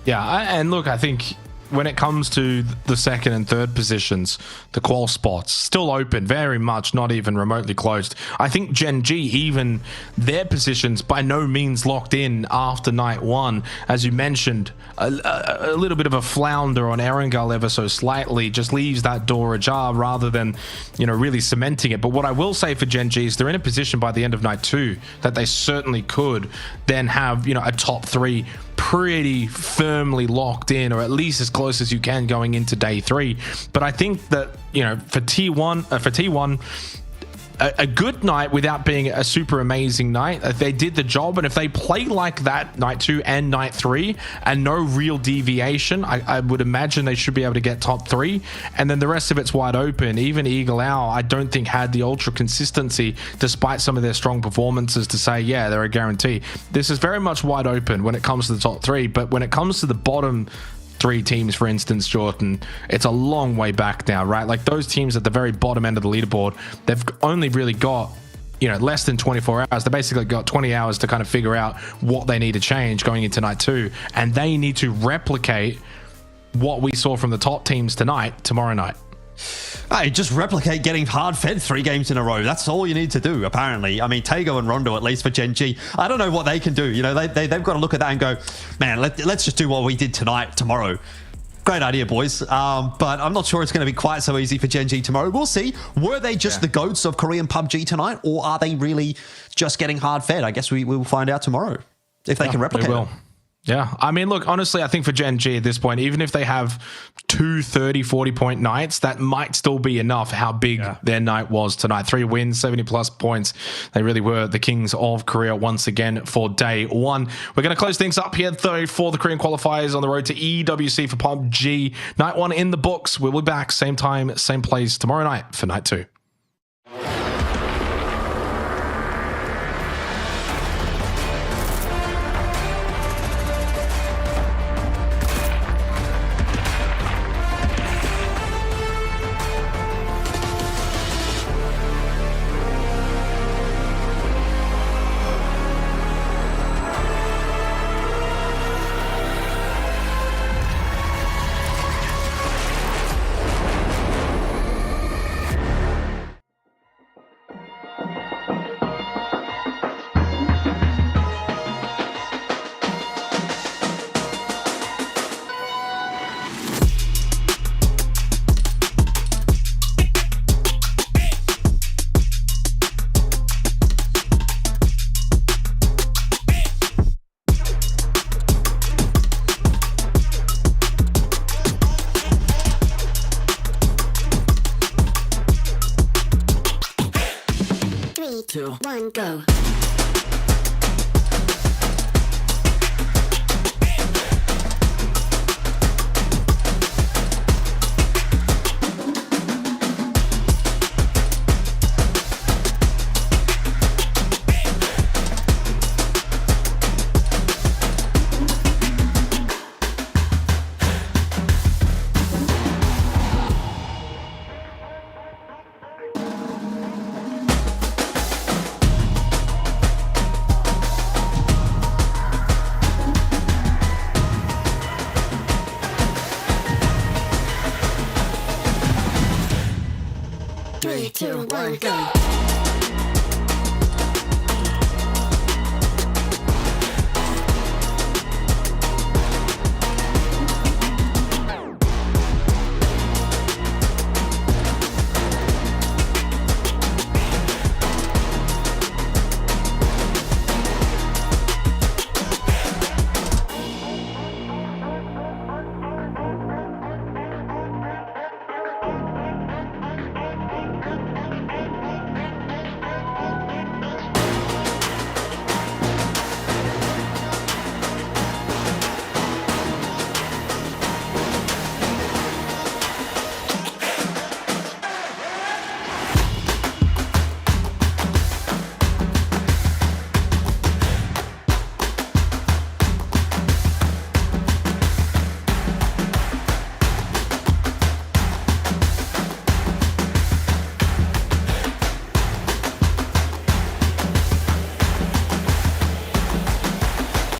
Yeah, and look, I think when it comes to the second and third positions, the qual spots still open, very much not even remotely closed. I think Gen G, even their positions by no means locked in after night one. As you mentioned, a little bit of a flounder on Erangel ever so slightly just leaves that door ajar rather than, really cementing it. But what I will say for Gen G is they're in a position by the end of night two that they certainly could then have, a top 3 pretty firmly locked in, or at least as close as you can going into day 3. But I think that, for T1, a good night without being a super amazing night, they did the job. And if they play like that night 2 and night 3 and no real deviation, I would imagine they should be able to get top 3. And then the rest of it's wide open. Even Eagle Owl, I don't think had the ultra consistency despite some of their strong performances to say, yeah, they're a guarantee. This is very much wide open when it comes to the top 3. But when it comes to the bottom 3 teams, for instance, Jordan, it's a long way back now, right? Like those teams at the very bottom end of the leaderboard, they've only really got, less than 24 hours. They basically got 20 hours to kind of figure out what they need to change going into night 2. And they need to replicate what we saw from the top teams tomorrow night. Hey, just replicate getting hard fed 3 games in a row. That's all you need to do, apparently. I mean, Tago and Rondo, at least for Gen G, I don't know what they can do. They've got to look at that and go, man, let's just do what we did tomorrow. Great idea, boys. But I'm not sure it's going to be quite so easy for Gen G tomorrow. We'll see. Were they just the goats of Korean PUBG tonight, or are they really just getting hard fed? I guess we will find out tomorrow if they can replicate it. Yeah, I mean, look, honestly, I think for Gen G at this point, even if they have 2 30, 40-point nights, that might still be enough how big their night was tonight. 3 wins, 70-plus points. They really were the kings of Korea once again for day 1. We're going to close things up here, though, for the Korean qualifiers on the road to EWC for PUBG. Night 1 in the books. We'll be back same time, same place tomorrow night for night 2. Three, two, one, go. Three, two, one, go.